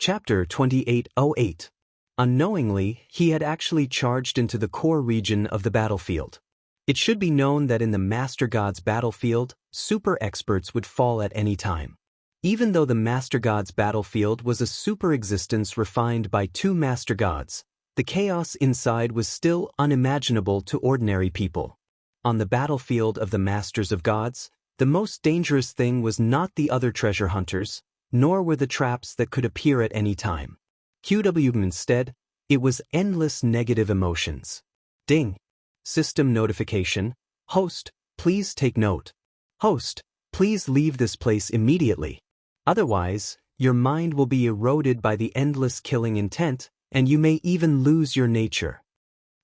Chapter 2808. Unknowingly, he had actually charged into the core region of the battlefield. It should be known that in the Master God's battlefield, super experts would fall at any time. Even though the Master God's battlefield was a super existence refined by two Master Gods, the chaos inside was still unimaginable to ordinary people. On the battlefield of the Masters of Gods, the most dangerous thing was not the other treasure hunters, nor were the traps that could appear at any time. Instead, it was endless negative emotions. Ding. System notification. Host, please take note. Host, please leave this place immediately. Otherwise, your mind will be eroded by the endless killing intent, and you may even lose your nature.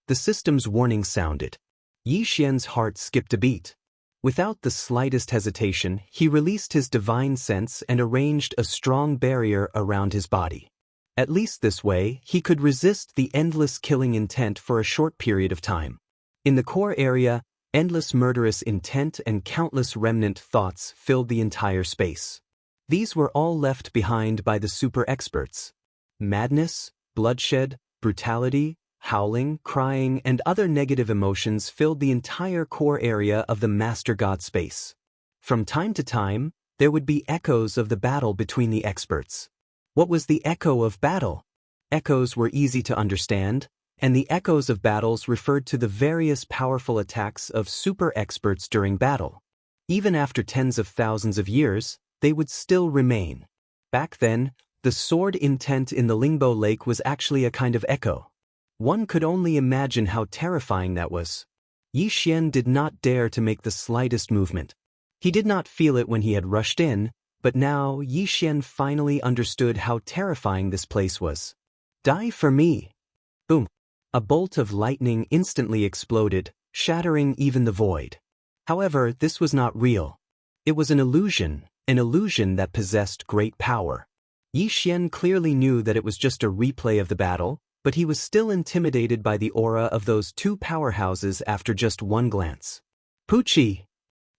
The system's warning sounded. Yi Xian's heart skipped a beat. Without the slightest hesitation, he released his divine sense and arranged a strong barrier around his body. At least this way, he could resist the endless killing intent for a short period of time. In the core area, endless murderous intent and countless remnant thoughts filled the entire space. These were all left behind by the super experts. Madness, bloodshed, brutality, howling, crying, and other negative emotions filled the entire core area of the Master God space. From time to time, there would be echoes of the battle between the experts. What was the echo of battle? Echoes were easy to understand, and the echoes of battles referred to the various powerful attacks of super experts during battle. Even after tens of thousands of years, they would still remain. Back then, the sword intent in the Lingbo Lake was actually a kind of echo. One could only imagine how terrifying that was. Yi Xian did not dare to make the slightest movement. He did not feel it when he had rushed in, but now Yi Xian finally understood how terrifying this place was. Die for me! Boom! A bolt of lightning instantly exploded, shattering even the void. However, this was not real. It was an illusion that possessed great power. Yi Xian clearly knew that it was just a replay of the battle, but he was still intimidated by the aura of those two powerhouses after just one glance. Poochie!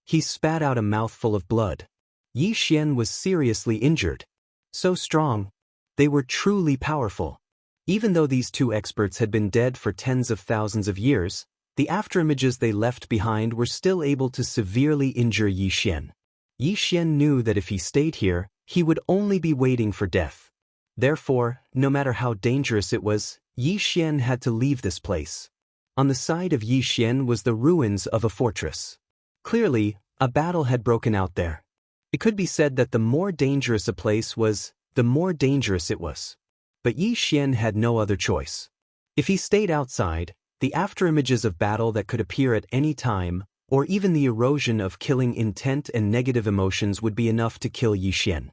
He spat out a mouthful of blood. Yi Xian was seriously injured. So strong. They were truly powerful. Even though these two experts had been dead for tens of thousands of years, the afterimages they left behind were still able to severely injure Yi Xian. Yi Xian knew that if he stayed here, he would only be waiting for death. Therefore, no matter how dangerous it was, Yi Xian had to leave this place. On the side of Yi Xian was the ruins of a fortress. Clearly, a battle had broken out there. It could be said that the more dangerous a place was, the more dangerous it was. But Yi Xian had no other choice. If he stayed outside, the afterimages of battle that could appear at any time, or even the erosion of killing intent and negative emotions would be enough to kill Yi Xian.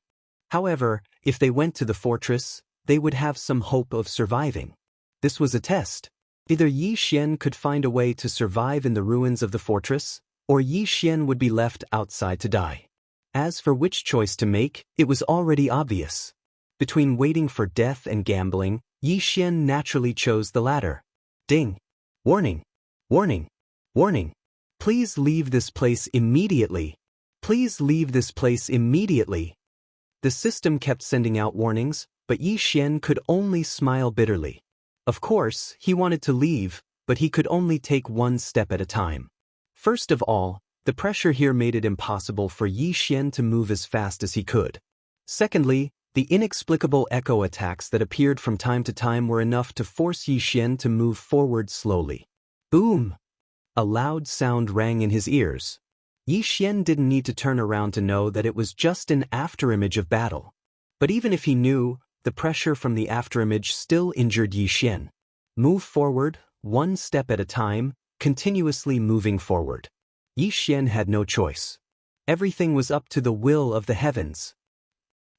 However, if they went to the fortress, they would have some hope of surviving. This was a test. Either Yi Xian could find a way to survive in the ruins of the fortress, or Yi Xian would be left outside to die. As for which choice to make, it was already obvious. Between waiting for death and gambling, Yi Xian naturally chose the latter. Ding! Warning! Warning! Warning! Please leave this place immediately! Please leave this place immediately! The system kept sending out warnings, but Yi Xian could only smile bitterly. Of course, he wanted to leave, but he could only take one step at a time. First of all, the pressure here made it impossible for Yi Xian to move as fast as he could. Secondly, the inexplicable echo attacks that appeared from time to time were enough to force Yi Xian to move forward slowly. Boom! A loud sound rang in his ears. Yi Xian didn't need to turn around to know that it was just an afterimage of battle. But even if he knew, the pressure from the afterimage still injured Yi Xian. Move forward, one step at a time, continuously moving forward. Yi Xian had no choice. Everything was up to the will of the heavens.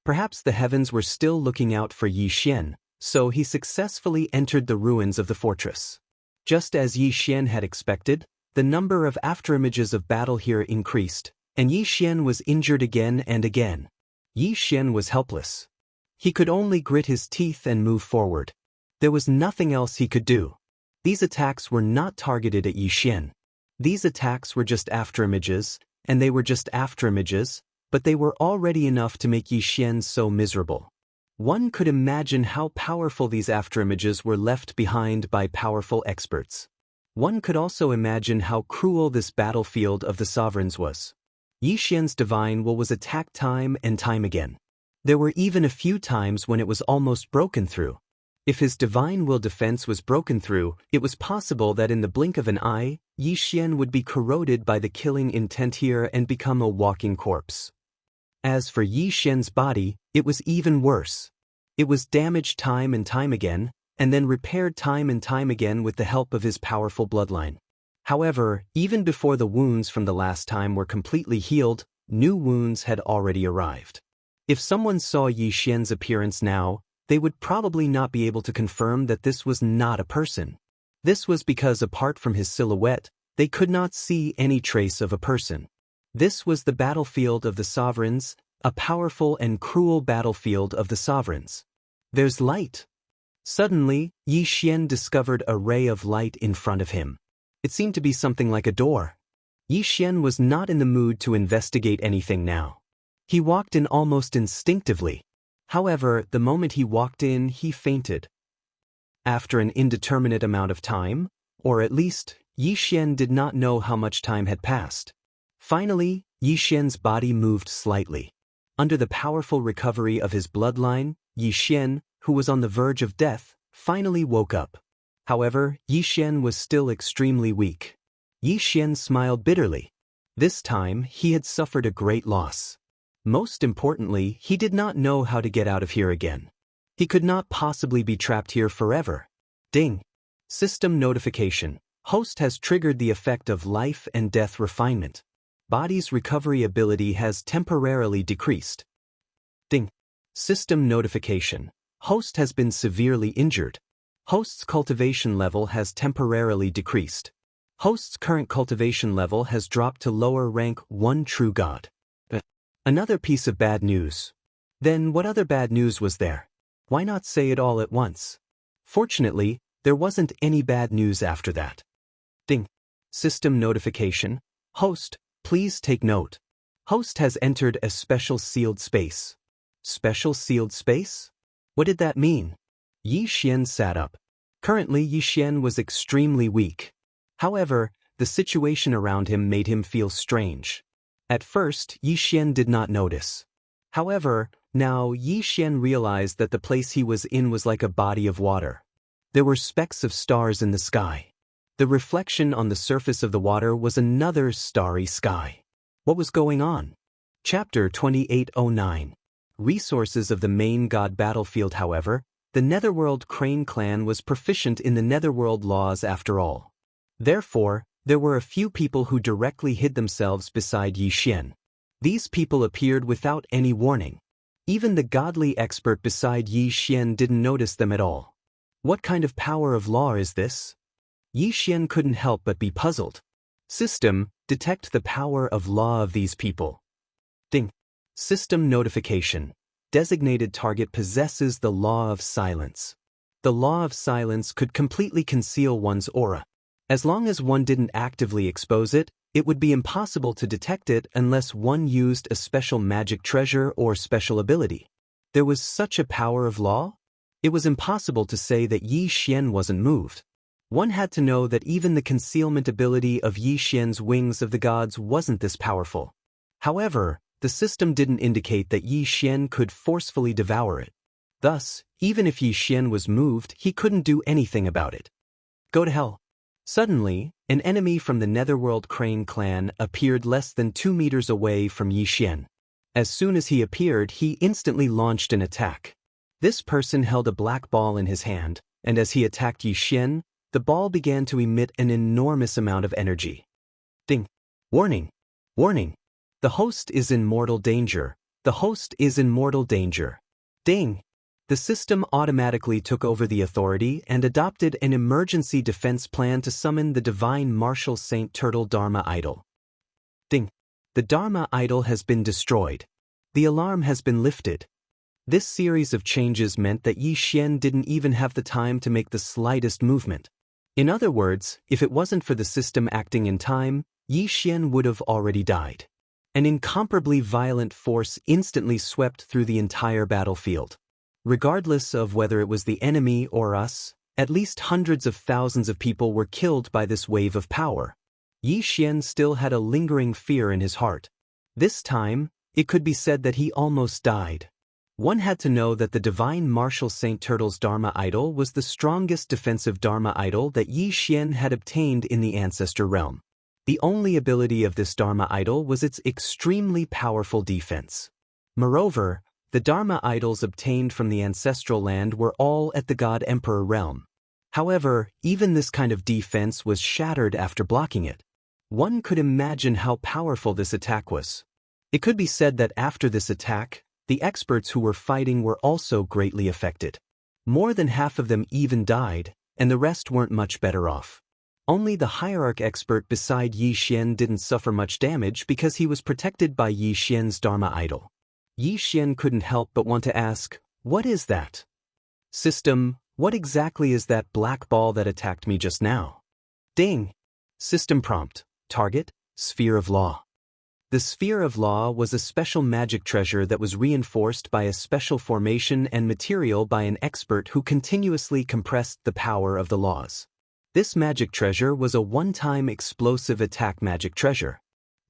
Perhaps the heavens were still looking out for Yi Xian, so he successfully entered the ruins of the fortress. Just as Yi Xian had expected, the number of afterimages of battle here increased, and Yi Xian was injured again and again. Yi Xian was helpless. He could only grit his teeth and move forward. There was nothing else he could do. These attacks were not targeted at Yi Xian. These attacks were just afterimages, and they were just afterimages, but they were already enough to make Yi Xian so miserable. One could imagine how powerful these afterimages were left behind by powerful experts. One could also imagine how cruel this battlefield of the sovereigns was. Yi Xian's divine will was attacked time and time again. There were even a few times when it was almost broken through. If his divine will defense was broken through, it was possible that in the blink of an eye, Yi Xian would be corroded by the killing intent here and become a walking corpse. As for Yi Xian's body, it was even worse. It was damaged time and time again, and then repaired time and time again with the help of his powerful bloodline. However, even before the wounds from the last time were completely healed, new wounds had already arrived. If someone saw Yi Xian's appearance now, they would probably not be able to confirm that this was not a person. This was because apart from his silhouette, they could not see any trace of a person. This was the battlefield of the sovereigns, a powerful and cruel battlefield of the sovereigns. There's light. Suddenly, Yi Xian discovered a ray of light in front of him. It seemed to be something like a door. Yi Xian was not in the mood to investigate anything now. He walked in almost instinctively. However, the moment he walked in, he fainted. After an indeterminate amount of time, or at least, Yi Xian did not know how much time had passed. Finally, Yi Xian's body moved slightly. Under the powerful recovery of his bloodline, Yi Xian, who was on the verge of death, finally woke up. However, Yi Xian was still extremely weak. Yi Xian smiled bitterly. This time, he had suffered a great loss. Most importantly, he did not know how to get out of here again. He could not possibly be trapped here forever. Ding! System notification. Host has triggered the effect of life and death refinement. Body's recovery ability has temporarily decreased. Ding! System notification. Host has been severely injured. Host's cultivation level has temporarily decreased. Host's current cultivation level has dropped to lower rank 1 true god. Another piece of bad news. Then what other bad news was there? Why not say it all at once? Fortunately, there wasn't any bad news after that. Ding! System notification. Host, please take note. Host has entered a special sealed space. Special sealed space? What did that mean? Yi Xian sat up. Currently, Yi Xian was extremely weak. However, the situation around him made him feel strange. At first, Yi Xian did not notice. However, now Yi Xian realized that the place he was in was like a body of water. There were specks of stars in the sky. The reflection on the surface of the water was another starry sky. What was going on? Chapter 2809. Resources of the main god battlefield. However, the Netherworld Crane clan was proficient in the Netherworld laws after all. Therefore, there were a few people who directly hid themselves beside Yi Xian. These people appeared without any warning. Even the godly expert beside Yi Xian didn't notice them at all. What kind of power of law is this? Yi Xian couldn't help but be puzzled. System, detect the power of law of these people. Ding! System notification. Designated target possesses the law of silence. The law of silence could completely conceal one's aura. As long as one didn't actively expose it, it would be impossible to detect it unless one used a special magic treasure or special ability. There was such a power of law? It was impossible to say that Yi Xian wasn't moved. One had to know that even the concealment ability of Yi Xian's wings of the gods wasn't this powerful. However, the system didn't indicate that Yi Xian could forcefully devour it. Thus, even if Yi Xian was moved, he couldn't do anything about it. Go to hell. Suddenly, an enemy from the Netherworld Crane clan appeared less than 2 meters away from Yi Xian. As soon as he appeared, he instantly launched an attack. This person held a black ball in his hand, and as he attacked Yi Xian, the ball began to emit an enormous amount of energy. Ding! Warning! Warning! The host is in mortal danger. The host is in mortal danger. Ding! The system automatically took over the authority and adopted an emergency defense plan to summon the divine martial Saint Turtle Dharma idol. Ding! The Dharma idol has been destroyed. The alarm has been lifted. This series of changes meant that Yi Xian didn't even have the time to make the slightest movement. In other words, if it wasn't for the system acting in time, Yi Xian would have already died. An incomparably violent force instantly swept through the entire battlefield. Regardless of whether it was the enemy or us, at least hundreds of thousands of people were killed by this wave of power. Yi Xian still had a lingering fear in his heart. This time, it could be said that he almost died. One had to know that the divine martial Saint Turtle's Dharma idol was the strongest defensive Dharma idol that Yi Xian had obtained in the ancestor realm. The only ability of this Dharma idol was its extremely powerful defense. Moreover, the Dharma idols obtained from the ancestral land were all at the God Emperor realm. However, even this kind of defense was shattered after blocking it. One could imagine how powerful this attack was. It could be said that after this attack, the experts who were fighting were also greatly affected. More than half of them even died, and the rest weren't much better off. Only the hierarch expert beside Yi Xian didn't suffer much damage because he was protected by Yi Xian's Dharma idol. Yi Xian couldn't help but want to ask, "What is that? System, what exactly is that black ball that attacked me just now?" Ding! System prompt. Target, Sphere of Law. The Sphere of Law was a special magic treasure that was reinforced by a special formation and material by an expert who continuously compressed the power of the laws. This magic treasure was a one-time explosive attack magic treasure.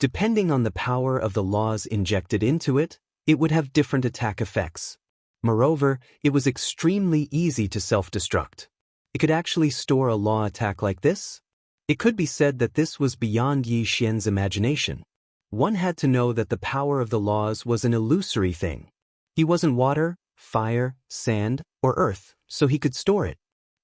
Depending on the power of the laws injected into it, it would have different attack effects. Moreover, it was extremely easy to self-destruct. It could actually store a law attack like this? It could be said that this was beyond Yi Xian's imagination. One had to know that the power of the laws was an illusory thing. He wasn't water, fire, sand, or earth, so he could store it.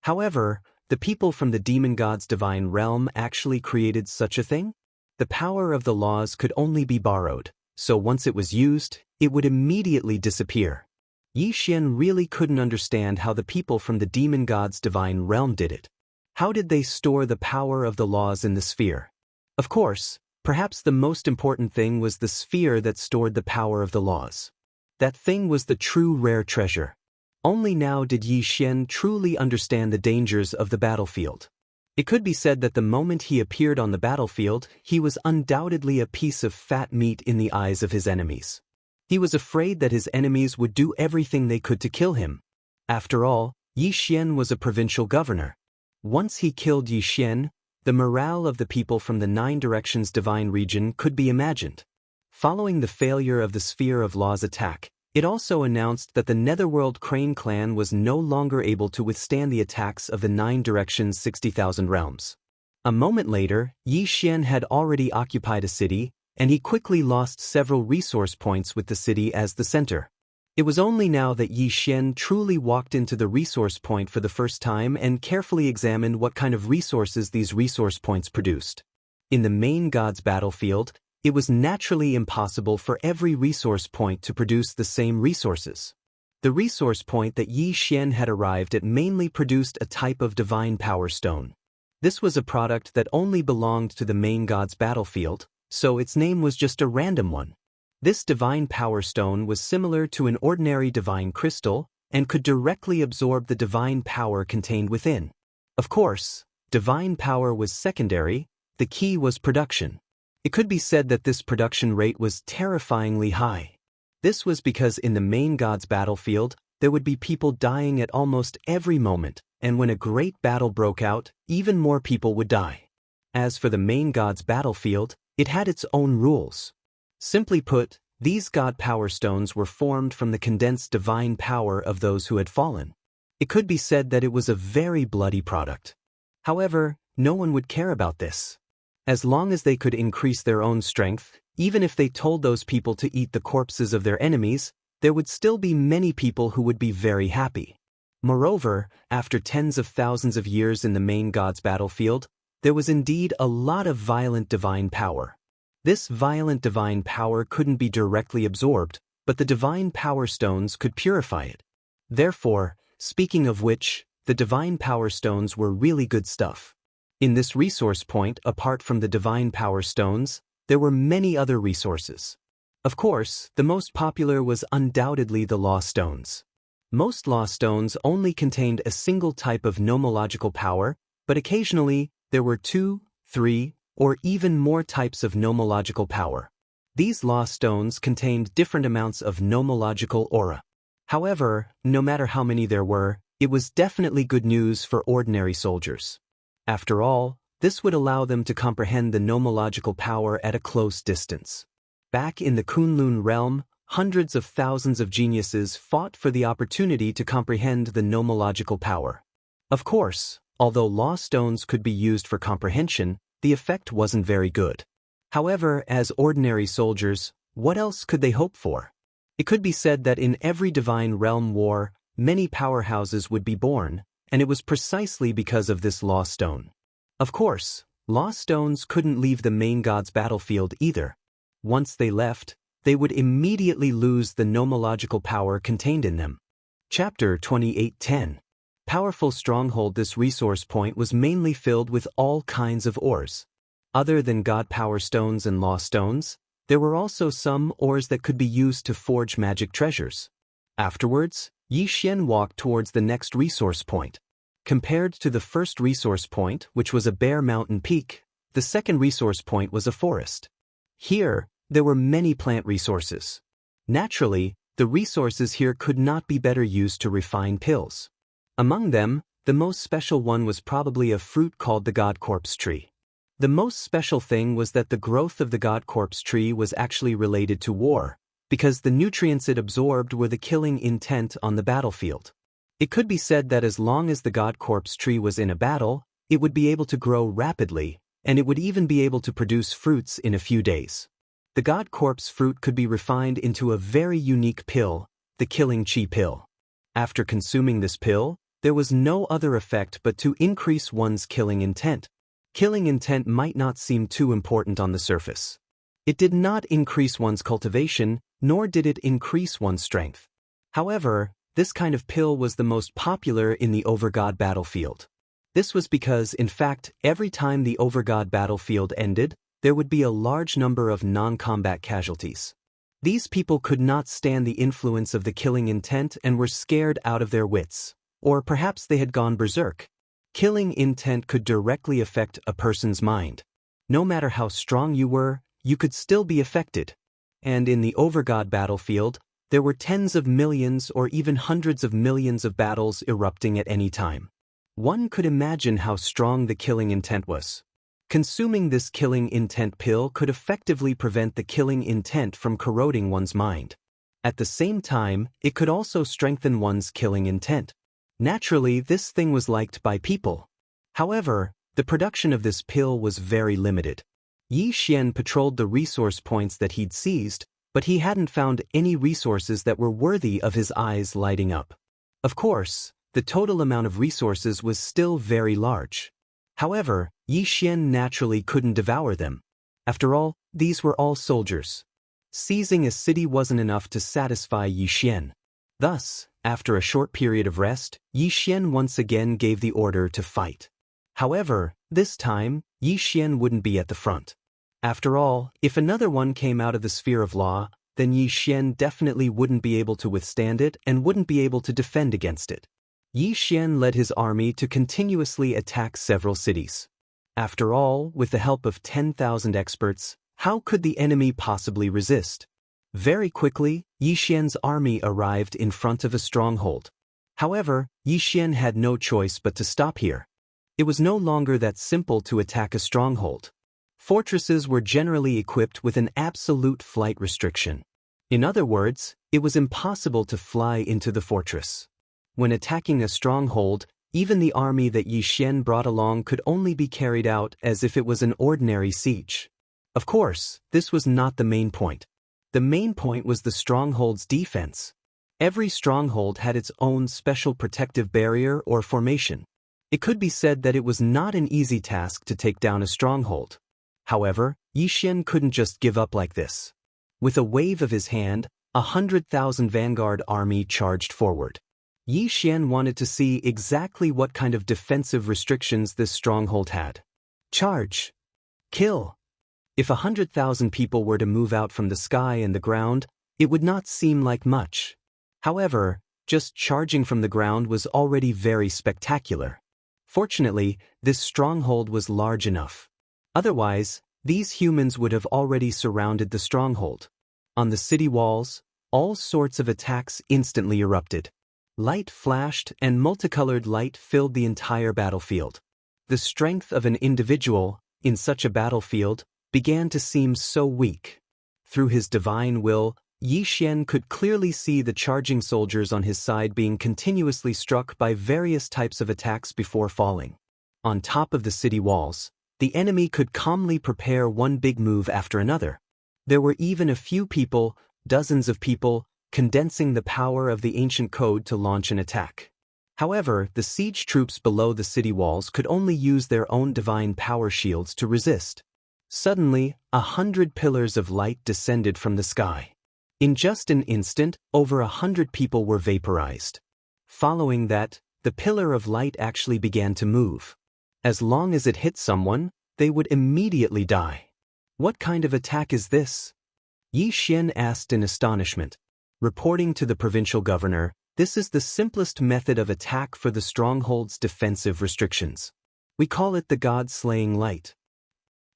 However, the people from the demon god's divine realm actually created such a thing? The power of the laws could only be borrowed, so once it was used, it would immediately disappear. Yi Xian really couldn't understand how the people from the demon god's divine realm did it. How did they store the power of the laws in the sphere? Of course, perhaps the most important thing was the sphere that stored the power of the laws. That thing was the true rare treasure. Only now did Yi Xian truly understand the dangers of the battlefield. It could be said that the moment he appeared on the battlefield, he was undoubtedly a piece of fat meat in the eyes of his enemies. He was afraid that his enemies would do everything they could to kill him. After all, Yi Xian was a provincial governor. Once he killed Yi Xian, the morale of the people from the Nine Directions divine region could be imagined. Following the failure of the Sphere of Law's attack, it also announced that the Netherworld Crane clan was no longer able to withstand the attacks of the Nine Directions' 60,000 realms. A moment later, Yi Xian had already occupied a city, and he quickly lost several resource points with the city as the center. It was only now that Yi Xian truly walked into the resource point for the first time and carefully examined what kind of resources these resource points produced. In the main god's battlefield, it was naturally impossible for every resource point to produce the same resources. The resource point that Yi Xian had arrived at mainly produced a type of divine power stone. This was a product that only belonged to the main god's battlefield, so its name was just a random one. This divine power stone was similar to an ordinary divine crystal and could directly absorb the divine power contained within. Of course, divine power was secondary, the key was production. It could be said that this production rate was terrifyingly high. This was because in the main god's battlefield, there would be people dying at almost every moment, and when a great battle broke out, even more people would die. As for the main god's battlefield, it had its own rules. Simply put, these god power stones were formed from the condensed divine power of those who had fallen. It could be said that it was a very bloody product. However, no one would care about this. As long as they could increase their own strength, even if they told those people to eat the corpses of their enemies, there would still be many people who would be very happy. Moreover, after tens of thousands of years in the main god's battlefield, there was indeed a lot of violent divine power. This violent divine power couldn't be directly absorbed, but the divine power stones could purify it. Therefore, speaking of which, the divine power stones were really good stuff. In this resource point, apart from the divine power stones, there were many other resources. Of course, the most popular was undoubtedly the law stones. Most law stones only contained a single type of nomological power, but occasionally, there were 2, 3, or even more types of nomological power. These law stones contained different amounts of nomological aura. However, no matter how many there were, it was definitely good news for ordinary soldiers. After all, this would allow them to comprehend the nomological power at a close distance. Back in the Kunlun realm, hundreds of thousands of geniuses fought for the opportunity to comprehend the nomological power. Of course, although law stones could be used for comprehension, the effect wasn't very good. However, as ordinary soldiers, what else could they hope for? It could be said that in every divine realm war, many powerhouses would be born, and it was precisely because of this law stone. Of course, law stones couldn't leave the main god's battlefield either. Once they left, they would immediately lose the nomological power contained in them. Chapter 28:10. Powerful stronghold. This resource point was mainly filled with all kinds of ores. Other than god power stones and law stones, there were also some ores that could be used to forge magic treasures. Afterwards, Yi Xian walked towards the next resource point. Compared to the first resource point, which was a bare mountain peak, the second resource point was a forest. Here, there were many plant resources. Naturally, the resources here could not be better used to refine pills. Among them, the most special one was probably a fruit called the God Corpse tree. The most special thing was that the growth of the God Corpse tree was actually related to war, because the nutrients it absorbed were the killing intent on the battlefield. It could be said that as long as the God Corpse tree was in a battle, it would be able to grow rapidly, and it would even be able to produce fruits in a few days. The God Corpse fruit could be refined into a very unique pill, the Killing Chi pill. After consuming this pill, there was no other effect but to increase one's killing intent. Killing intent might not seem too important on the surface. It did not increase one's cultivation, nor did it increase one's strength. However, this kind of pill was the most popular in the Overgod battlefield. This was because, in fact, every time the Overgod battlefield ended, there would be a large number of non-combat casualties. These people could not stand the influence of the killing intent and were scared out of their wits. Or perhaps they had gone berserk. Killing intent could directly affect a person's mind. No matter how strong you were, you could still be affected. And in the Overgod battlefield, there were tens of millions or even hundreds of millions of battles erupting at any time. One could imagine how strong the killing intent was. Consuming this killing intent pill could effectively prevent the killing intent from corroding one's mind. At the same time, it could also strengthen one's killing intent. Naturally, this thing was liked by people. However, the production of this pill was very limited. Yi Xian patrolled the resource points that he'd seized, but he hadn't found any resources that were worthy of his eyes lighting up. Of course, the total amount of resources was still very large. However, Yi Xian naturally couldn't devour them. After all, these were all soldiers. Seizing a city wasn't enough to satisfy Yi Xian. Thus, after a short period of rest, Yi Xian once again gave the order to fight. However, this time, Yi Xian wouldn't be at the front. After all, if another one came out of the sphere of law, then Yi Xian definitely wouldn't be able to withstand it and wouldn't be able to defend against it. Yi Xian led his army to continuously attack several cities. After all, with the help of 10,000 experts, how could the enemy possibly resist? Very quickly, Yi Xian's army arrived in front of a stronghold. However, Yi Xian had no choice but to stop here. It was no longer that simple to attack a stronghold. Fortresses were generally equipped with an absolute flight restriction. In other words, it was impossible to fly into the fortress. When attacking a stronghold, even the army that Yi Xian brought along could only be carried out as if it was an ordinary siege. Of course, this was not the main point. The main point was the stronghold's defense. Every stronghold had its own special protective barrier or formation. It could be said that it was not an easy task to take down a stronghold. However, Yi Xian couldn't just give up like this. With a wave of his hand, 100,000 vanguard army charged forward. Yi Xian wanted to see exactly what kind of defensive restrictions this stronghold had. Charge! Kill! If 100,000 people were to move out from the sky and the ground, it would not seem like much. However, just charging from the ground was already very spectacular. Fortunately, this stronghold was large enough. Otherwise, these humans would have already surrounded the stronghold. On the city walls, All sorts of attacks instantly erupted. Light flashed and multicolored light filled the entire battlefield. The strength of an individual, in such a battlefield, began to seem so weak. Through his divine will, Yi Xian could clearly see the charging soldiers on his side being continuously struck by various types of attacks before falling. On top of the city walls, the enemy could calmly prepare one big move after another. There were even a few people, dozens of people, condensing the power of the ancient code to launch an attack. However, the siege troops below the city walls could only use their own divine power shields to resist. Suddenly, 100 pillars of light descended from the sky. In just an instant, over 100 people were vaporized. Following that, the pillar of light actually began to move. As long as it hit someone, they would immediately die. What kind of attack is this? Yi Xian asked in astonishment. Reporting to the provincial governor, this is the simplest method of attack for the stronghold's defensive restrictions. We call it the God-slaying light.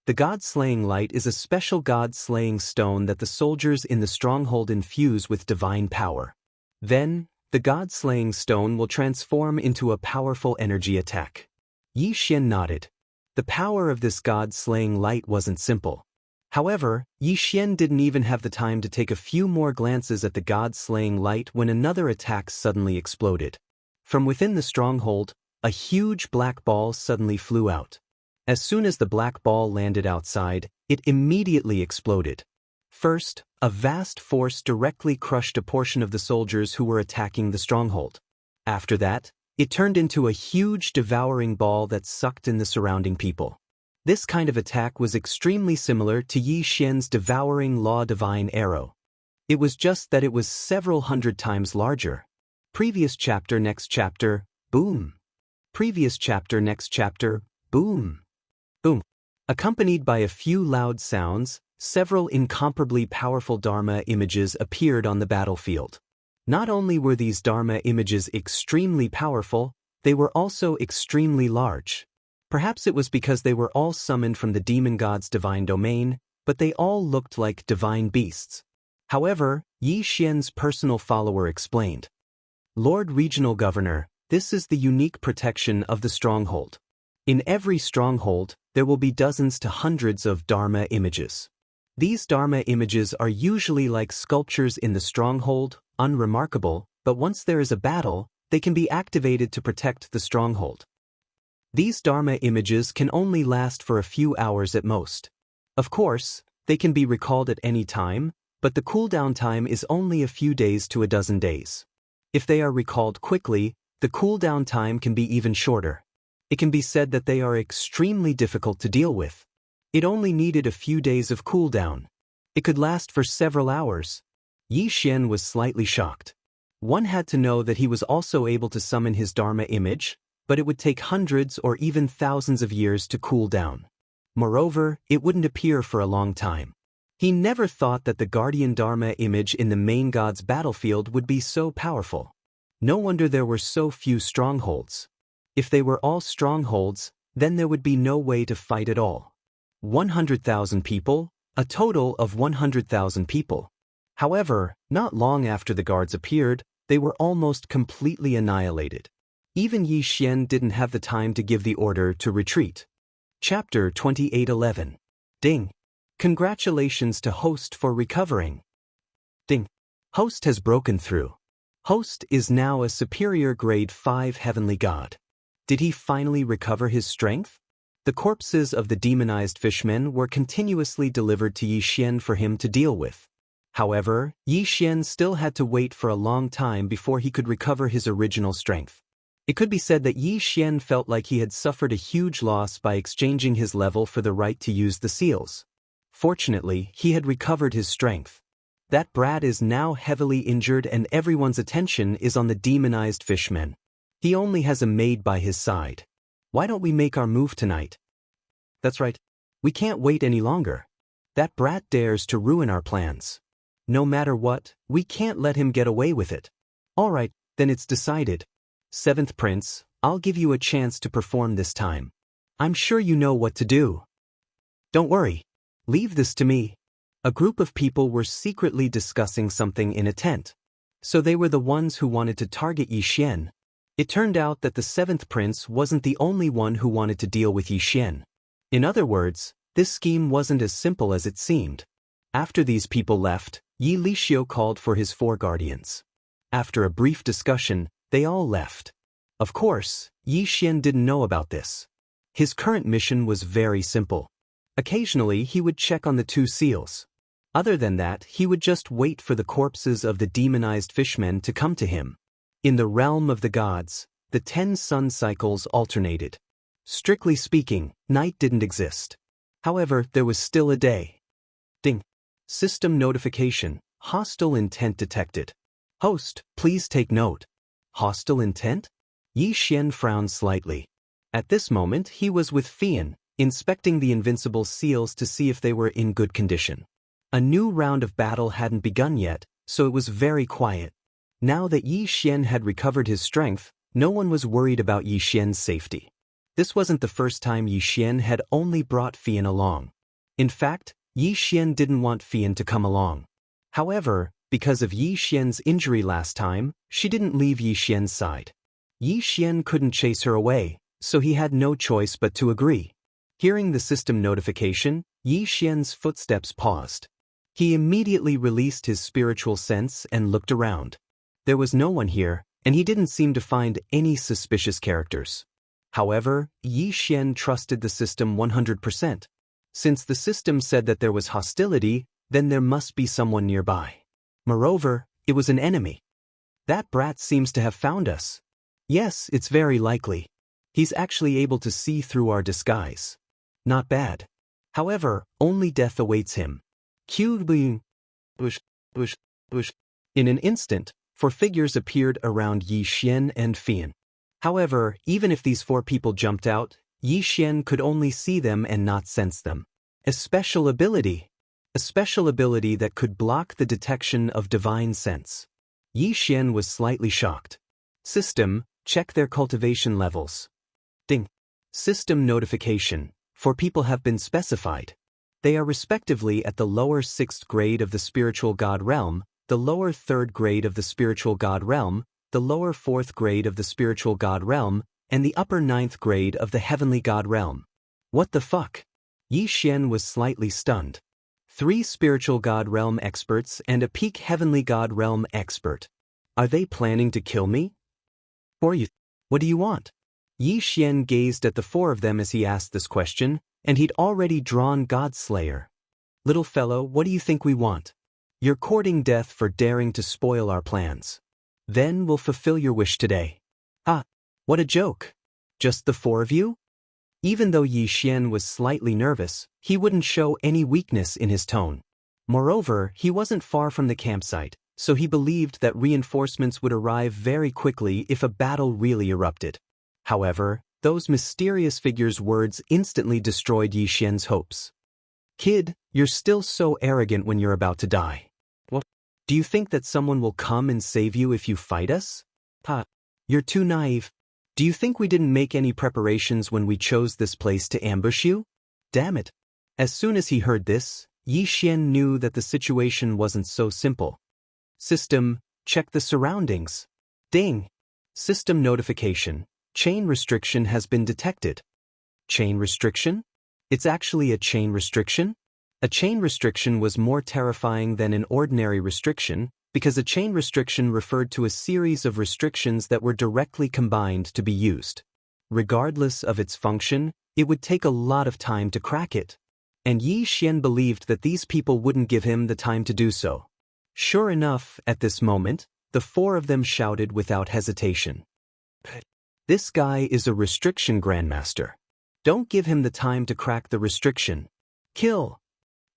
The God-slaying light is a special God-slaying stone that the soldiers in the stronghold infuse with divine power. Then, the God-slaying stone will transform into a powerful energy attack. Yi Xian nodded. The power of this God-slaying light wasn't simple. However, Yi Xian didn't even have the time to take a few more glances at the God-slaying light when another attack suddenly exploded. From within the stronghold, a huge black ball suddenly flew out. As soon as the black ball landed outside, it immediately exploded. First, a vast force directly crushed a portion of the soldiers who were attacking the stronghold. After that, it turned into a huge devouring ball that sucked in the surrounding people. This kind of attack was extremely similar to Yi Xian's devouring law divine arrow. It was just that it was several hundred times larger. Previous chapter, next chapter, boom. Previous chapter, next chapter, boom. Boom. Accompanied by a few loud sounds, several incomparably powerful Dharma images appeared on the battlefield. Not only were these Dharma images extremely powerful, they were also extremely large. Perhaps it was because they were all summoned from the demon god's divine domain, but they all looked like divine beasts. However, Yi Xian's personal follower explained, "Lord Regional Governor, this is the unique protection of the stronghold. In every stronghold, there will be dozens to hundreds of Dharma images. These Dharma images are usually like sculptures in the stronghold, unremarkable, but once there is a battle, they can be activated to protect the stronghold. These Dharma images can only last for a few hours at most. Of course, they can be recalled at any time, but the cooldown time is only a few days to a dozen days. If they are recalled quickly, the cooldown time can be even shorter. It can be said that they are extremely difficult to deal with. It only needed a few days of cooldown. It could last for several hours." Yi Xian was slightly shocked. One had to know that he was also able to summon his Dharma image, but it would take hundreds or even thousands of years to cool down. Moreover, it wouldn't appear for a long time. He never thought that the guardian Dharma image in the main god's battlefield would be so powerful. No wonder there were so few strongholds. If they were all strongholds, then there would be no way to fight at all. 100,000 people, a total of 100,000 people. However, not long after the guards appeared, they were almost completely annihilated. Even Yi Xian didn't have the time to give the order to retreat. Chapter 28:11. Ding. Congratulations to Host for recovering. Ding. Host has broken through. Host is now a superior grade 5 heavenly god. Did he finally recover his strength? The corpses of the demonized fishmen were continuously delivered to Yi Xian for him to deal with. However, Yi Xian still had to wait for a long time before he could recover his original strength. It could be said that Yi Xian felt like he had suffered a huge loss by exchanging his level for the right to use the seals. Fortunately, he had recovered his strength. That brat is now heavily injured and everyone's attention is on the demonized fishmen. He only has a maid by his side. Why don't we make our move tonight? That's right. We can't wait any longer. That brat dares to ruin our plans. No matter what, we can't let him get away with it. All right, then it's decided. Seventh Prince, I'll give you a chance to perform this time. I'm sure you know what to do. Don't worry. Leave this to me. A group of people were secretly discussing something in a tent. So they were the ones who wanted to target Yi Xian. It turned out that the seventh prince wasn't the only one who wanted to deal with Yi Xian. In other words, this scheme wasn't as simple as it seemed. After these people left, Yi Lixiu called for his 4 guardians. After a brief discussion, they all left. Of course, Yi Xian didn't know about this. His current mission was very simple. Occasionally he would check on the 2 seals. Other than that, he would just wait for the corpses of the demonized fishmen to come to him. In the realm of the gods, the 10 sun cycles alternated. Strictly speaking, night didn't exist. However, there was still a day. Ding. System notification. Hostile intent detected. Host, please take note. Hostile intent? Yi Xian frowned slightly. At this moment he was with Fian, inspecting the invincible seals to see if they were in good condition. A new round of battle hadn't begun yet, so it was very quiet. Now that Yi Xian had recovered his strength, no one was worried about Yi Xian's safety. This wasn't the first time Yi Xian had only brought Fian along. In fact, Yi Xian didn't want Fian to come along. However, because of Yi Xian's injury last time, she didn't leave Yi Xian's side. Yi Xian couldn't chase her away, so he had no choice but to agree. Hearing the system notification, Yi Xian's footsteps paused. He immediately released his spiritual sense and looked around. There was no one here, and he didn't seem to find any suspicious characters. However, Yi Xian trusted the system 100%. Since the system said that there was hostility, then there must be someone nearby. Moreover, it was an enemy. That brat seems to have found us. Yes, it's very likely. He's actually able to see through our disguise. Not bad. However, only death awaits him. Bush. In an instant, 4 figures appeared around Yi Xian and Fian. However, even if these 4 people jumped out, Yi Xian could only see them and not sense them. A special ability. A special ability that could block the detection of divine sense. Yi Xian was slightly shocked. System, check their cultivation levels. Ding. System notification. 4 people have been specified. They are respectively at the lower 6th grade of the spiritual god realm, the lower 3rd grade of the spiritual god realm, the lower 4th grade of the spiritual god realm, and the upper 9th grade of the heavenly god realm. What the fuck? Yi Xian was slightly stunned. 3 spiritual god realm experts and a peak heavenly god realm expert. Are they planning to kill me? Or you? What do you want? Yi Xian gazed at the 4 of them as he asked this question, and he'd already drawn Godslayer. Little fellow, what do you think we want? You're courting death for daring to spoil our plans. Then we'll fulfill your wish today. Ah, what a joke. Just the 4 of you? Even though Yi Xian was slightly nervous, he wouldn't show any weakness in his tone. Moreover, he wasn't far from the campsite, so he believed that reinforcements would arrive very quickly if a battle really erupted. However, those mysterious figures' words instantly destroyed Yi Xian's hopes. Kid, you're still so arrogant when you're about to die. What? Do you think that someone will come and save you if you fight us? Ha! You're too naive. Do you think we didn't make any preparations when we chose this place to ambush you? Damn it. As soon as he heard this, Yi Xian knew that the situation wasn't so simple. System, check the surroundings. Ding! System notification. Chain restriction has been detected. Chain restriction? It's actually a chain restriction? A chain restriction was more terrifying than an ordinary restriction, because a chain restriction referred to a series of restrictions that were directly combined to be used. Regardless of its function, it would take a lot of time to crack it. And Yi Xian believed that these people wouldn't give him the time to do so. Sure enough, at this moment, the 4 of them shouted without hesitation. This guy is a restriction grandmaster. Don't give him the time to crack the restriction. Kill!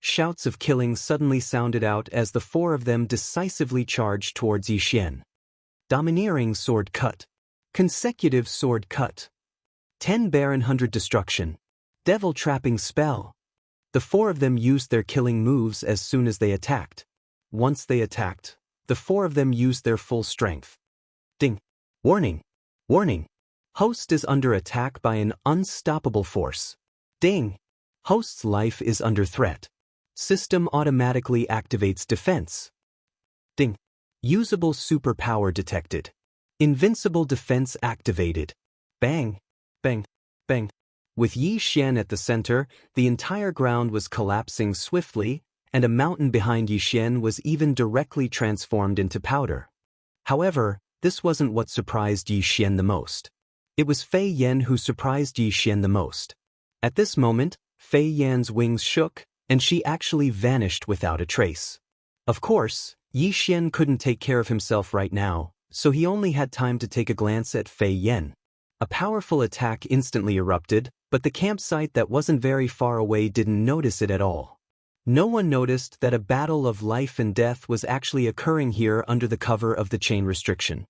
Shouts of killing suddenly sounded out as the 4 of them decisively charged towards Yi Xian. Domineering sword cut. Consecutive sword cut. 10 Baron 100 destruction. Devil trapping spell. The 4 of them used their killing moves as soon as they attacked. Once they attacked, the 4 of them used their full strength. Ding! Warning! Warning! Host is under attack by an unstoppable force. Ding! Host's life is under threat. System automatically activates defense. Ding. Usable superpower detected. Invincible defense activated. Bang. Bang. Bang. With Yi Xian at the center, the entire ground was collapsing swiftly, and a mountain behind Yi Xian was even directly transformed into powder. However, this wasn't what surprised Yi Xian the most. It was Fei Yan who surprised Yi Xian the most. At this moment, Fei Yan's wings shook, and she actually vanished without a trace. Of course, Yi Xian couldn't take care of himself right now, so he only had time to take a glance at Fei Yan. A powerful attack instantly erupted, but the campsite that wasn't very far away didn't notice it at all. No one noticed that a battle of life and death was actually occurring here under the cover of the chain restriction.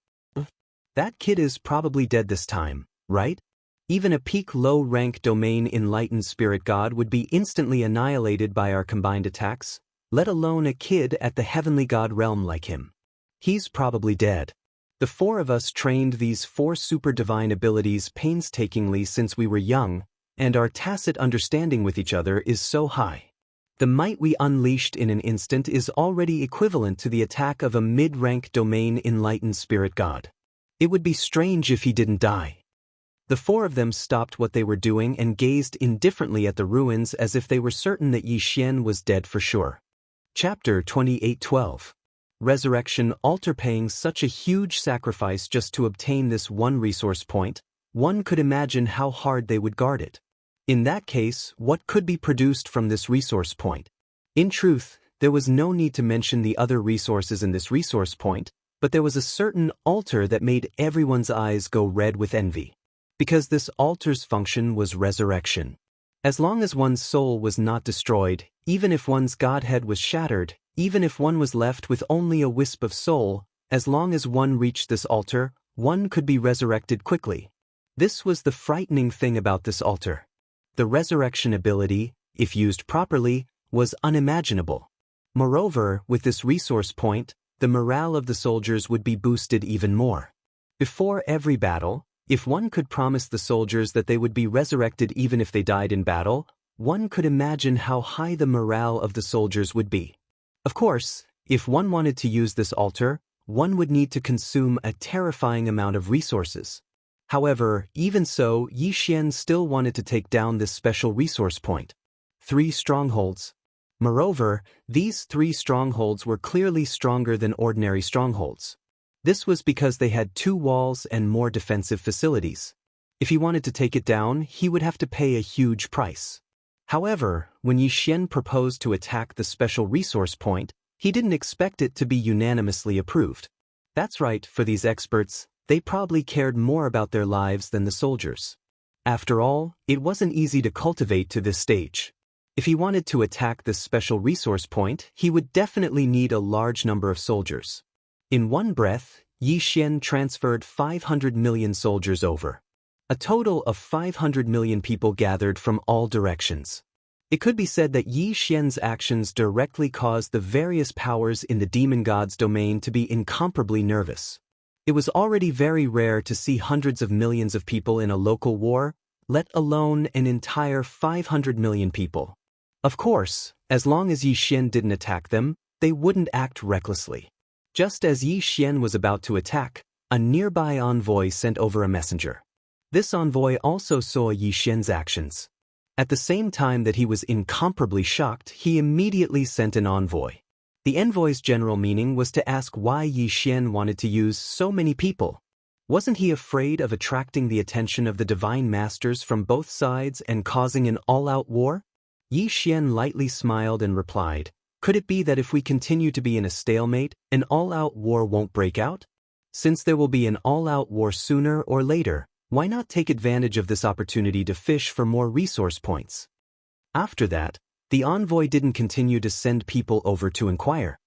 That kid is probably dead this time, right? Even a peak low-rank domain enlightened spirit god would be instantly annihilated by our combined attacks, let alone a kid at the heavenly god realm like him. He's probably dead. The four of us trained these four super divine abilities painstakingly since we were young, and our tacit understanding with each other is so high. The might we unleashed in an instant is already equivalent to the attack of a mid-rank domain enlightened spirit god. It would be strange if he didn't die. The four of them stopped what they were doing and gazed indifferently at the ruins as if they were certain that Yi Xian was dead for sure. Chapter 28:12. Resurrection altar. Paying such a huge sacrifice just to obtain this one resource point, one could imagine how hard they would guard it. In that case, what could be produced from this resource point? In truth, there was no need to mention the other resources in this resource point, but there was a certain altar that made everyone's eyes go red with envy. Because this altar's function was resurrection. As long as one's soul was not destroyed, even if one's godhead was shattered, even if one was left with only a wisp of soul, as long as one reached this altar, one could be resurrected quickly. This was the frightening thing about this altar. The resurrection ability, if used properly, was unimaginable. Moreover, with this resource point, the morale of the soldiers would be boosted even more. Before every battle, if one could promise the soldiers that they would be resurrected even if they died in battle, one could imagine how high the morale of the soldiers would be. Of course, if one wanted to use this altar, one would need to consume a terrifying amount of resources. However, even so, Yi Xian still wanted to take down this special resource point. 3 strongholds. Moreover, these 3 strongholds were clearly stronger than ordinary strongholds. This was because they had 2 walls and more defensive facilities. If he wanted to take it down, he would have to pay a huge price. However, when Yi Xian proposed to attack the special resource point, he didn't expect it to be unanimously approved. That's right, for these experts, they probably cared more about their lives than the soldiers. After all, it wasn't easy to cultivate to this stage. If he wanted to attack this special resource point, he would definitely need a large number of soldiers. In one breath, Yi Xian transferred 500 million soldiers over. A total of 500 million people gathered from all directions. It could be said that Yi Xian's actions directly caused the various powers in the demon god's domain to be incomparably nervous. It was already very rare to see hundreds of millions of people in a local war, let alone an entire 500 million people. Of course, as long as Yi Xian didn't attack them, they wouldn't act recklessly. Just as Yi Xian was about to attack, a nearby envoy sent over a messenger. This envoy also saw Yi Xian's actions. At the same time that he was incomparably shocked, he immediately sent an envoy. The envoy's general meaning was to ask why Yi Xian wanted to use so many people. Wasn't he afraid of attracting the attention of the divine masters from both sides and causing an all-out war? Yi Xian lightly smiled and replied, "Could it be that if we continue to be in a stalemate, an all-out war won't break out? Since there will be an all-out war sooner or later, why not take advantage of this opportunity to fish for more resource points?" After that, the envoy didn't continue to send people over to inquire.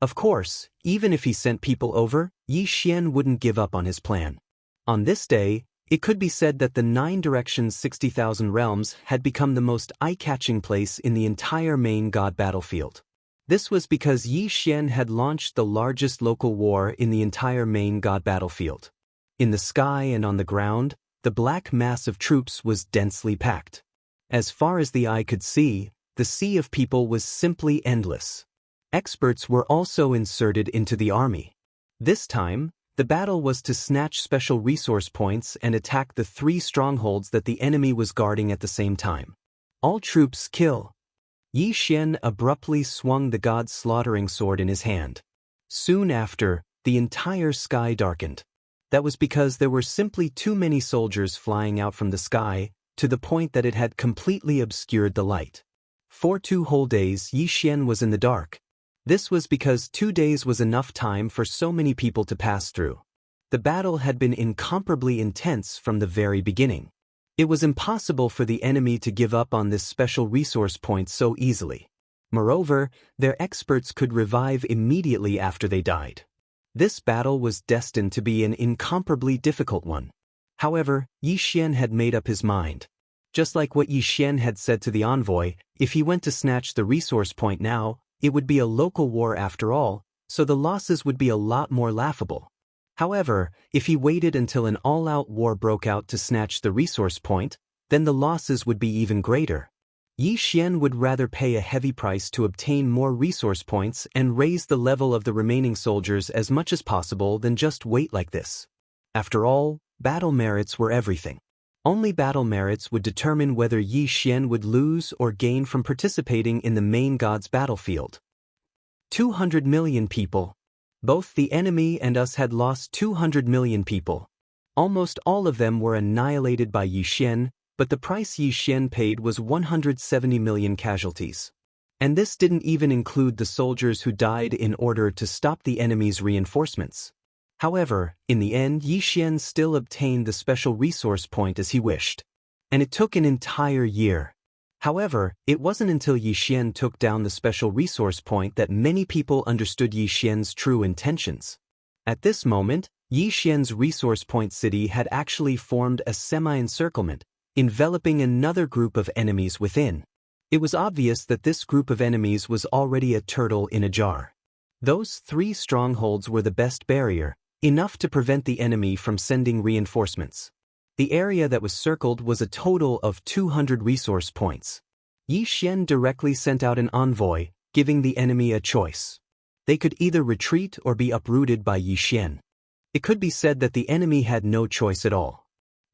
Of course, even if he sent people over, Yi Xian wouldn't give up on his plan. On this day, it could be said that the 9 Directions 60,000 Realms had become the most eye-catching place in the entire main god battlefield. This was because Yi Xian had launched the largest local war in the entire main god battlefield. In the sky and on the ground, the black mass of troops was densely packed. As far as the eye could see, the sea of people was simply endless. Experts were also inserted into the army. This time, the battle was to snatch special resource points and attack the 3 strongholds that the enemy was guarding at the same time. All troops kill. Yi Xian abruptly swung the god's slaughtering sword in his hand. Soon after, the entire sky darkened. That was because there were simply too many soldiers flying out from the sky, to the point that it had completely obscured the light. For 2 whole days, Yi Xian was in the dark. This was because 2 days was enough time for so many people to pass through. The battle had been incomparably intense from the very beginning. It was impossible for the enemy to give up on this special resource point so easily. Moreover, their experts could revive immediately after they died. This battle was destined to be an incomparably difficult one. However, Yi Xian had made up his mind. Just like what Yi Xian had said to the envoy, if he went to snatch the resource point now, it would be a local war after all, so the losses would be a lot more laughable. However, if he waited until an all-out war broke out to snatch the resource point, then the losses would be even greater. Yi Xian would rather pay a heavy price to obtain more resource points and raise the level of the remaining soldiers as much as possible than just wait like this. After all, battle merits were everything. Only battle merits would determine whether Yi Xian would lose or gain from participating in the main god's battlefield. 200 million people. Both the enemy and us had lost 200 million people. Almost all of them were annihilated by Yi Xian, but the price Yi Xian paid was 170 million casualties. And this didn't even include the soldiers who died in order to stop the enemy's reinforcements. However, in the end, Yi Xian still obtained the special resource point as he wished. And it took an entire year. However, it wasn't until Yi Xian took down the special resource point that many people understood Yi Xian's true intentions. At this moment, Yi Xian's resource point city had actually formed a semi-encirclement, enveloping another group of enemies within. It was obvious that this group of enemies was already a turtle in a jar. Those 3 strongholds were the best barrier, enough to prevent the enemy from sending reinforcements. The area that was circled was a total of 200 resource points. Yi Xian directly sent out an envoy, giving the enemy a choice. They could either retreat or be uprooted by Yi Xian. It could be said that the enemy had no choice at all.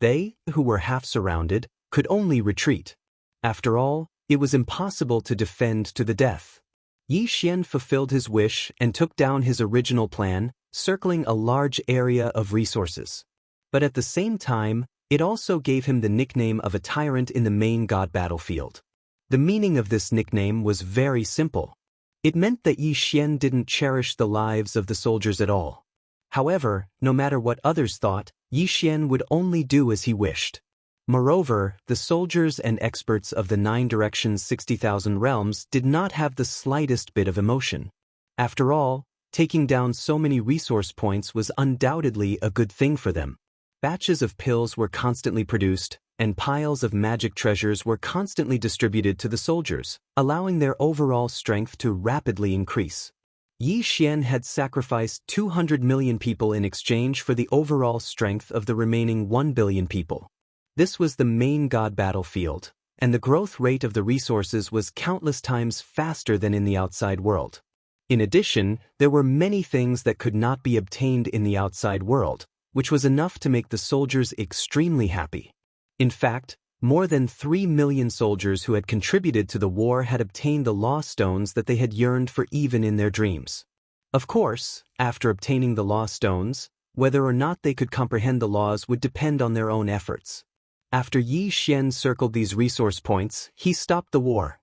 They, who were half surrounded, could only retreat. After all, it was impossible to defend to the death. Yi Xian fulfilled his wish and took down his original plan, circling a large area of resources. But at the same time, it also gave him the nickname of a tyrant in the main god battlefield. The meaning of this nickname was very simple. It meant that Yi Xian didn't cherish the lives of the soldiers at all. However, no matter what others thought, Yi Xian would only do as he wished. Moreover, the soldiers and experts of the 9 directions 60,000 realms did not have the slightest bit of emotion. After all, taking down so many resource points was undoubtedly a good thing for them. Batches of pills were constantly produced, and piles of magic treasures were constantly distributed to the soldiers, allowing their overall strength to rapidly increase. Yi Xian had sacrificed 200 million people in exchange for the overall strength of the remaining 1 billion people. This was the main god battlefield, and the growth rate of the resources was countless times faster than in the outside world. In addition, there were many things that could not be obtained in the outside world, which was enough to make the soldiers extremely happy. In fact, more than 3 million soldiers who had contributed to the war had obtained the law stones that they had yearned for even in their dreams. Of course, after obtaining the law stones, whether or not they could comprehend the laws would depend on their own efforts. After Yi Xian circled these resource points, he stopped the war.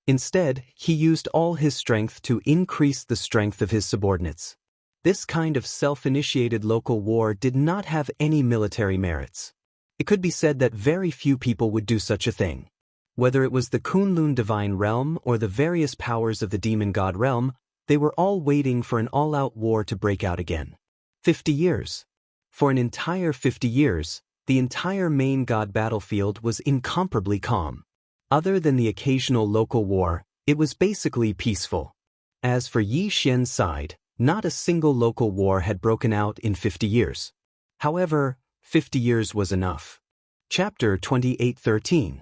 Instead, he used all his strength to increase the strength of his subordinates. This kind of self-initiated local war did not have any military merits. It could be said that very few people would do such a thing. Whether it was the Kunlun divine realm or the various powers of the demon god realm, they were all waiting for an all-out war to break out again. 50 years. For an entire 50 years, the entire main god battlefield was incomparably calm. Other than the occasional local war, it was basically peaceful. As for Yi Xian's side, not a single local war had broken out in 50 years. However, 50 years was enough. Chapter 28:13.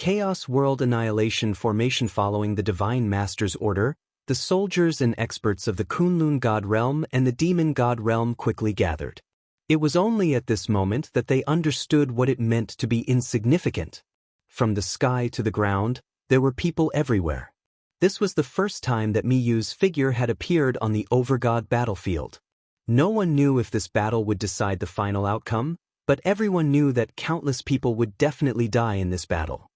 Chaos World Annihilation Formation. Following the Divine Master's order, the soldiers and experts of the Kunlun God Realm and the Demon God Realm quickly gathered. It was only at this moment that they understood what it meant to be insignificant. From the sky to the ground, there were people everywhere. This was the first time that Miyu's figure had appeared on the Overgod battlefield. No one knew if this battle would decide the final outcome, but everyone knew that countless people would definitely die in this battle.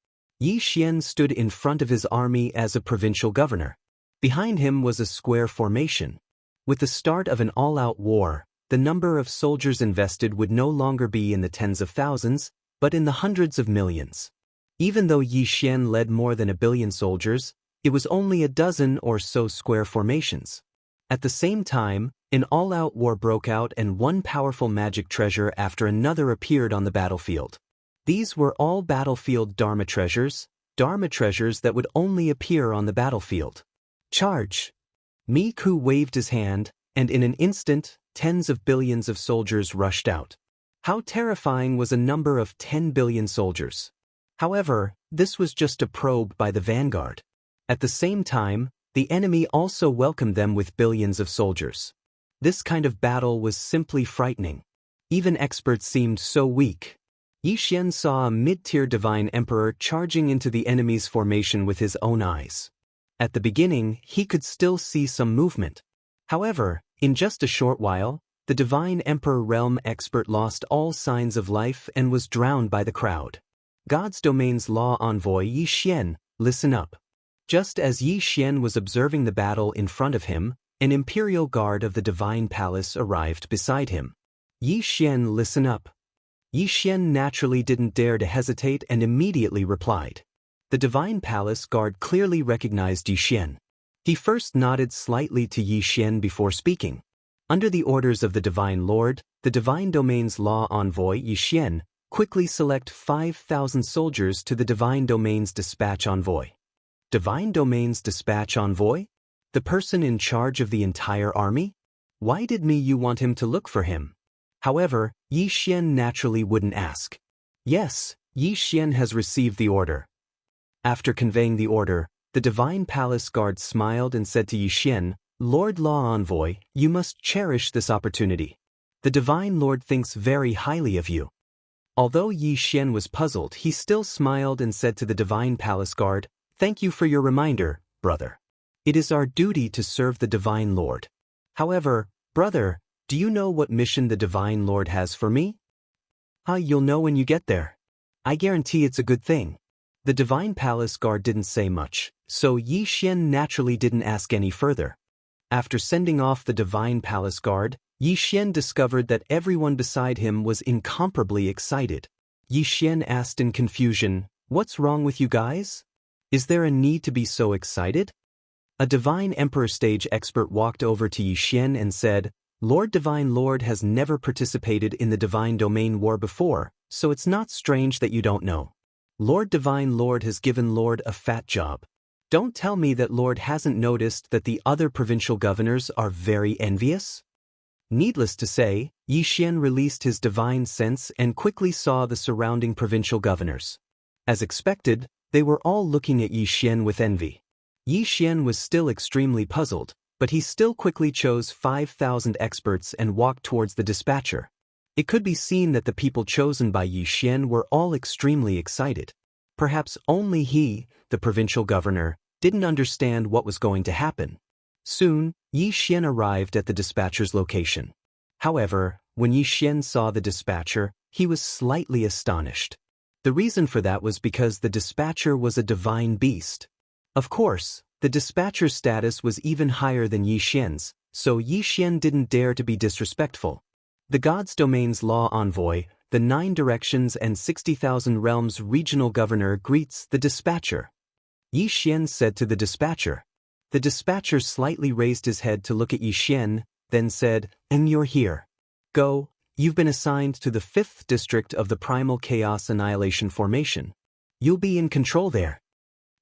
Yi Xian stood in front of his army as a provincial governor. Behind him was a square formation. With the start of an all-out war, the number of soldiers invested would no longer be in the tens of thousands, but in the hundreds of millions. Even though Yi Xian led more than 1 billion soldiers, it was only a dozen or so square formations. At the same time, an all-out war broke out and one powerful magic treasure after another appeared on the battlefield. These were all battlefield Dharma treasures that would only appear on the battlefield. Charge! Mi Ku waved his hand, and in an instant, tens of billions of soldiers rushed out. How terrifying was a number of 10 billion soldiers! However, this was just a probe by the vanguard. At the same time, the enemy also welcomed them with billions of soldiers. This kind of battle was simply frightening. Even experts seemed so weak. Yi Xian saw a mid-tier divine emperor charging into the enemy's formation with his own eyes. At the beginning, he could still see some movement. However, in just a short while, the divine emperor realm expert lost all signs of life and was drowned by the crowd. God's domain's law envoy Yi Xian, listen up. Just as Yi Xian was observing the battle in front of him, an imperial guard of the divine palace arrived beside him. Yi Xian, listen up. Yi Xian naturally didn't dare to hesitate and immediately replied. The divine palace guard clearly recognized Yi Xian. He first nodded slightly to Yi Xian before speaking. Under the orders of the divine lord, the divine domain's law envoy Yi Xian, quickly select 5,000 soldiers to the divine domain's dispatch envoy. Divine domain's dispatch envoy? The person in charge of the entire army? Why did Miyu want him to look for him? However, Yi Xian naturally wouldn't ask. Yes, Yi Xian has received the order. After conveying the order, the divine palace guard smiled and said to Yi Xian, Lord Law Envoy, you must cherish this opportunity. The divine lord thinks very highly of you. Although Yi Xian was puzzled, he still smiled and said to the divine palace guard, Thank you for your reminder, brother. It is our duty to serve the divine lord. However, brother, do you know what mission the divine lord has for me? You'll know when you get there. I guarantee it's a good thing. The divine palace guard didn't say much, so Yi Xian naturally didn't ask any further. After sending off the divine palace guard, Yi Xian discovered that everyone beside him was incomparably excited. Yi Xian asked in confusion, What's wrong with you guys? Is there a need to be so excited? A divine emperor stage expert walked over to Yi Xian and said, Lord Divine Lord has never participated in the divine domain war before, so it's not strange that you don't know. Lord Divine Lord has given Lord a fat job. Don't tell me that Lord hasn't noticed that the other provincial governors are very envious? Needless to say, Yi Xian released his divine sense and quickly saw the surrounding provincial governors. As expected, they were all looking at Yi Xian with envy. Yi Xian was still extremely puzzled, but he still quickly chose 5,000 experts and walked towards the dispatcher. It could be seen that the people chosen by Yi Xian were all extremely excited. Perhaps only he, the provincial governor, didn't understand what was going to happen. Soon, Yi Xian arrived at the dispatcher's location. However, when Yi Xian saw the dispatcher, he was slightly astonished. The reason for that was because the dispatcher was a divine beast. Of course, the dispatcher's status was even higher than Yi Xian's, so Yi Xian didn't dare to be disrespectful. The God's Domain's law envoy, the 9 Directions and 60,000 Realms regional governor greets the dispatcher. Yi Xian said to the dispatcher. The dispatcher slightly raised his head to look at Yi Xian, then said, And you're here. Go, you've been assigned to the 5th district of the Primal Chaos Annihilation Formation. You'll be in control there.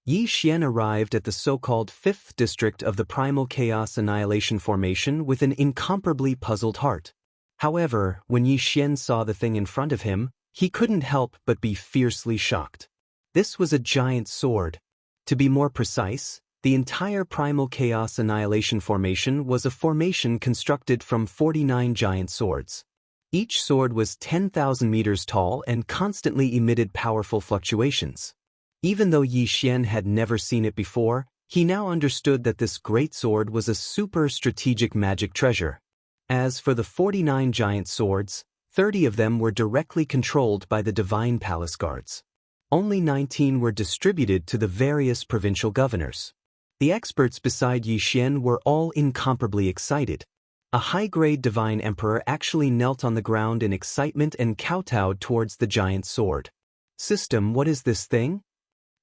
Yi Xian arrived at the so-called 5th district of the Primal Chaos Annihilation Formation with an incomparably puzzled heart. However, when Yi Xian saw the thing in front of him, he couldn't help but be fiercely shocked. This was a giant sword. To be more precise, the entire Primal Chaos Annihilation Formation was a formation constructed from 49 giant swords. Each sword was 10,000 meters tall and constantly emitted powerful fluctuations. Even though Yi Xian had never seen it before, he now understood that this great sword was a super strategic magic treasure. As for the 49 giant swords, 30 of them were directly controlled by the Divine Palace Guards. Only 19 were distributed to the various provincial governors. The experts beside Yi Xian were all incomparably excited. A high-grade Divine Emperor actually knelt on the ground in excitement and kowtowed towards the giant sword. System, what is this thing?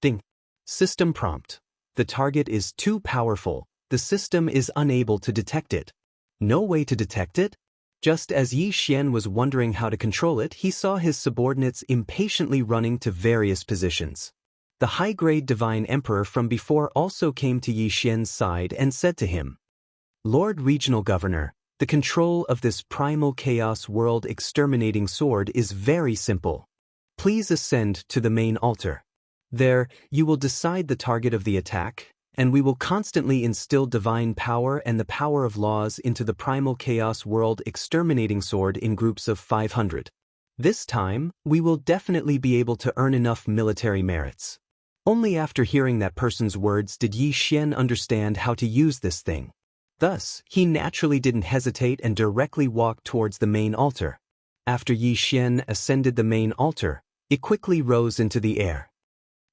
Ding. System prompt. The target is too powerful. The system is unable to detect it. No way to detect it? Just as Yi Xian was wondering how to control it, he saw his subordinates impatiently running to various positions. The high-grade Divine Emperor from before also came to Yi Xian's side and said to him, Lord Regional Governor, the control of this Primal Chaos World Exterminating Sword is very simple. Please ascend to the main altar. There, you will decide the target of the attack, and we will constantly instill divine power and the power of laws into the Primal Chaos World Exterminating Sword in groups of 500. This time, we will definitely be able to earn enough military merits. Only after hearing that person's words did Yi Xian understand how to use this thing. Thus, he naturally didn't hesitate and directly walked towards the main altar. After Yi Xian ascended the main altar, it quickly rose into the air.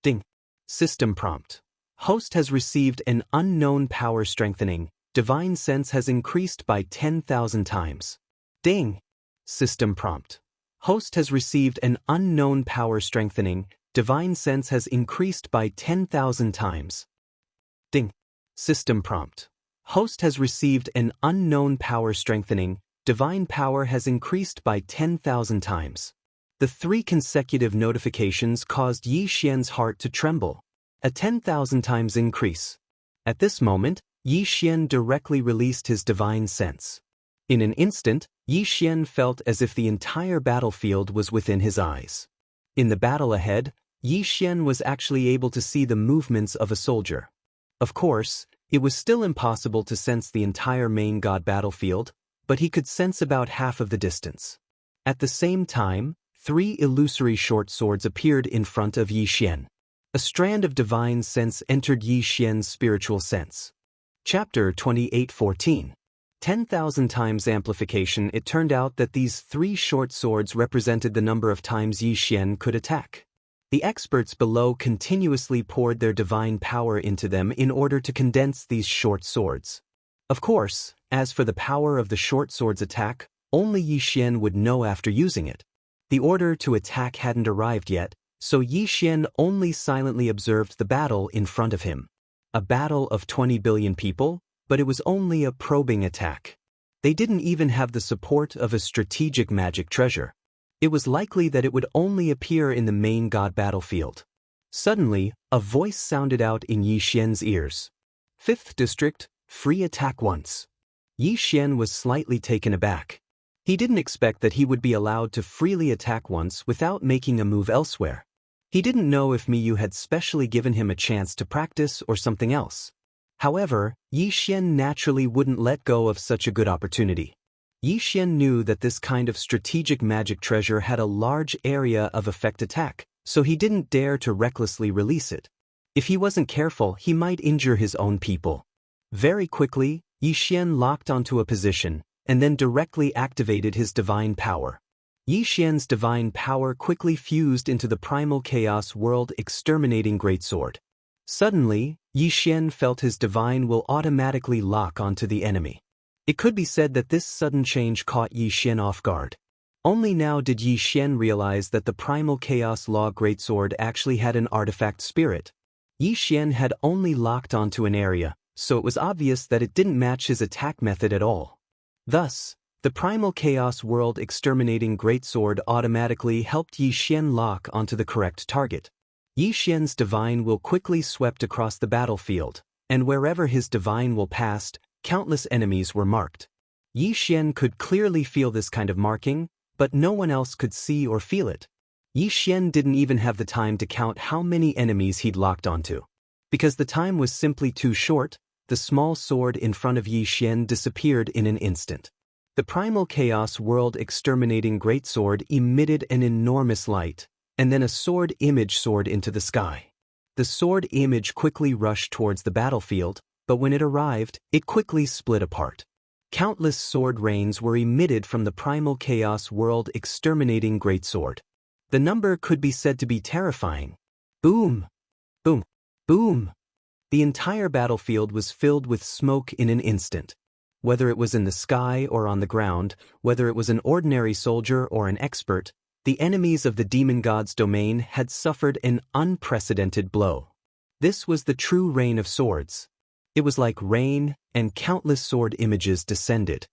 Ding. System prompt. Host has received an unknown power strengthening. Divine sense has increased by 10,000 times. Ding. System prompt. Host has received an unknown power strengthening. Divine sense has increased by 10,000 times. Ding. System prompt. Host has received an unknown power strengthening. Divine power has increased by 10,000 times. The 3 consecutive notifications caused Yi Xian's heart to tremble. A 10,000 times increase. At this moment, Yi Xian directly released his divine sense. In an instant, Yi Xian felt as if the entire battlefield was within his eyes. In the battle ahead, Yi Xian was actually able to see the movements of a soldier. Of course, it was still impossible to sense the entire main god battlefield, but he could sense about half of the distance. At the same time, 3 illusory short swords appeared in front of Yi Xian. A strand of divine sense entered Yi Xian's spiritual sense. Chapter 28:14. 10,000 times amplification. It turned out that these 3 short swords represented the number of times Yi Xian could attack. The experts below continuously poured their divine power into them in order to condense these short swords. Of course, as for the power of the short sword's attack, only Yi Xian would know after using it. The order to attack hadn't arrived yet, so Yi Xian only silently observed the battle in front of him. A battle of 20 billion people, but it was only a probing attack. They didn't even have the support of a strategic magic treasure. It was likely that it would only appear in the main god battlefield. Suddenly, a voice sounded out in Yi Xian's ears. 5th District, free attack once. Yi Xian was slightly taken aback. He didn't expect that he would be allowed to freely attack once without making a move elsewhere. He didn't know if Miyu had specially given him a chance to practice or something else. However, Yi Xian naturally wouldn't let go of such a good opportunity. Yi Xian knew that this kind of strategic magic treasure had a large area of effect attack, so he didn't dare to recklessly release it. If he wasn't careful, he might injure his own people. Very quickly, Yi Xian locked onto a position, and then directly activated his divine power. Yi Xian's divine power quickly fused into the Primal Chaos World Exterminating Greatsword. Suddenly, Yi Xian felt his divine will automatically lock onto the enemy. It could be said that this sudden change caught Yi Xian off guard. Only now did Yi Xian realize that the Primal Chaos Law Greatsword actually had an artifact spirit. Yi Xian had only locked onto an area, so it was obvious that it didn't match his attack method at all. Thus, the Primal Chaos World Exterminating Greatsword automatically helped Yi Xian lock onto the correct target. Yi Xian's divine will quickly swept across the battlefield, and wherever his divine will passed, countless enemies were marked. Yi Xian could clearly feel this kind of marking, but no one else could see or feel it. Yi Xian didn't even have the time to count how many enemies he'd locked onto. Because the time was simply too short, the small sword in front of Yi Xian disappeared in an instant. The primal chaos world exterminating greatsword emitted an enormous light, and then a sword image soared into the sky. The sword image quickly rushed towards the battlefield, but when it arrived, it quickly split apart. Countless sword rains were emitted from the primal chaos world exterminating greatsword. The number could be said to be terrifying. Boom! Boom! Boom! The entire battlefield was filled with smoke in an instant. Whether it was in the sky or on the ground, whether it was an ordinary soldier or an expert, the enemies of the demon god's domain had suffered an unprecedented blow. This was the true rain of swords. It was like rain, and countless sword images descended.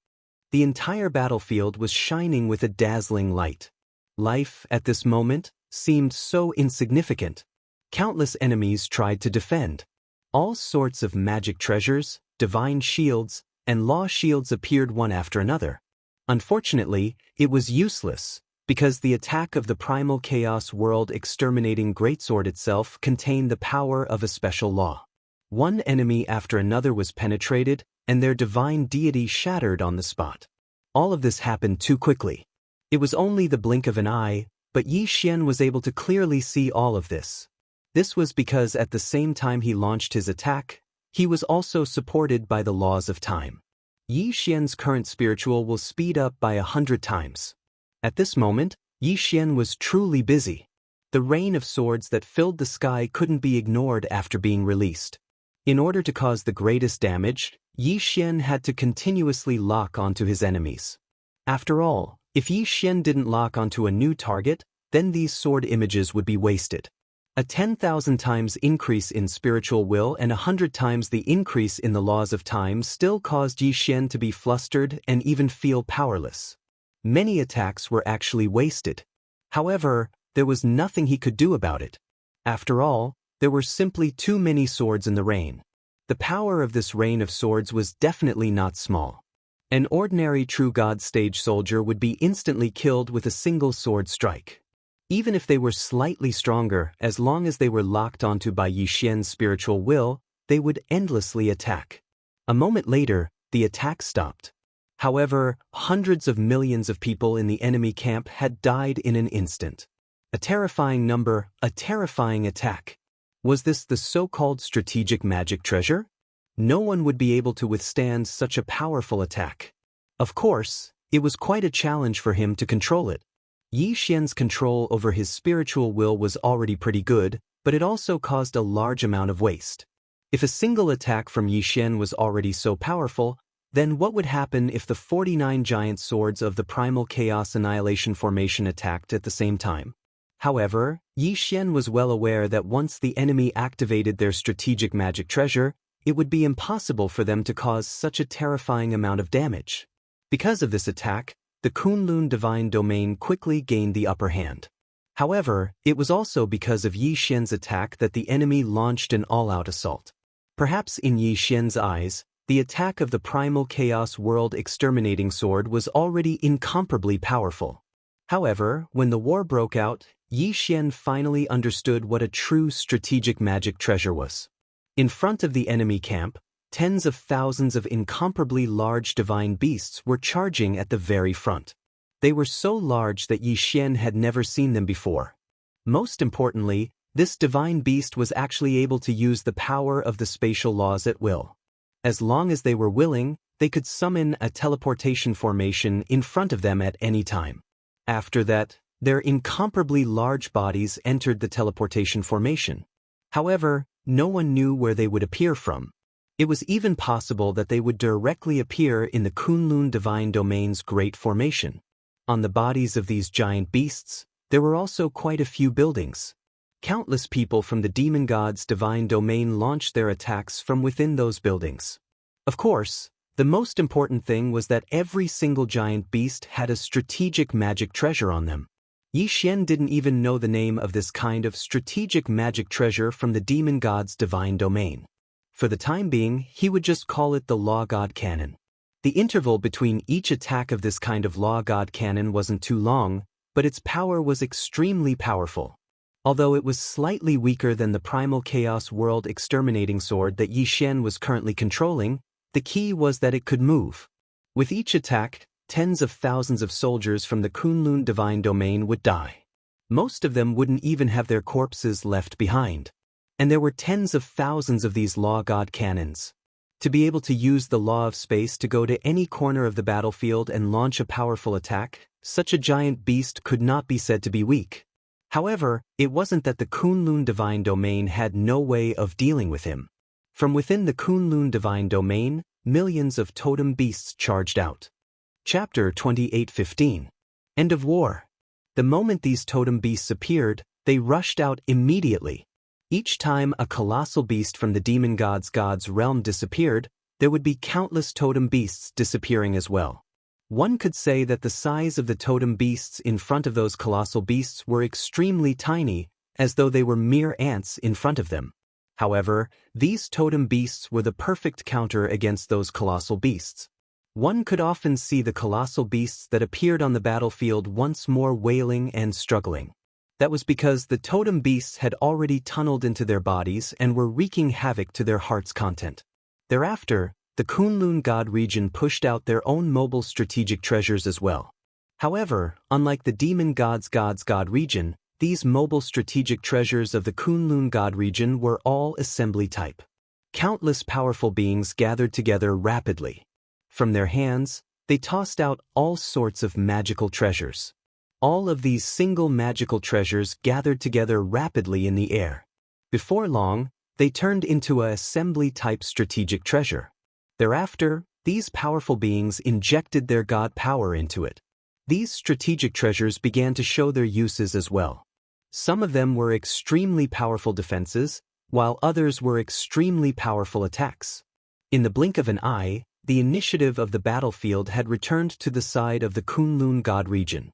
The entire battlefield was shining with a dazzling light. Life, at this moment, seemed so insignificant. Countless enemies tried to defend. All sorts of magic treasures, divine shields, and law shields appeared one after another. Unfortunately, it was useless, because the attack of the primal chaos world exterminating greatsword itself contained the power of a special law. One enemy after another was penetrated, and their divine deity shattered on the spot. All of this happened too quickly. It was only the blink of an eye, but Yi Xian was able to clearly see all of this. This was because at the same time he launched his attack, he was also supported by the laws of time. Yi Xian's current spiritual will speed up by 100 times. At this moment, Yi Xian was truly busy. The rain of swords that filled the sky couldn't be ignored after being released. In order to cause the greatest damage, Yi Xian had to continuously lock onto his enemies. After all, if Yi Xian didn't lock onto a new target, then these sword images would be wasted. A 10,000 times increase in spiritual will and 100 times the increase in the laws of time still caused Yi Xian to be flustered and even feel powerless. Many attacks were actually wasted. However, there was nothing he could do about it. After all, there were simply too many swords in the rain. The power of this rain of swords was definitely not small. An ordinary true god stage soldier would be instantly killed with a single sword strike. Even if they were slightly stronger, as long as they were locked onto by Yi Xian's spiritual will, they would endlessly attack. A moment later, the attack stopped. However, hundreds of millions of people in the enemy camp had died in an instant. A terrifying number, a terrifying attack. Was this the so-called strategic magic treasure? No one would be able to withstand such a powerful attack. Of course, it was quite a challenge for him to control it. Yi Xian's control over his spiritual will was already pretty good, but it also caused a large amount of waste. If a single attack from Yi Xian was already so powerful, then what would happen if the 49 giant swords of the primal chaos annihilation formation attacked at the same time? However, Yi Xian was well aware that once the enemy activated their strategic magic treasure, it would be impossible for them to cause such a terrifying amount of damage. Because of this attack, the Kunlun divine domain quickly gained the upper hand. However, it was also because of Yi Xian's attack that the enemy launched an all-out assault. Perhaps in Yi Xian's eyes, the attack of the primal chaos world exterminating sword was already incomparably powerful. However, when the war broke out, Yi Xian finally understood what a true strategic magic treasure was. In front of the enemy camp, tens of thousands of incomparably large divine beasts were charging at the very front. They were so large that Yi Xian had never seen them before. Most importantly, this divine beast was actually able to use the power of the spatial laws at will. As long as they were willing, they could summon a teleportation formation in front of them at any time. After that, their incomparably large bodies entered the teleportation formation. However, no one knew where they would appear from. It was even possible that they would directly appear in the Kunlun divine domain's great formation. On the bodies of these giant beasts, there were also quite a few buildings. Countless people from the demon god's divine domain launched their attacks from within those buildings. Of course, the most important thing was that every single giant beast had a strategic magic treasure on them. Yi Xian didn't even know the name of this kind of strategic magic treasure from the demon god's divine domain. For the time being, he would just call it the Law God Cannon. The interval between each attack of this kind of Law God Cannon wasn't too long, but its power was extremely powerful. Although it was slightly weaker than the primal chaos world exterminating sword that Yi Xian was currently controlling, the key was that it could move. With each attack, tens of thousands of soldiers from the Kunlun divine domain would die. Most of them wouldn't even have their corpses left behind. And there were tens of thousands of these law god cannons. To be able to use the law of space to go to any corner of the battlefield and launch a powerful attack, such a giant beast could not be said to be weak. However, it wasn't that the Kunlun divine domain had no way of dealing with him. From within the Kunlun divine domain, millions of totem beasts charged out. Chapter 28:15. End of War. The moment these totem beasts appeared, they rushed out immediately. Each time a colossal beast from the demon god's realm disappeared, there would be countless totem beasts disappearing as well. One could say that the size of the totem beasts in front of those colossal beasts were extremely tiny, as though they were mere ants in front of them. However, these totem beasts were the perfect counter against those colossal beasts. One could often see the colossal beasts that appeared on the battlefield once more wailing and struggling. That was because the totem beasts had already tunneled into their bodies and were wreaking havoc to their heart's content. Thereafter, the Kunlun God region pushed out their own mobile strategic treasures as well. However, unlike the demon god's God region, these mobile strategic treasures of the Kunlun God region were all assembly type. Countless powerful beings gathered together rapidly. From their hands, they tossed out all sorts of magical treasures. All of these single magical treasures gathered together rapidly in the air. Before long, they turned into a assembly-type strategic treasure. Thereafter, these powerful beings injected their god power into it. These strategic treasures began to show their uses as well. Some of them were extremely powerful defenses, while others were extremely powerful attacks. In the blink of an eye, the initiative of the battlefield had returned to the side of the Kunlun God region.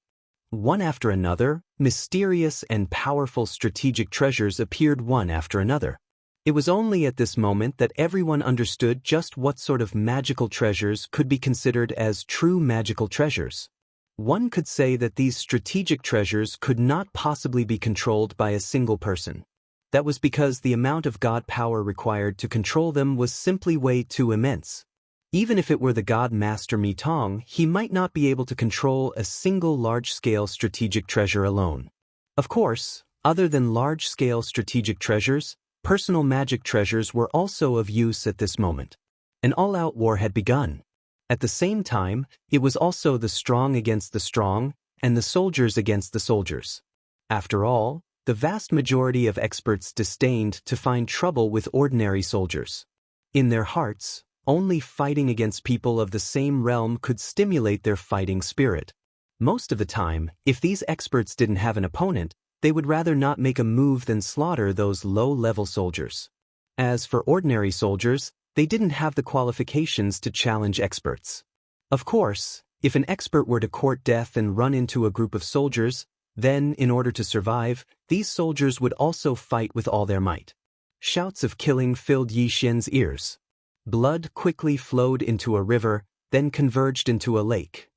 One after another, mysterious and powerful strategic treasures appeared one after another. It was only at this moment that everyone understood just what sort of magical treasures could be considered as true magical treasures. One could say that these strategic treasures could not possibly be controlled by a single person. That was because the amount of god power required to control them was simply way too immense. Even if it were the god Master Mi Tong, he might not be able to control a single large-scale strategic treasure alone. Of course, other than large-scale strategic treasures, personal magic treasures were also of use at this moment. An all-out war had begun. At the same time, it was also the strong against the strong, and the soldiers against the soldiers. After all, the vast majority of experts disdained to find trouble with ordinary soldiers. In their hearts, only fighting against people of the same realm could stimulate their fighting spirit. Most of the time, if these experts didn't have an opponent, they would rather not make a move than slaughter those low-level soldiers. As for ordinary soldiers, they didn't have the qualifications to challenge experts. Of course, if an expert were to court death and run into a group of soldiers, then, in order to survive, these soldiers would also fight with all their might. Shouts of killing filled Yi Xian's ears. Blood quickly flowed into a river, then converged into a lake.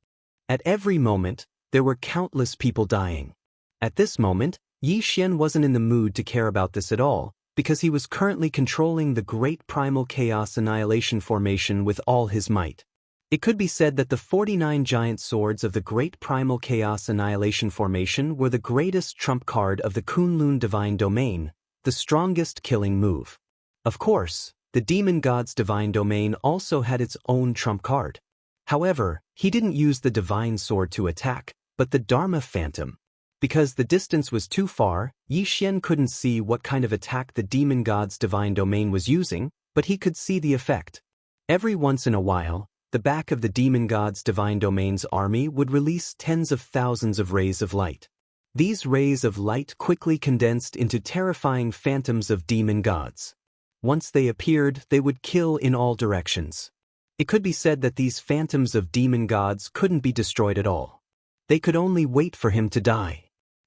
At every moment, there were countless people dying. At this moment, Yi Xian wasn't in the mood to care about this at all, because he was currently controlling the Great Primal Chaos Annihilation Formation with all his might. It could be said that the 49 giant swords of the Great Primal Chaos Annihilation Formation were the greatest trump card of the Kunlun Divine Domain, the strongest killing move. Of course, the demon god's divine domain also had its own trump card. However, he didn't use the divine sword to attack, but the Dharma Phantom. Because the distance was too far, Yi Xian couldn't see what kind of attack the demon god's divine domain was using, but he could see the effect. Every once in a while, the back of the demon god's divine domain's army would release tens of thousands of rays of light. These rays of light quickly condensed into terrifying phantoms of demon gods. Once they appeared, they would kill in all directions. It could be said that these phantoms of demon gods couldn't be destroyed at all. They could only wait for him to die.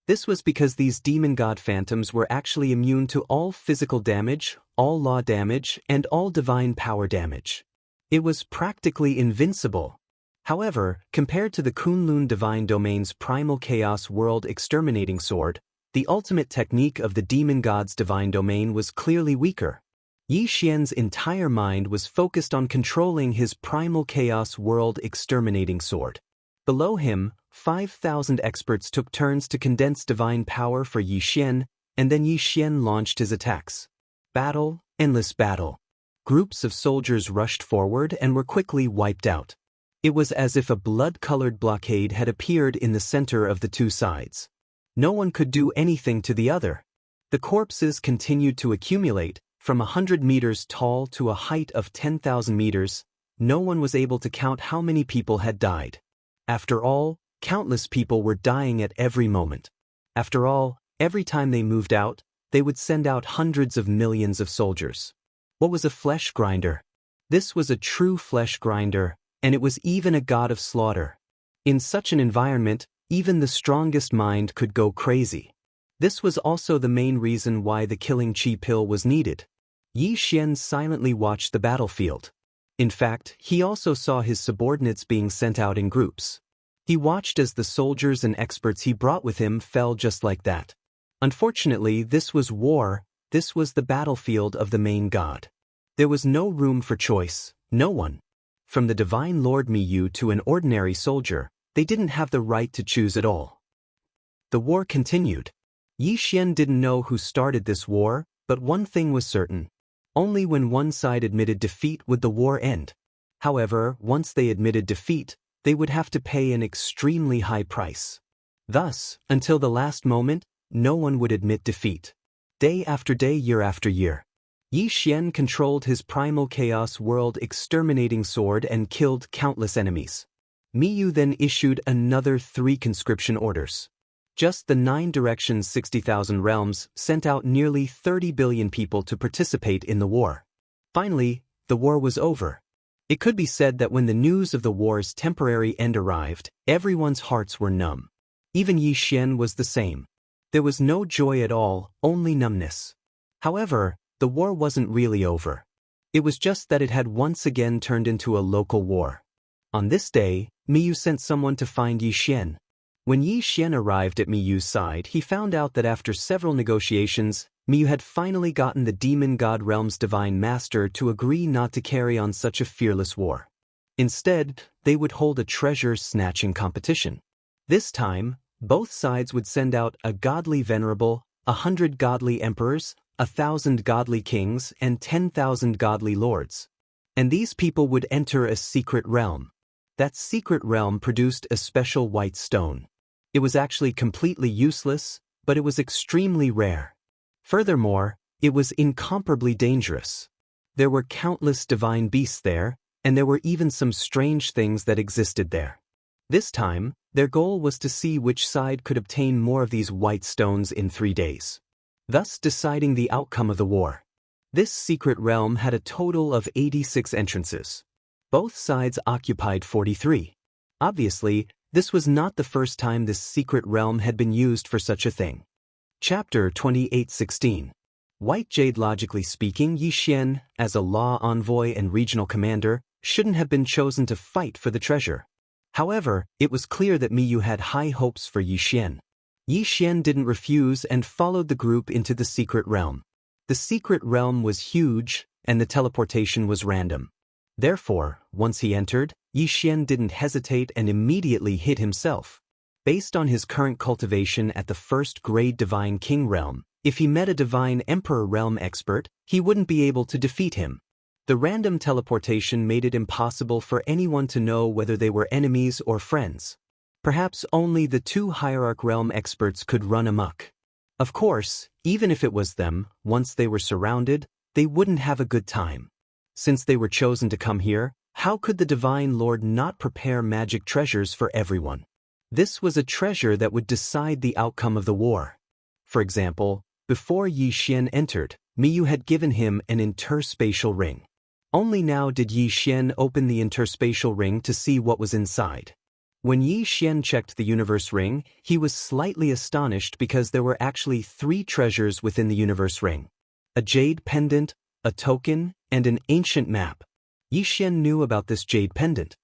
This was because these demon god phantoms were actually immune to all physical damage, all law damage, and all divine power damage. It was practically invincible. However, compared to the Kunlun Divine Domain's Primal Chaos World Exterminating Sword, the ultimate technique of the Demon God's Divine Domain was clearly weaker. Yi Xian's entire mind was focused on controlling his Primal Chaos World Exterminating Sword. Below him, 5,000 experts took turns to condense divine power for Yi Xian, and then Yi Xian launched his attacks. Battle, endless battle. Groups of soldiers rushed forward and were quickly wiped out. It was as if a blood-colored blockade had appeared in the center of the two sides. No one could do anything to the other. The corpses continued to accumulate, from 100 meters tall to a height of 10,000 meters. No one was able to count how many people had died. After all, countless people were dying at every moment. After all, every time they moved out, they would send out hundreds of millions of soldiers. What was a flesh grinder? This was a true flesh grinder, and it was even a god of slaughter. In such an environment, even the strongest mind could go crazy. This was also the main reason why the killing chi pill was needed. Yi Xian silently watched the battlefield. In fact, he also saw his subordinates being sent out in groups. He watched as the soldiers and experts he brought with him fell just like that. Unfortunately, this was war. This was the battlefield of the main god. There was no room for choice, no one. From the Divine Lord Miyu to an ordinary soldier, they didn't have the right to choose at all. The war continued. Yi Xian didn't know who started this war, but one thing was certain. Only when one side admitted defeat would the war end. However, once they admitted defeat, they would have to pay an extremely high price. Thus, until the last moment, no one would admit defeat. Day after day, year after year, Yi Xian controlled his Primal Chaos World Exterminating Sword and killed countless enemies. Miyu then issued another 3 conscription orders. Just the 9 directions 60,000 realms sent out nearly 30 billion people to participate in the war. Finally, the war was over. It could be said that when the news of the war's temporary end arrived, everyone's hearts were numb. Even Yi Xian was the same. There was no joy at all, only numbness. However, the war wasn't really over. It was just that it had once again turned into a local war. On this day, Miyu sent someone to find Yi Xian. When Yi Xian arrived at Miyu's side, he found out that after several negotiations, Miyu had finally gotten the Demon God Realm's Divine Master to agree not to carry on such a fearless war. Instead, they would hold a treasure-snatching competition. This time, both sides would send out a godly venerable, 100 godly emperors, 1,000 godly kings, and 10,000 godly lords. And these people would enter a secret realm. That secret realm produced a special white stone. It was actually completely useless, but it was extremely rare. Furthermore, it was incomparably dangerous. There were countless divine beasts there, and there were even some strange things that existed there. This time, their goal was to see which side could obtain more of these white stones in 3 days, thus deciding the outcome of the war. This secret realm had a total of 86 entrances. Both sides occupied 43. Obviously, this was not the first time this secret realm had been used for such a thing. Chapter 28:16. White Jade. Logically speaking, Yi Xian, as a law envoy and regional commander, shouldn't have been chosen to fight for the treasure. However, it was clear that Miyu had high hopes for Yi Xian. Yi Xian didn't refuse and followed the group into the secret realm. The secret realm was huge, and the teleportation was random. Therefore, once he entered, Yi Xian didn't hesitate and immediately hid himself. Based on his current cultivation at the first-grade Divine King realm, if he met a Divine Emperor realm expert, he wouldn't be able to defeat him. The random teleportation made it impossible for anyone to know whether they were enemies or friends. Perhaps only the 2 Hierarch realm experts could run amok. Of course, even if it was them, once they were surrounded, they wouldn't have a good time. Since they were chosen to come here, how could the Divine Lord not prepare magic treasures for everyone? This was a treasure that would decide the outcome of the war. For example, before Yi Xian entered, Miyu had given him an interspatial ring. Only now did Yi Xian open the interspatial ring to see what was inside. When Yi Xian checked the universe ring, he was slightly astonished because there were actually 3 treasures within the universe ring: a jade pendant, a token, and an ancient map. Yi Xian knew about this jade pendant.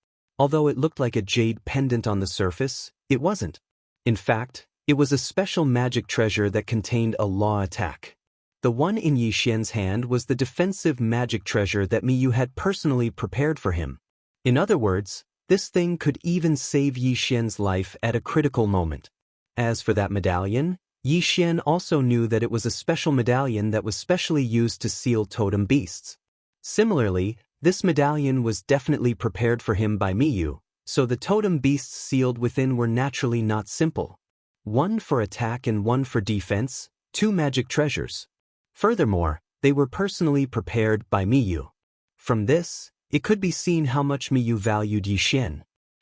Although it looked like a jade pendant on the surface, it wasn't. In fact, it was a special magic treasure that contained a law attack. The one in Yi Xian's hand was the defensive magic treasure that Miyu had personally prepared for him. In other words, this thing could even save Yi Xian's life at a critical moment. As for that medallion, Yi Xian also knew that it was a special medallion that was specially used to seal totem beasts. Similarly, this medallion was definitely prepared for him by Miyu, so the totem beasts sealed within were naturally not simple. One for attack and one for defense, two magic treasures. Furthermore, they were personally prepared by Miyu. From this, it could be seen how much Miyu valued Yi Xian.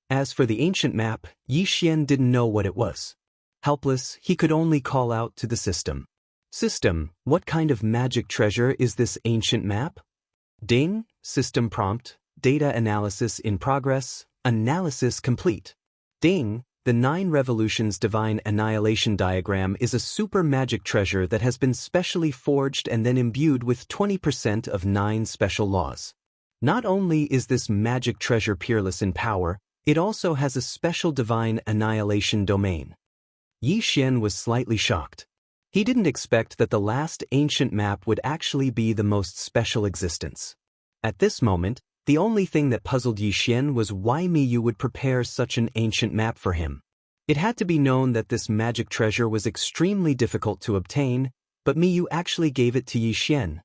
As for the ancient map, Yi Xian didn't know what it was. Helpless, he could only call out to the system. System, what kind of magic treasure is this ancient map? Ding, system prompt, data analysis in progress, analysis complete. Ding, the 9 Revolutions Divine Annihilation Diagram is a super magic treasure that has been specially forged and then imbued with 20% of 9 special laws. Not only is this magic treasure peerless in power, it also has a special divine annihilation domain. Yi Xian was slightly shocked. He didn't expect that the last ancient map would actually be the most special existence. At this moment, the only thing that puzzled Yi Xian was why Miyu would prepare such an ancient map for him. It had to be known that this magic treasure was extremely difficult to obtain, but Miyu actually gave it to Yi Xian.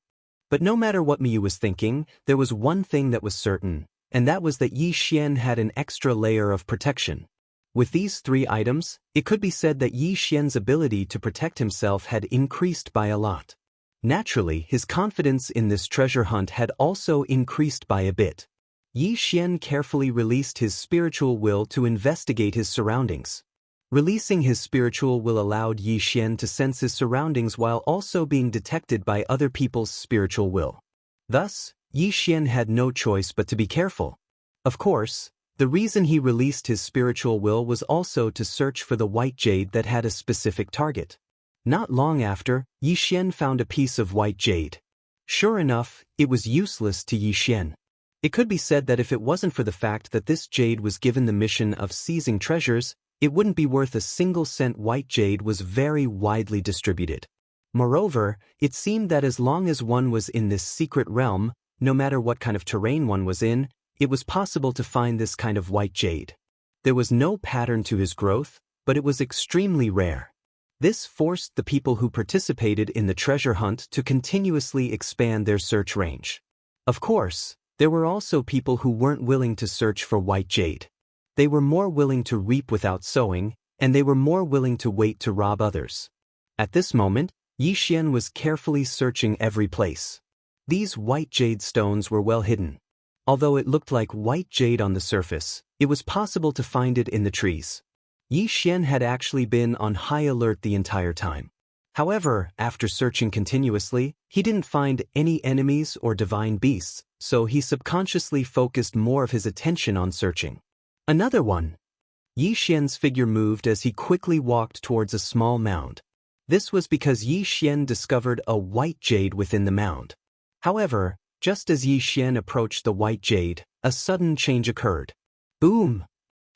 But no matter what Miyu was thinking, there was one thing that was certain, and that was that Yi Xian had an extra layer of protection. With these 3 items, it could be said that Yi Xian's ability to protect himself had increased by a lot. Naturally, his confidence in this treasure hunt had also increased by a bit. Yi Xian carefully released his spiritual will to investigate his surroundings. Releasing his spiritual will allowed Yi Xian to sense his surroundings while also being detected by other people's spiritual will. Thus, Yi Xian had no choice but to be careful. Of course, the reason he released his spiritual will was also to search for the white jade that had a specific target. Not long after, Yi Xian found a piece of white jade. Sure enough, it was useless to Yi Xian. It could be said that if it wasn't for the fact that this jade was given the mission of seizing treasures, it wouldn't be worth a single cent. White jade was very widely distributed. Moreover, it seemed that as long as one was in this secret realm, no matter what kind of terrain one was in, it was possible to find this kind of white jade. There was no pattern to his growth, but it was extremely rare. This forced the people who participated in the treasure hunt to continuously expand their search range. Of course, there were also people who weren't willing to search for white jade. They were more willing to reap without sowing, and they were more willing to wait to rob others. At this moment, Yi Xian was carefully searching every place. These white jade stones were well hidden. Although it looked like white jade on the surface, it was possible to find it in the trees. Yi Xian had actually been on high alert the entire time. However, after searching continuously, he didn't find any enemies or divine beasts, so he subconsciously focused more of his attention on searching. Another one. Yi Xian's figure moved as he quickly walked towards a small mound. This was because Yi Xian discovered a white jade within the mound. However, just as Yi Xian approached the white jade, a sudden change occurred. Boom!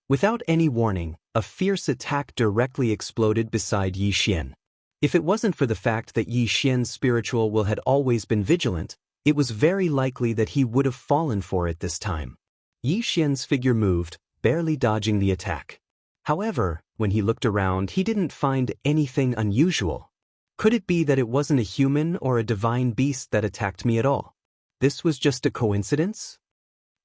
Without any warning, a fierce attack directly exploded beside Yi Xian. If it wasn't for the fact that Yi Xian's spiritual will had always been vigilant, it was very likely that he would have fallen for it this time. Yi Xian's figure moved, barely dodging the attack. However, when he looked around, he didn't find anything unusual. Could it be that it wasn't a human or a divine beast that attacked me at all? This was just a coincidence?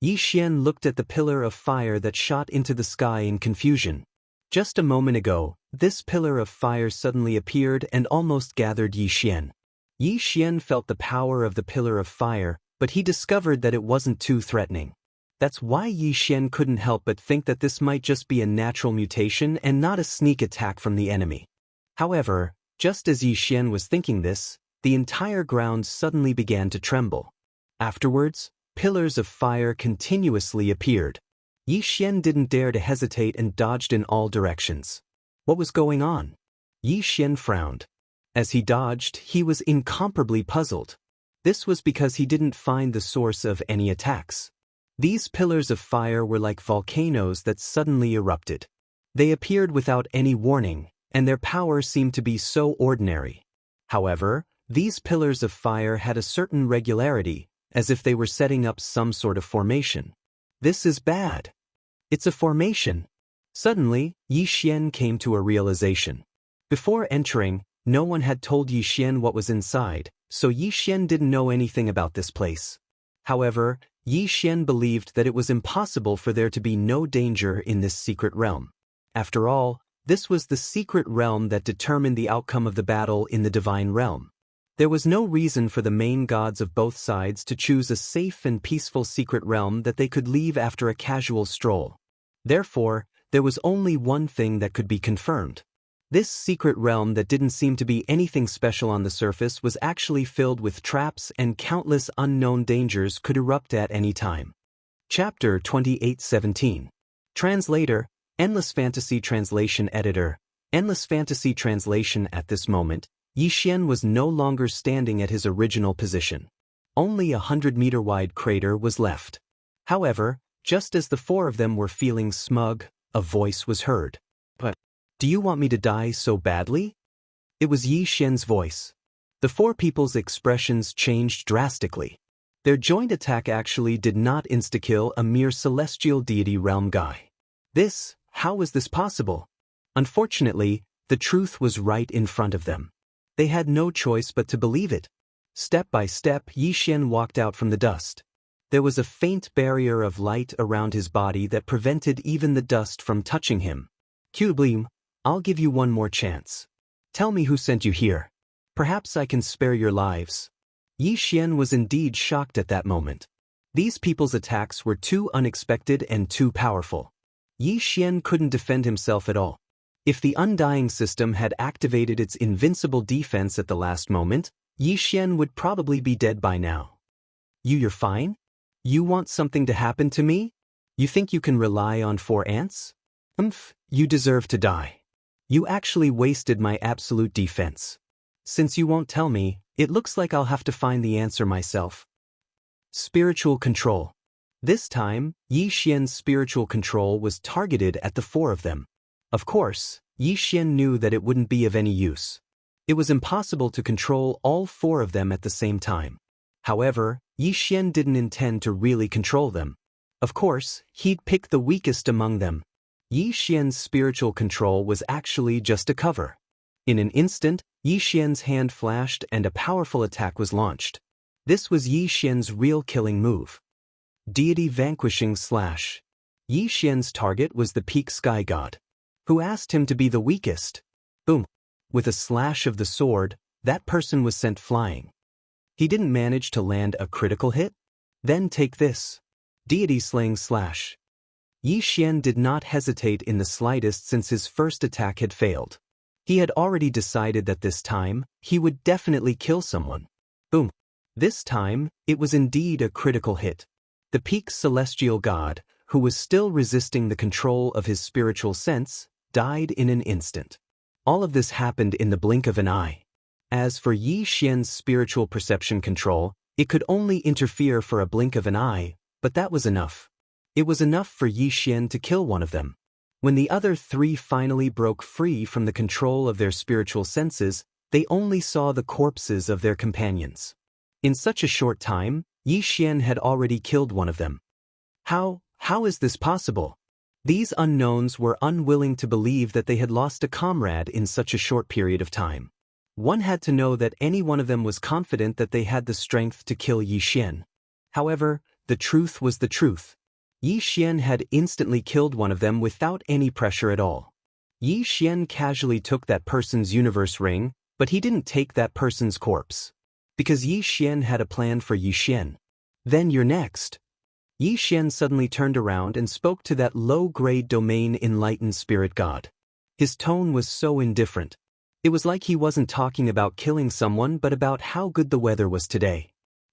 Yi Xian looked at the pillar of fire that shot into the sky in confusion. Just a moment ago, this pillar of fire suddenly appeared and almost gathered Yi Xian. Yi Xian felt the power of the pillar of fire, but he discovered that it wasn't too threatening. That's why Yi Xian couldn't help but think that this might just be a natural mutation and not a sneak attack from the enemy. However, just as Yi Xian was thinking this, the entire ground suddenly began to tremble. Afterwards, pillars of fire continuously appeared. Yi Xian didn't dare to hesitate and dodged in all directions. What was going on? Yi Xian frowned. As he dodged, he was incomparably puzzled. This was because he didn't find the source of any attacks. These pillars of fire were like volcanoes that suddenly erupted. They appeared without any warning, and their power seemed to be so ordinary. However, these pillars of fire had a certain regularity, as if they were setting up some sort of formation. This is bad. It's a formation. Suddenly, Yi Xian came to a realization. Before entering, no one had told Yi Xian what was inside, so Yi Xian didn't know anything about this place. However, Yi Xian believed that it was impossible for there to be no danger in this secret realm. After all, this was the secret realm that determined the outcome of the battle in the divine realm. There was no reason for the main gods of both sides to choose a safe and peaceful secret realm that they could leave after a casual stroll. Therefore, there was only one thing that could be confirmed. This secret realm that didn't seem to be anything special on the surface was actually filled with traps, and countless unknown dangers could erupt at any time. Chapter 28:17. Translator, Endless Fantasy Translation Editor, Endless Fantasy Translation. At this moment, Yi Xian was no longer standing at his original position. Only a 100-meter wide crater was left. However, just as the four of them were feeling smug, a voice was heard. "But, do you want me to die so badly?" It was Yi Xian's voice. The four people's expressions changed drastically. Their joint attack actually did not insta-kill a mere celestial deity realm guy. How was this possible? Unfortunately, the truth was right in front of them. They had no choice but to believe it. Step by step, Yi Xian walked out from the dust. There was a faint barrier of light around his body that prevented even the dust from touching him. "Qublim, I'll give you one more chance. Tell me who sent you here. Perhaps I can spare your lives." Yi Xian was indeed shocked at that moment. These people's attacks were too unexpected and too powerful. Yi Xian couldn't defend himself at all. If the Undying System had activated its invincible defense at the last moment, Yi Xian would probably be dead by now. You're fine? You want something to happen to me? You think you can rely on 4 ants? You deserve to die. You actually wasted my absolute defense. Since you won't tell me, it looks like I'll have to find the answer myself. Spiritual control. This time, Yi Xian's spiritual control was targeted at the 4 of them. Of course, Yi Xian knew that it wouldn't be of any use. It was impossible to control all 4 of them at the same time. However, Yi Xian didn't intend to really control them. Of course, he'd pick the weakest among them. Yi Xian's spiritual control was actually just a cover. In an instant, Yi Xian's hand flashed and a powerful attack was launched. This was Yi Xian's real killing move. Deity Vanquishing Slash. Yi Xian's target was the peak sky god, who asked him to be the weakest. Boom. With a slash of the sword, that person was sent flying. He didn't manage to land a critical hit? Then take this. Deity Slaying Slash. Yi Xian did not hesitate in the slightest since his first attack had failed. He had already decided that this time, he would definitely kill someone. Boom. This time, it was indeed a critical hit. The peak celestial god, who was still resisting the control of his spiritual sense, died in an instant. All of this happened in the blink of an eye. As for Yi Xian's spiritual perception control, it could only interfere for a blink of an eye, but that was enough. It was enough for Yi Xian to kill one of them. When the other 3 finally broke free from the control of their spiritual senses, they only saw the corpses of their companions. In such a short time, Yi Xian had already killed one of them. How is this possible? These unknowns were unwilling to believe that they had lost a comrade in such a short period of time. One had to know that any one of them was confident that they had the strength to kill Yi Xian. However, the truth was the truth. Yi Xian had instantly killed one of them without any pressure at all. Yi Xian casually took that person's universe ring, but he didn't take that person's corpse. Because Yi Xian had a plan for Yi Xian. Then you're next. Yi Xian suddenly turned around and spoke to that low-grade domain enlightened spirit god. His tone was so indifferent. It was like he wasn't talking about killing someone but about how good the weather was today.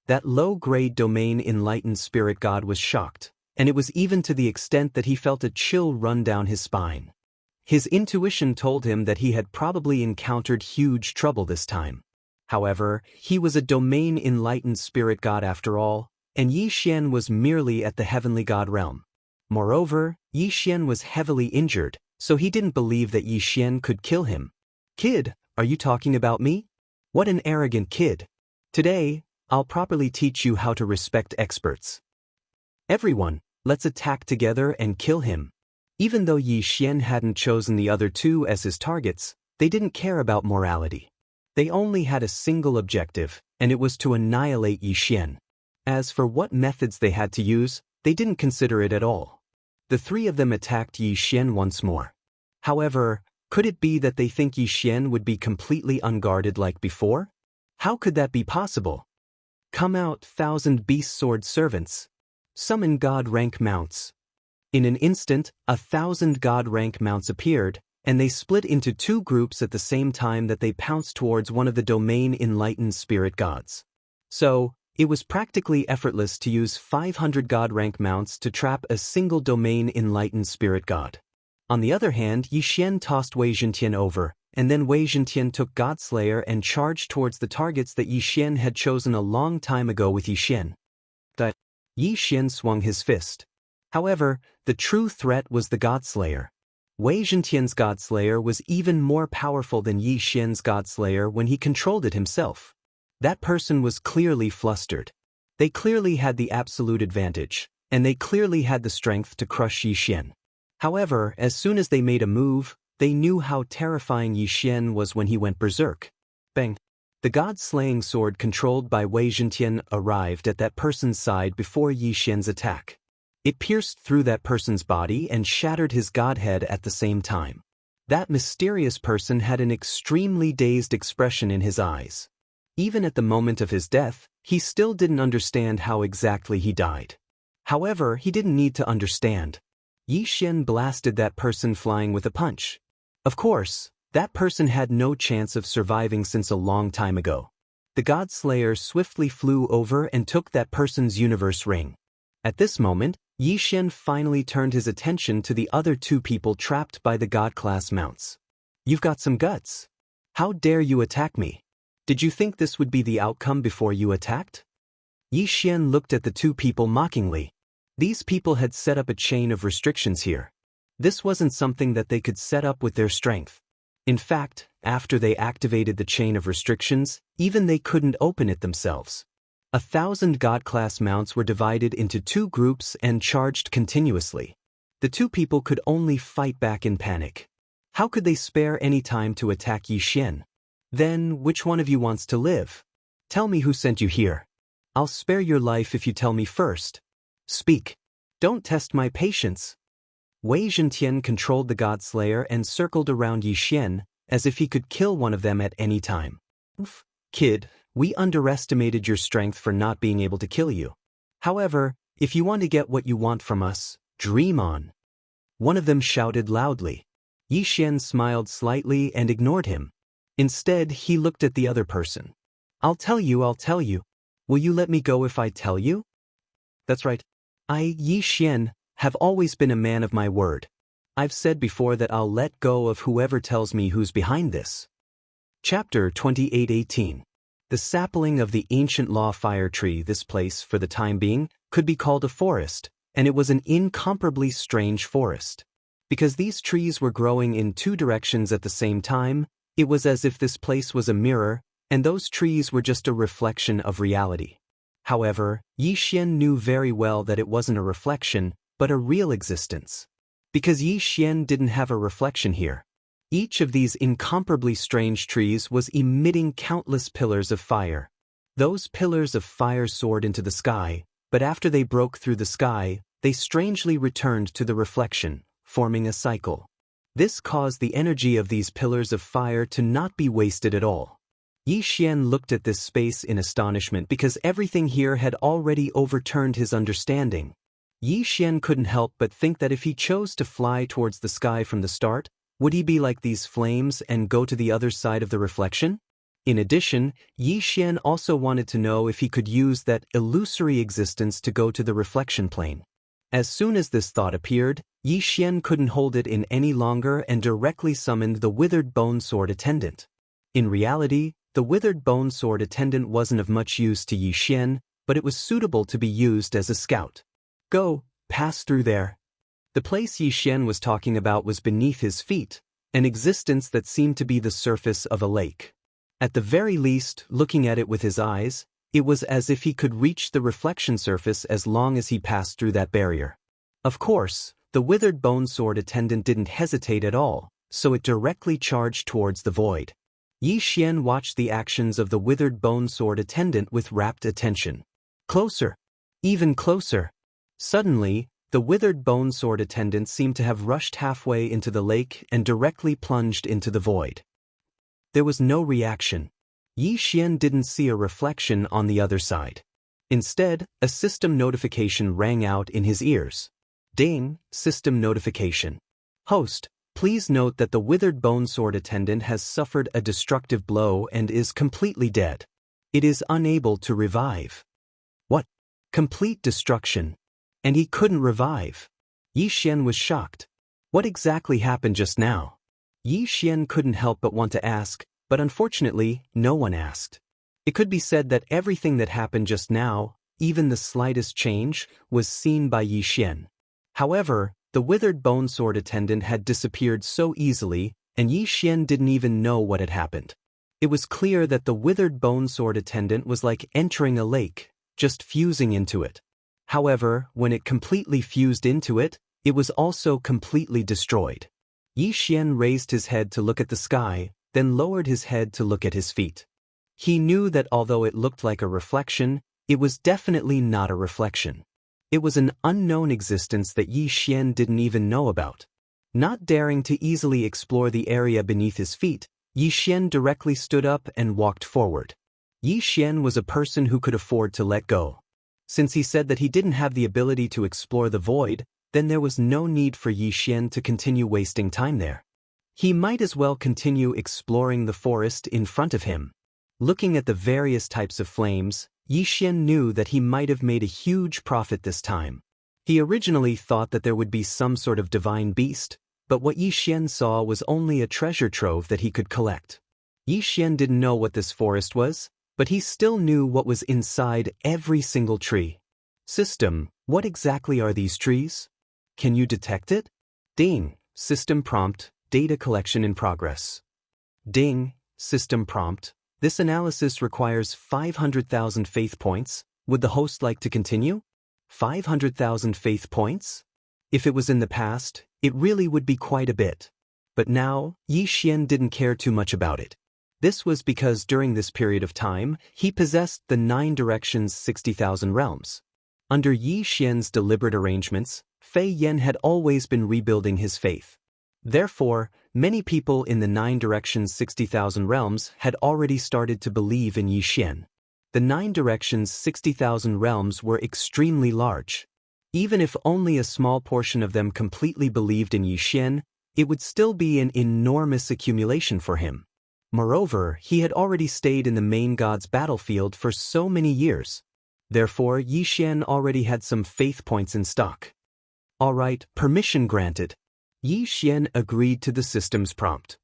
That low-grade domain enlightened spirit god was shocked, and it was even to the extent that he felt a chill run down his spine. His intuition told him that he had probably encountered huge trouble this time. However, he was a domain enlightened spirit god after all, and Yi Xian was merely at the heavenly god realm. Moreover, Yi Xian was heavily injured, so he didn't believe that Yi Xian could kill him. Kid, are you talking about me? What an arrogant kid. Today, I'll properly teach you how to respect experts. Everyone, let's attack together and kill him. Even though Yi Xian hadn't chosen the other two as his targets, they didn't care about morality. They only had a single objective, and it was to annihilate Yi Xian. As for what methods they had to use, they didn't consider it at all. The three of them attacked Yi Xian once more. However, could it be that they think Yi Xian would be completely unguarded like before? How could that be possible? Come out, 1,000 beast sword servants. Summon god rank mounts. In an instant, 1,000 god rank mounts appeared, and they split into two groups at the same time that they pounced towards one of the domain enlightened spirit gods. So, it was practically effortless to use 500 god rank mounts to trap a single domain enlightened spirit god. On the other hand, Yi Xian tossed Wei Zhentian over, and then Wei Zhentian took Godslayer and charged towards the targets that Yi Xian had chosen a long time ago with Yi Xian. Yi Xian swung his fist. However, the true threat was the Godslayer. Wei Zhentian's Godslayer was even more powerful than Yi Xian's Godslayer when he controlled it himself. That person was clearly flustered. They clearly had the absolute advantage, and they clearly had the strength to crush Yi Xian. However, as soon as they made a move, they knew how terrifying Yi Xian was when he went berserk. Bang! The god-slaying sword controlled by Wei Zhentian arrived at that person's side before Yi Xian's attack. It pierced through that person's body and shattered his godhead at the same time. That mysterious person had an extremely dazed expression in his eyes. Even at the moment of his death, he still didn't understand how exactly he died. However, he didn't need to understand. Yi Xian blasted that person flying with a punch. Of course, that person had no chance of surviving since a long time ago. The Godslayer swiftly flew over and took that person's universe ring. At this moment, Yi Xian finally turned his attention to the other two people trapped by the God-class mounts. You've got some guts. How dare you attack me? Did you think this would be the outcome before you attacked? Yi Xian looked at the two people mockingly. These people had set up a chain of restrictions here. This wasn't something that they could set up with their strength. In fact, after they activated the chain of restrictions, even they couldn't open it themselves. 1,000 God-class mounts were divided into two groups and charged continuously. The two people could only fight back in panic. How could they spare any time to attack Yi Xian? Then, which one of you wants to live? Tell me who sent you here. I'll spare your life if you tell me first. Speak. Don't test my patience. Wei Zhentian controlled the Godslayer and circled around Yi Xian, as if he could kill one of them at any time. Kid, we underestimated your strength for not being able to kill you. However, if you want to get what you want from us, dream on. One of them shouted loudly. Yi Xian smiled slightly and ignored him. Instead, he looked at the other person. I'll tell you. Will you let me go if I tell you? That's right. I, Yi Xian, have always been a man of my word. I've said before that I'll let go of whoever tells me who's behind this. Chapter 28:18. The sapling of the ancient law fire tree. This place, for the time being, could be called a forest, and it was an incomparably strange forest. Because these trees were growing in two directions at the same time, it was as if this place was a mirror, and those trees were just a reflection of reality. However, Yi Xian knew very well that it wasn't a reflection, but a real existence. Because Yi Xian didn't have a reflection here. Each of these incomparably strange trees was emitting countless pillars of fire. Those pillars of fire soared into the sky, but after they broke through the sky, they strangely returned to the reflection, forming a cycle. This caused the energy of these pillars of fire to not be wasted at all. Yi Xian looked at this space in astonishment because everything here had already overturned his understanding. Yi Xian couldn't help but think that if he chose to fly towards the sky from the start, would he be like these flames and go to the other side of the reflection? In addition, Yi Xian also wanted to know if he could use that illusory existence to go to the reflection plane. As soon as this thought appeared, Yi Xian couldn't hold it in any longer and directly summoned the withered bone sword attendant. In reality, the withered bone sword attendant wasn't of much use to Yi Xian, but it was suitable to be used as a scout. Go, pass through there. The place Yi Xian was talking about was beneath his feet, an existence that seemed to be the surface of a lake. At the very least, looking at it with his eyes, it was as if he could reach the reflection surface as long as he passed through that barrier. Of course, the withered bone sword attendant didn't hesitate at all, so it directly charged towards the void. Yi Xian watched the actions of the withered bone sword attendant with rapt attention. Closer. Even closer. Suddenly, the withered bone sword attendant seemed to have rushed halfway into the lake and directly plunged into the void. There was no reaction. Yi Xian didn't see a reflection on the other side. Instead, a system notification rang out in his ears. Ding, system notification. Host, please note that the withered bone sword attendant has suffered a destructive blow and is completely dead. It is unable to revive. What? Complete destruction. And he couldn't revive. Yi Xian was shocked. What exactly happened just now? Yi Xian couldn't help but want to ask, but unfortunately, no one asked. It could be said that everything that happened just now, even the slightest change, was seen by Yi Xian. However, the withered bone sword attendant had disappeared so easily, and Yi Xian didn't even know what had happened. It was clear that the withered bone sword attendant was like entering a lake, just fusing into it. However, when it completely fused into it, it was also completely destroyed. Yi Xian raised his head to look at the sky, then lowered his head to look at his feet. He knew that although it looked like a reflection, it was definitely not a reflection. It was an unknown existence that Yi Xian didn't even know about. Not daring to easily explore the area beneath his feet, Yi Xian directly stood up and walked forward. Yi Xian was a person who could afford to let go. Since he said that he didn't have the ability to explore the void, then there was no need for Yi Xian to continue wasting time there. He might as well continue exploring the forest in front of him. Looking at the various types of flames, Yi Xian knew that he might have made a huge profit this time. He originally thought that there would be some sort of divine beast, but what Yi Xian saw was only a treasure trove that he could collect. Yi Xian didn't know what this forest was, but he still knew what was inside every single tree. System, what exactly are these trees? Can you detect it? Ding, system prompt, data collection in progress. Ding, system prompt. This analysis requires 500,000 faith points. Would the host like to continue? 500,000 faith points? If it was in the past, it really would be quite a bit. But now, Yi Xian didn't care too much about it. This was because during this period of time, he possessed the 9 directions 60,000 realms. Under Yi Xian's deliberate arrangements, Fei Yan had always been rebuilding his faith. Therefore, many people in the 9 directions 60,000 realms had already started to believe in Yi Xian. The 9 directions 60,000 realms were extremely large. Even if only a small portion of them completely believed in Yi Xian, it would still be an enormous accumulation for him. Moreover, he had already stayed in the main god's battlefield for so many years. Therefore, Yi Xian already had some faith points in stock. Alright, permission granted. Yi Xian agreed to the system's prompt.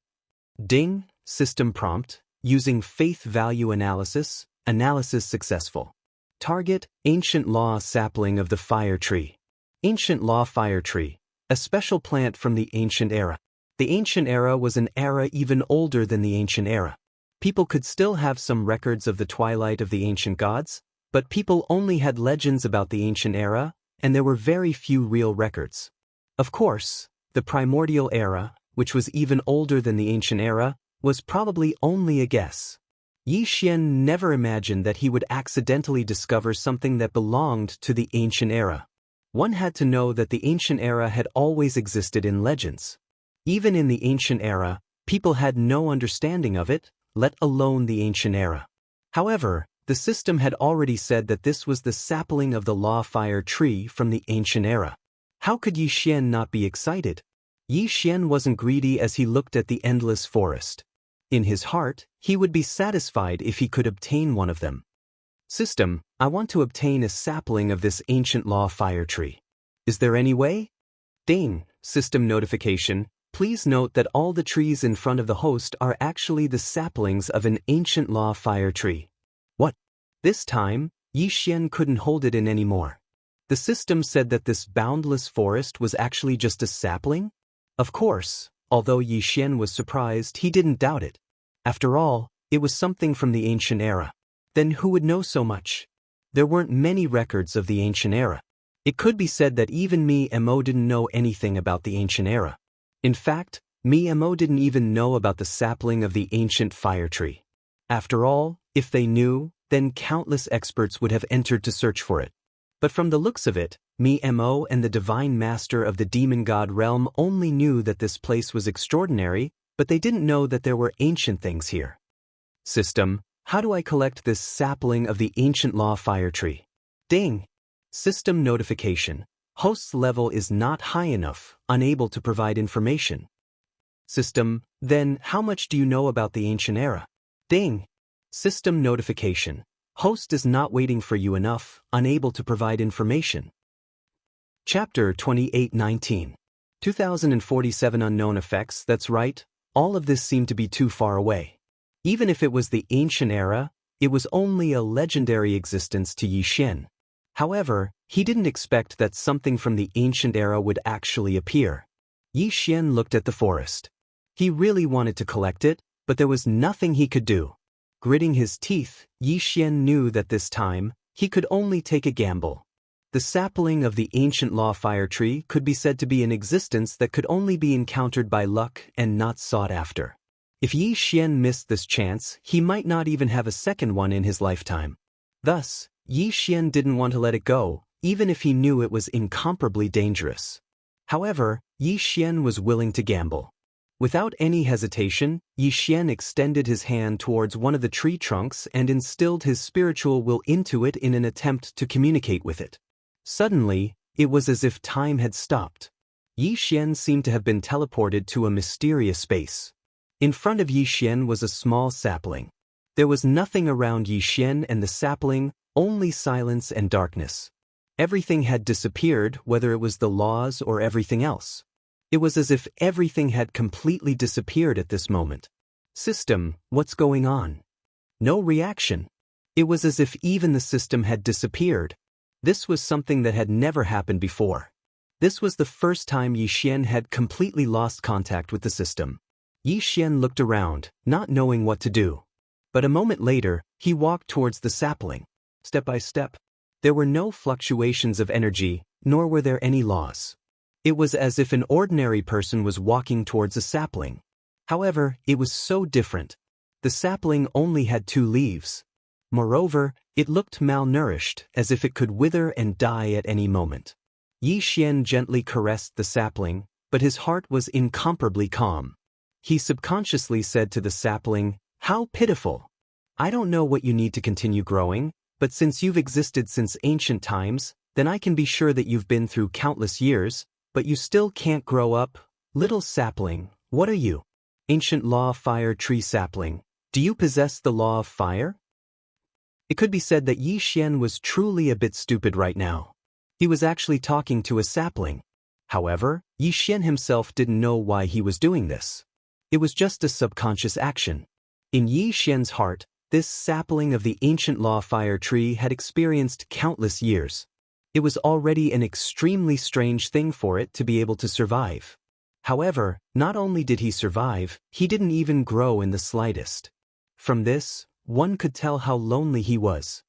Ding, system prompt, using faith value analysis, analysis successful. Target, ancient law sapling of the fire tree. Ancient law fire tree, a special plant from the ancient era. The ancient era was an era even older than the ancient era. People could still have some records of the twilight of the ancient gods, but people only had legends about the ancient era, and there were very few real records. Of course, the primordial era, which was even older than the ancient era, was probably only a guess. Yi Xian never imagined that he would accidentally discover something that belonged to the ancient era. One had to know that the ancient era had always existed in legends. Even in the ancient era, people had no understanding of it, let alone the ancient era. However, the system had already said that this was the sapling of the law fire tree from the ancient era. How could Yi Xian not be excited? Yi Xian wasn't greedy as he looked at the endless forest. In his heart, he would be satisfied if he could obtain one of them. System, I want to obtain a sapling of this ancient law fire tree. Is there any way? Ding, system notification. Please note that all the trees in front of the host are actually the saplings of an ancient law fire tree. What? This time, Yi Xian couldn't hold it in anymore. The system said that this boundless forest was actually just a sapling? Of course, although Yi Xian was surprised, he didn't doubt it. After all, it was something from the ancient era. Then who would know so much? There weren't many records of the ancient era. It could be said that even Mi Mo didn't know anything about the ancient era. In fact, Mi Mo didn't even know about the sapling of the ancient fire tree. After all, if they knew, then countless experts would have entered to search for it. But from the looks of it, Mi Mo and the divine master of the demon god realm only knew that this place was extraordinary, but they didn't know that there were ancient things here. System, how do I collect this sapling of the ancient law fire tree? Ding! System notification. Host's level is not high enough, unable to provide information. System, then how much do you know about the ancient era? Ding! System notification. Host is not waiting for you enough, unable to provide information. Chapter 28:19. 2047 Unknown effects. That's right, all of this seemed to be too far away. Even if it was the ancient era, it was only a legendary existence to Yi Xian. However, he didn't expect that something from the ancient era would actually appear. Yi Xian looked at the forest. He really wanted to collect it, but there was nothing he could do. Gritting his teeth, Yi Xian knew that this time, he could only take a gamble. The sapling of the ancient law fire tree could be said to be an existence that could only be encountered by luck and not sought after. If Yi Xian missed this chance, he might not even have a second one in his lifetime. Thus, Yi Xian didn't want to let it go, even if he knew it was incomparably dangerous. However, Yi Xian was willing to gamble. Without any hesitation, Yi Xian extended his hand towards one of the tree trunks and instilled his spiritual will into it in an attempt to communicate with it. Suddenly, it was as if time had stopped. Yi Xian seemed to have been teleported to a mysterious space. In front of Yi Xian was a small sapling. There was nothing around Yi Xian and the sapling, only silence and darkness. Everything had disappeared, whether it was the laws or everything else. It was as if everything had completely disappeared at this moment. System, what's going on? No reaction. It was as if even the system had disappeared. This was something that had never happened before. This was the first time Yi Xian had completely lost contact with the system. Yi Xian looked around, not knowing what to do. But a moment later, he walked towards the sapling. Step by step. There were no fluctuations of energy, nor were there any laws. It was as if an ordinary person was walking towards a sapling. However, it was so different. The sapling only had 2 leaves. Moreover, it looked malnourished, as if it could wither and die at any moment. Yi Xian gently caressed the sapling, but his heart was incomparably calm. He subconsciously said to the sapling, "How pitiful! I don't know what you need to continue growing, but since you've existed since ancient times, then I can be sure that you've been through countless years, but you still can't grow up. Little sapling, what are you? Ancient law fire tree sapling. Do you possess the law of fire?" It could be said that Yi Xian was truly a bit stupid right now. He was actually talking to a sapling. However, Yi Xian himself didn't know why he was doing this. It was just a subconscious action. In Yi Xian's heart, this sapling of the ancient law fire tree had experienced countless years. It was already an extremely strange thing for it to be able to survive. However, not only did he survive, he didn't even grow in the slightest. From this, one could tell how lonely he was.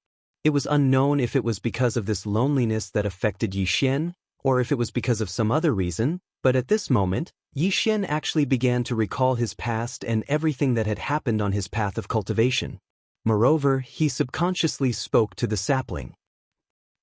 It was unknown if it was because of this loneliness that affected Yi Xian, or if it was because of some other reason, but at this moment, Yi Xian actually began to recall his past and everything that had happened on his path of cultivation. Moreover, he subconsciously spoke to the sapling.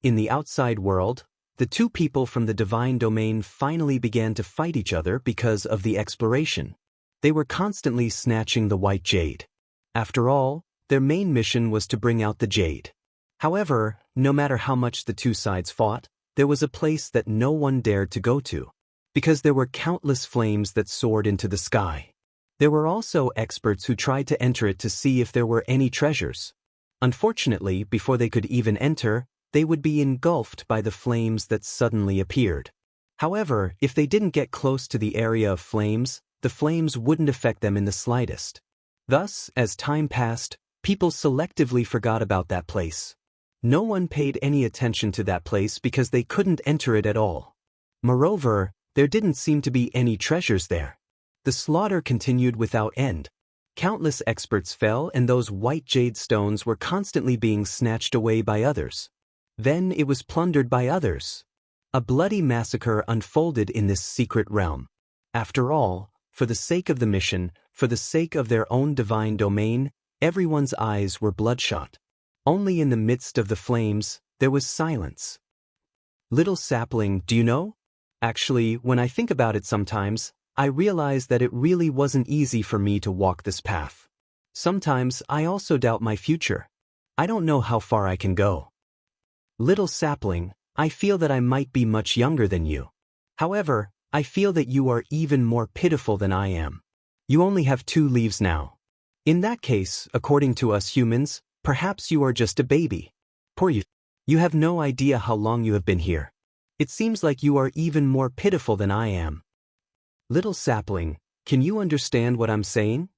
In the outside world, the 2 people from the divine domain finally began to fight each other because of the exploration. They were constantly snatching the white jade. After all, their main mission was to bring out the jade. However, no matter how much the 2 sides fought, there was a place that no one dared to go to, because there were countless flames that soared into the sky. There were also experts who tried to enter it to see if there were any treasures. Unfortunately, before they could even enter, they would be engulfed by the flames that suddenly appeared. However, if they didn't get close to the area of flames, the flames wouldn't affect them in the slightest. Thus, as time passed, people selectively forgot about that place. No one paid any attention to that place because they couldn't enter it at all. Moreover, there didn't seem to be any treasures there. The slaughter continued without end. Countless experts fell, and those white jade stones were constantly being snatched away by others. Then it was plundered by others. A bloody massacre unfolded in this secret realm. After all, for the sake of the mission, for the sake of their own divine domain, everyone's eyes were bloodshot. Only in the midst of the flames, there was silence. Little sapling, do you know? Actually, when I think about it sometimes, I realize that it really wasn't easy for me to walk this path. Sometimes I also doubt my future. I don't know how far I can go. Little sapling, I feel that I might be much younger than you. However, I feel that you are even more pitiful than I am. You only have 2 leaves now. In that case, according to us humans, perhaps you are just a baby. Poor you. You have no idea how long you have been here. It seems like you are even more pitiful than I am. Little sapling, can you understand what I'm saying?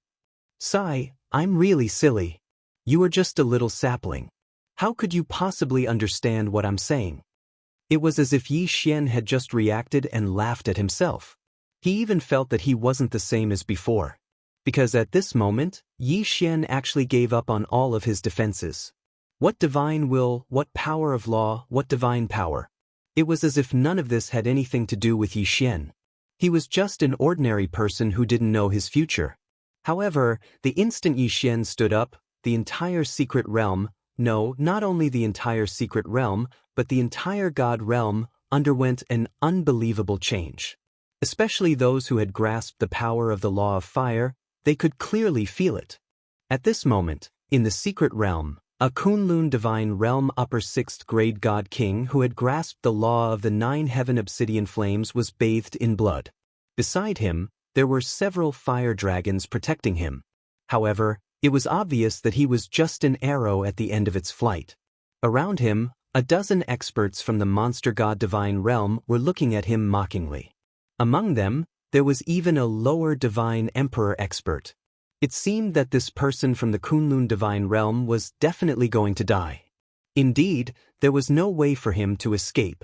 Sigh, I'm really silly. You are just a little sapling. How could you possibly understand what I'm saying? It was as if Yi Xian had just reacted and laughed at himself. He even felt that he wasn't the same as before. Because at this moment, Yi Xian actually gave up on all of his defenses. What divine will, what power of law, what divine power? It was as if none of this had anything to do with Yi Xian. He was just an ordinary person who didn't know his future. However, the instant Yi Xian stood up, the entire secret realm, no, not only the entire secret realm, but the entire God realm, underwent an unbelievable change. Especially those who had grasped the power of the law of fire, they could clearly feel it. At this moment, in the secret realm, a Kunlun divine realm upper 6th grade god king who had grasped the law of the 9 heaven obsidian flames was bathed in blood. Beside him, there were several fire dragons protecting him. However, it was obvious that he was just an arrow at the end of its flight. Around him, a dozen experts from the monster god divine realm were looking at him mockingly. Among them, there was even a lower divine emperor expert. It seemed that this person from the Kunlun divine realm was definitely going to die. Indeed, there was no way for him to escape.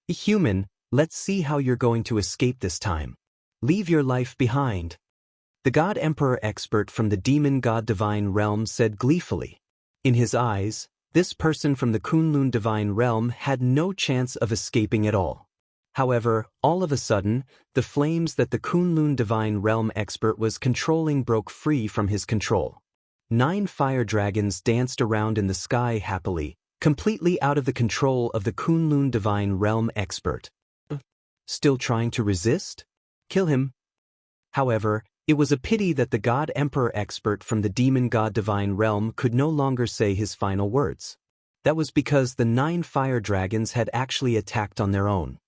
Human, let's see how you're going to escape this time. Leave your life behind. The god emperor expert from the demon god divine realm said gleefully. In his eyes, this person from the Kunlun divine realm had no chance of escaping at all. However, all of a sudden, the flames that the Kunlun divine realm expert was controlling broke free from his control. 9 fire dragons danced around in the sky happily, completely out of the control of the Kunlun divine realm expert. Still trying to resist? Kill him. However, it was a pity that the god emperor expert from the demon god divine realm could no longer say his final words. That was because the 9 fire dragons had actually attacked on their own.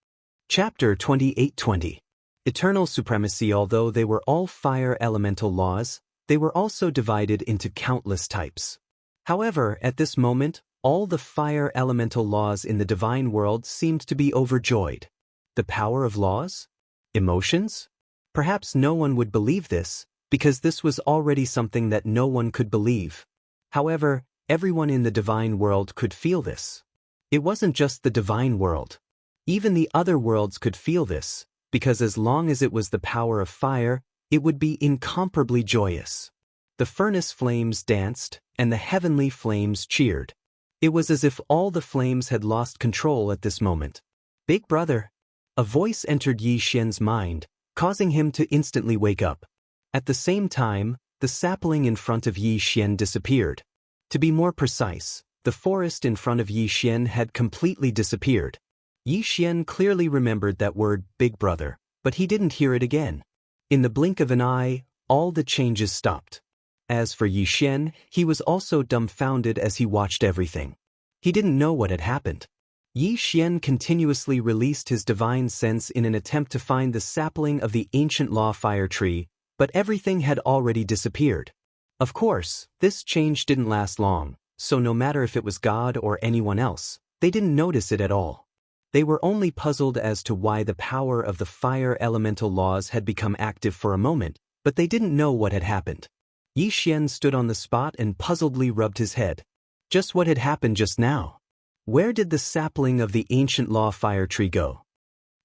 Chapter 28:20. Eternal supremacy. Although they were all fire elemental laws, they were also divided into countless types. However, at this moment, all the fire elemental laws in the divine world seemed to be overjoyed. The power of laws? Emotions? Perhaps no one would believe this, because this was already something that no one could believe. However, everyone in the divine world could feel this. It wasn't just the divine world. Even the other worlds could feel this, because as long as it was the power of fire, it would be incomparably joyous. The furnace flames danced, and the heavenly flames cheered. It was as if all the flames had lost control at this moment. Big brother. A voice entered Yi Xian's mind, causing him to instantly wake up. At the same time, the sapling in front of Yi Xian disappeared. To be more precise, the forest in front of Yi Xian had completely disappeared. Yi Xian clearly remembered that word, big brother, but he didn't hear it again. In the blink of an eye, all the changes stopped. As for Yi Xian, he was also dumbfounded as he watched everything. He didn't know what had happened. Yi Xian continuously released his divine sense in an attempt to find the sapling of the ancient law fire tree, but everything had already disappeared. Of course, this change didn't last long, so no matter if it was God or anyone else, they didn't notice it at all. They were only puzzled as to why the power of the fire elemental laws had become active for a moment, but they didn't know what had happened. Yi Xian stood on the spot and puzzledly rubbed his head. Just what had happened just now. Where did the sapling of the ancient law fire tree go?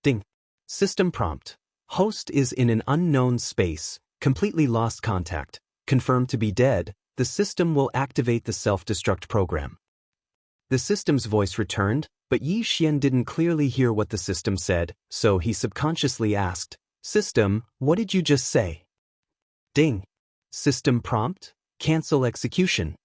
Ding. System prompt. Host is in an unknown space, completely lost contact, confirmed to be dead. The system will activate the self-destruct program. The system's voice returned, but Yi Xian didn't clearly hear what the system said, so he subconsciously asked, "System, what did you just say?" Ding. System prompt. Cancel execution.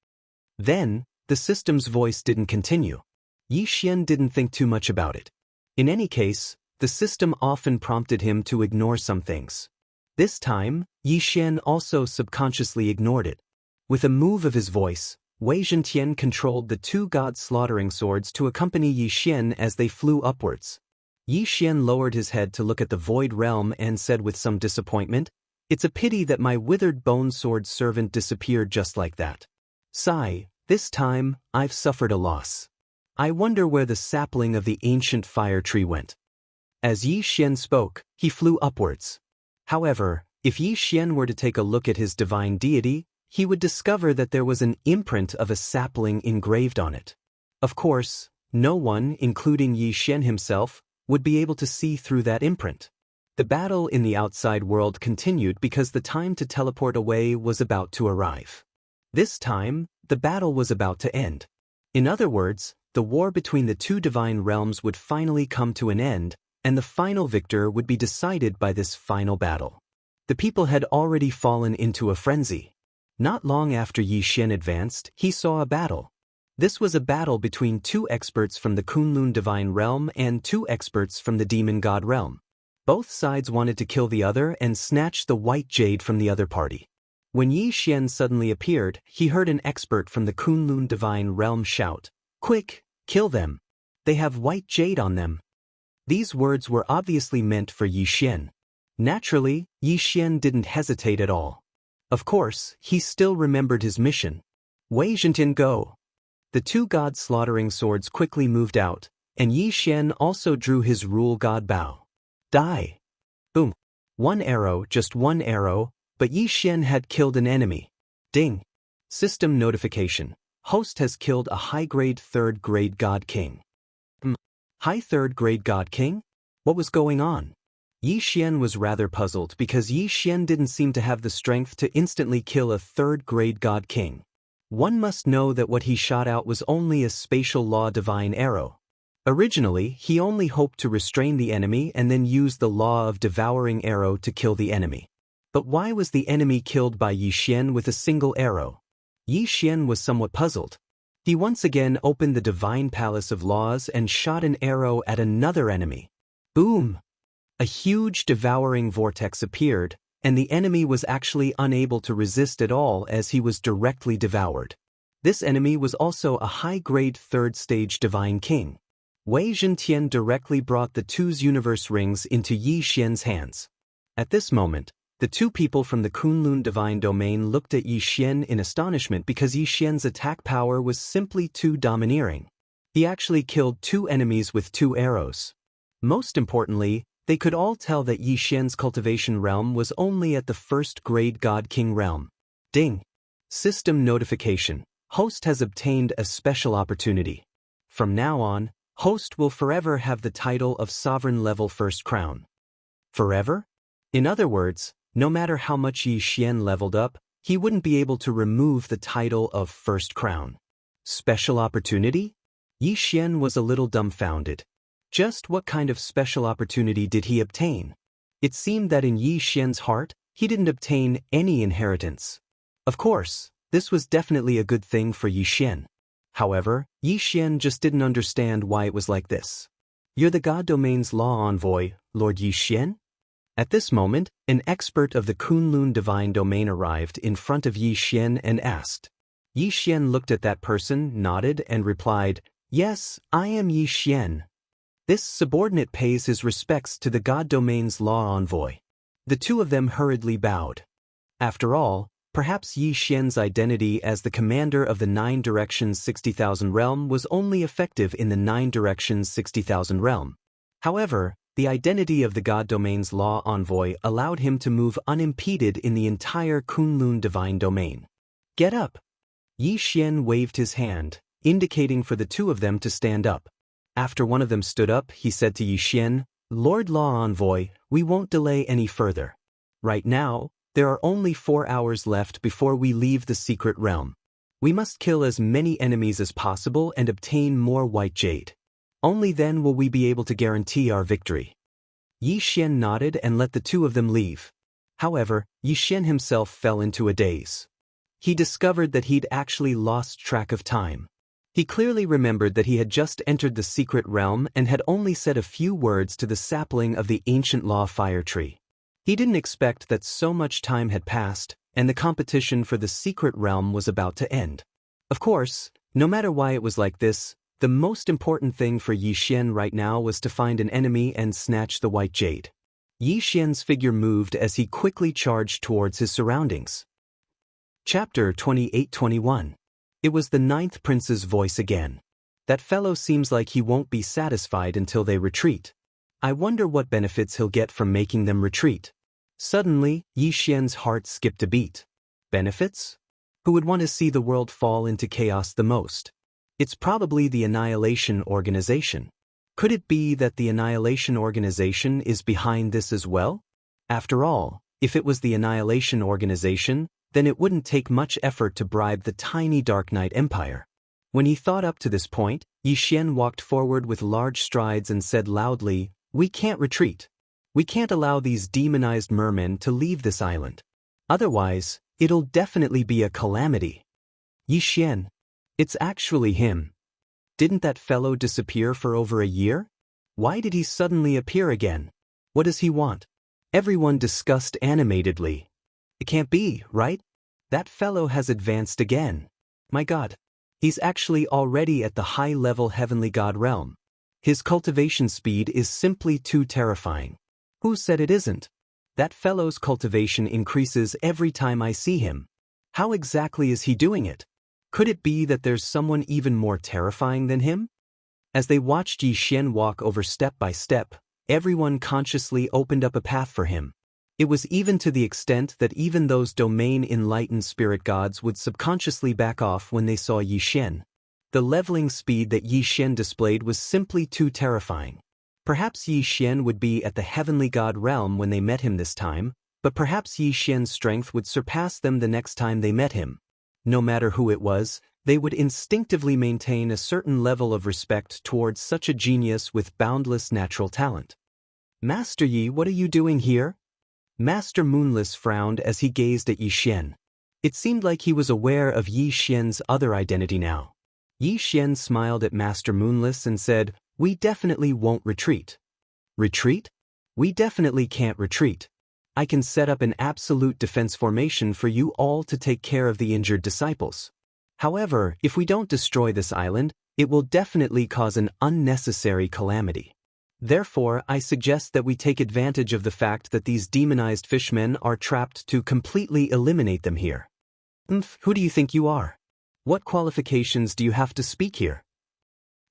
Then, the system's voice didn't continue. Yi Xian didn't think too much about it. In any case, the system often prompted him to ignore some things. This time, Yi Xian also subconsciously ignored it. With a move of his voice, Wei Zhentian controlled the two god-slaughtering swords to accompany Yi Xian as they flew upwards. Yi Xian lowered his head to look at the void realm and said with some disappointment, "It's a pity that my withered bone sword servant disappeared just like that. Sigh, this time, I've suffered a loss. I wonder where the sapling of the ancient fire tree went." As Yi Xian spoke, he flew upwards. However, if Yi Xian were to take a look at his divine deity, he would discover that there was an imprint of a sapling engraved on it. Of course, no one, including Yi Xian himself, would be able to see through that imprint. The battle in the outside world continued because the time to teleport away was about to arrive. This time, the battle was about to end. In other words, the war between the two divine realms would finally come to an end, and the final victor would be decided by this final battle. The people had already fallen into a frenzy. Not long after Yi Xian advanced, he saw a battle. This was a battle between two experts from the Kunlun divine realm and two experts from the demon god realm. Both sides wanted to kill the other and snatch the white jade from the other party. When Yi Xian suddenly appeared, he heard an expert from the Kunlun divine realm shout, "Quick, kill them. They have white jade on them." These words were obviously meant for Yi Xian. Naturally, Yi Xian didn't hesitate at all. Of course, he still remembered his mission. Wei Zhentian go. The two god-slaughtering swords quickly moved out, and Yi Xian also drew his rule god bow. Die. Boom. One arrow, just one arrow, but Yi Xian had killed an enemy. Ding. System notification. Host has killed a high-grade third-grade god king. High third-grade god king? What was going on? Yi Xian was rather puzzled because Yi Xian didn't seem to have the strength to instantly kill a third-grade god king. One must know that what he shot out was only a spatial law divine arrow. Originally, he only hoped to restrain the enemy and then use the law of devouring arrow to kill the enemy. But why was the enemy killed by Yi Xian with a single arrow? Yi Xian was somewhat puzzled. He once again opened the divine palace of laws and shot an arrow at another enemy. Boom! A huge devouring vortex appeared, and the enemy was actually unable to resist at all as he was directly devoured. This enemy was also a high-grade third-stage divine king. Wei Zhentian directly brought the two's universe rings into Yi Xian's hands. At this moment, the two people from the Kunlun divine domain looked at Yi Xian in astonishment because Yi Xian's attack power was simply too domineering. He actually killed two enemies with two arrows. Most importantly, they could all tell that Yi Xian's cultivation realm was only at the first-grade God King realm. Ding! System notification. Host has obtained a special opportunity. From now on, Host will forever have the title of Sovereign Level First Crown. Forever? In other words, no matter how much Yi Xian leveled up, he wouldn't be able to remove the title of First Crown. Special opportunity? Yi Xian was a little dumbfounded. Just what kind of special opportunity did he obtain? It seemed that in Yi Xian's heart, he didn't obtain any inheritance. Of course, this was definitely a good thing for Yi Xian. However, Yi Xian just didn't understand why it was like this. You're the God Domain's law envoy, Lord Yi Xian? At this moment, an expert of the Kunlun divine domain arrived in front of Yi Xian and asked. Yi Xian looked at that person, nodded, and replied, "Yes, I am Yi Xian." This subordinate pays his respects to the God Domain's law envoy. The two of them hurriedly bowed. After all, perhaps Yi Xian's identity as the commander of the 9 Directions 60,000 realm was only effective in the 9 Directions 60,000 realm. However, the identity of the God Domain's law envoy allowed him to move unimpeded in the entire Kunlun divine domain. Get up! Yi Xian waved his hand, indicating for the two of them to stand up. After one of them stood up, he said to Yi Xian, "Lord Law Envoy, we won't delay any further. Right now, there are only 4 hours left before we leave the secret realm. We must kill as many enemies as possible and obtain more white jade. Only then will we be able to guarantee our victory." Yi Xian nodded and let the two of them leave. However, Yi Xian himself fell into a daze. He discovered that he'd actually lost track of time. He clearly remembered that he had just entered the secret realm and had only said a few words to the sapling of the ancient law fire tree. He didn't expect that so much time had passed, and the competition for the secret realm was about to end. Of course, no matter why it was like this, the most important thing for Yi Xian right now was to find an enemy and snatch the white jade. Yi Xian's figure moved as he quickly charged towards his surroundings. Chapter 28-21. It was the 9th prince's voice again. "That fellow seems like he won't be satisfied until they retreat. I wonder what benefits he'll get from making them retreat." Suddenly, Yi Xian's heart skipped a beat. Benefits? Who would want to see the world fall into chaos the most? It's probably the Annihilation Organization. Could it be that the Annihilation Organization is behind this as well? After all, if it was the Annihilation Organization, then it wouldn't take much effort to bribe the tiny Dark Knight Empire. When he thought up to this point, Yi Xian walked forward with large strides and said loudly, "We can't retreat. We can't allow these demonized mermen to leave this island. Otherwise, it'll definitely be a calamity." "Yi Xian. It's actually him. Didn't that fellow disappear for over a year? Why did he suddenly appear again? What does he want?" Everyone discussed animatedly. "It can't be, right? That fellow has advanced again. My God. He's actually already at the high-level heavenly god realm. His cultivation speed is simply too terrifying. Who said it isn't? That fellow's cultivation increases every time I see him. How exactly is he doing it? Could it be that there's someone even more terrifying than him?" As they watched Yi Xian walk over step by step, everyone consciously opened up a path for him. It was even to the extent that even those domain-enlightened spirit gods would subconsciously back off when they saw Yi Xian. The leveling speed that Yi Xian displayed was simply too terrifying. Perhaps Yi Xian would be at the heavenly god realm when they met him this time, but perhaps Yi Xian's strength would surpass them the next time they met him. No matter who it was, they would instinctively maintain a certain level of respect towards such a genius with boundless natural talent. "Master Yi, what are you doing here?" Master Moonless frowned as he gazed at Yi Xian. It seemed like he was aware of Yi Xian's other identity now. Yi Xian smiled at Master Moonless and said, "We definitely won't retreat." "Retreat? We definitely can't retreat. I can set up an absolute defense formation for you all to take care of the injured disciples. However, if we don't destroy this island, it will definitely cause an unnecessary calamity. Therefore, I suggest that we take advantage of the fact that these demonized fishmen are trapped to completely eliminate them here." Who do you think you are? What qualifications do you have to speak here?"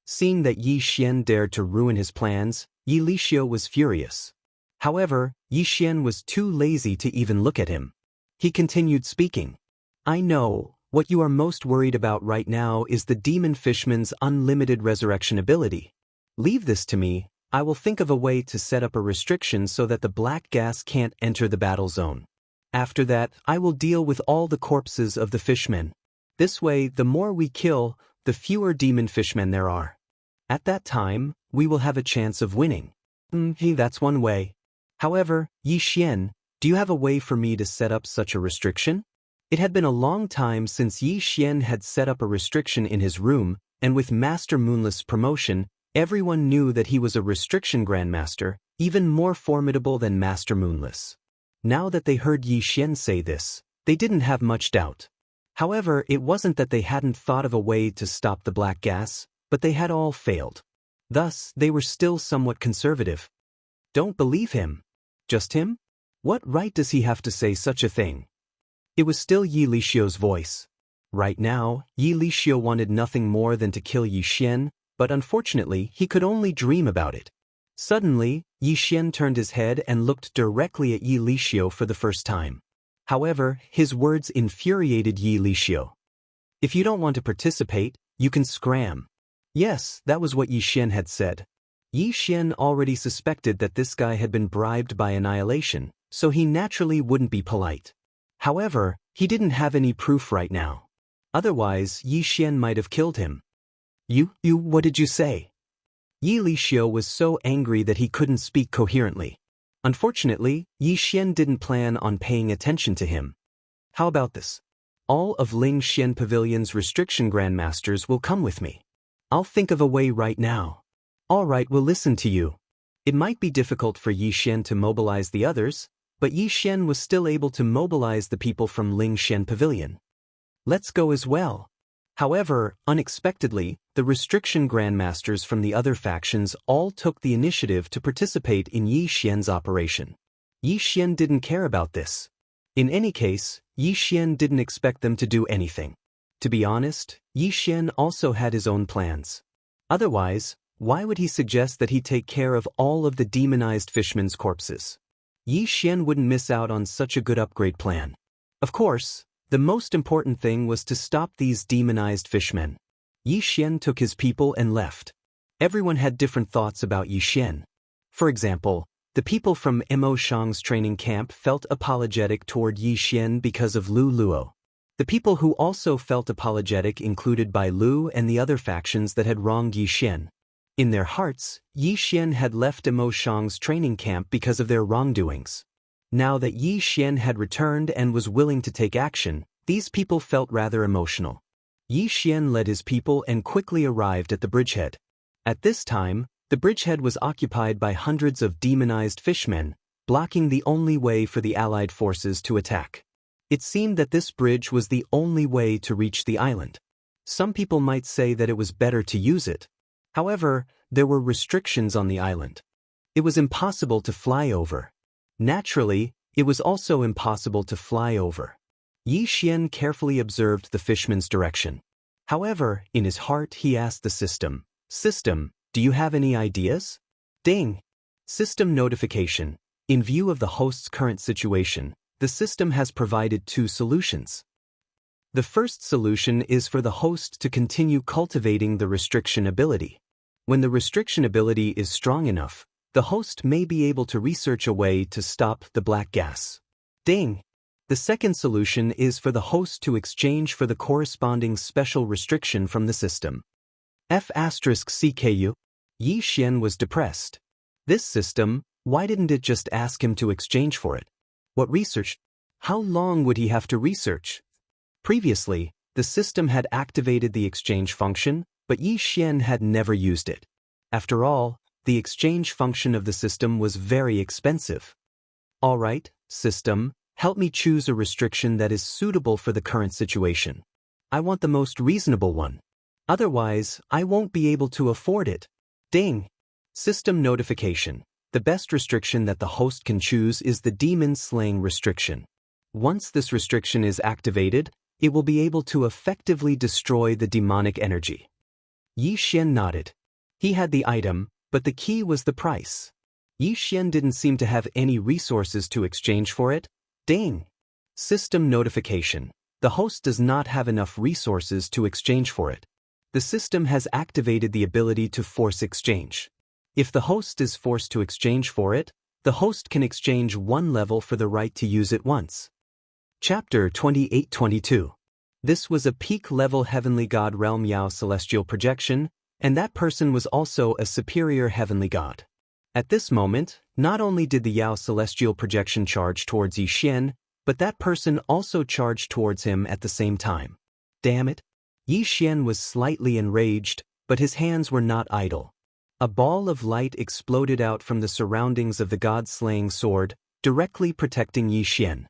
Seeing that Yi Xian dared to ruin his plans, Yi Lixio was furious. However, Yi Xian was too lazy to even look at him. He continued speaking. "I know, what you are most worried about right now is the demon fishman's unlimited resurrection ability. Leave this to me. I will think of a way to set up a restriction so that the black gas can't enter the battle zone. After that, I will deal with all the corpses of the fishmen. This way, the more we kill, the fewer demon fishmen there are. At that time, we will have a chance of winning." That's one way. However, Yi Xian, do you have a way for me to set up such a restriction?" It had been a long time since Yi Xian had set up a restriction in his room, and with Master Moonless' promotion, everyone knew that he was a restriction grandmaster, even more formidable than Master Moonless. Now that they heard Yi Xian say this, they didn't have much doubt. However, it wasn't that they hadn't thought of a way to stop the black gas, but they had all failed. Thus, they were still somewhat conservative. "Don't believe him." "Just him? What right does he have to say such a thing?" It was still Yi Lixio's voice. Right now, Yi Lixio wanted nothing more than to kill Yi Xian, but unfortunately, he could only dream about it. Suddenly, Yi Xian turned his head and looked directly at Yi Lixio for the first time. However, his words infuriated Yi Lixio. "If you don't want to participate, You can scram. Yes, that was what Yi Xian had said. Yi Xian already suspected that this guy had been bribed by Annihilation, so he naturally wouldn't be polite. However, he didn't have any proof right now. Otherwise, Yi Xian might have killed him. What did you say? Yi Lixiu was so angry that he couldn't speak coherently. Unfortunately, Yi Xian didn't plan on paying attention to him. How about this? All of Ling Xian Pavilion's restriction grandmasters will come with me. I'll think of a way right now. All right, we'll listen to you. It might be difficult for Yi Xian to mobilize the others, but Yi Xian was still able to mobilize the people from Ling Xian Pavilion. Let's go as well. However, unexpectedly, the restriction grandmasters from the other factions all took the initiative to participate in Yi Xian's operation. Yi Xian didn't care about this. In any case, Yi Xian didn't expect them to do anything. To be honest, Yi Xian also had his own plans. Otherwise, why would he suggest that he take care of all of the demonized fishmen's corpses? Yi Xian wouldn't miss out on such a good upgrade plan. Of course, the most important thing was to stop these demonized fishmen. Yi Xian took his people and left. Everyone had different thoughts about Yi Xian. For example, the people from Mo Shang's training camp felt apologetic toward Yi Xian because of Lu Luo. The people who also felt apologetic included Bai Lu and the other factions that had wronged Yi Xian. In their hearts, Yi Xian had left Mo Shang's training camp because of their wrongdoings. Now that Yi Xian had returned and was willing to take action, these people felt rather emotional. Yi Xian led his people and quickly arrived at the bridgehead. At this time, the bridgehead was occupied by hundreds of demonized fishmen, blocking the only way for the Allied forces to attack. It seemed that this bridge was the only way to reach the island. Some people might say that it was better to use it. However, there were restrictions on the island. It was impossible to fly over. Naturally, it was also impossible to fly over. Yi Xian carefully observed the fishman's direction. However, in his heart he asked the system, "System, do you have any ideas?" Ding! System notification. In view of the host's current situation, the system has provided two solutions. The first solution is for the host to continue cultivating the restriction ability. When the restriction ability is strong enough, the host may be able to research a way to stop the black gas. Ding! The second solution is for the host to exchange for the corresponding special restriction from the system. F*CKU. Yi Xian was depressed. This system, why didn't it just ask him to exchange for it? What research? How long would he have to research? Previously, the system had activated the exchange function, but Yi Xian had never used it. After all, the exchange function of the system was very expensive. All right, system, help me choose a restriction that is suitable for the current situation. I want the most reasonable one. Otherwise, I won't be able to afford it. Ding! System notification. The best restriction that the host can choose is the demon slaying restriction. Once this restriction is activated, it will be able to effectively destroy the demonic energy. Yi Xian nodded. He had the item, but the key was the price. Yi Xian didn't seem to have any resources to exchange for it. Ding! System notification. The host does not have enough resources to exchange for it. The system has activated the ability to force exchange. If the host is forced to exchange for it, the host can exchange one level for the right to use it once. Chapter 28-22. This was a peak-level Heavenly God Realm Yao Celestial projection, and that person was also a superior Heavenly God. At this moment, not only did the Yao Celestial projection charge towards Yi Xian, but that person also charged towards him at the same time. Damn it! Yi Xian was slightly enraged, but his hands were not idle. A ball of light exploded out from the surroundings of the god-slaying sword, directly protecting Yi Xian.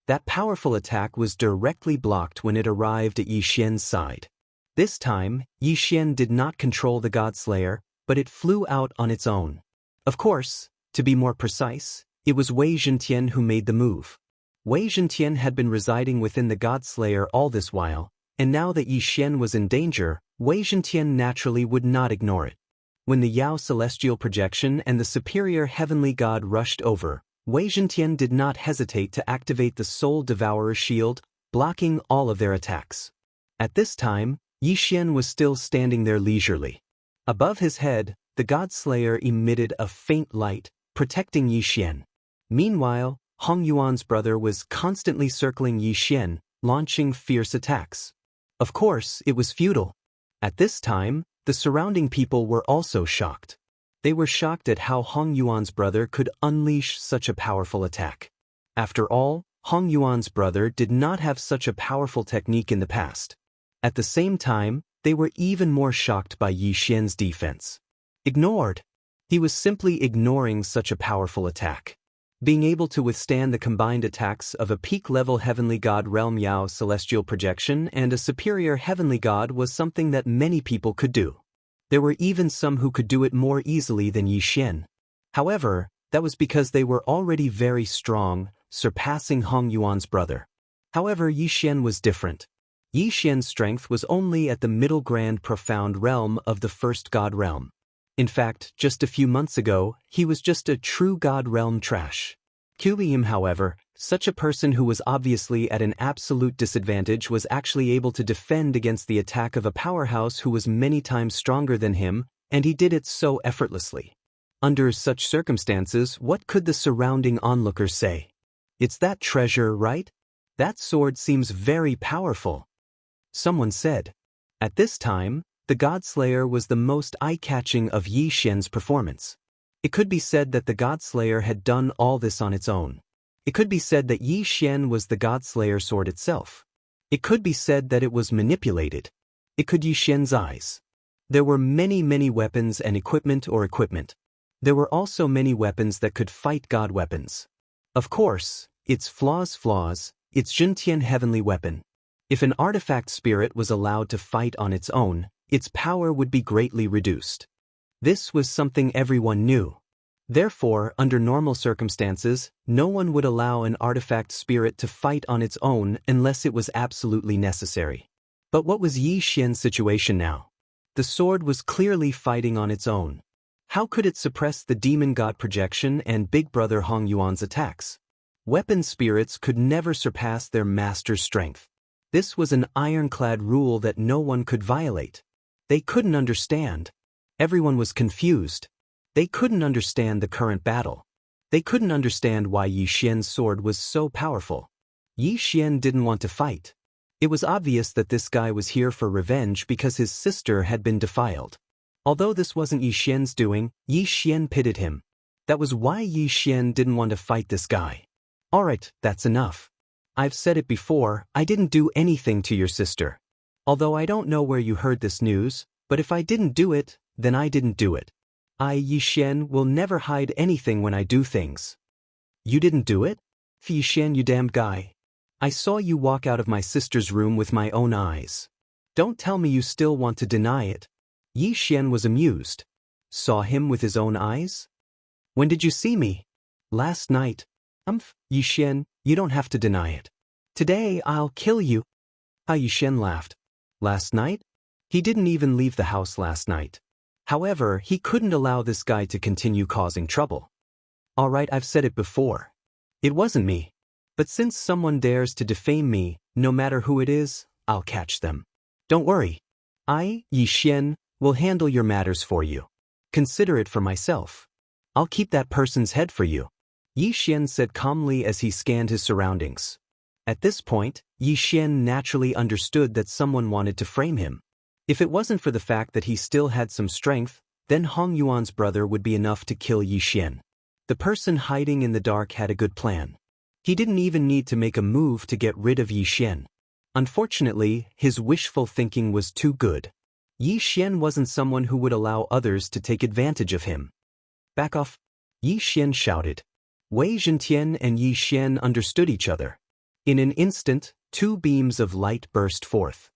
That powerful attack was directly blocked when it arrived at Yi Xian's side. This time, Yi Xian did not control the Godslayer, but it flew out on its own. Of course, to be more precise, it was Wei Zhentian who made the move. Wei Zhentian had been residing within the Godslayer all this while, and now that Yi Xian was in danger, Wei Zhentian naturally would not ignore it. When the Yao Celestial projection and the superior Heavenly God rushed over, Wei Zhentian did not hesitate to activate the Soul Devourer shield, blocking all of their attacks. At this time, Yi Xian was still standing there leisurely. Above his head, the God Slayer emitted a faint light, protecting Yi Xian. Meanwhile, Hong Yuan's brother was constantly circling Yi Xian, launching fierce attacks. Of course, it was futile. At this time, the surrounding people were also shocked. They were shocked at how Hong Yuan's brother could unleash such a powerful attack. After all, Hong Yuan's brother did not have such a powerful technique in the past. At the same time, they were even more shocked by Yi Xian's defense. Ignored. He was simply ignoring such a powerful attack. Being able to withstand the combined attacks of a peak-level heavenly god realm Yao celestial projection and a superior heavenly god was something that many people could do. There were even some who could do it more easily than Yi Xian. However, that was because they were already very strong, surpassing Hong Yuan's brother. However, Yi Xian was different. Yi Xian's strength was only at the middle grand profound realm of the first god realm. In fact, just a few months ago, he was just a true god realm trash. Kuliim, however, such a person who was obviously at an absolute disadvantage was actually able to defend against the attack of a powerhouse who was many times stronger than him, and he did it so effortlessly. Under such circumstances, what could the surrounding onlookers say? It's that treasure, right? That sword seems very powerful. Someone said. At this time, the God Slayer was the most eye-catching of Yi Xian's performance. It could be said that the God Slayer had done all this on its own. It could be said that Yi Xian was the God Slayer sword itself. It could be said that it was manipulated. It could Yi Xian's eyes. There were many weapons and equipment. There were also many weapons that could fight God weapons. Of course, its flaws, its Juntian heavenly weapon. If an artifact spirit was allowed to fight on its own, its power would be greatly reduced. This was something everyone knew. Therefore, under normal circumstances, no one would allow an artifact spirit to fight on its own unless it was absolutely necessary. But what was Yi Xian's situation now? The sword was clearly fighting on its own. How could it suppress the demon god projection and Big Brother Hong Yuan's attacks? Weapon spirits could never surpass their master's strength. This was an ironclad rule that no one could violate. They couldn't understand. Everyone was confused. They couldn't understand the current battle. They couldn't understand why Yi Xian's sword was so powerful. Yi Xian didn't want to fight. It was obvious that this guy was here for revenge because his sister had been defiled. Although this wasn't Yi Xian's doing, Yi Xian pitied him. That was why Yi Xian didn't want to fight this guy. Alright, that's enough. I've said it before, I didn't do anything to your sister. Although I don't know where you heard this news, but if I didn't do it, then I didn't do it. I, Yi Xian, will never hide anything when I do things. You didn't do it? Yi Xian, you damned guy. I saw you walk out of my sister's room with my own eyes. Don't tell me you still want to deny it. Yi Xian was amused. Saw him with his own eyes? When did you see me? Last night. Yi Xian, you don't have to deny it. Today I'll kill you. Yi Xian laughed. Last night? He didn't even leave the house last night. However, he couldn't allow this guy to continue causing trouble. Alright, I've said it before. It wasn't me. But since someone dares to defame me, no matter who it is, I'll catch them. Don't worry. I, Yi Xian, will handle your matters for you. Consider it for myself. I'll keep that person's head for you. Yi Xian said calmly as he scanned his surroundings. At this point, Yi Xian naturally understood that someone wanted to frame him. If it wasn't for the fact that he still had some strength, then Hong Yuan's brother would be enough to kill Yi Xian. The person hiding in the dark had a good plan. He didn't even need to make a move to get rid of Yi Xian. Unfortunately, his wishful thinking was too good. Yi Xian wasn't someone who would allow others to take advantage of him. Back off! Yi Xian shouted. Wei Zhentian and Yi Xian understood each other. In an instant, two beams of light burst forth.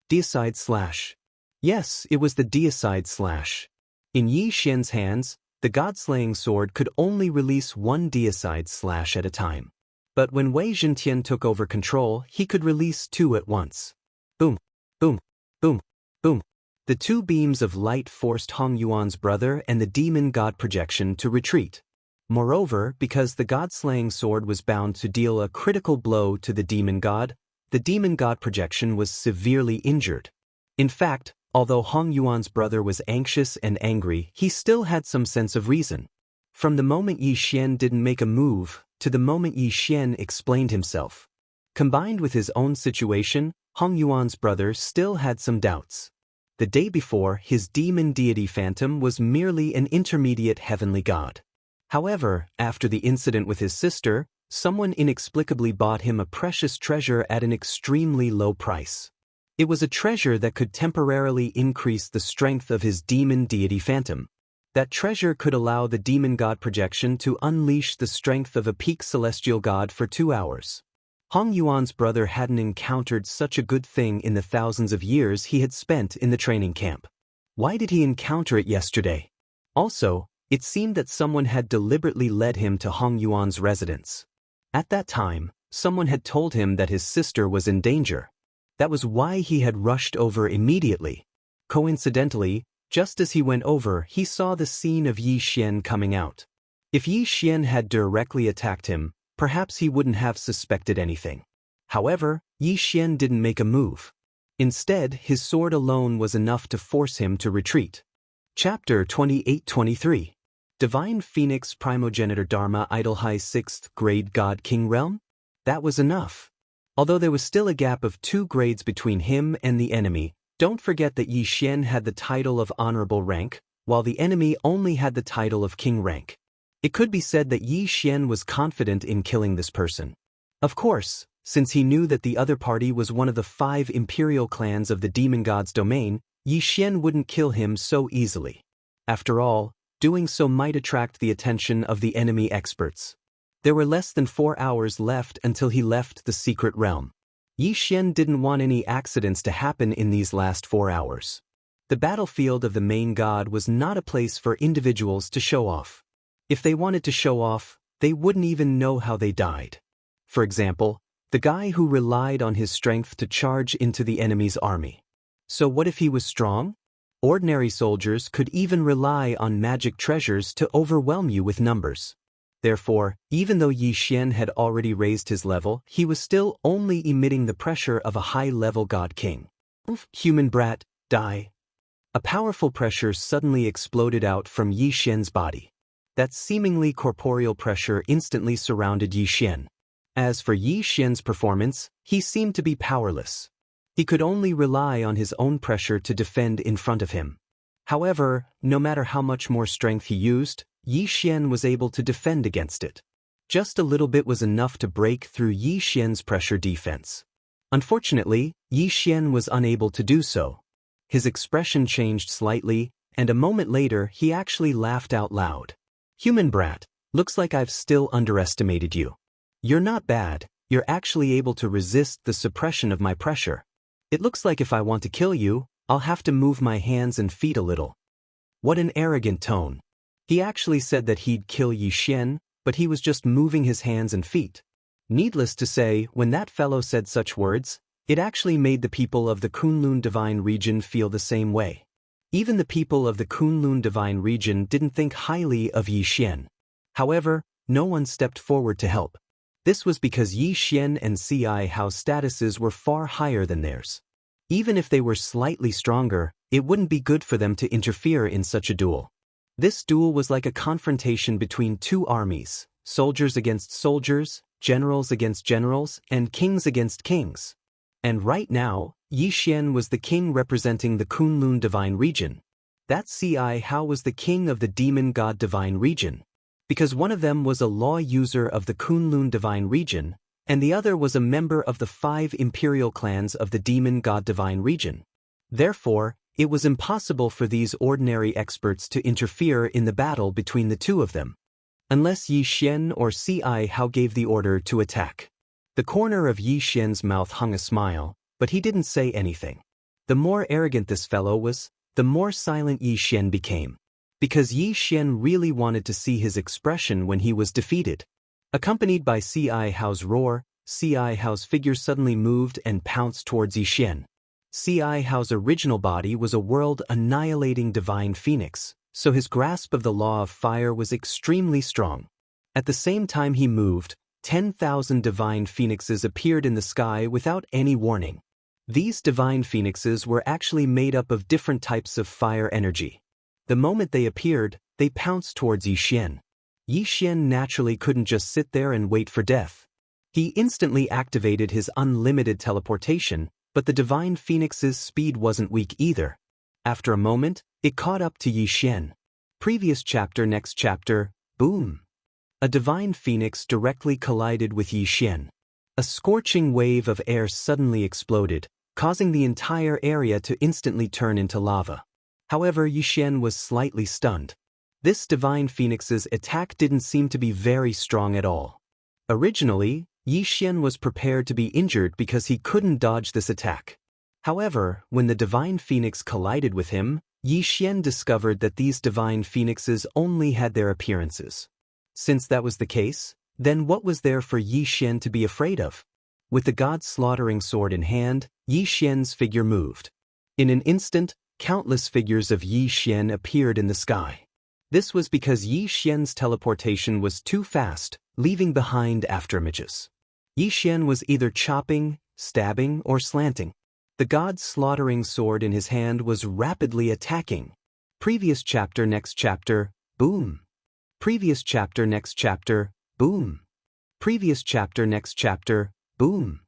Deicide slash. Yes, it was the deicide slash. In Yi Xian's hands, the god-slaying sword could only release one deicide slash at a time. But when Wei Zhentian took over control, he could release two at once. Boom, boom, boom, boom. The two beams of light forced Hong Yuan's brother and the demon god projection to retreat. Moreover, because the god-slaying sword was bound to deal a critical blow to the demon god projection was severely injured. In fact, although Hong Yuan's brother was anxious and angry, he still had some sense of reason. From the moment Yi Xian didn't make a move, to the moment Yi Xian explained himself. Combined with his own situation, Hong Yuan's brother still had some doubts. The day before, his demon deity phantom was merely an intermediate heavenly god. However, after the incident with his sister, someone inexplicably bought him a precious treasure at an extremely low price. It was a treasure that could temporarily increase the strength of his demon deity phantom. That treasure could allow the demon god projection to unleash the strength of a peak celestial god for 2 hours. Hong Yuan's brother hadn't encountered such a good thing in the thousands of years he had spent in the training camp. Why did he encounter it yesterday? Also, it seemed that someone had deliberately led him to Hong Yuan's residence. At that time, someone had told him that his sister was in danger. That was why he had rushed over immediately. Coincidentally, just as he went over, he saw the scene of Yi Xian coming out. If Yi Xian had directly attacked him, perhaps he wouldn't have suspected anything. However, Yi Xian didn't make a move. Instead, his sword alone was enough to force him to retreat. Chapter 28-23. Divine Phoenix Primogenitor Dharma Idol High 6th Grade God King Realm? That was enough. Although there was still a gap of 2 grades between him and the enemy, don't forget that Yi Xian had the title of Honorable Rank, while the enemy only had the title of King Rank. It could be said that Yi Xian was confident in killing this person. Of course, since he knew that the other party was one of the 5 imperial clans of the demon god's domain, Yi Xian wouldn't kill him so easily. After all, doing so might attract the attention of the enemy experts. There were less than 4 hours left until he left the secret realm. Yi Xian didn't want any accidents to happen in these last 4 hours. The battlefield of the main god was not a place for individuals to show off. If they wanted to show off, they wouldn't even know how they died. For example, the guy who relied on his strength to charge into the enemy's army. So what if he was strong? Ordinary soldiers could even rely on magic treasures to overwhelm you with numbers. Therefore, even though Yi Xian had already raised his level, he was still only emitting the pressure of a high-level god king. Human brat, die. A powerful pressure suddenly exploded out from Yi Xian's body. That seemingly corporeal pressure instantly surrounded Yi Xian. As for Yi Xian's performance, he seemed to be powerless. He could only rely on his own pressure to defend in front of him. However, no matter how much more strength he used, Yi Xian was able to defend against it. Just a little bit was enough to break through Yi Xian's pressure defense. Unfortunately, Yi Xian was unable to do so. His expression changed slightly, and a moment later he actually laughed out loud. Human brat, looks like I've still underestimated you. You're not bad, you're actually able to resist the suppression of my pressure. It looks like if I want to kill you, I'll have to move my hands and feet a little. What an arrogant tone. He actually said that he'd kill Yi Xian, but he was just moving his hands and feet. Needless to say, when that fellow said such words, it actually made the people of the Kunlun Divine Region feel the same way. Even the people of the Kunlun Divine Region didn't think highly of Yi Xian. However, no one stepped forward to help. This was because Yi Xian and CI Hao's statuses were far higher than theirs. Even if they were slightly stronger, it wouldn't be good for them to interfere in such a duel. This duel was like a confrontation between 2 armies, soldiers against soldiers, generals against generals, and kings against kings. And right now, Yi Xian was the king representing the Kunlun Divine Region. That CI Hao was the king of the Demon God Divine Region. Because one of them was a law user of the Kunlun Divine Region, and the other was a member of the 5 imperial clans of the Demon God Divine Region. Therefore, it was impossible for these ordinary experts to interfere in the battle between the 2 of them. Unless Yi Xian or CI Hao gave the order to attack. The corner of Yi Xian's mouth hung a smile, but he didn't say anything. The more arrogant this fellow was, the more silent Yi Xian became. Because Yi Xian really wanted to see his expression when he was defeated. Accompanied by CI Hao's roar, CI Hao's figure suddenly moved and pounced towards Yi Xian. CI Hao's original body was a world-annihilating divine phoenix, so his grasp of the law of fire was extremely strong. At the same time he moved, 10,000 divine phoenixes appeared in the sky without any warning. These divine phoenixes were actually made up of different types of fire energy. The moment they appeared, they pounced towards Yi Xian. Yi Xian naturally couldn't just sit there and wait for death. He instantly activated his unlimited teleportation, but the divine phoenix's speed wasn't weak either. After a moment, it caught up to Yi Xian. Previous chapter, next chapter, boom. A divine phoenix directly collided with Yi Xian. A scorching wave of air suddenly exploded, causing the entire area to instantly turn into lava. However, Yi Xian was slightly stunned. This divine phoenix's attack didn't seem to be very strong at all. Originally, Yi Xian was prepared to be injured because he couldn't dodge this attack. However, when the divine phoenix collided with him, Yi Xian discovered that these divine phoenixes only had their appearances. Since that was the case, then what was there for Yi Xian to be afraid of? With the god-slaughtering sword in hand, Yi Xian's figure moved. In an instant, countless figures of Yi Xian appeared in the sky. This was because Yi Xian's teleportation was too fast, leaving behind afterimages. Yi Xian was either chopping, stabbing, or slanting. The god-slaughtering sword in his hand was rapidly attacking. Previous chapter, next chapter, boom. Previous chapter, next chapter, boom. Previous chapter, next chapter, boom.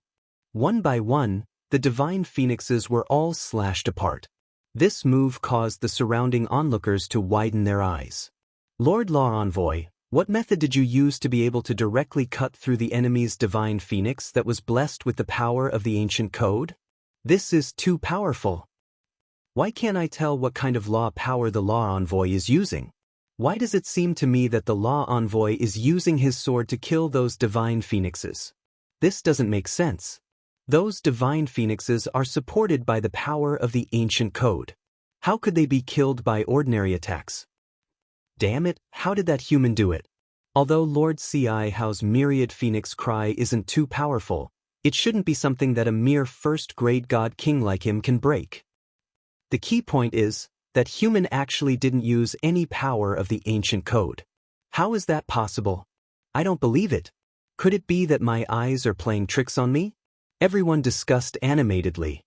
One by one, the divine phoenixes were all slashed apart. This move caused the surrounding onlookers to widen their eyes. Lord Law Envoy, what method did you use to be able to directly cut through the enemy's divine phoenix that was blessed with the power of the ancient code? This is too powerful. Why can't I tell what kind of law power the Law Envoy is using? Why does it seem to me that the Law Envoy is using his sword to kill those divine phoenixes? This doesn't make sense. Those divine phoenixes are supported by the power of the ancient code. How could they be killed by ordinary attacks? Damn it, how did that human do it? Although Lord C.I. Hao's myriad phoenix cry isn't too powerful, it shouldn't be something that a mere first-grade god king like him can break. The key point is that human actually didn't use any power of the ancient code. How is that possible? I don't believe it. Could it be that my eyes are playing tricks on me? Everyone discussed animatedly.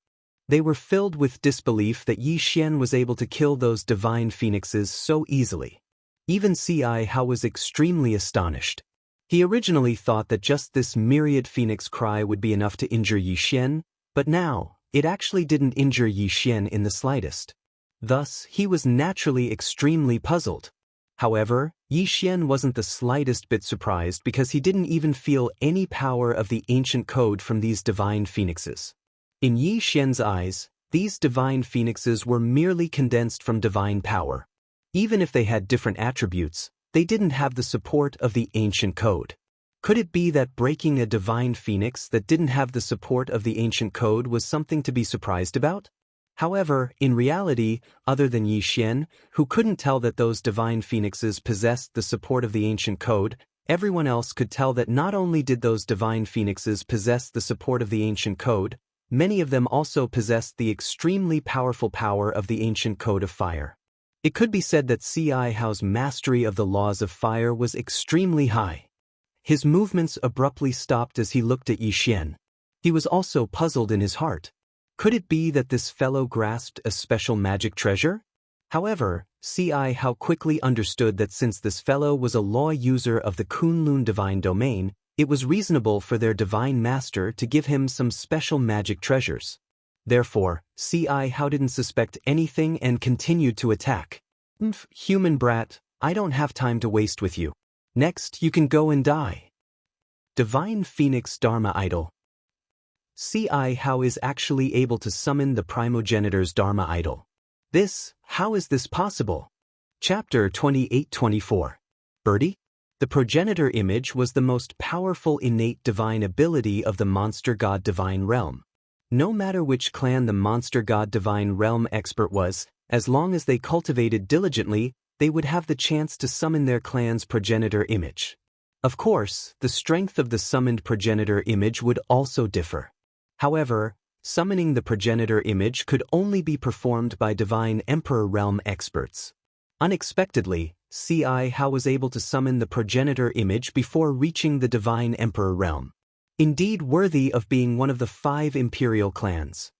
They were filled with disbelief that Yi Xian was able to kill those divine phoenixes so easily. Even C.I. Hao was extremely astonished. He originally thought that just this myriad phoenix cry would be enough to injure Yi Xian, but now, it actually didn't injure Yi Xian in the slightest. Thus, he was naturally extremely puzzled. However, Yi Xian wasn't the slightest bit surprised because he didn't even feel any power of the ancient code from these divine phoenixes. In Yi Xian's eyes, these divine phoenixes were merely condensed from divine power. Even if they had different attributes, they didn't have the support of the ancient code. Could it be that breaking a divine phoenix that didn't have the support of the ancient code was something to be surprised about? However, in reality, other than Yi Xian, who couldn't tell that those divine phoenixes possessed the support of the ancient code, everyone else could tell that not only did those divine phoenixes possess the support of the ancient code, many of them also possessed the extremely powerful power of the ancient code of fire. It could be said that C.I. Hao's mastery of the laws of fire was extremely high. His movements abruptly stopped as he looked at Yi Xian. He was also puzzled in his heart. Could it be that this fellow grasped a special magic treasure? However, C.I. Hao quickly understood that since this fellow was a law user of the Kunlun divine domain, it was reasonable for their divine master to give him some special magic treasures. Therefore, C.I. Hao didn't suspect anything and continued to attack. Human brat, I don't have time to waste with you. Next, you can go and die. Divine Phoenix Dharma Idol. C.I. Hao is actually able to summon the primogenitor's Dharma Idol. How is this possible? Chapter 28-24. Birdie? The progenitor image was the most powerful innate divine ability of the monster god divine realm. No matter which clan the monster god divine realm expert was, as long as they cultivated diligently, they would have the chance to summon their clan's progenitor image. Of course, the strength of the summoned progenitor image would also differ. However, summoning the progenitor image could only be performed by divine emperor realm experts. Unexpectedly, C.I. Hao was able to summon the progenitor image before reaching the divine emperor realm. Indeed worthy of being one of the 5 imperial clans.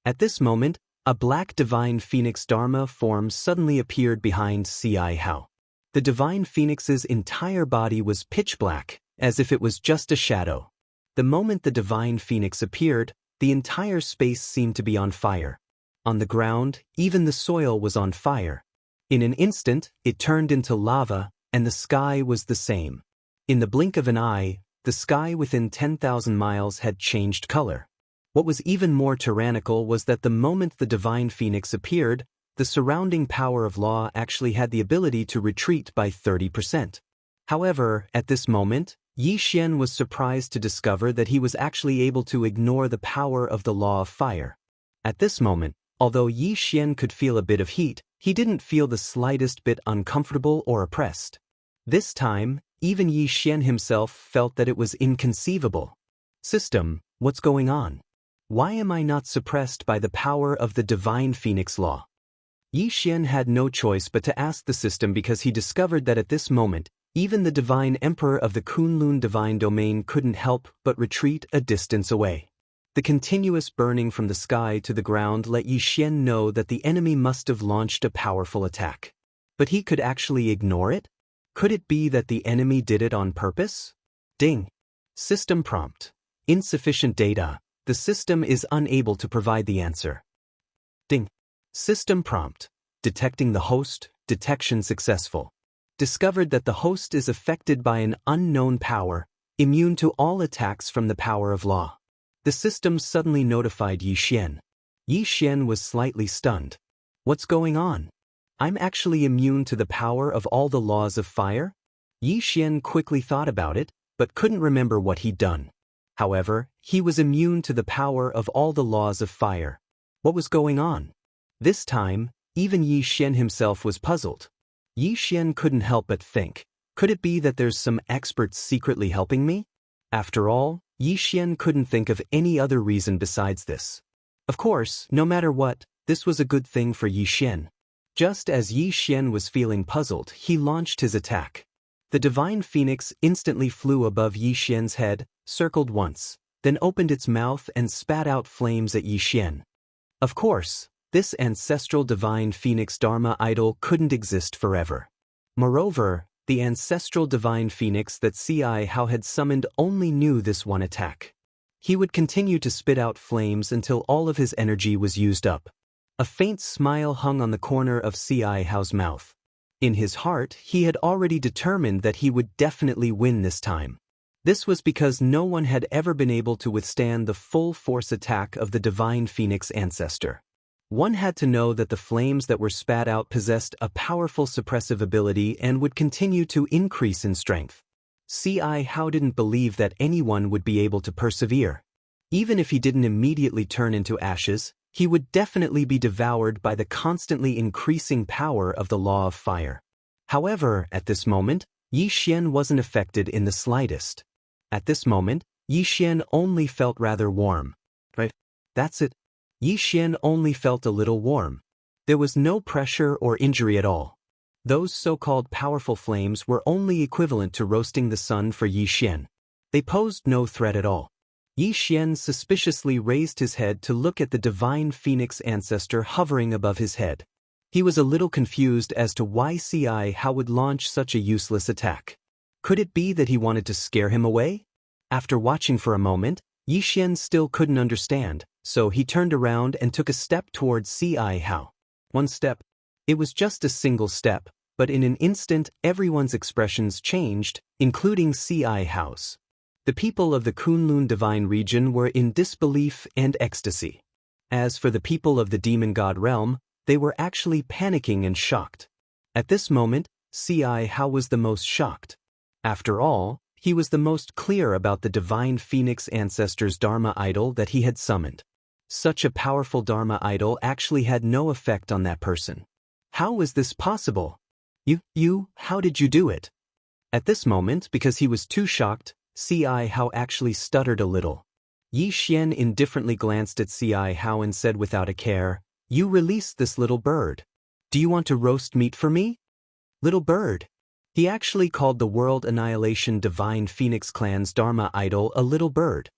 At this moment, a black divine phoenix Dharma form suddenly appeared behind Ci Hao. The divine phoenix's entire body was pitch black, as if it was just a shadow. The moment the divine phoenix appeared, the entire space seemed to be on fire. On the ground, even the soil was on fire. In an instant, it turned into lava, and the sky was the same. In the blink of an eye, the sky within 10,000 miles had changed color. What was even more tyrannical was that the moment the divine phoenix appeared, the surrounding power of law actually had the ability to retreat by 30%. However, at this moment, Yi Xian was surprised to discover that he was actually able to ignore the power of the law of fire. At this moment, although Yi Xian could feel a bit of heat, he didn't feel the slightest bit uncomfortable or oppressed. This time, even Yi Xian himself felt that it was inconceivable. System, what's going on? Why am I not suppressed by the power of the divine phoenix law? Yi Xian had no choice but to ask the system because he discovered that at this moment, even the divine emperor of the Kunlun divine domain couldn't help but retreat a distance away. The continuous burning from the sky to the ground let Yi Xian know that the enemy must have launched a powerful attack. But he could actually ignore it? Could it be that the enemy did it on purpose? Ding. System prompt. Insufficient data. The system is unable to provide the answer. Ding. System prompt. Detecting the host. Detection successful. Discovered that the host is affected by an unknown power, immune to all attacks from the power of law. The system suddenly notified Yi Xian. Yi Xian was slightly stunned. What's going on? I'm actually immune to the power of all the laws of fire? Yi Xian quickly thought about it, but couldn't remember what he'd done. However, he was immune to the power of all the laws of fire. What was going on? This time, even Yi Xian himself was puzzled. Yi Xian couldn't help but think, could it be that there's some experts secretly helping me? After all, Yi Xian couldn't think of any other reason besides this. Of course, no matter what, this was a good thing for Yi Xian. Just as Yi Xian was feeling puzzled, he launched his attack. The divine phoenix instantly flew above Yi Xian's head, circled once, then opened its mouth and spat out flames at Yi Xian. Of course, this ancestral divine phoenix Dharma idol couldn't exist forever. Moreover, the ancestral divine phoenix that Ci Hao had summoned only knew this one attack. He would continue to spit out flames until all of his energy was used up. A faint smile hung on the corner of Ci Hao's mouth. In his heart, he had already determined that he would definitely win this time. This was because no one had ever been able to withstand the full force attack of the divine phoenix ancestor. One had to know that the flames that were spat out possessed a powerful suppressive ability and would continue to increase in strength. Ci Hao didn't believe that anyone would be able to persevere. Even if he didn't immediately turn into ashes, he would definitely be devoured by the constantly increasing power of the law of fire. However, at this moment, Yi Xian wasn't affected in the slightest. At this moment, Yi Xian only felt rather warm. Right? That's it. Yi Xian only felt a little warm. There was no pressure or injury at all. Those so-called powerful flames were only equivalent to roasting the sun for Yi Xian. They posed no threat at all. Yi Xian suspiciously raised his head to look at the divine phoenix ancestor hovering above his head. He was a little confused as to why Ci Hao would launch such a useless attack. Could it be that he wanted to scare him away? After watching for a moment, Yi Xian still couldn't understand, so he turned around and took a step towards Ci Hao. One step. It was just a single step, but in an instant everyone's expressions changed, including Ci Hao's. The people of the Kunlun divine region were in disbelief and ecstasy. As for the people of the demon god realm, they were actually panicking and shocked. At this moment, Ci Hao was the most shocked. After all, he was the most clear about the divine phoenix ancestor's Dharma idol that he had summoned. Such a powerful Dharma idol actually had no effect on that person. How was this possible? How did you do it? At this moment, because he was too shocked, Ci Hao actually stuttered a little. Yi Xian indifferently glanced at Ci Hao and said without a care, "You released this little bird. Do you want to roast meat for me?" Little bird. He actually called the World Annihilation Divine Phoenix Clan's Dharma idol a little bird.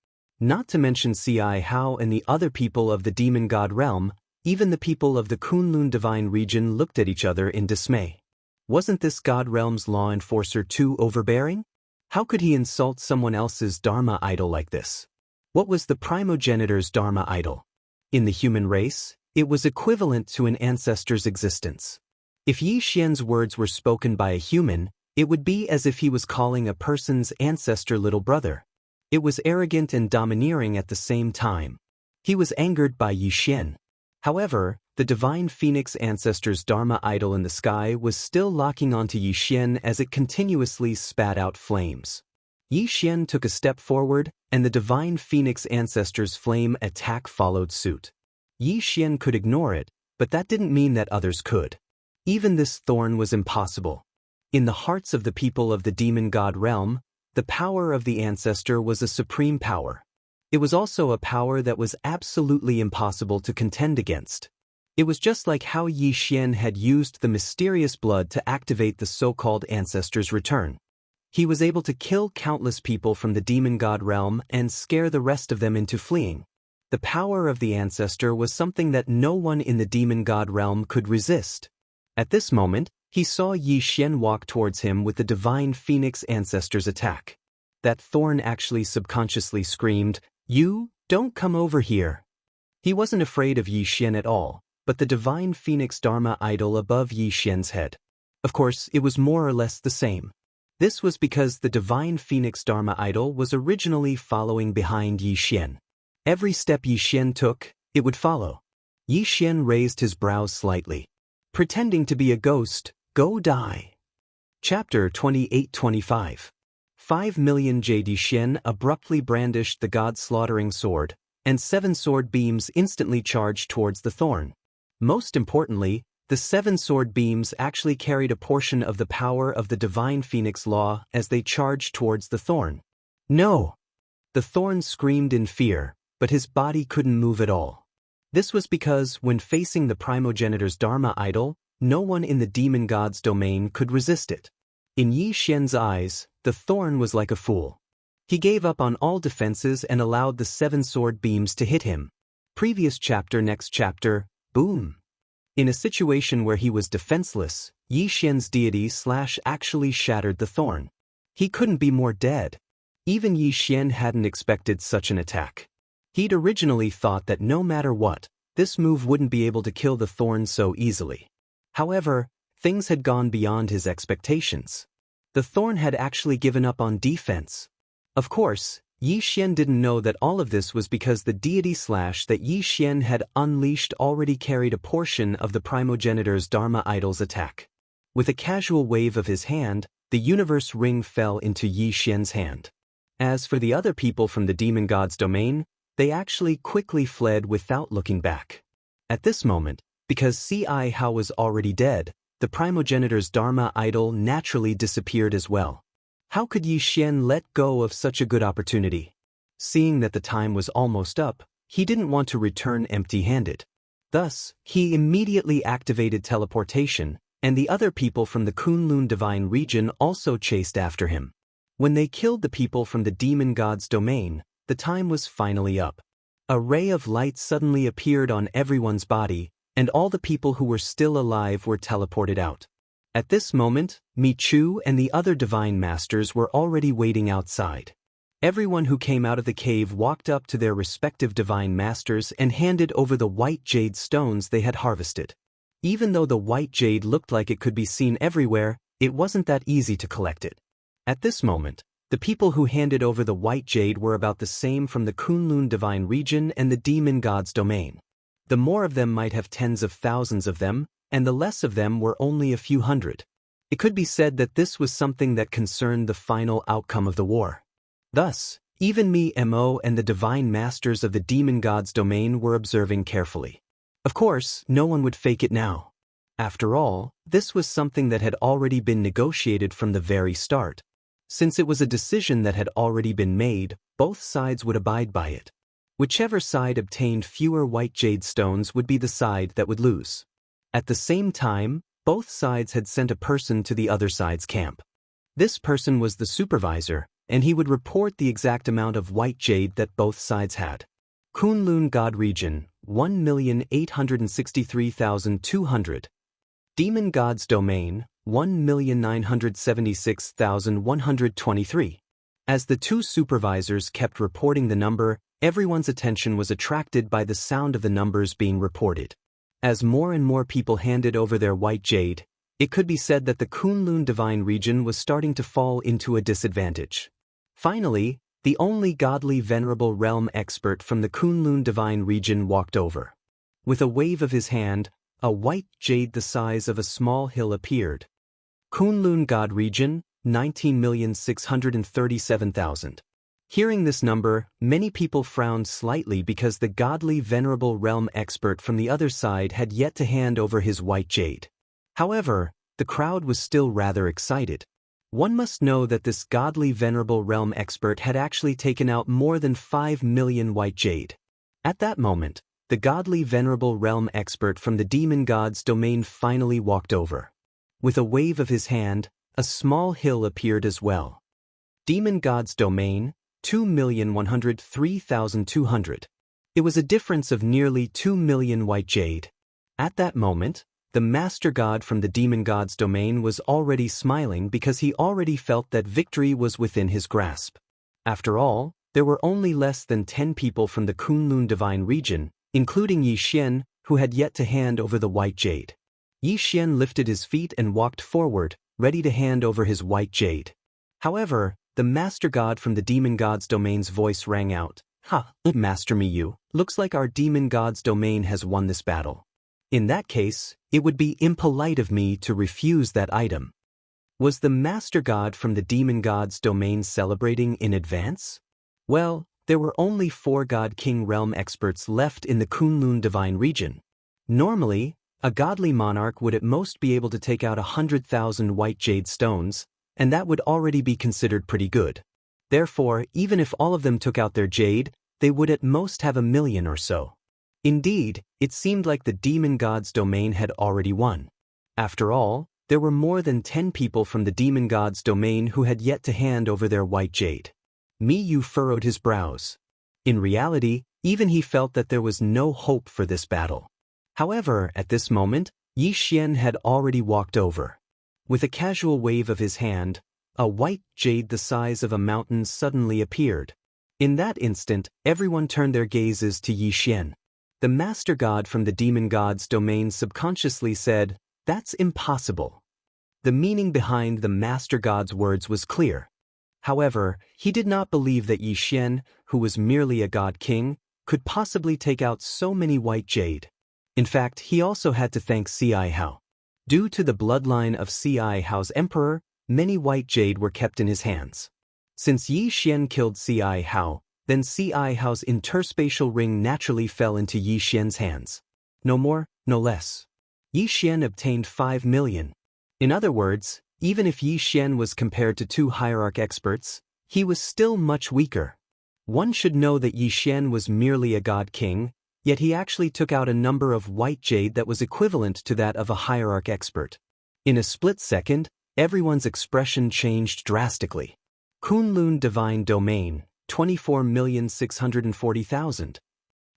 Not to mention Ci Hao and the other people of the demon god realm, even the people of the Kunlun divine region looked at each other in dismay. Wasn't this god realm's law enforcer too overbearing? How could he insult someone else's Dharma idol like this? What was the primogenitor's Dharma idol? In the human race, it was equivalent to an ancestor's existence. If Yi Xian's words were spoken by a human, it would be as if he was calling a person's ancestor little brother. It was arrogant and domineering at the same time. He was angered by Yi Xian. However, the divine phoenix ancestor's Dharma idol in the sky was still locking onto Yi Xian as it continuously spat out flames. Yi Xian took a step forward, and the divine phoenix ancestor's flame attack followed suit. Yi Xian could ignore it, but that didn't mean that others could. Even this thorn was impossible. In the hearts of the people of the demon god realm, the power of the ancestor was a supreme power. It was also a power that was absolutely impossible to contend against. It was just like how Yi Xian had used the mysterious blood to activate the so-called ancestor's return. He was able to kill countless people from the demon god realm and scare the rest of them into fleeing. The power of the ancestor was something that no one in the demon god realm could resist. At this moment, he saw Yi Xian walk towards him with the divine phoenix ancestor's attack. That thorn actually subconsciously screamed, "You, don't come over here." He wasn't afraid of Yi Xian at all, but the divine phoenix Dharma idol above Yi Xian's head. Of course, it was more or less the same. This was because the divine phoenix Dharma idol was originally following behind Yi Xian. Every step Yi Xian took, it would follow. Yi Xian raised his brows slightly. Pretending to be a ghost, go die. Chapter 28-25. 5 million Jade Yi Xian abruptly brandished the god-slaughtering sword, and 7 sword beams instantly charged towards the thorn. Most importantly, the 7 sword beams actually carried a portion of the power of the divine phoenix law as they charged towards the thorn. No! The thorn screamed in fear, but his body couldn't move at all. This was because, when facing the primogenitor's Dharma idol, no one in the demon god's domain could resist it. In Yi Xian's eyes, the thorn was like a fool. He gave up on all defenses and allowed the 7 sword beams to hit him. Previous chapter, next chapter, boom. In a situation where he was defenseless, Yi Xian's deity actually shattered the thorn. He couldn't be more dead. Even Yi Xian hadn't expected such an attack. He'd originally thought that no matter what, this move wouldn't be able to kill the thorn so easily. However, things had gone beyond his expectations. The thorn had actually given up on defense. Of course, Yi Xian didn't know that all of this was because the deity that Yi Xian had unleashed already carried a portion of the primogenitor's Dharma idol's attack. With a casual wave of his hand, the universe ring fell into Yi Xian's hand. As for the other people from the demon god's domain, they actually quickly fled without looking back. At this moment, because Ci Hao was already dead, the primogenitor's Dharma idol naturally disappeared as well. How could Yi Xian let go of such a good opportunity? Seeing that the time was almost up, he didn't want to return empty-handed. Thus, he immediately activated teleportation, and the other people from the Kunlun divine region also chased after him. When they killed the people from the demon god's domain, the time was finally up. A ray of light suddenly appeared on everyone's body, and all the people who were still alive were teleported out. At this moment, Mi Chu and the other divine masters were already waiting outside. Everyone who came out of the cave walked up to their respective divine masters and handed over the white jade stones they had harvested. Even though the white jade looked like it could be seen everywhere, it wasn't that easy to collect it. At this moment, the people who handed over the white jade were about the same from the Kunlun divine region and the demon god's domain. The more of them might have tens of thousands of them, and the less of them were only a few hundred. It could be said that this was something that concerned the final outcome of the war. Thus, even Mi Mo and the divine masters of the demon god's domain were observing carefully. Of course, no one would fake it now. After all, this was something that had already been negotiated from the very start. Since it was a decision that had already been made, both sides would abide by it. Whichever side obtained fewer white jade stones would be the side that would lose. At the same time, both sides had sent a person to the other side's camp. This person was the supervisor, and he would report the exact amount of white jade that both sides had. Kunlun God Region, 1,863,200. Demon God's Domain, 1,976,123. As the two supervisors kept reporting the number, everyone's attention was attracted by the sound of the numbers being reported. As more and more people handed over their white jade, it could be said that the Kunlun Divine Region was starting to fall into a disadvantage. Finally, the only godly venerable realm expert from the Kunlun Divine Region walked over. With a wave of his hand, a white jade the size of a small hill appeared. Kunlun God Region, 19,637,000. Hearing this number, many people frowned slightly because the godly venerable realm expert from the other side had yet to hand over his white jade. However, the crowd was still rather excited. One must know that this godly venerable realm expert had actually taken out more than 5 million white jade. At that moment, the godly venerable realm expert from the demon god's domain finally walked over. With a wave of his hand, a small hill appeared as well. Demon god's domain, 2,103,200. It was a difference of nearly 2 million white jade. At that moment, the master god from the demon god's domain was already smiling because he already felt that victory was within his grasp. After all, there were only less than 10 people from the Kunlun Divine Region, including Yi Xian, who had yet to hand over the white jade. Yi Xian lifted his feet and walked forward, ready to hand over his white jade. However, the master god from the demon god's domain's voice rang out, "Ha, Master Miyu, looks like our demon god's domain has won this battle. In that case, it would be impolite of me to refuse that item." Was the master god from the demon god's domain celebrating in advance? Well, there were only 4 God King realm experts left in the Kunlun Divine Region. Normally, a godly monarch would at most be able to take out 100,000 white jade stones, and that would already be considered pretty good. Therefore, even if all of them took out their jade, they would at most have 1 million or so. Indeed, it seemed like the demon god's domain had already won. After all, there were more than 10 people from the demon god's domain who had yet to hand over their white jade. Miyu furrowed his brows. In reality, even he felt that there was no hope for this battle. However, at this moment, Yi Xian had already walked over. With a casual wave of his hand, a white jade the size of a mountain suddenly appeared. In that instant, everyone turned their gazes to Yi Xian. The master god from the demon god's domain subconsciously said, "That's impossible." The meaning behind the master god's words was clear. However, he did not believe that Yi Xian, who was merely a god king, could possibly take out so many white jade. In fact, he also had to thank Ci Hao. Due to the bloodline of Ci Hao's emperor, many white jade were kept in his hands. Since Yi Xian killed Ci Hao, then Ci Hao's interspatial ring naturally fell into Yi Xian's hands. No more, no less. Yi Xian obtained 5 million. In other words, even if Yi Xian was compared to 2 hierarch experts, he was still much weaker. One should know that Yi Xian was merely a god king, yet he actually took out a number of white jade that was equivalent to that of a hierarch expert. In a split second, everyone's expression changed drastically. Kunlun Divine Domain, 24,640,000.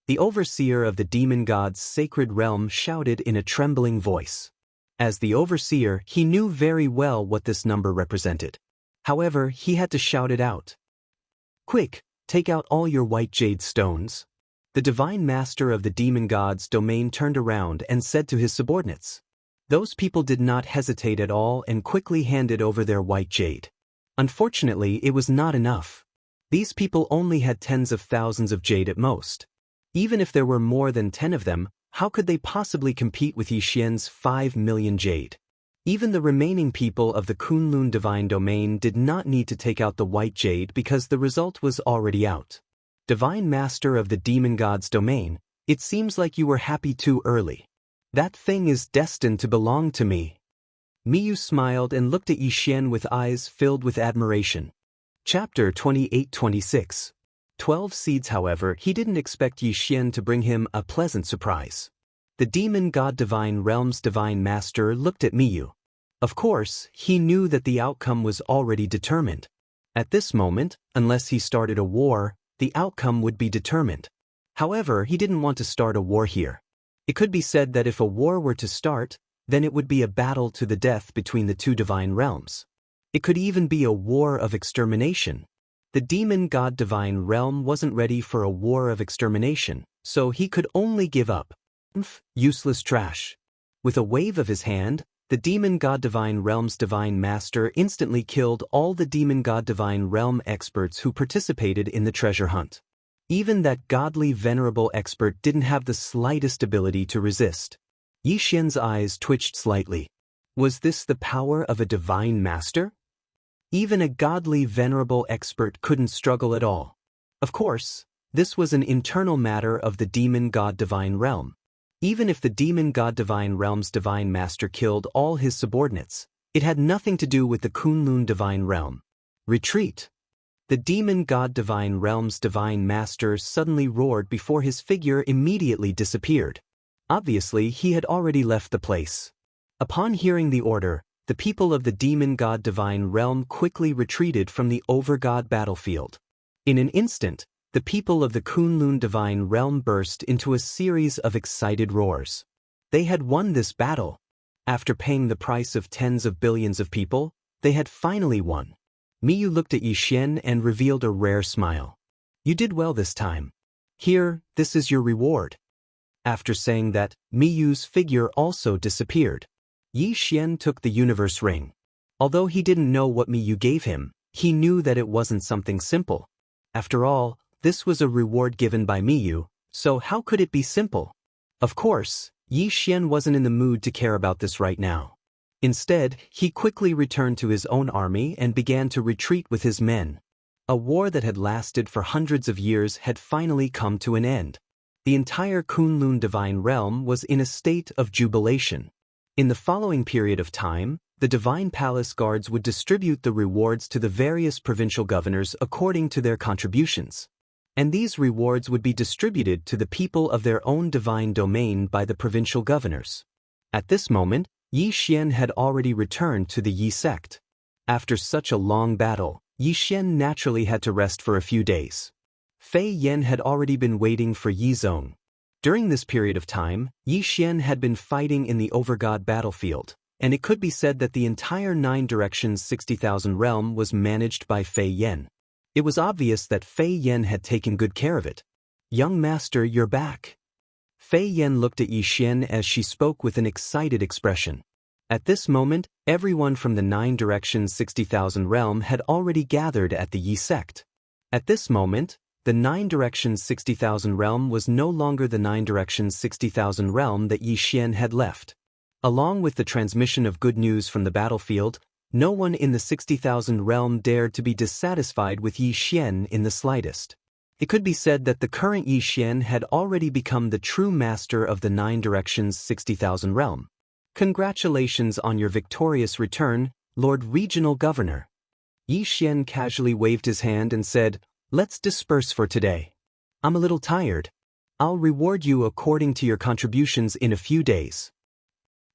The overseer of the demon god's sacred realm shouted in a trembling voice. As the overseer, he knew very well what this number represented. However, he had to shout it out. "Quick, take out all your white jade stones." The divine master of the demon god's domain turned around and said to his subordinates. Those people did not hesitate at all and quickly handed over their white jade. Unfortunately, it was not enough. These people only had tens of thousands of jade at most. Even if there were more than 10 of them, how could they possibly compete with Yi Xian's 5 million jade? Even the remaining people of the Kunlun Divine Domain did not need to take out the white jade because the result was already out. Divine Master of the Demon God's Domain, it seems like you were happy too early. That thing is destined to belong to me. Miyu smiled and looked at Yi Xian with eyes filled with admiration. Chapter 28-26. 12 Seeds. However, he didn't expect Yi Xian to bring him a pleasant surprise. The Demon God Divine Realm's Divine Master looked at Miyu. Of course, he knew that the outcome was already determined. At this moment, unless he started a war, the outcome would be determined. However, he didn't want to start a war here. It could be said that if a war were to start, then it would be a battle to the death between the two divine realms. It could even be a war of extermination. The demon god divine realm wasn't ready for a war of extermination, so he could only give up. Useless trash. With a wave of his hand, the demon god divine realm's divine master instantly killed all the demon god divine realm experts who participated in the treasure hunt. Even that godly venerable expert didn't have the slightest ability to resist. Yi Xian's eyes twitched slightly. Was this the power of a divine master? Even a godly venerable expert couldn't struggle at all. Of course, this was an internal matter of the demon god divine realm. Even if the demon god divine realm's divine master killed all his subordinates, it had nothing to do with the Kunlun divine realm. Retreat! The demon god divine realm's divine master suddenly roared before his figure immediately disappeared. Obviously, he had already left the place. Upon hearing the order, the people of the demon god divine realm quickly retreated from the over-god battlefield. In an instant, the people of the Kunlun divine realm burst into a series of excited roars. They had won this battle. After paying the price of tens of billions of people, they had finally won. Miyu looked at Yi Xian and revealed a rare smile. You did well this time. Here, this is your reward. After saying that, Miyu's figure also disappeared. Yi Xian took the universe ring. Although he didn't know what Miyu gave him, he knew that it wasn't something simple. After all, this was a reward given by Miyu, so how could it be simple? Of course, Yi Xian wasn't in the mood to care about this right now. Instead, he quickly returned to his own army and began to retreat with his men. A war that had lasted for hundreds of years had finally come to an end. The entire Kunlun divine realm was in a state of jubilation. In the following period of time, the divine palace guards would distribute the rewards to the various provincial governors according to their contributions. And these rewards would be distributed to the people of their own divine domain by the provincial governors. At this moment, Yi Xian had already returned to the Yi sect. After such a long battle, Yi Xian naturally had to rest for a few days. Fei Yan had already been waiting for Yi Zong. During this period of time, Yi Xian had been fighting in the overgod battlefield, and it could be said that the entire 9 Directions 60,000 realm was managed by Fei Yan. It was obvious that Fei Yan had taken good care of it. Young master, you're back. Fei Yan looked at Yi Xian as she spoke with an excited expression. At this moment, everyone from the 9 Directions 60,000 realm had already gathered at the Yi sect. At this moment, the 9 Directions 60,000 realm was no longer the 9 Directions 60,000 realm that Yi Xian had left. Along with the transmission of good news from the battlefield, no one in the 60,000 realm dared to be dissatisfied with Yi Xian in the slightest. It could be said that the current Yi Xian had already become the true master of the 9 Directions 60,000 realm. Congratulations on your victorious return, Lord Regional Governor. Yi Xian casually waved his hand and said, Let's disperse for today. I'm a little tired. I'll reward you according to your contributions in a few days.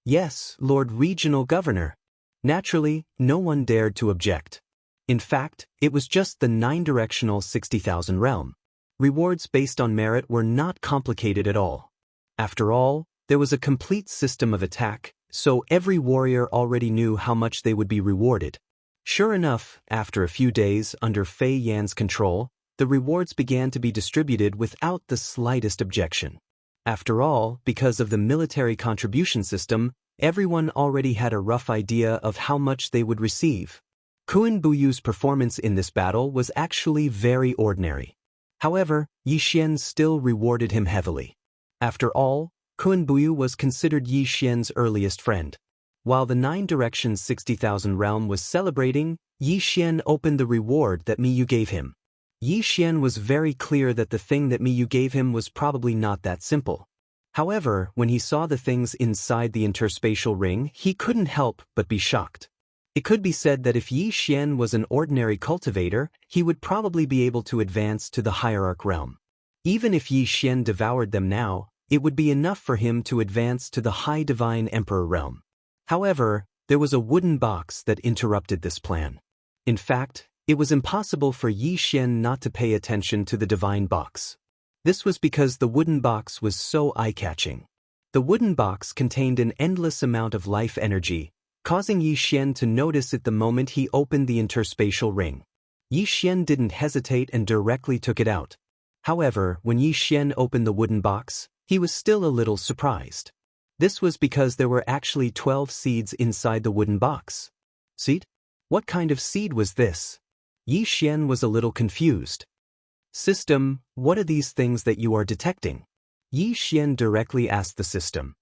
Yes, Lord Regional Governor. Naturally, no one dared to object. In fact, it was just the 9-directional 60,000 realm. Rewards based on merit were not complicated at all. After all, there was a complete system of attack, so every warrior already knew how much they would be rewarded. Sure enough, after a few days under Fei Yan's control, the rewards began to be distributed without the slightest objection. After all, because of the military contribution system, everyone already had a rough idea of how much they would receive. Kuan Buyu's performance in this battle was actually very ordinary. However, Yi Xian still rewarded him heavily. After all, Kuan Buyu was considered Yi Xian's earliest friend. While the 9 Directions 60,000 realm was celebrating, Yi Xian opened the reward that Miyu gave him. Yi Xian was very clear that the thing that Miyu gave him was probably not that simple. However, when he saw the things inside the interspatial ring, he couldn't help but be shocked. It could be said that if Yi Xian was an ordinary cultivator, he would probably be able to advance to the hierarch realm. Even if Yi Xian devoured them now, it would be enough for him to advance to the high divine emperor realm. However, there was a wooden box that interrupted this plan. In fact, It was impossible for Yi Xian not to pay attention to the divine box. This was because the wooden box was so eye-catching. The wooden box contained an endless amount of life energy, causing Yi Xian to notice it the moment he opened the interspatial ring. Yi Xian didn't hesitate and directly took it out. However, when Yi Xian opened the wooden box, he was still a little surprised. This was because there were actually 12 seeds inside the wooden box. Seed? What kind of seed was this? Yi Xian was a little confused. System, what are these things that you are detecting? Yi Xian directly asked the system.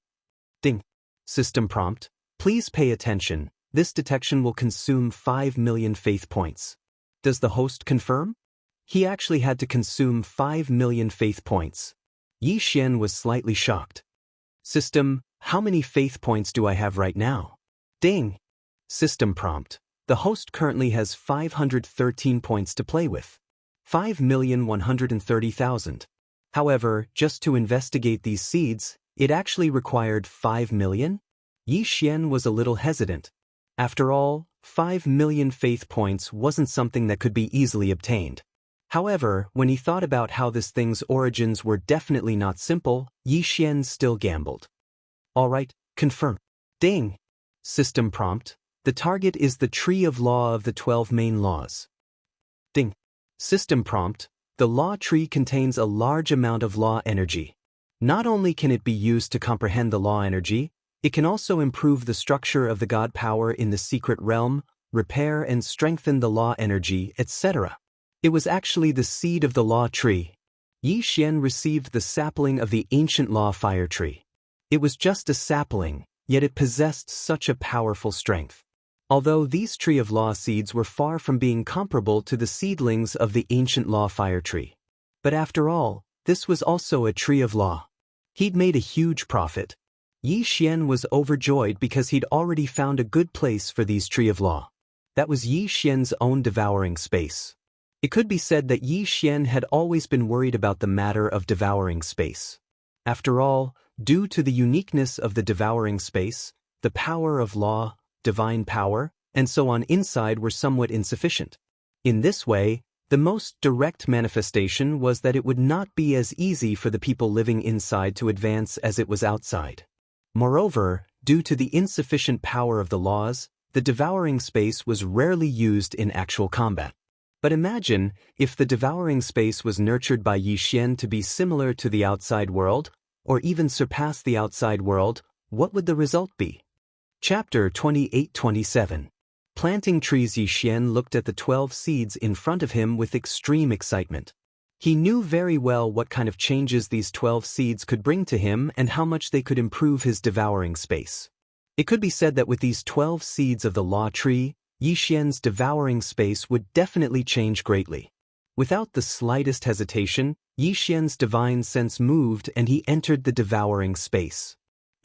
Ding. System prompt, please pay attention, this detection will consume 5 million faith points. Does the host confirm? He actually had to consume 5 million faith points. Yi Xian was slightly shocked. System, how many faith points do I have right now? Ding. System prompt, the host currently has 513 points to play with. 5,130,000. However, just to investigate these seeds, it actually required 5 million? Yi Xian was a little hesitant. After all, 5 million faith points wasn't something that could be easily obtained. However, when he thought about how this thing's origins were definitely not simple, Yi Xian still gambled. Alright, confirm. Ding. System prompt, the target is the tree of law of the 12 main laws. Ding. System prompt, the law tree contains a large amount of law energy. Not only can it be used to comprehend the law energy, it can also improve the structure of the god power in the secret realm, repair and strengthen the law energy, etc. It was actually the seed of the law tree. Yi Xian received the sapling of the ancient law fire tree. It was just a sapling, yet it possessed such a powerful strength. Although these tree of law seeds were far from being comparable to the seedlings of the ancient law fire tree. But after all, this was also a tree of law. He'd made a huge profit. Yi Xian was overjoyed because he'd already found a good place for these tree of law. That was Yi Xian's own devouring space. It could be said that Yi Xian had always been worried about the matter of devouring space. After all, due to the uniqueness of the devouring space, the power of law, divine power, and so on inside were somewhat insufficient. In this way, the most direct manifestation was that it would not be as easy for the people living inside to advance as it was outside. Moreover, due to the insufficient power of the laws, the devouring space was rarely used in actual combat. But imagine if the devouring space was nurtured by Yi Xian to be similar to the outside world, or even surpass the outside world, what would the result be? Chapter 28-27. Planting trees. Yi Xian looked at the 12 seeds in front of him with extreme excitement. He knew very well what kind of changes these 12 seeds could bring to him and how much they could improve his devouring space. It could be said that with these 12 seeds of the law tree, Yi Xian's devouring space would definitely change greatly. Without the slightest hesitation, Yi Xian's divine sense moved and he entered the devouring space.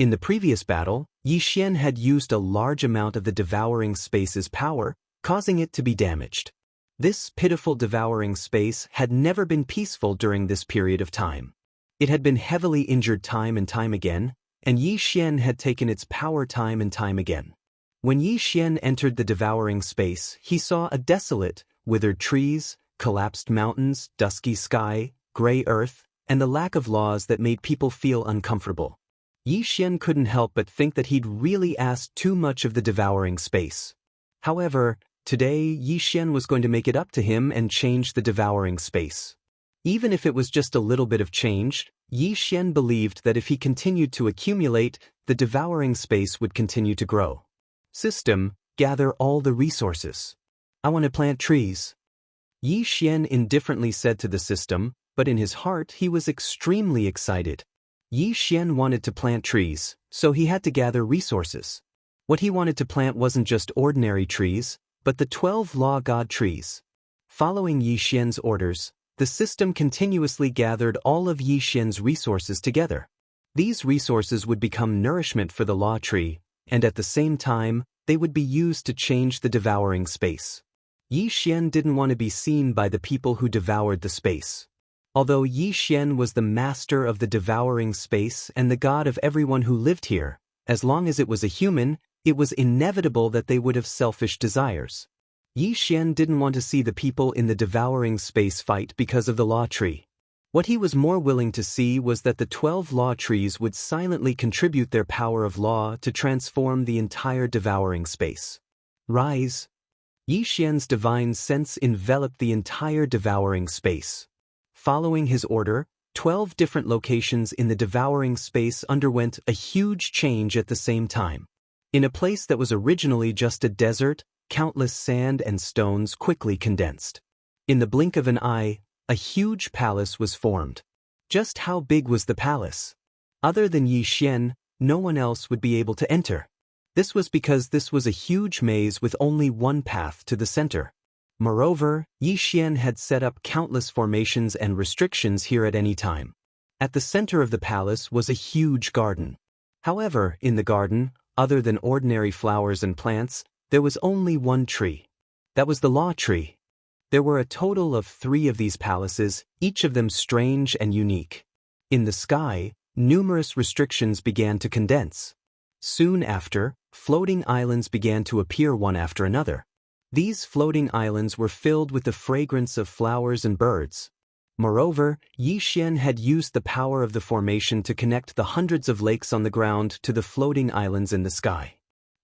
In the previous battle, Yi Xian had used a large amount of the devouring space's power, causing it to be damaged. This pitiful devouring space had never been peaceful during this period of time. It had been heavily injured time and time again, and Yi Xian had taken its power time and time again. When Yi Xian entered the devouring space, he saw a desolate, withered trees, collapsed mountains, dusky sky, gray earth, and the lack of laws that made people feel uncomfortable. Yi Xian couldn't help but think that he'd really asked too much of the devouring space. However, today Yi Xian was going to make it up to him and change the devouring space. Even if it was just a little bit of change, Yi Xian believed that if he continued to accumulate, the devouring space would continue to grow. System, gather all the resources. I want to plant trees. Yi Xian indifferently said to the system, but in his heart he was extremely excited. Yi Xian wanted to plant trees, so he had to gather resources. What he wanted to plant wasn't just ordinary trees, but the 12 law god trees. Following Yi Xian's orders, the system continuously gathered all of Yi Xian's resources together. These resources would become nourishment for the law tree, and at the same time, they would be used to change the devouring space. Yi Xian didn't want to be seen by the people who devoured the space. Although Yi Xian was the master of the devouring space and the god of everyone who lived here, as long as it was a human, it was inevitable that they would have selfish desires. Yi Xian didn't want to see the people in the devouring space fight because of the law tree. What he was more willing to see was that the 12 law trees would silently contribute their power of law to transform the entire devouring space. Rise. Yi Xian's divine sense enveloped the entire devouring space. Following his order, 12 different locations in the devouring space underwent a huge change at the same time. In a place that was originally just a desert, countless sand and stones quickly condensed. In the blink of an eye, a huge palace was formed. Just how big was the palace? Other than Yi Xian, no one else would be able to enter. This was because this was a huge maze with only one path to the center. Moreover, Yi Xian had set up countless formations and restrictions here at any time. At the center of the palace was a huge garden. However, in the garden, other than ordinary flowers and plants, there was only one tree. That was the law tree. There were a total of 3 of these palaces, each of them strange and unique. In the sky, numerous restrictions began to condense. Soon after, floating islands began to appear one after another. These floating islands were filled with the fragrance of flowers and birds. Moreover, Yi Xian had used the power of the formation to connect the hundreds of lakes on the ground to the floating islands in the sky.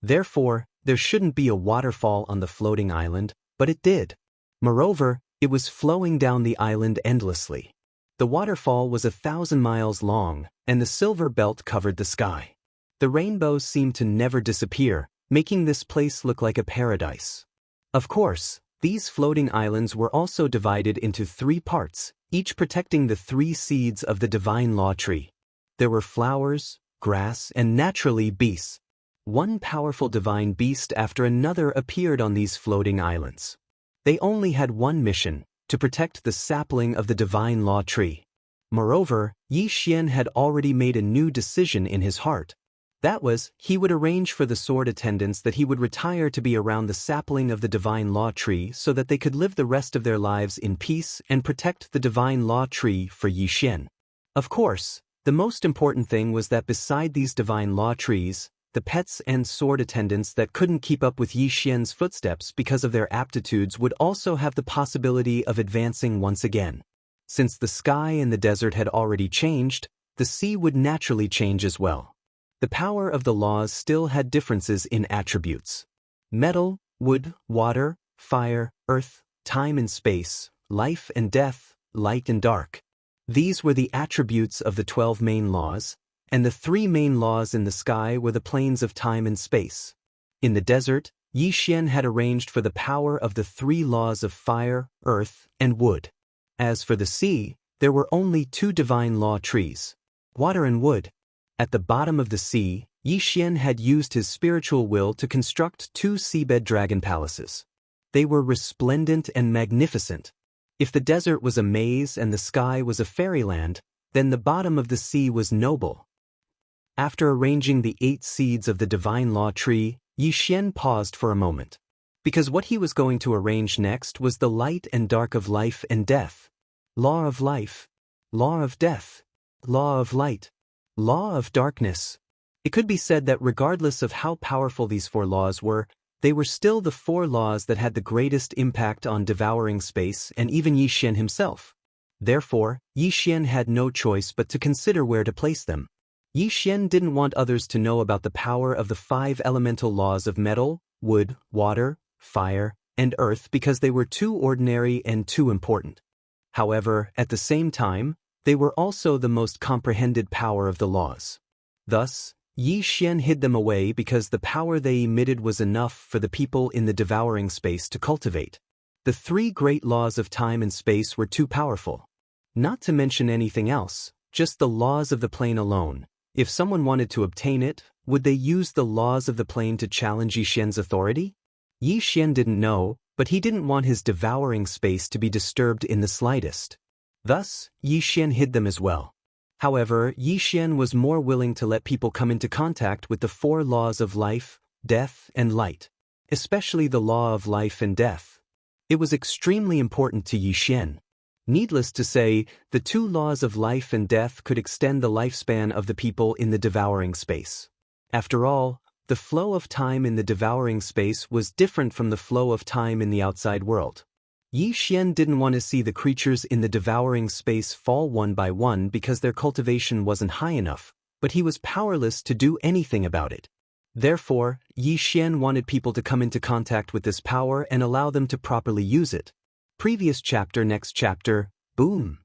Therefore, there shouldn't be a waterfall on the floating island, but it did. Moreover, it was flowing down the island endlessly. The waterfall was 1,000 miles long, and the silver belt covered the sky. The rainbows seemed to never disappear, making this place look like a paradise. Of course, these floating islands were also divided into 3 parts, each protecting the 3 seeds of the divine law tree. There were flowers, grass, and naturally beasts. One powerful divine beast after another appeared on these floating islands. They only had one mission, to protect the sapling of the divine law tree. Moreover, Yi Xian had already made a new decision in his heart. That was, he would arrange for the sword attendants that he would retire to be around the sapling of the divine law tree so that they could live the rest of their lives in peace and protect the divine law tree for Yi Xian. Of course, the most important thing was that beside these divine law trees, the pets and sword attendants that couldn't keep up with Yi Xian's footsteps because of their aptitudes would also have the possibility of advancing once again. Since the sky and the desert had already changed, the sea would naturally change as well. The power of the laws still had differences in attributes. Metal, wood, water, fire, earth, time and space, life and death, light and dark. These were the attributes of the 12 main laws, and the 3 main laws in the sky were the planes of time and space. In the desert, Yi Xian had arranged for the power of the 3 laws of fire, earth, and wood. As for the sea, there were only 2 divine law trees, water and wood. At the bottom of the sea, Yi Xian had used his spiritual will to construct 2 seabed dragon palaces. They were resplendent and magnificent. If the desert was a maze and the sky was a fairyland, then the bottom of the sea was noble. After arranging the 8 seeds of the divine law tree, Yi Xian paused for a moment. Because what he was going to arrange next was the light and dark of life and death. Law of life, law of death, law of light, law of darkness. It could be said that regardless of how powerful these 4 laws were, they were still the 4 laws that had the greatest impact on devouring space and even Yi Xian himself. Therefore, Yi Xian had no choice but to consider where to place them. Yi Xian didn't want others to know about the power of the 5 elemental laws of metal, wood, water, fire, and earth because they were too ordinary and too important. However, at the same time, they were also the most comprehended power of the laws. Thus, Yi Xian hid them away because the power they emitted was enough for the people in the devouring space to cultivate. The 3 great laws of time and space were too powerful. Not to mention anything else, just the laws of the plane alone. If someone wanted to obtain it, would they use the laws of the plane to challenge Yi Xian's authority? Yi Xian didn't know, but he didn't want his devouring space to be disturbed in the slightest. Thus, Yi Xian hid them as well. However, Yi Xian was more willing to let people come into contact with the 4 laws of life, death, and light, especially the law of life and death. It was extremely important to Yi Xian. Needless to say, the 2 laws of life and death could extend the lifespan of the people in the devouring space. After all, the flow of time in the devouring space was different from the flow of time in the outside world. Yi Xian didn't want to see the creatures in the devouring space fall one by one because their cultivation wasn't high enough, but he was powerless to do anything about it. Therefore, Yi Xian wanted people to come into contact with this power and allow them to properly use it. Previous chapter, next chapter, boom.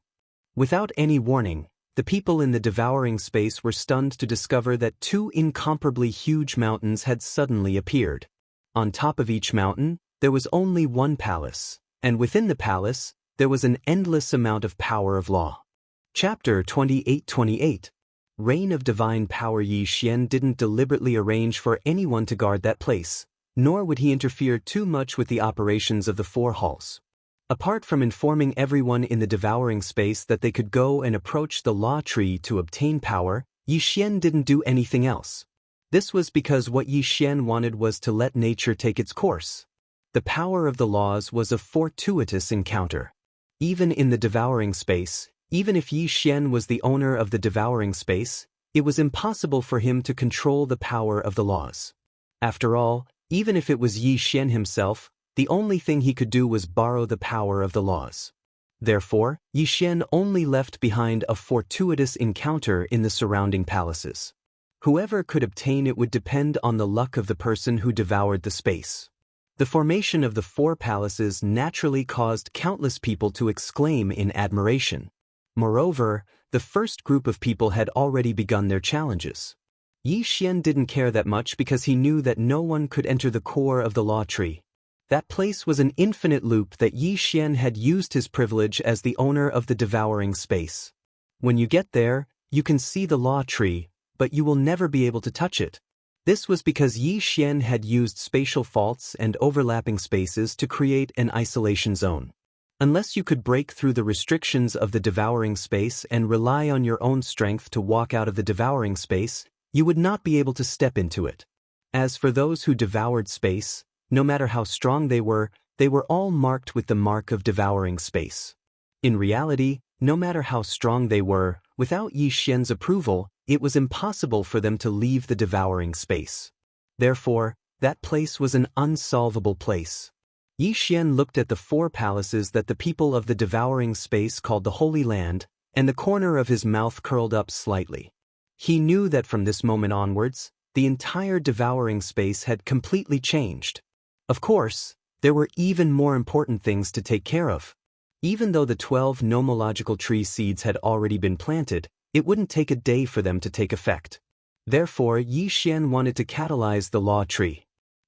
Without any warning, the people in the devouring space were stunned to discover that two incomparably huge mountains had suddenly appeared. On top of each mountain, there was only one palace, and within the palace, there was an endless amount of power of law. Chapter 28:28. Reign of Divine Power. Yi Xian didn't deliberately arrange for anyone to guard that place, nor would he interfere too much with the operations of the four halls. Apart from informing everyone in the devouring space that they could go and approach the law tree to obtain power, Yi Xian didn't do anything else. This was because what Yi Xian wanted was to let nature take its course. The power of the laws was a fortuitous encounter. Even in the devouring space, even if Yi Xian was the owner of the devouring space, it was impossible for him to control the power of the laws. After all, even if it was Yi Xian himself, the only thing he could do was borrow the power of the laws. Therefore, Yi Xian only left behind a fortuitous encounter in the surrounding palaces. Whoever could obtain it would depend on the luck of the person who devoured the space. The formation of the four palaces naturally caused countless people to exclaim in admiration. Moreover, the first group of people had already begun their challenges. Yi Xian didn't care that much because he knew that no one could enter the core of the law tree. That place was an infinite loop that Yi Xian had used his privilege as the owner of the devouring space. When you get there, you can see the law tree, but you will never be able to touch it. This was because Yi Xian had used spatial faults and overlapping spaces to create an isolation zone. Unless you could break through the restrictions of the devouring space and rely on your own strength to walk out of the devouring space, you would not be able to step into it. As for those who devoured space, no matter how strong they were all marked with the mark of devouring space. In reality, no matter how strong they were, without Yi Xian's approval, it was impossible for them to leave the devouring space. Therefore, that place was an unsolvable place. Yi Xian looked at the four palaces that the people of the devouring space called the Holy Land, and the corner of his mouth curled up slightly. He knew that from this moment onwards, the entire devouring space had completely changed. Of course, there were even more important things to take care of. Even though the 12 nomological tree seeds had already been planted, it wouldn't take a day for them to take effect. Therefore, Yi Xian wanted to catalyze the law tree.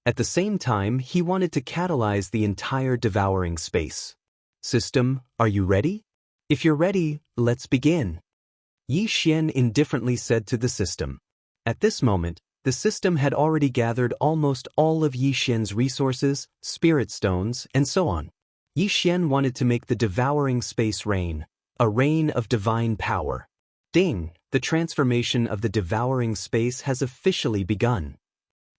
At the same time, he wanted to catalyze the entire devouring space. System, are you ready? If you're ready, let's begin. Yi Xian indifferently said to the system. At this moment, the system had already gathered almost all of Yi Xian's resources, spirit stones, and so on. Yi Xian wanted to make the devouring space reign, a reign of divine power. Ding, the transformation of the devouring space has officially begun.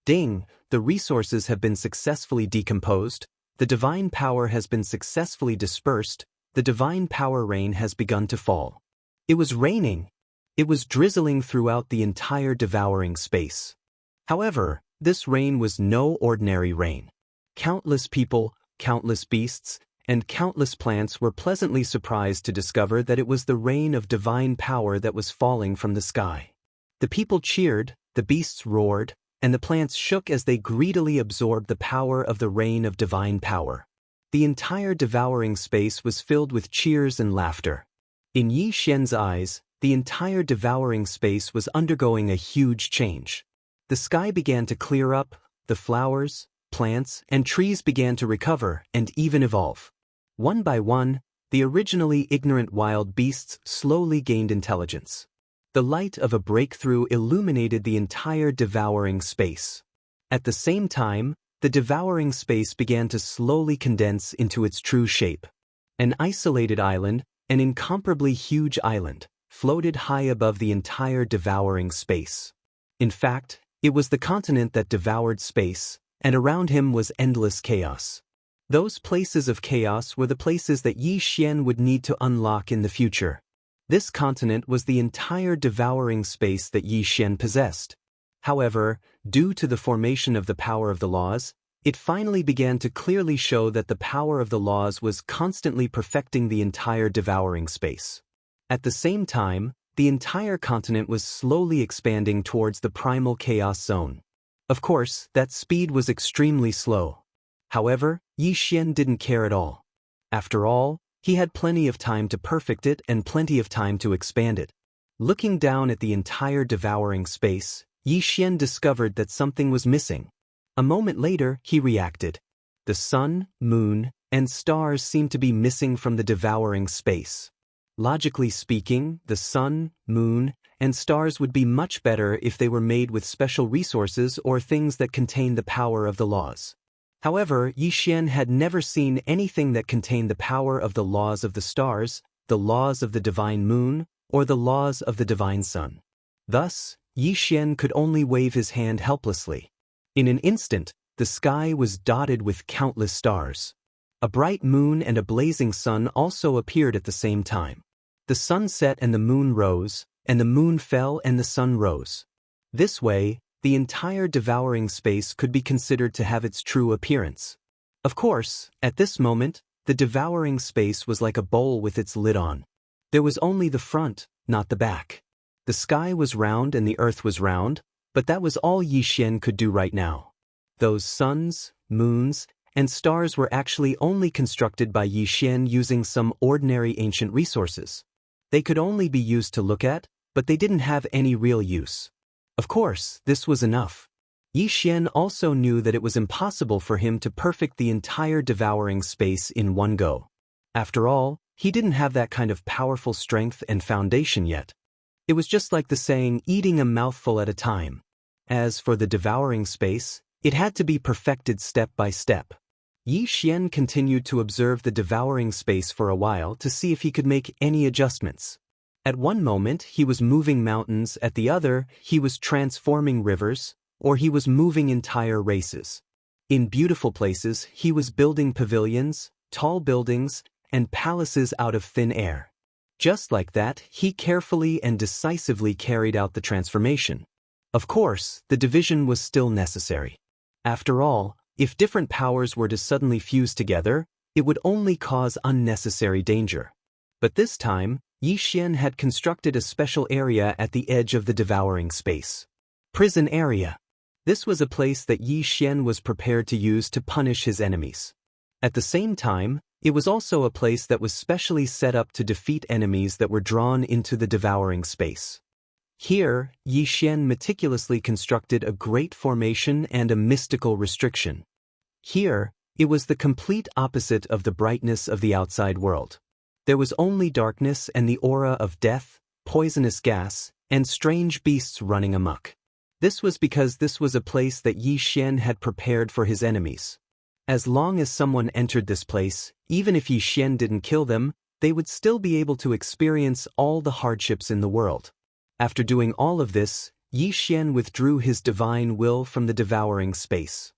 Ding, the resources have been successfully decomposed, the divine power has been successfully dispersed, the divine power rain has begun to fall. It was raining. It was drizzling throughout the entire devouring space. However, this rain was no ordinary rain. Countless people, countless beasts, and countless plants were pleasantly surprised to discover that it was the rain of divine power that was falling from the sky. The people cheered, the beasts roared, and the plants shook as they greedily absorbed the power of the rain of divine power. The entire devouring space was filled with cheers and laughter. In Yi Xian's eyes, the entire devouring space was undergoing a huge change. The sky began to clear up, the flowers, plants, and trees began to recover and even evolve. One by one, the originally ignorant wild beasts slowly gained intelligence. The light of a breakthrough illuminated the entire devouring space. At the same time, the devouring space began to slowly condense into its true shape. An isolated island, an incomparably huge island, floated high above the entire devouring space. In fact, it was the continent that devoured space, and around him was endless chaos. Those places of chaos were the places that Yi Xian would need to unlock in the future. This continent was the entire devouring space that Yi Xian possessed. However, due to the formation of the power of the laws, it finally began to clearly show that the power of the laws was constantly perfecting the entire devouring space. At the same time, the entire continent was slowly expanding towards the primal chaos zone. Of course, that speed was extremely slow. However, Yi Xian didn't care at all. After all, he had plenty of time to perfect it and plenty of time to expand it. Looking down at the entire devouring space, Yi Xian discovered that something was missing. A moment later, he reacted. The sun, moon, and stars seemed to be missing from the devouring space. Logically speaking, the sun, moon, and stars would be much better if they were made with special resources or things that contain the power of the laws. However, Yi Xian had never seen anything that contained the power of the laws of the stars, the laws of the divine moon, or the laws of the divine sun. Thus, Yi Xian could only wave his hand helplessly. In an instant, the sky was dotted with countless stars. A bright moon and a blazing sun also appeared at the same time. The sun set and the moon rose, and the moon fell and the sun rose. This way, the entire devouring space could be considered to have its true appearance. Of course, at this moment, the devouring space was like a bowl with its lid on. There was only the front, not the back. The sky was round and the earth was round, but that was all Yi Xian could do right now. Those suns, moons, and stars were actually only constructed by Yi Xian using some ordinary ancient resources. They could only be used to look at, but they didn't have any real use. Of course, this was enough. Yi Xian also knew that it was impossible for him to perfect the entire devouring space in one go. After all, he didn't have that kind of powerful strength and foundation yet. It was just like the saying, eating a mouthful at a time. As for the devouring space, it had to be perfected step by step. Yi Xian continued to observe the devouring space for a while to see if he could make any adjustments. At one moment, he was moving mountains, at the other, he was transforming rivers, or he was moving entire races. In beautiful places, he was building pavilions, tall buildings, and palaces out of thin air. Just like that, he carefully and decisively carried out the transformation. Of course, the division was still necessary. After all, if different powers were to suddenly fuse together, it would only cause unnecessary danger. But this time, Yi Xian had constructed a special area at the edge of the devouring space. Prison area. This was a place that Yi Xian was prepared to use to punish his enemies. At the same time, it was also a place that was specially set up to defeat enemies that were drawn into the devouring space. Here, Yi Xian meticulously constructed a great formation and a mystical restriction. Here, it was the complete opposite of the brightness of the outside world. There was only darkness and the aura of death, poisonous gas, and strange beasts running amok. This was because this was a place that Yi Xian had prepared for his enemies. As long as someone entered this place, even if Yi Xian didn't kill them, they would still be able to experience all the hardships in the world. After doing all of this, Yi Xian withdrew his divine will from the devouring space.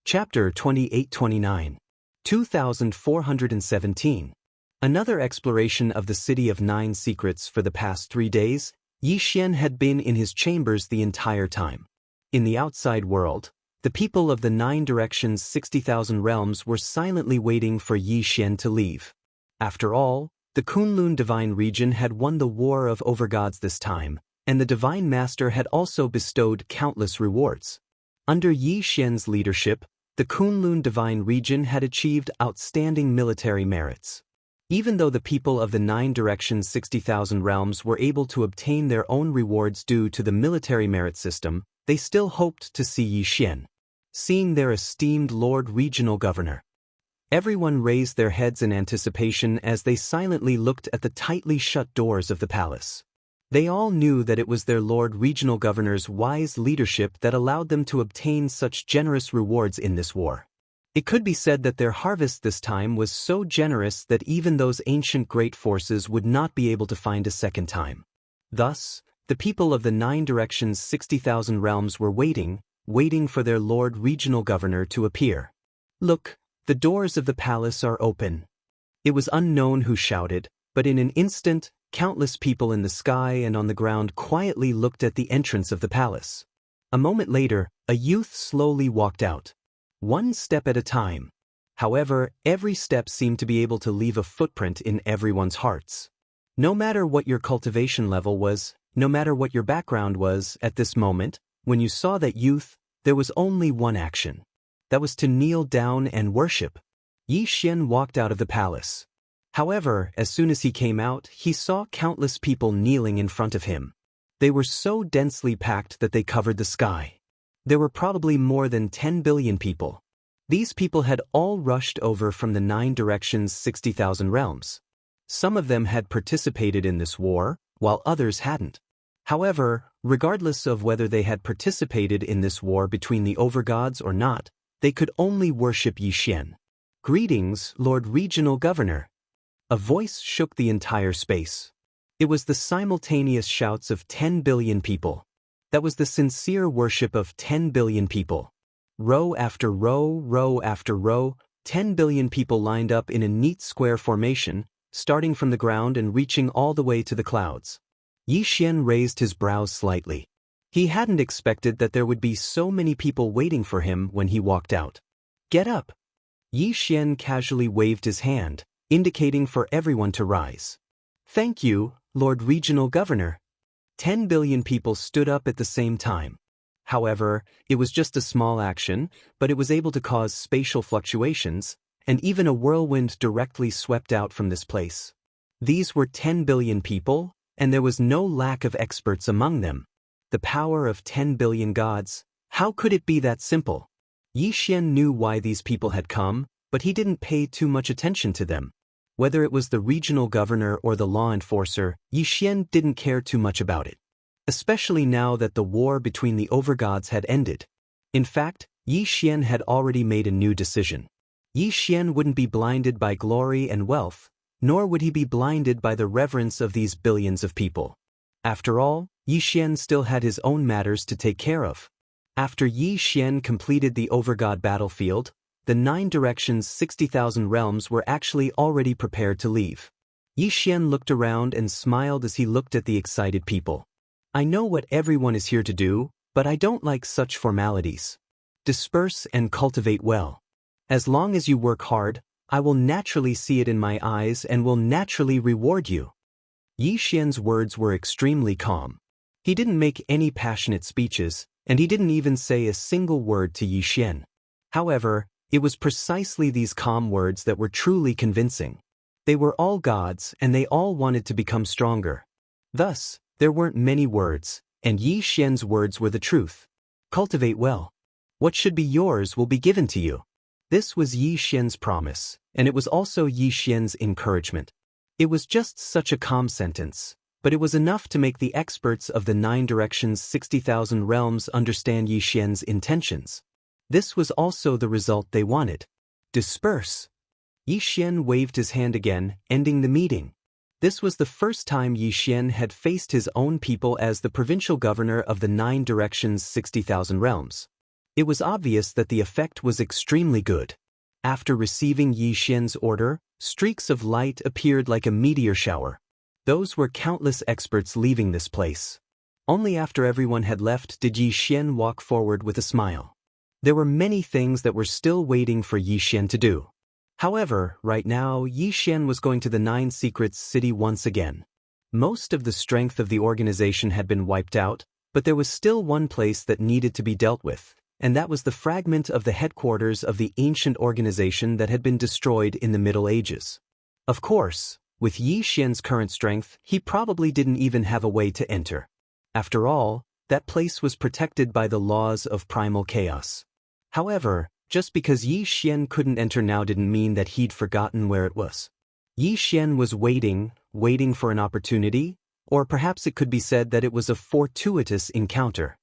Chapter 28-29. 2417. Another exploration of the City of Nine Secrets. For the past 3 days, Yi Xian had been in his chambers the entire time. In the outside world, the people of the 9 directions 60,000 realms were silently waiting for Yi Xian to leave. After all, the Kunlun divine region had won the war of overgods this time, and the divine master had also bestowed countless rewards. Under Yi Xian's leadership, the Kunlun divine region had achieved outstanding military merits. Even though the people of the 9 directions 60,000 realms were able to obtain their own rewards due to the military merit system, they still hoped to see Yi Xian, seeing their esteemed Lord Regional Governor. Everyone raised their heads in anticipation as they silently looked at the tightly shut doors of the palace. They all knew that it was their Lord Regional Governor's wise leadership that allowed them to obtain such generous rewards in this war. It could be said that their harvest this time was so generous that even those ancient great forces would not be able to find a second time. Thus, the people of the 9 directions 60,000 realms were waiting for their Lord Regional Governor to appear. Look, the doors of the palace are open. It was unknown who shouted, but in an instant, countless people in the sky and on the ground quietly looked at the entrance of the palace. A moment later, a youth slowly walked out. One step at a time. However, every step seemed to be able to leave a footprint in everyone's hearts. No matter what your cultivation level was, no matter what your background was, at this moment, when you saw that youth, there was only one action. That was to kneel down and worship. Yi Xian walked out of the palace. However, as soon as he came out, he saw countless people kneeling in front of him. They were so densely packed that they covered the sky. There were probably more than 10 billion people. These people had all rushed over from the 9 directions 60,000 realms. Some of them had participated in this war, while others hadn't. However, regardless of whether they had participated in this war between the overgods or not, they could only worship Yi Xian. "Greetings, Lord Regional Governor." A voice shook the entire space. It was the simultaneous shouts of 10 billion people. That was the sincere worship of 10 billion people. Row after row, row after row, 10 billion people lined up in a neat square formation, starting from the ground and reaching all the way to the clouds. Yi Xian raised his brows slightly. He hadn't expected that there would be so many people waiting for him when he walked out. "Get up." Yi Xian casually waved his hand, indicating for everyone to rise. "Thank you, Lord Regional Governor." 10 billion people stood up at the same time. However, it was just a small action, but it was able to cause spatial fluctuations, and even a whirlwind directly swept out from this place. These were 10 billion people, and there was no lack of experts among them. The power of 10 billion gods, how could it be that simple? Yi Xian knew why these people had come, but he didn't pay too much attention to them. Whether it was the regional governor or the law enforcer, Yi Xian didn't care too much about it. Especially now that the war between the overgods had ended. In fact, Yi Xian had already made a new decision. Yi Xian wouldn't be blinded by glory and wealth, nor would he be blinded by the reverence of these billions of people. After all, Yi Xian still had his own matters to take care of. After Yi Xian completed the overgod battlefield, the 9 directions 60,000 realms were actually already prepared to leave. Yi Xian looked around and smiled as he looked at the excited people. "I know what everyone is here to do, but I don't like such formalities. Disperse and cultivate well. As long as you work hard, I will naturally see it in my eyes and will naturally reward you." Yi Xian's words were extremely calm. He didn't make any passionate speeches, and he didn't even say a single word to Yi Xian. However, it was precisely these calm words that were truly convincing. They were all gods, and they all wanted to become stronger. Thus, there weren't many words, and Yi Xian's words were the truth. Cultivate well. What should be yours will be given to you. This was Yi Xian's promise, and it was also Yi Xian's encouragement. It was just such a calm sentence, but it was enough to make the experts of the 9 directions 60,000 realms understand Yi Xian's intentions. This was also the result they wanted. Disperse. Yi Xian waved his hand again, ending the meeting. This was the first time Yi Xian had faced his own people as the provincial governor of the 9 directions 60,000 realms. It was obvious that the effect was extremely good. After receiving Yi Xian's order, streaks of light appeared like a meteor shower. Those were countless experts leaving this place. Only after everyone had left did Yi Xian walk forward with a smile. There were many things that were still waiting for Yi Xian to do. However, right now, Yi Xian was going to the 9 Secrets City once again. Most of the strength of the organization had been wiped out, but there was still one place that needed to be dealt with, and that was the fragment of the headquarters of the ancient organization that had been destroyed in the Middle Ages. Of course, with Yi Xian's current strength, he probably didn't even have a way to enter. After all, that place was protected by the laws of primal chaos. However, just because Yi Xian couldn't enter now didn't mean that he'd forgotten where it was. Yi Xian was waiting for an opportunity, or perhaps it could be said that it was a fortuitous encounter.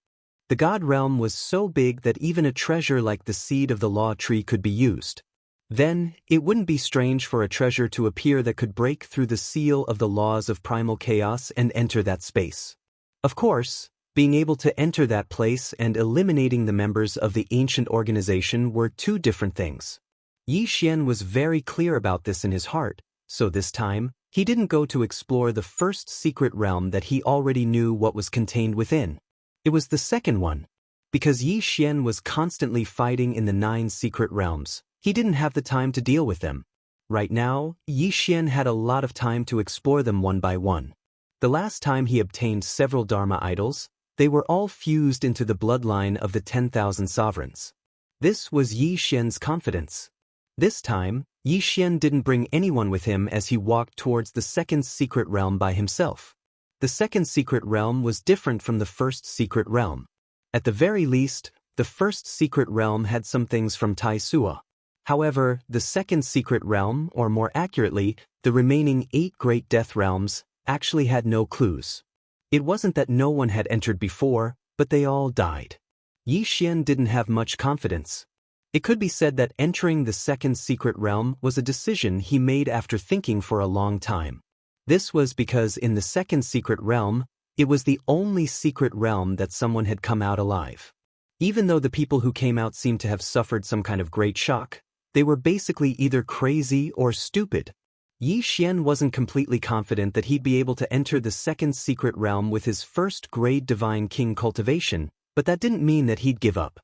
The god realm was so big that even a treasure like the seed of the law tree could be used. Then, it wouldn't be strange for a treasure to appear that could break through the seal of the laws of primal chaos and enter that space. Of course, being able to enter that place and eliminating the members of the ancient organization were two different things. Yi Xian was very clear about this in his heart, so this time, he didn't go to explore the first secret realm that he already knew what was contained within. It was the second one. Because Yi Xian was constantly fighting in the 9 secret realms, he didn't have the time to deal with them. Right now, Yi Xian had a lot of time to explore them one by one. The last time he obtained several Dharma idols, they were all fused into the bloodline of the 10,000 sovereigns. This was Yi Xian's confidence. This time, Yi Xian didn't bring anyone with him as he walked towards the second secret realm by himself. The second secret realm was different from the first secret realm. At the very least, the first secret realm had some things from Tai Sua. However, the second secret realm, or more accurately, the remaining 8 great death realms, actually had no clues. It wasn't that no one had entered before, but they all died. Yi Xian didn't have much confidence. It could be said that entering the second secret realm was a decision he made after thinking for a long time. This was because in the second secret realm, it was the only secret realm that someone had come out alive. Even though the people who came out seemed to have suffered some kind of great shock, they were basically either crazy or stupid. Yi Xian wasn't completely confident that he'd be able to enter the second secret realm with his first grade divine king cultivation, but that didn't mean that he'd give up.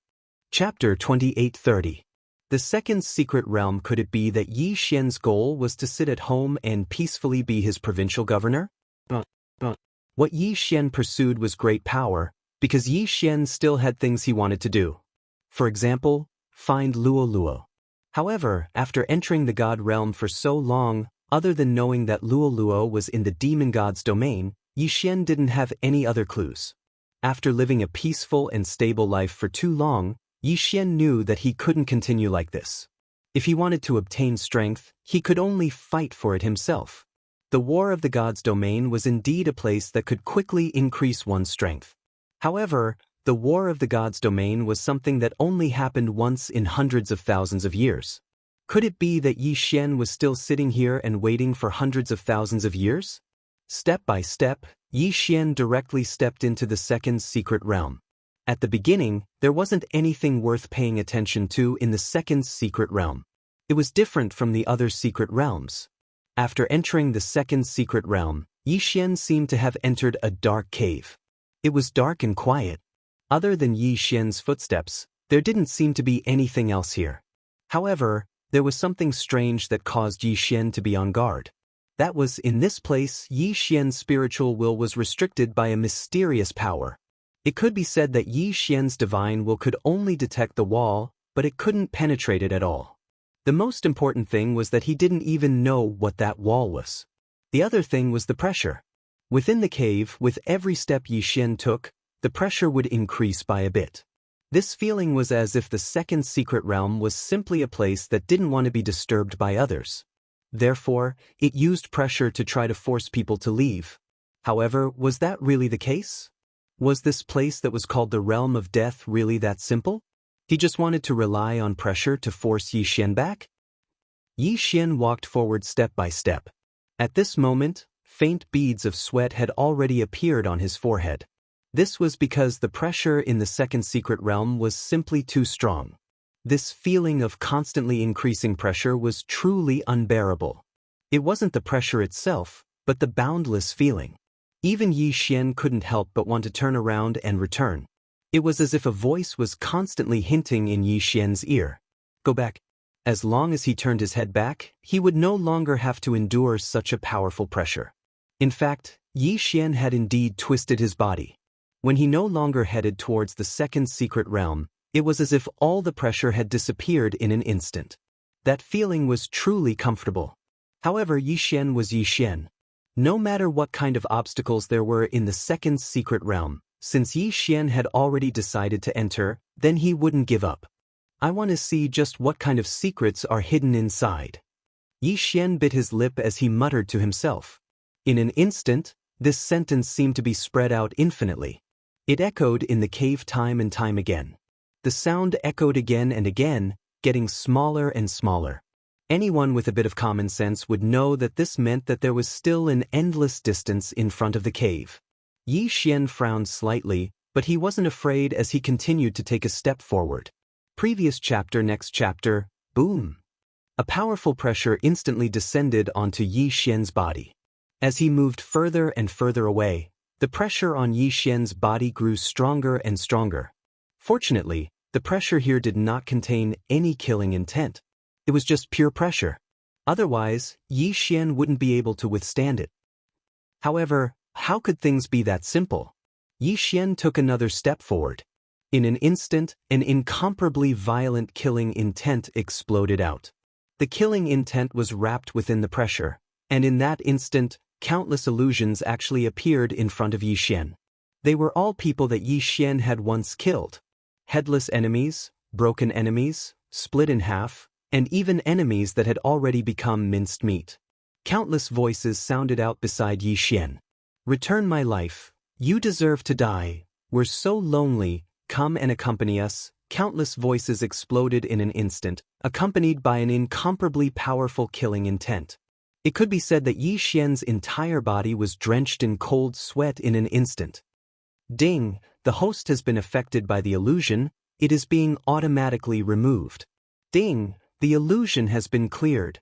Chapter 28:30. The second secret realm. Could it be that Yi Xian's goal was to sit at home and peacefully be his provincial governor? What Yi Xian pursued was great power, because Yi Xian still had things he wanted to do. For example, find Luo Luo. However, after entering the god realm for so long, other than knowing that Luo Luo was in the demon god's domain, Yi Xian didn't have any other clues. After living a peaceful and stable life for too long, Yi Xian knew that he couldn't continue like this. If he wanted to obtain strength, he could only fight for it himself. The war of the god's domain was indeed a place that could quickly increase one's strength. However, the war of the god's domain was something that only happened once in hundreds of thousands of years. Could it be that Yi Xian was still sitting here and waiting for hundreds of thousands of years? Step by step, Yi Xian directly stepped into the second secret realm. At the beginning, there wasn't anything worth paying attention to in the second secret realm. It was different from the other secret realms. After entering the second secret realm, Yi Xian seemed to have entered a dark cave. It was dark and quiet. Other than Yi Xian's footsteps, there didn't seem to be anything else here. However, there was something strange that caused Yi Xian to be on guard. That was, in this place, Yi Xian's spiritual will was restricted by a mysterious power. It could be said that Yi Xian's divine will could only detect the wall, but it couldn't penetrate it at all. The most important thing was that he didn't even know what that wall was. The other thing was the pressure. Within the cave, with every step Yi Xian took, the pressure would increase by a bit. This feeling was as if the second secret realm was simply a place that didn't want to be disturbed by others. Therefore, it used pressure to try to force people to leave. However, was that really the case? Was this place that was called the realm of death really that simple? He just wanted to rely on pressure to force Yi Xian back? Yi Xian walked forward step by step. At this moment, faint beads of sweat had already appeared on his forehead. This was because the pressure in the second secret realm was simply too strong. This feeling of constantly increasing pressure was truly unbearable. It wasn't the pressure itself, but the boundless feeling. Even Yi Xian couldn't help but want to turn around and return. It was as if a voice was constantly hinting in Yi Xian's ear. Go back. As long as he turned his head back, he would no longer have to endure such a powerful pressure. In fact, Yi Xian had indeed twisted his body. When he no longer headed towards the second secret realm, it was as if all the pressure had disappeared in an instant. That feeling was truly comfortable. However, Yi Xian was Yi Xian. No matter what kind of obstacles there were in the second secret realm, since Yi Xian had already decided to enter, then he wouldn't give up. I want to see just what kind of secrets are hidden inside. Yi Xian bit his lip as he muttered to himself. In an instant, this sentence seemed to be spread out infinitely. It echoed in the cave time and time again. The sound echoed again and again, getting smaller and smaller. Anyone with a bit of common sense would know that this meant that there was still an endless distance in front of the cave. Yi Xian frowned slightly, but he wasn't afraid as he continued to take a step forward. Previous chapter. Next chapter, boom. A powerful pressure instantly descended onto Yi Xian's body. As he moved further and further away, the pressure on Yi Xian's body grew stronger and stronger. Fortunately, the pressure here did not contain any killing intent. It was just pure pressure. Otherwise, Yi Xian wouldn't be able to withstand it. However, how could things be that simple? Yi Xian took another step forward. In an instant, an incomparably violent killing intent exploded out. The killing intent was wrapped within the pressure, and in that instant, countless illusions actually appeared in front of Yi Xian. They were all people that Yi Xian had once killed. Headless enemies, broken enemies, split in half, and even enemies that had already become minced meat. Countless voices sounded out beside Yi Xian. "Return my life. You deserve to die. We're so lonely. Come and accompany us." Countless voices exploded in an instant, accompanied by an incomparably powerful killing intent. It could be said that Yi Xian's entire body was drenched in cold sweat in an instant. Ding! The host has been affected by the illusion. It is being automatically removed. Ding! The illusion has been cleared.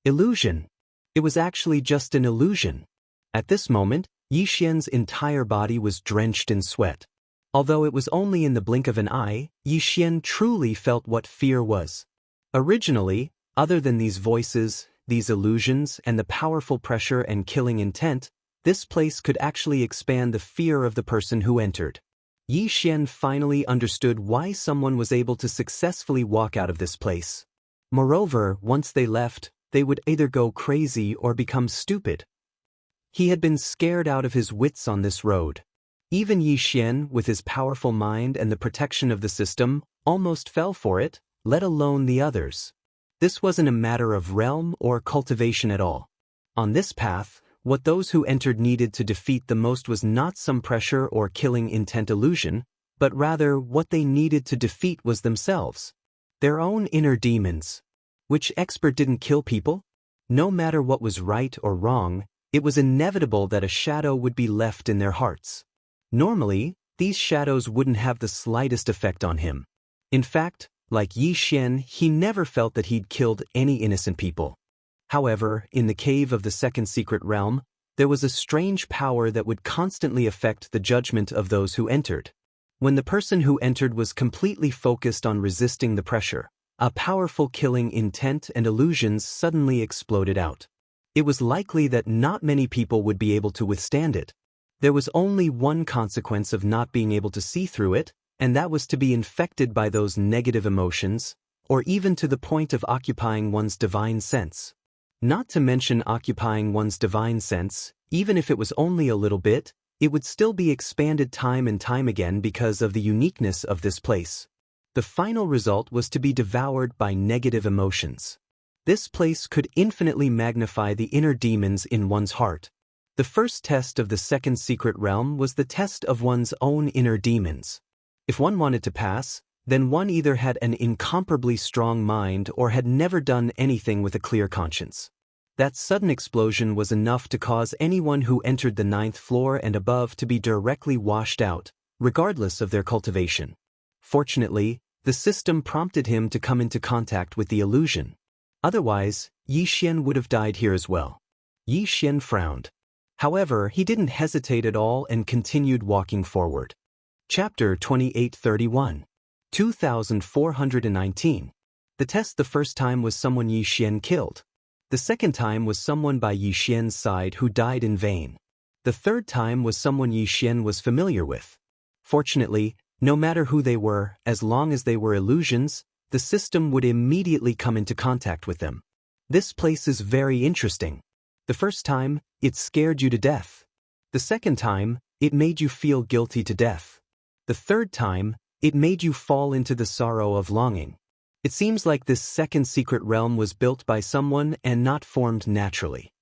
Illusion. It was actually just an illusion. At this moment, Yi Xian's entire body was drenched in sweat. Although it was only in the blink of an eye, Yi Xian truly felt what fear was. Originally, other than these voices, these illusions, and the powerful pressure and killing intent, this place could actually expand the fear of the person who entered. Yi Xian finally understood why someone was able to successfully walk out of this place. Moreover, once they left, they would either go crazy or become stupid. He had been scared out of his wits on this road. Even Yi Xian, with his powerful mind and the protection of the system, almost fell for it, let alone the others. This wasn't a matter of realm or cultivation at all. On this path, what those who entered needed to defeat the most was not some pressure or killing intent illusion, but rather what they needed to defeat was themselves. Their own inner demons. Which expert didn't kill people? No matter what was right or wrong, it was inevitable that a shadow would be left in their hearts. Normally, these shadows wouldn't have the slightest effect on him. In fact, like Yi Xian, he never felt that he'd killed any innocent people. However, in the cave of the second secret realm, there was a strange power that would constantly affect the judgment of those who entered. When the person who entered was completely focused on resisting the pressure, a powerful killing intent and illusions suddenly exploded out. It was likely that not many people would be able to withstand it. There was only one consequence of not being able to see through it, and that was to be infected by those negative emotions, or even to the point of occupying one's divine sense. Not to mention occupying one's divine sense, even if it was only a little bit, it would still be expanded time and time again because of the uniqueness of this place. The final result was to be devoured by negative emotions. This place could infinitely magnify the inner demons in one's heart. The first test of the second secret realm was the test of one's own inner demons. If one wanted to pass, then one either had an incomparably strong mind or had never done anything with a clear conscience. That sudden explosion was enough to cause anyone who entered the 9th floor and above to be directly washed out, regardless of their cultivation. Fortunately, the system prompted him to come into contact with the illusion. Otherwise, Yi Xian would have died here as well. Yi Xian frowned. However, he didn't hesitate at all and continued walking forward. Chapter 2831. 2419. The test the first time was someone Yi Xian killed. The second time was someone by Yi Xian's side who died in vain. The third time was someone Yi Xian was familiar with. Fortunately, no matter who they were, as long as they were illusions, the system would immediately come into contact with them. This place is very interesting. The first time, it scared you to death. The second time, it made you feel guilty to death. The third time, it made you fall into the sorrow of longing. It seems like this second secret realm was built by someone and not formed naturally.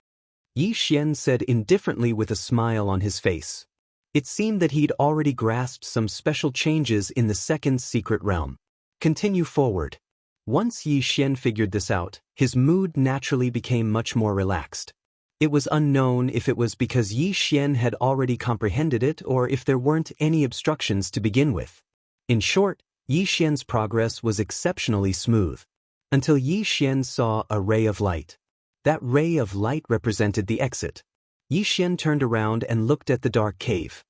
Yi Xian said indifferently with a smile on his face. It seemed that he'd already grasped some special changes in the second secret realm. Continue forward. Once Yi Xian figured this out, his mood naturally became much more relaxed. It was unknown if it was because Yi Xian had already comprehended it or if there weren't any obstructions to begin with. In short, Yi Xian's progress was exceptionally smooth. Until Yi Xian saw a ray of light. That ray of light represented the exit. Yi Xian turned around and looked at the dark cave.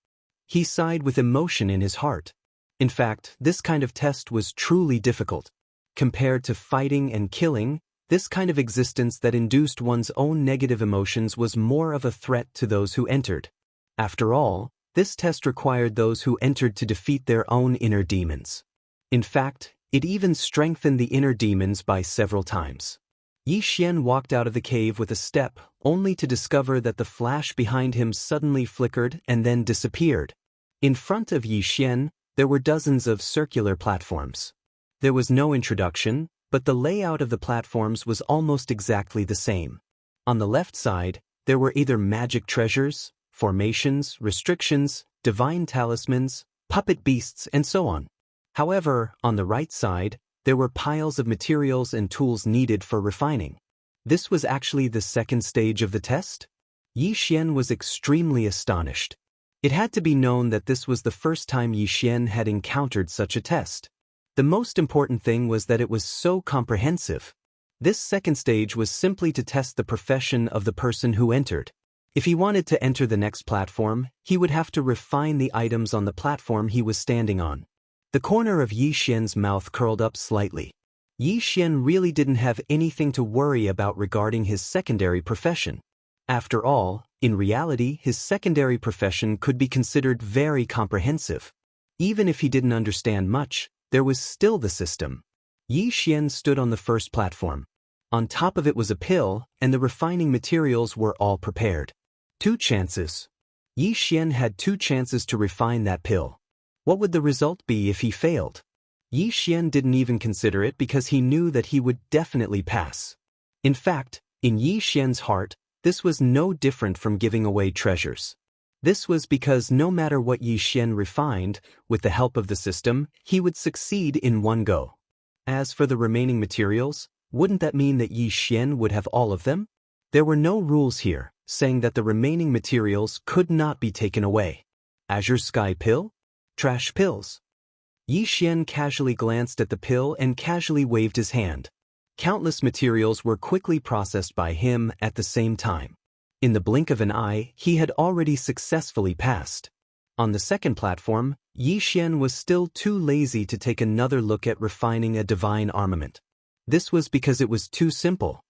He sighed with emotion in his heart. In fact, this kind of test was truly difficult. Compared to fighting and killing, this kind of existence that induced one's own negative emotions was more of a threat to those who entered. After all, this test required those who entered to defeat their own inner demons. In fact, it even strengthened the inner demons by several times. Yi Xian walked out of the cave with a step, only to discover that the flash behind him suddenly flickered and then disappeared. In front of Yi Xian, there were dozens of circular platforms. There was no introduction, but the layout of the platforms was almost exactly the same. On the left side, there were either magic treasures, formations, restrictions, divine talismans, puppet beasts, and so on. However, on the right side, there were piles of materials and tools needed for refining. This was actually the second stage of the test? Yi Xian was extremely astonished. It had to be known that this was the first time Yi Xian had encountered such a test. The most important thing was that it was so comprehensive. This second stage was simply to test the profession of the person who entered. If he wanted to enter the next platform, he would have to refine the items on the platform he was standing on. The corner of Yi Xian's mouth curled up slightly. Yi Xian really didn't have anything to worry about regarding his secondary profession. After all, in reality, his secondary profession could be considered very comprehensive. Even if he didn't understand much, there was still the system. Yi Xian stood on the first platform. On top of it was a pill, and the refining materials were all prepared. 2 chances. Yi Xian had 2 chances to refine that pill. What would the result be if he failed? Yi Xian didn't even consider it because he knew that he would definitely pass. In fact, in Yi Xian's heart, this was no different from giving away treasures. This was because no matter what Yi Xian refined, with the help of the system, he would succeed in one go. As for the remaining materials, wouldn't that mean that Yi Xian would have all of them? There were no rules here, saying that the remaining materials could not be taken away. Azure Sky Pill? Trash pills. Yi Xian casually glanced at the pill and casually waved his hand. Countless materials were quickly processed by him at the same time. In the blink of an eye, he had already successfully passed. On the second platform, Yi Xian was still too lazy to take another look at refining a divine armament. This was because it was too simple.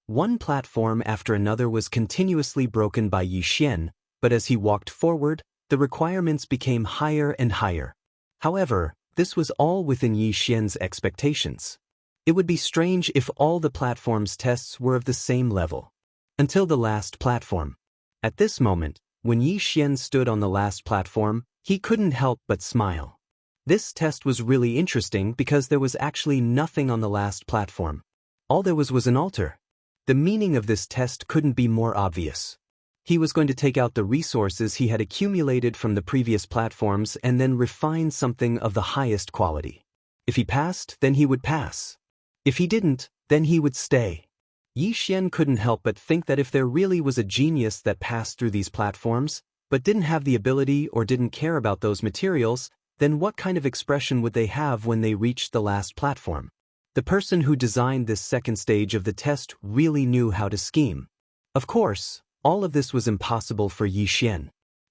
One platform after another was continuously broken by Yi Xian, but as he walked forward, the requirements became higher and higher. However, this was all within Yi Xian's expectations. It would be strange if all the platform's tests were of the same level. Until the last platform. At this moment, when Yi Xian stood on the last platform, he couldn't help but smile. This test was really interesting because there was actually nothing on the last platform. All there was an altar. The meaning of this test couldn't be more obvious. He was going to take out the resources he had accumulated from the previous platforms and then refine something of the highest quality. If he passed, then he would pass. If he didn't, then he would stay. Yi Xian couldn't help but think that if there really was a genius that passed through these platforms, but didn't have the ability or didn't care about those materials, then what kind of expression would they have when they reached the last platform? The person who designed this second stage of the test really knew how to scheme. Of course, all of this was impossible for Yi Xian.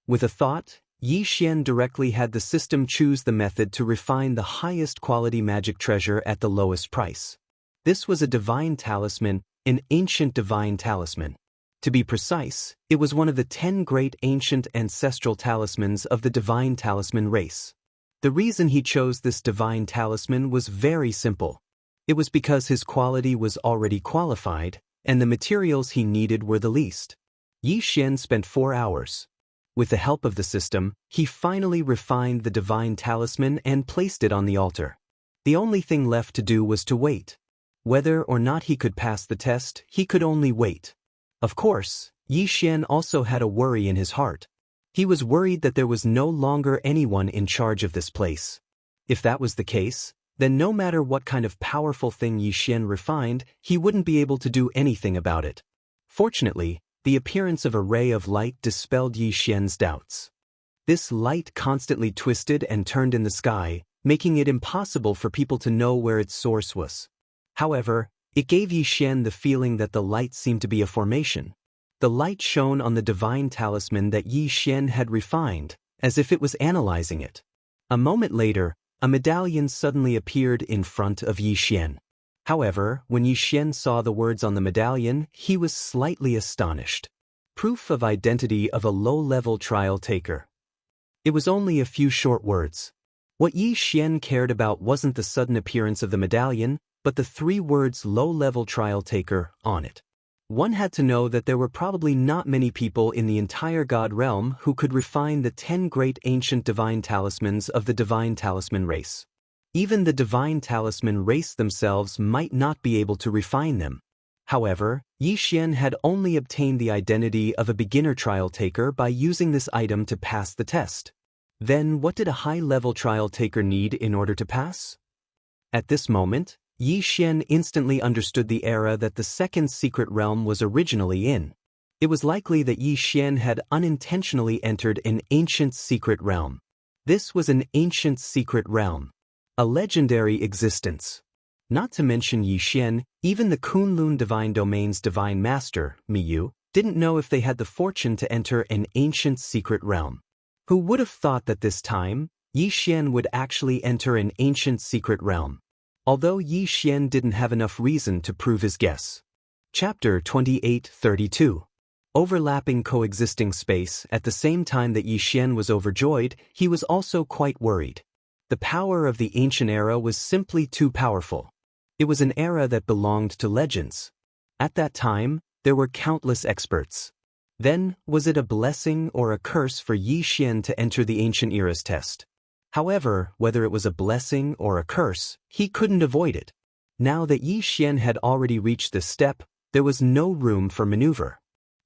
With a thought, Yi Xian directly had the system choose the method to refine the highest quality magic treasure at the lowest price. This was a divine talisman, an ancient divine talisman. To be precise, it was one of the 10 great ancient ancestral talismans of the divine talisman race. The reason he chose this divine talisman was very simple. It was because his quality was already qualified, and the materials he needed were the least. Yi Xian spent 4 hours. With the help of the system, he finally refined the divine talisman and placed it on the altar. The only thing left to do was to wait. Whether or not he could pass the test, he could only wait. Of course, Yi Xian also had a worry in his heart. He was worried that there was no longer anyone in charge of this place. If that was the case, then no matter what kind of powerful thing Yi Xian refined, he wouldn't be able to do anything about it. Fortunately, the appearance of a ray of light dispelled Yi Xian's doubts. This light constantly twisted and turned in the sky, making it impossible for people to know where its source was. However, it gave Yi Xian the feeling that the light seemed to be a formation. The light shone on the divine talisman that Yi Xian had refined, as if it was analyzing it. A moment later, a medallion suddenly appeared in front of Yi Xian. However, when Yi Xian saw the words on the medallion, he was slightly astonished. Proof of identity of a low-level trial taker. It was only a few short words. What Yi Xian cared about wasn't the sudden appearance of the medallion, but the 3 words low-level trial taker on it. One had to know that there were probably not many people in the entire God realm who could refine the 10 great ancient divine talismans of the divine talisman race. Even the divine talisman race themselves might not be able to refine them. However, Yi Xian had only obtained the identity of a beginner trial taker by using this item to pass the test. Then what did a high-level trial taker need in order to pass? At this moment, Yi Xian instantly understood the era that the second secret realm was originally in. It was likely that Yi Xian had unintentionally entered an ancient secret realm. This was an ancient secret realm. A legendary existence. Not to mention Yi Xian, even the Kunlun Divine Domain's Divine Master, Miyu, didn't know if they had the fortune to enter an ancient secret realm. Who would have thought that this time, Yi Xian would actually enter an ancient secret realm? Although Yi Xian didn't have enough reason to prove his guess. Chapter 28:32. Overlapping coexisting space. At the same time that Yi Xian was overjoyed, he was also quite worried. The power of the ancient era was simply too powerful. It was an era that belonged to legends. At that time, there were countless experts. Then, was it a blessing or a curse for Yi Xian to enter the ancient era's test? However, whether it was a blessing or a curse, he couldn't avoid it. Now that Yi Xian had already reached this step, there was no room for maneuver.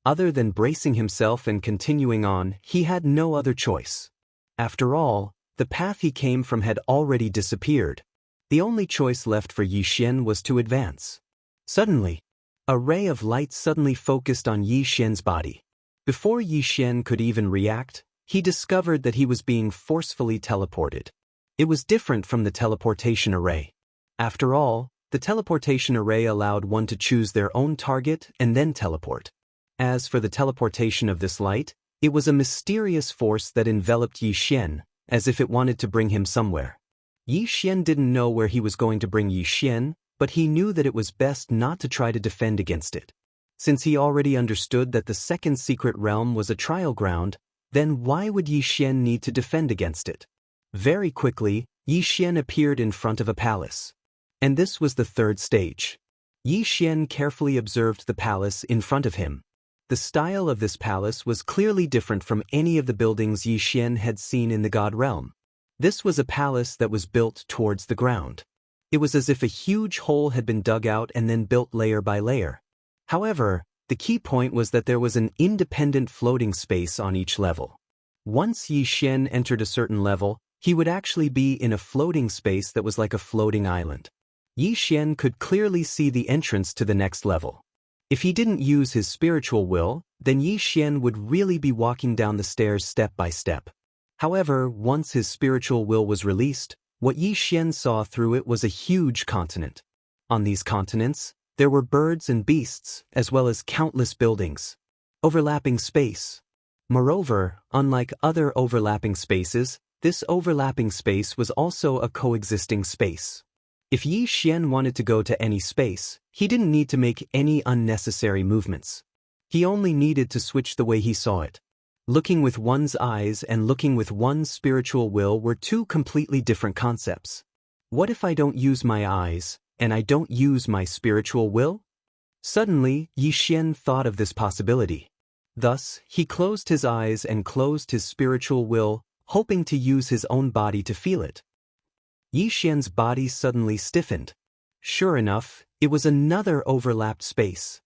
Other than bracing himself and continuing on, he had no other choice. After all, the path he came from had already disappeared. The only choice left for Yi Xian was to advance. Suddenly, a ray of light suddenly focused on Yi Xian's body. Before Yi Xian could even react, he discovered that he was being forcefully teleported. It was different from the teleportation array. After all, the teleportation array allowed one to choose their own target and then teleport. As for the teleportation of this light, it was a mysterious force that enveloped Yi Xian, as if it wanted to bring him somewhere. Yi Xian didn't know where he was going to bring Yi Xian, but he knew that it was best not to try to defend against it. Since he already understood that the second secret realm was a trial ground, then why would Yi Xian need to defend against it? Very quickly, Yi Xian appeared in front of a palace. And this was the 3rd stage. Yi Xian carefully observed the palace in front of him. The style of this palace was clearly different from any of the buildings Yi Xian had seen in the God realm. This was a palace that was built towards the ground. It was as if a huge hole had been dug out and then built layer by layer. However, the key point was that there was an independent floating space on each level. Once Yi Xian entered a certain level, he would actually be in a floating space that was like a floating island. Yi Xian could clearly see the entrance to the next level. If he didn't use his spiritual will, then Yi Xian would really be walking down the stairs step by step. However, once his spiritual will was released, what Yi Xian saw through it was a huge continent. On these continents, there were birds and beasts, as well as countless buildings. Overlapping space. Moreover, unlike other overlapping spaces, this overlapping space was also a coexisting space. If Yi Xian wanted to go to any space, he didn't need to make any unnecessary movements. He only needed to switch the way he saw it. Looking with one's eyes and looking with one's spiritual will were two completely different concepts. What if I don't use my eyes, and I don't use my spiritual will? Suddenly, Yi Xian thought of this possibility. Thus, he closed his eyes and closed his spiritual will, hoping to use his own body to feel it. Yi Xian's body suddenly stiffened. Sure enough, it was another overlapped space.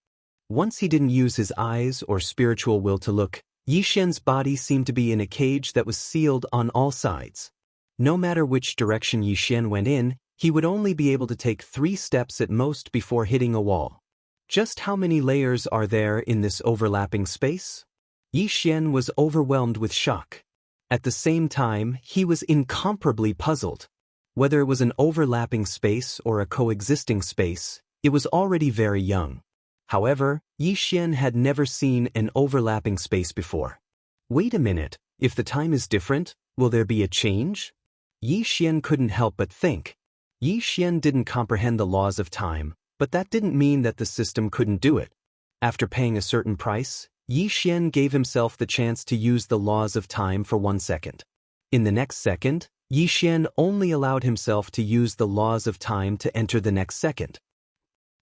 Once he didn't use his eyes or spiritual will to look, Yi Xian's body seemed to be in a cage that was sealed on all sides. No matter which direction Yi Xian went in, he would only be able to take 3 steps at most before hitting a wall. Just how many layers are there in this overlapping space? Yi Xian was overwhelmed with shock. At the same time, he was incomparably puzzled. Whether it was an overlapping space or a coexisting space, it was already very young. However, Yi Xian had never seen an overlapping space before. Wait a minute, if the time is different, will there be a change? Yi Xian couldn't help but think. Yi Xian didn't comprehend the laws of time, but that didn't mean that the system couldn't do it. After paying a certain price, Yi Xian gave himself the chance to use the laws of time for 1 second. In the next second, Yi Xian only allowed himself to use the laws of time to enter the next second.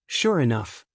Sure enough,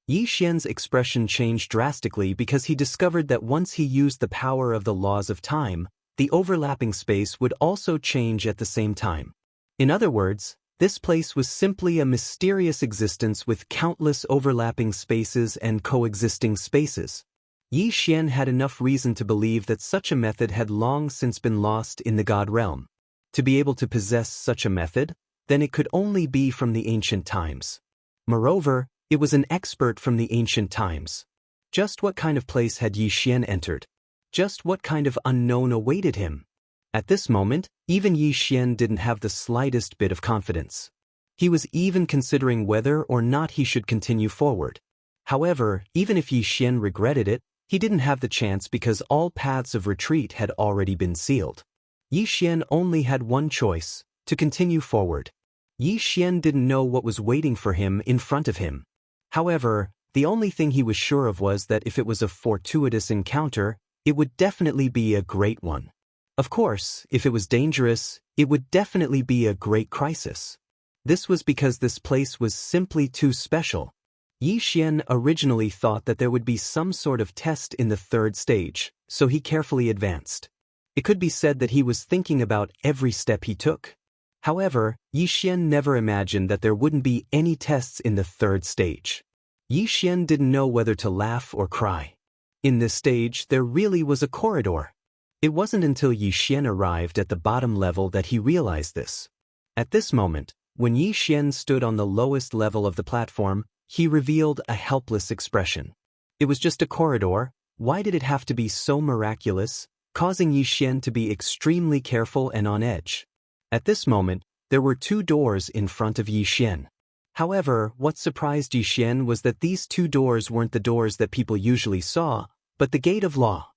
Yi Xian's expression changed drastically because he discovered that once he used the power of the laws of time, the overlapping space would also change at the same time. In other words, this place was simply a mysterious existence with countless overlapping spaces and coexisting spaces. Yi Xian had enough reason to believe that such a method had long since been lost in the God realm. To be able to possess such a method, then it could only be from the ancient times. Moreover, it was an expert from the ancient times. Just what kind of place had Yi Xian entered? Just what kind of unknown awaited him? At this moment, even Yi Xian didn't have the slightest bit of confidence. He was even considering whether or not he should continue forward. However, even if Yi Xian regretted it, he didn't have the chance because all paths of retreat had already been sealed. Yi Xian only had one choice: to continue forward. Yi Xian didn't know what was waiting for him in front of him. However, the only thing he was sure of was that if it was a fortuitous encounter, it would definitely be a great one. Of course, if it was dangerous, it would definitely be a great crisis. This was because this place was simply too special. Yi Xian originally thought that there would be some sort of test in the third stage, so he carefully advanced. It could be said that he was thinking about every step he took. However, Yi Xian never imagined that there wouldn't be any tests in the third stage. Yi Xian didn't know whether to laugh or cry. In this stage, there really was a corridor. It wasn't until Yi Xian arrived at the bottom level that he realized this. At this moment, when Yi Xian stood on the lowest level of the platform, he revealed a helpless expression. It was just a corridor. Why did it have to be so miraculous, causing Yi Xian to be extremely careful and on edge? At this moment, there were 2 doors in front of Yi Xian. However, what surprised Yi Xian was that these 2 doors weren't the doors that people usually saw, but the Gate of Law.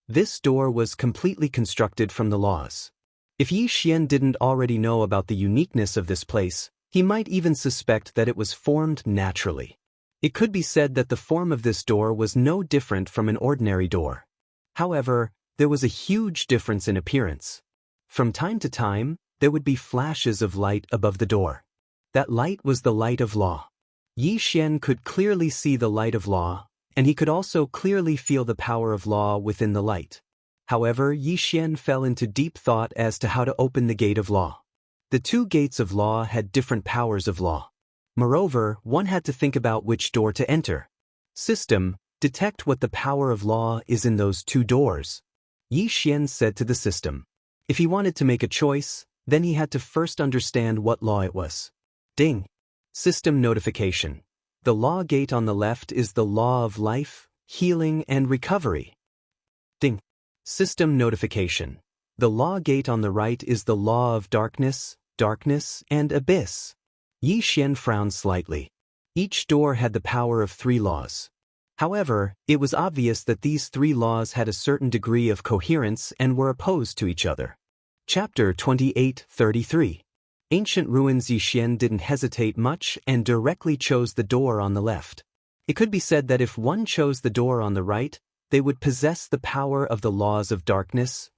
This door was completely constructed from the laws. If Yi Xian didn't already know about the uniqueness of this place, he might even suspect that it was formed naturally. It could be said that the form of this door was no different from an ordinary door. However, there was a huge difference in appearance. From time to time, there would be flashes of light above the door. That light was the light of law. Yi Xian could clearly see the light of law, and he could also clearly feel the power of law within the light. However, Yi Xian fell into deep thought as to how to open the Gate of Law. The 2 gates of law had different powers of law. Moreover, one had to think about which door to enter. System, detect what the power of law is in those 2 doors. Yi Xian said to the system. If he wanted to make a choice, then he had to first understand what law it was. Ding. System notification. The law gate on the left is the law of life, healing, and recovery. Ding. System notification. The law gate on the right is the law of darkness, and abyss. Yi Xian frowned slightly. Each door had the power of 3 laws. However, it was obvious that these 3 laws had a certain degree of coherence and were opposed to each other. Chapter 28:33. Ancient Ruins. Yi Xian didn't hesitate much and directly chose the door on the left. It could be said that if one chose the door on the right, they would possess the power of the laws of darkness,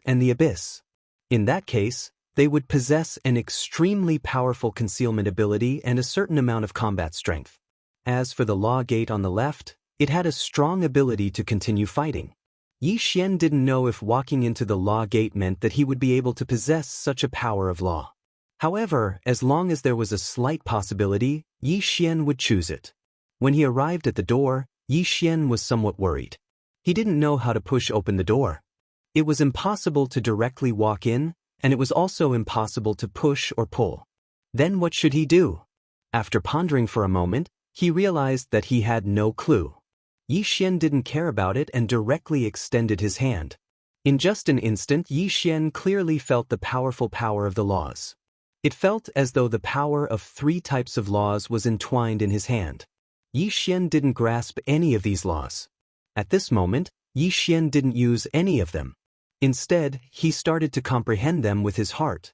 and the abyss. In that case, they would possess an extremely powerful concealment ability and a certain amount of combat strength. As for the law gate on the left, it had a strong ability to continue fighting. Yi Xian didn't know if walking into the law gate meant that he would be able to possess such a power of law. However, as long as there was a slight possibility, Yi Xian would choose it. When he arrived at the door, Yi Xian was somewhat worried. He didn't know how to push open the door. It was impossible to directly walk in, and it was also impossible to push or pull. Then what should he do? After pondering for a moment, he realized that he had no clue. Yi Xian didn't care about it and directly extended his hand. In just an instant, Yi Xian clearly felt the powerful power of the laws. It felt as though the power of 3 types of laws was entwined in his hand. Yi Xian didn't grasp any of these laws. At this moment, Yi Xian didn't use any of them. Instead, he started to comprehend them with his heart.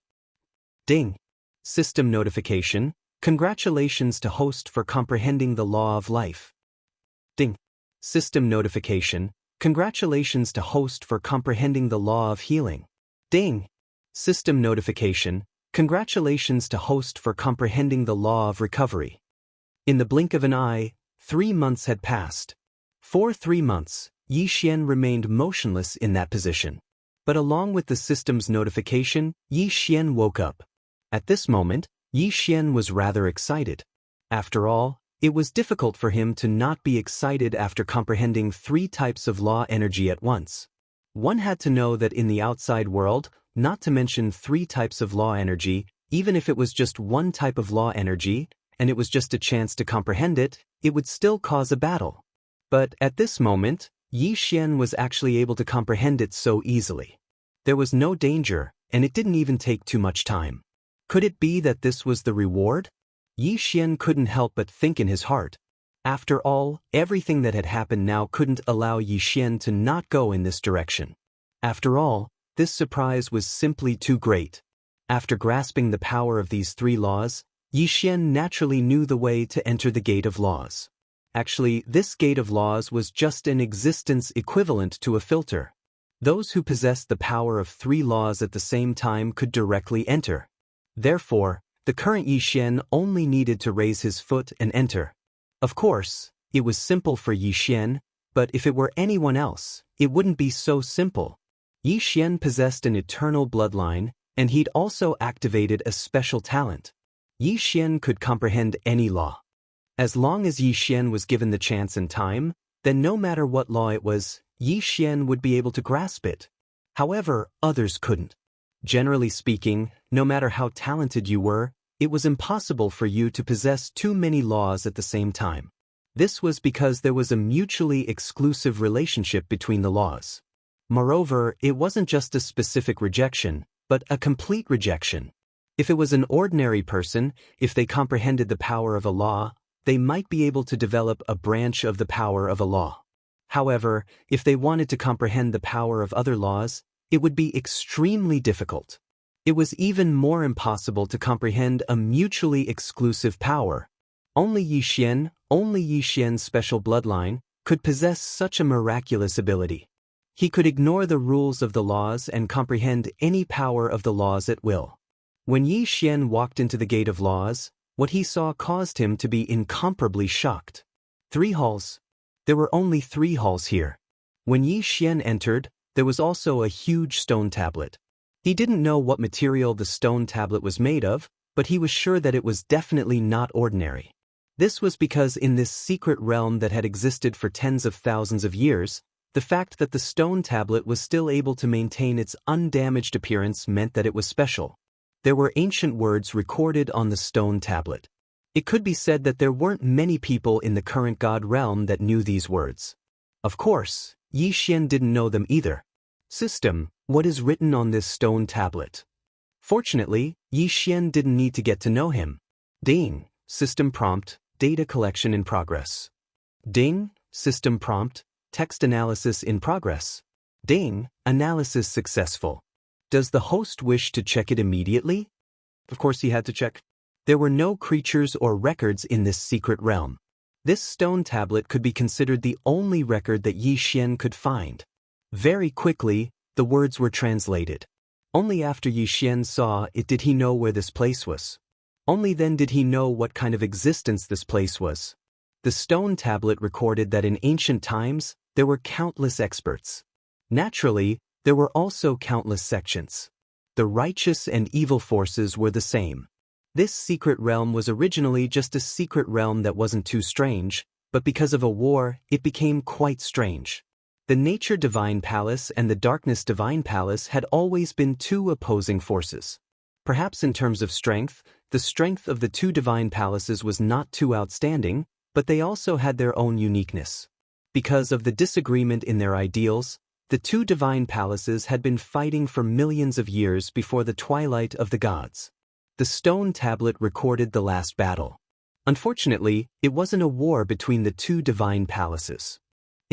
Ding! System notification. Congratulations to host for comprehending the law of life. Ding! System notification. Congratulations to host for comprehending the law of healing. Ding! System notification. Congratulations to host for comprehending the law of recovery. In the blink of an eye, 3 months had passed. For 3 months, Yi Xian remained motionless in that position. But along with the system's notification, Yi Xian woke up. At this moment, Yi Xian was rather excited. After all, it was difficult for him to not be excited after comprehending 3 types of law energy at once. One had to know that in the outside world, not to mention 3 types of law energy, even if it was just one type of law energy, and it was just a chance to comprehend it, it would still cause a battle. But at this moment, Yi Xian was actually able to comprehend it so easily. There was no danger, and it didn't even take too much time. Could it be that this was the reward? Yi Xian couldn't help but think in his heart. After all, everything that had happened now couldn't allow Yi Xian to not go in this direction. After all, this surprise was simply too great. After grasping the power of these 3 laws, Yi Xian naturally knew the way to enter the gate of laws. Actually, this gate of laws was just an existence equivalent to a filter. Those who possessed the power of 3 laws at the same time could directly enter. Therefore, the current Yi Xian only needed to raise his foot and enter. Of course, it was simple for Yi Xian, but if it were anyone else, it wouldn't be so simple. Yi Xian possessed an eternal bloodline, and he'd also activated a special talent. Yi Xian could comprehend any law. As long as Yi Xian was given the chance and time, then no matter what law it was, Yi Xian would be able to grasp it. However, others couldn't. Generally speaking, no matter how talented you were, it was impossible for you to possess too many laws at the same time. This was because there was a mutually exclusive relationship between the laws. Moreover, it wasn't just a specific rejection, but a complete rejection. If it was an ordinary person, if they comprehended the power of a law, they might be able to develop a branch of the power of a law. However, if they wanted to comprehend the power of other laws, it would be extremely difficult. It was even more impossible to comprehend a mutually exclusive power. Only Yi Xian's special bloodline, could possess such a miraculous ability. He could ignore the rules of the laws and comprehend any power of the laws at will. When Yi Xian walked into the gate of laws, what he saw caused him to be incomparably shocked. 3 halls. There were only 3 halls here. When Yi Xian entered, there was also a huge stone tablet. He didn't know what material the stone tablet was made of, but he was sure that it was definitely not ordinary. This was because in this secret realm that had existed for tens of thousands of years, the fact that the stone tablet was still able to maintain its undamaged appearance meant that it was special. There were ancient words recorded on the stone tablet. It could be said that there weren't many people in the current god realm that knew these words. Of course, Yi Xian didn't know them either. System, what is written on this stone tablet? Fortunately, Yi Xian didn't need to get to know him. Ding, system prompt, data collection in progress. Ding, system prompt, text analysis in progress. Ding, analysis successful. Does the host wish to check it immediately? Of course he had to check. There were no creatures or records in this secret realm. This stone tablet could be considered the only record that Yi Xian could find. Very quickly, the words were translated. Only after Yi Xian saw it did he know where this place was. Only then did he know what kind of existence this place was. The stone tablet recorded that in ancient times, there were countless experts. Naturally, there were also countless sections. The righteous and evil forces were the same. This secret realm was originally just a secret realm that wasn't too strange, but because of a war, it became quite strange. The Nature Divine Palace and the Darkness Divine Palace had always been 2 opposing forces. Perhaps in terms of strength, the strength of the 2 divine palaces was not too outstanding, but they also had their own uniqueness. Because of the disagreement in their ideals, the 2 divine palaces had been fighting for millions of years before the twilight of the gods. The stone tablet recorded the last battle. Unfortunately, it wasn't a war between the 2 divine palaces.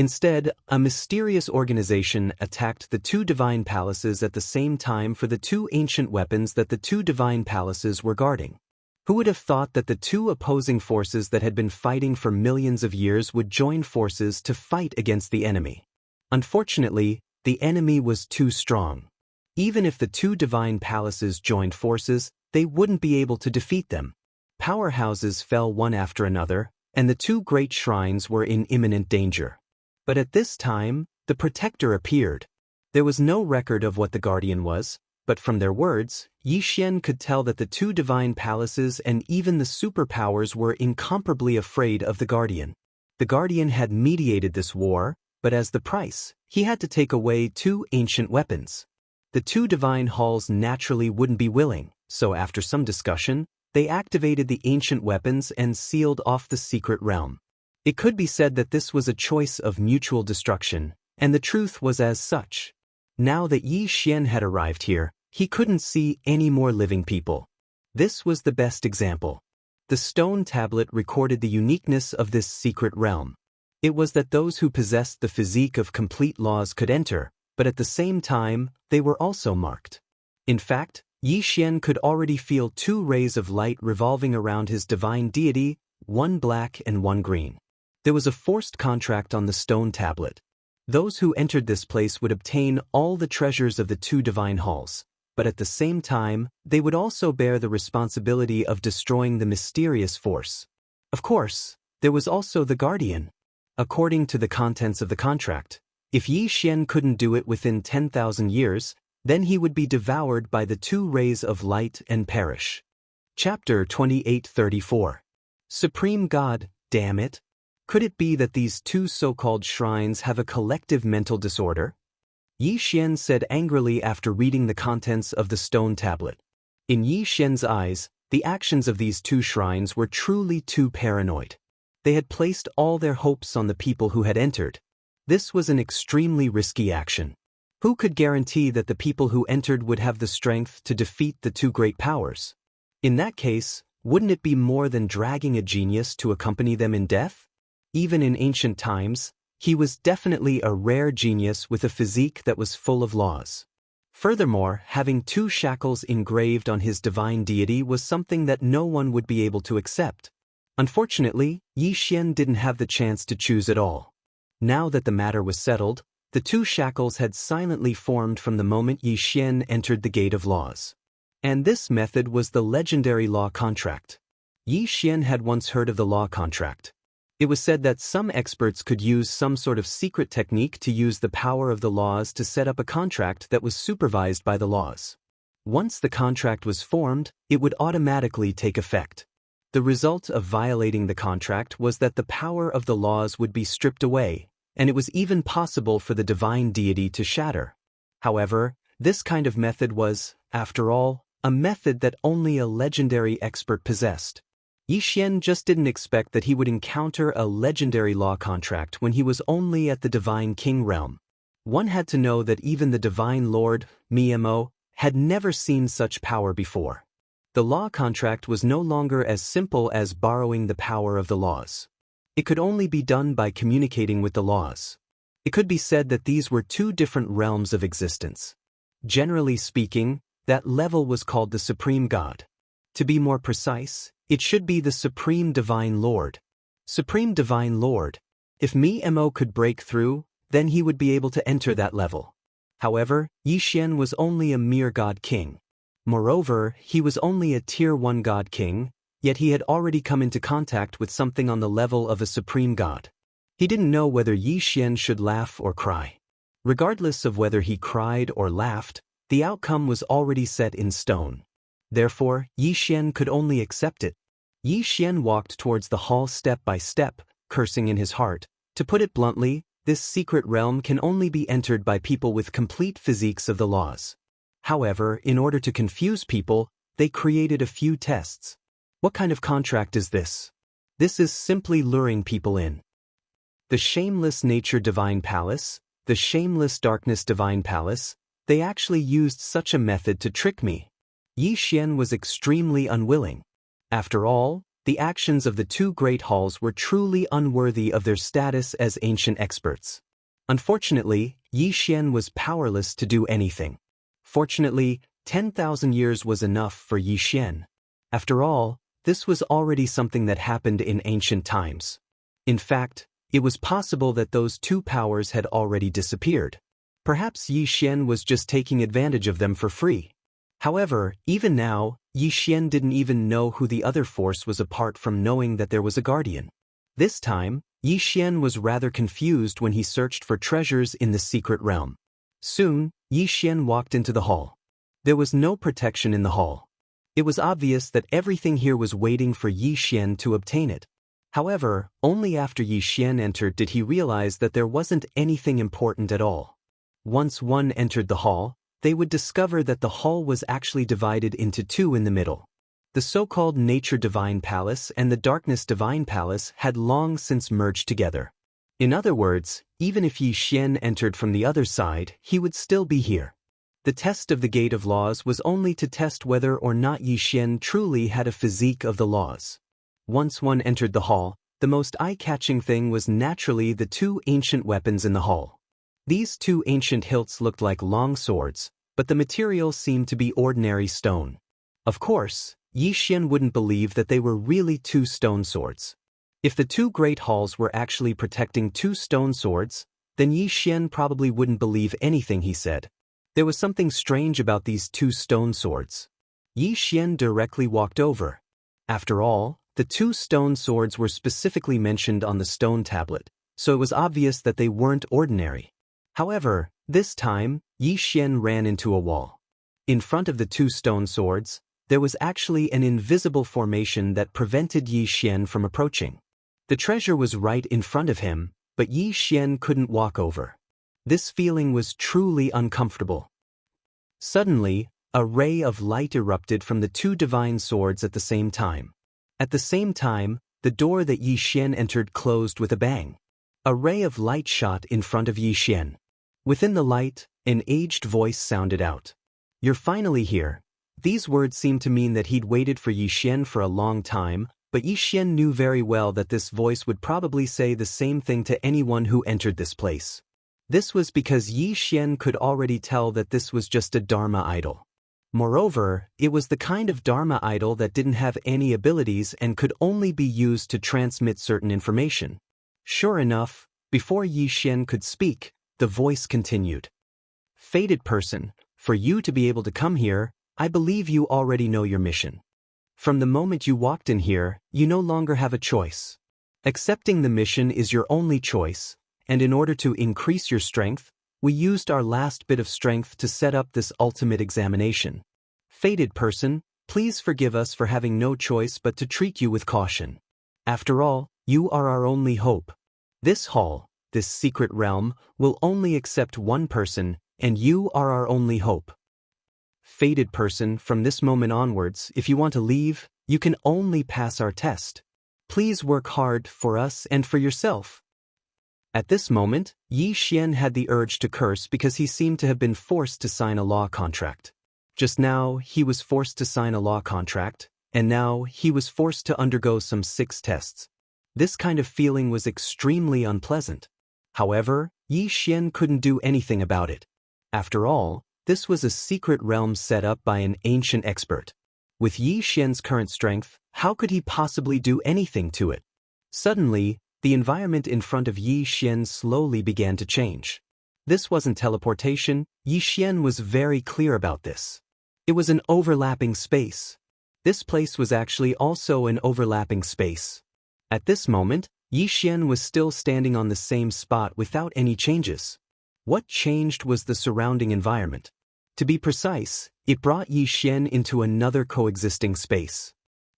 Instead, a mysterious organization attacked the two divine palaces at the same time for the two ancient weapons that the two divine palaces were guarding. Who would have thought that the two opposing forces that had been fighting for millions of years would join forces to fight against the enemy? Unfortunately, the enemy was too strong. Even if the two divine palaces joined forces, they wouldn't be able to defeat them. Powerhouses fell one after another, and the two great shrines were in imminent danger. But at this time, the protector appeared. There was no record of what the guardian was, but from their words, Yi Xian could tell that the two divine palaces and even the superpowers were incomparably afraid of the guardian. The guardian had mediated this war, but as the price, he had to take away two ancient weapons. The two divine halls naturally wouldn't be willing, so after some discussion, they activated the ancient weapons and sealed off the secret realm. It could be said that this was a choice of mutual destruction, and the truth was as such. Now that Yi Xian had arrived here, he couldn't see any more living people. This was the best example. The stone tablet recorded the uniqueness of this secret realm. It was that those who possessed the physique of complete laws could enter, but at the same time, they were also marked. In fact, Yi Xian could already feel two rays of light revolving around his divine deity, one black and one green. There was a forced contract on the stone tablet. Those who entered this place would obtain all the treasures of the two divine halls, but at the same time, they would also bear the responsibility of destroying the mysterious force. Of course, there was also the guardian. According to the contents of the contract, if Yi Xian couldn't do it within 10,000 years, then he would be devoured by the two rays of light and perish. Chapter 2834. Supreme God, damn it! Could it be that these two so-called shrines have a collective mental disorder? Yi Xian said angrily after reading the contents of the stone tablet. In Yi Xian's eyes, the actions of these two shrines were truly too paranoid. They had placed all their hopes on the people who had entered. This was an extremely risky action. Who could guarantee that the people who entered would have the strength to defeat the two great powers? In that case, wouldn't it be more than dragging a genius to accompany them in death? Even in ancient times, he was definitely a rare genius with a physique that was full of laws. Furthermore, having two shackles engraved on his divine deity was something that no one would be able to accept. Unfortunately, Yi Xian didn't have the chance to choose at all. Now that the matter was settled, the two shackles had silently formed from the moment Yi Xian entered the Gate of Laws. And this method was the legendary law contract. Yi Xian had once heard of the law contract. It was said that some experts could use some sort of secret technique to use the power of the laws to set up a contract that was supervised by the laws. Once the contract was formed, it would automatically take effect. The result of violating the contract was that the power of the laws would be stripped away, and it was even possible for the divine deity to shatter. However, this kind of method was, after all, a method that only a legendary expert possessed. Yi Xian just didn't expect that he would encounter a legendary law contract when he was only at the Divine King realm. One had to know that even the Divine Lord, Miemo, had never seen such power before. The law contract was no longer as simple as borrowing the power of the laws. It could only be done by communicating with the laws. It could be said that these were two different realms of existence. Generally speaking, that level was called the Supreme God. To be more precise, it should be the Supreme Divine Lord. Supreme Divine Lord. If Miemo could break through, then he would be able to enter that level. However, Yi Xian was only a mere God King. Moreover, he was only a Tier 1 God King, yet he had already come into contact with something on the level of a Supreme God. He didn't know whether Yi Xian should laugh or cry. Regardless of whether he cried or laughed, the outcome was already set in stone. Therefore, Yi Xian could only accept it. Yi Xian walked towards the hall step by step, cursing in his heart. To put it bluntly, this secret realm can only be entered by people with complete physiques of the laws. However, in order to confuse people, they created a few tests. What kind of contract is this? This is simply luring people in. The Shameless Nature Divine Palace, the Shameless Darkness Divine Palace, they actually used such a method to trick me. Yi Xian was extremely unwilling. After all, The actions of the two great halls were truly unworthy of their status as ancient experts. Unfortunately, Yi Xian was powerless to do anything. Fortunately, 10,000 years was enough for Yi Xian. After all, this was already something that happened in ancient times. In fact, it was possible that those two powers had already disappeared. Perhaps Yi Xian was just taking advantage of them for free. However, even now, Yi Xian didn't even know who the other force was apart from knowing that there was a guardian. This time, Yi Xian was rather confused when he searched for treasures in the secret realm. Soon, Yi Xian walked into the hall. There was no protection in the hall. It was obvious that everything here was waiting for Yi Xian to obtain it. However, only after Yi Xian entered did he realize that there wasn't anything important at all. Once one entered the hall, they would discover that the hall was actually divided into two in the middle. The so-called Nature Divine Palace and the Darkness Divine Palace had long since merged together. In other words, even if Yi Xian entered from the other side, he would still be here. The test of the Gate of Laws was only to test whether or not Yi Xian truly had a physique of the laws. Once one entered the hall, the most eye-catching thing was naturally the two ancient weapons in the hall. These two ancient hilts looked like long swords, but the material seemed to be ordinary stone. Of course, Yi Xian wouldn't believe that they were really two stone swords. If the two great halls were actually protecting two stone swords, then Yi Xian probably wouldn't believe anything he said. There was something strange about these two stone swords. Yi Xian directly walked over. After all, the two stone swords were specifically mentioned on the stone tablet, so it was obvious that they weren't ordinary. However, this time, Yi Xian ran into a wall. In front of the two stone swords, there was actually an invisible formation that prevented Yi Xian from approaching. The treasure was right in front of him, but Yi Xian couldn't walk over. This feeling was truly uncomfortable. Suddenly, a ray of light erupted from the two divine swords at the same time. At the same time, the door that Yi Xian entered closed with a bang. A ray of light shot in front of Yi Xian. Within the light, an aged voice sounded out. "You're finally here." These words seemed to mean that he'd waited for Yi Xian for a long time, but Yi Xian knew very well that this voice would probably say the same thing to anyone who entered this place. This was because Yi Xian could already tell that this was just a Dharma idol. Moreover, it was the kind of Dharma idol that didn't have any abilities and could only be used to transmit certain information. Sure enough, before Yi Xian could speak, the voice continued. "Fated person, for you to be able to come here, I believe you already know your mission. From the moment you walked in here, you no longer have a choice. Accepting the mission is your only choice, and in order to increase your strength, we used our last bit of strength to set up this ultimate examination. Fated person, please forgive us for having no choice but to treat you with caution. After all, you are our only hope. This hall, this secret realm, will only accept one person, and you are our only hope. Fated person, from this moment onwards, if you want to leave, you can only pass our test. Please work hard for us and for yourself." At this moment, Yi Xian had the urge to curse because he seemed to have been forced to sign a law contract. Just now, he was forced to sign a law contract, and now he was forced to undergo some 6 tests. This kind of feeling was extremely unpleasant. However, Yi Xian couldn't do anything about it. After all, this was a secret realm set up by an ancient expert. With Yi Xian's current strength, how could he possibly do anything to it? Suddenly, the environment in front of Yi Xian slowly began to change. This wasn't teleportation, Yi Xian was very clear about this. It was an overlapping space. This place was actually also an overlapping space. At this moment, Yi Xian was still standing on the same spot without any changes. What changed was the surrounding environment. To be precise, it brought Yi Xian into another coexisting space.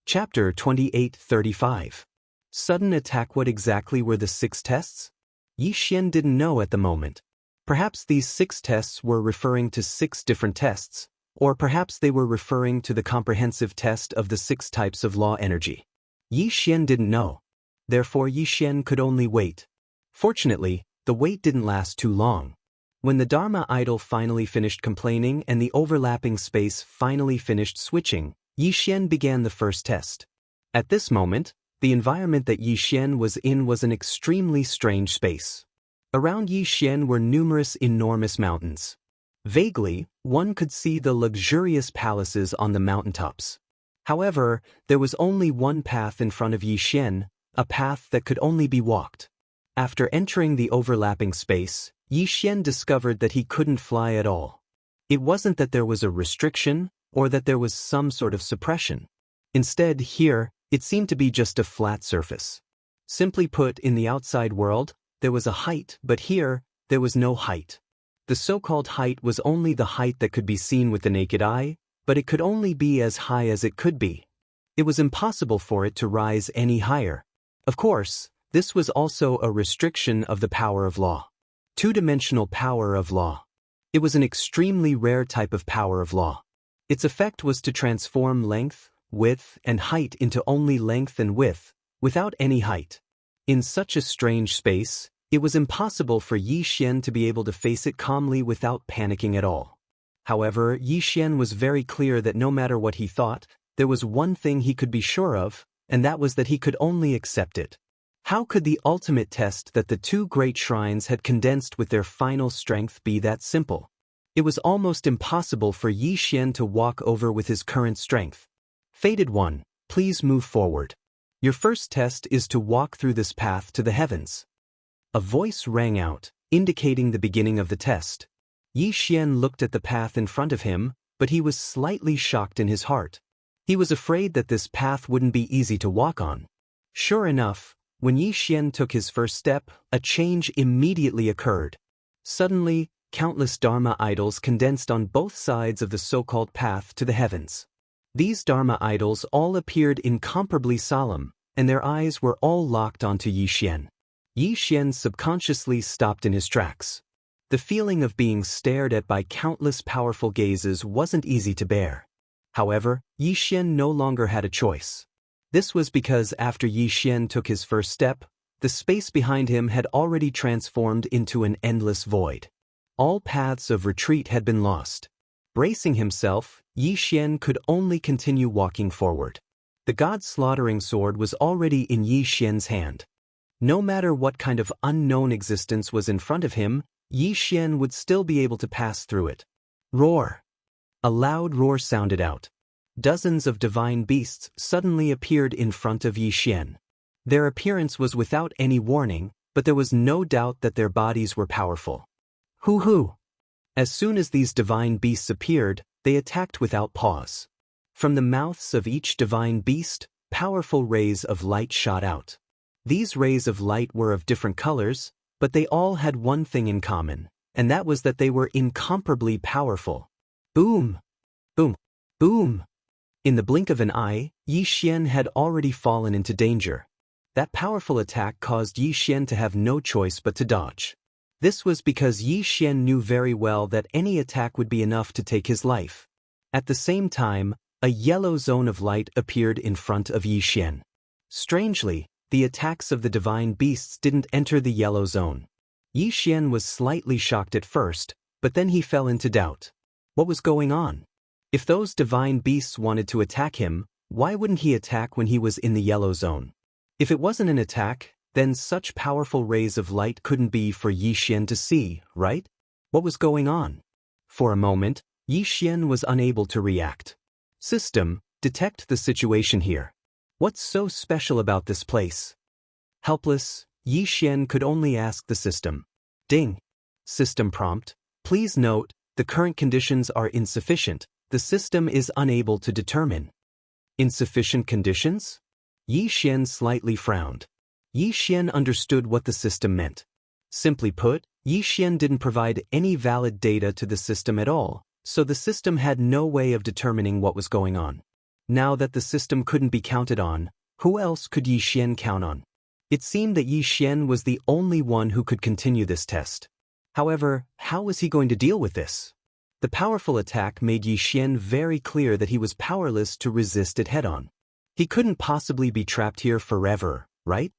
Chapter 28:35. Sudden attack. What exactly were the 6 tests? Yi Xian didn't know at the moment. Perhaps these 6 tests were referring to 6 different tests, or perhaps they were referring to the comprehensive test of the 6 types of law energy. Yi Xian didn't know. Therefore Yi Xian could only wait. Fortunately, the wait didn't last too long. When the Dharma idol finally finished complaining and the overlapping space finally finished switching, Yi Xian began the first test. At this moment, the environment that Yi Xian was in was an extremely strange space. Around Yi Xian were numerous enormous mountains. Vaguely, one could see the luxurious palaces on the mountaintops. However, there was only one path in front of Yi Xian, a path that could only be walked. After entering the overlapping space, Yi Xian discovered that he couldn't fly at all. It wasn't that there was a restriction, or that there was some sort of suppression. Instead, here, it seemed to be just a flat surface. Simply put, in the outside world, there was a height, but here, there was no height. The so-called height was only the height that could be seen with the naked eye, but it could only be as high as it could be. It was impossible for it to rise any higher. Of course, this was also a restriction of the power of law. Two-dimensional power of law. It was an extremely rare type of power of law. Its effect was to transform length, width, and height into only length and width, without any height. In such a strange space, it was impossible for Yi Xian to be able to face it calmly without panicking at all. However, Yi Xian was very clear that no matter what he thought, there was one thing he could be sure of, and that was that he could only accept it. How could the ultimate test that the two great shrines had condensed with their final strength be that simple? It was almost impossible for Yi Xian to walk over with his current strength. Fated one, please move forward. Your first test is to walk through this path to the heavens. A voice rang out, indicating the beginning of the test. Yi Xian looked at the path in front of him, but he was slightly shocked in his heart. He was afraid that this path wouldn't be easy to walk on. Sure enough, when Yi Xian took his first step, a change immediately occurred. Suddenly, countless Dharma idols condensed on both sides of the so-called path to the heavens. These Dharma idols all appeared incomparably solemn, and their eyes were all locked onto Yi Xian. Yi Xian subconsciously stopped in his tracks. The feeling of being stared at by countless powerful gazes wasn't easy to bear. However, Yi Xian no longer had a choice. This was because after Yi Xian took his first step, the space behind him had already transformed into an endless void. All paths of retreat had been lost. Bracing himself, Yi Xian could only continue walking forward. The god-slaughtering sword was already in Yi Xian's hand. No matter what kind of unknown existence was in front of him, Yi Xian would still be able to pass through it. Roar! A loud roar sounded out. Dozens of divine beasts suddenly appeared in front of Yi Xian. Their appearance was without any warning, but there was no doubt that their bodies were powerful. Hoo-hoo! As soon as these divine beasts appeared, they attacked without pause. From the mouths of each divine beast, powerful rays of light shot out. These rays of light were of different colors, but they all had one thing in common, and that was that they were incomparably powerful. Boom! Boom! Boom! In the blink of an eye, Yi Xian had already fallen into danger. That powerful attack caused Yi Xian to have no choice but to dodge. This was because Yi Xian knew very well that any attack would be enough to take his life. At the same time, a yellow zone of light appeared in front of Yi Xian. Strangely, the attacks of the divine beasts didn't enter the yellow zone. Yi Xian was slightly shocked at first, but then he fell into doubt. What was going on? If those divine beasts wanted to attack him, why wouldn't he attack when he was in the yellow zone? If it wasn't an attack, then such powerful rays of light couldn't be for Yi Xian to see, right? What was going on? For a moment, Yi Xian was unable to react. System, detect the situation here. What's so special about this place? Helpless, Yi Xian could only ask the system. Ding. System prompt. Please note, the current conditions are insufficient. The system is unable to determine. Insufficient conditions? Yi Xian slightly frowned. Yi Xian understood what the system meant. Simply put, Yi Xian didn't provide any valid data to the system at all, so the system had no way of determining what was going on. Now that the system couldn't be counted on, who else could Yi Xian count on? It seemed that Yi Xian was the only one who could continue this test. However, how was he going to deal with this? The powerful attack made Yi Xian very clear that he was powerless to resist it head-on. He couldn't possibly be trapped here forever, right?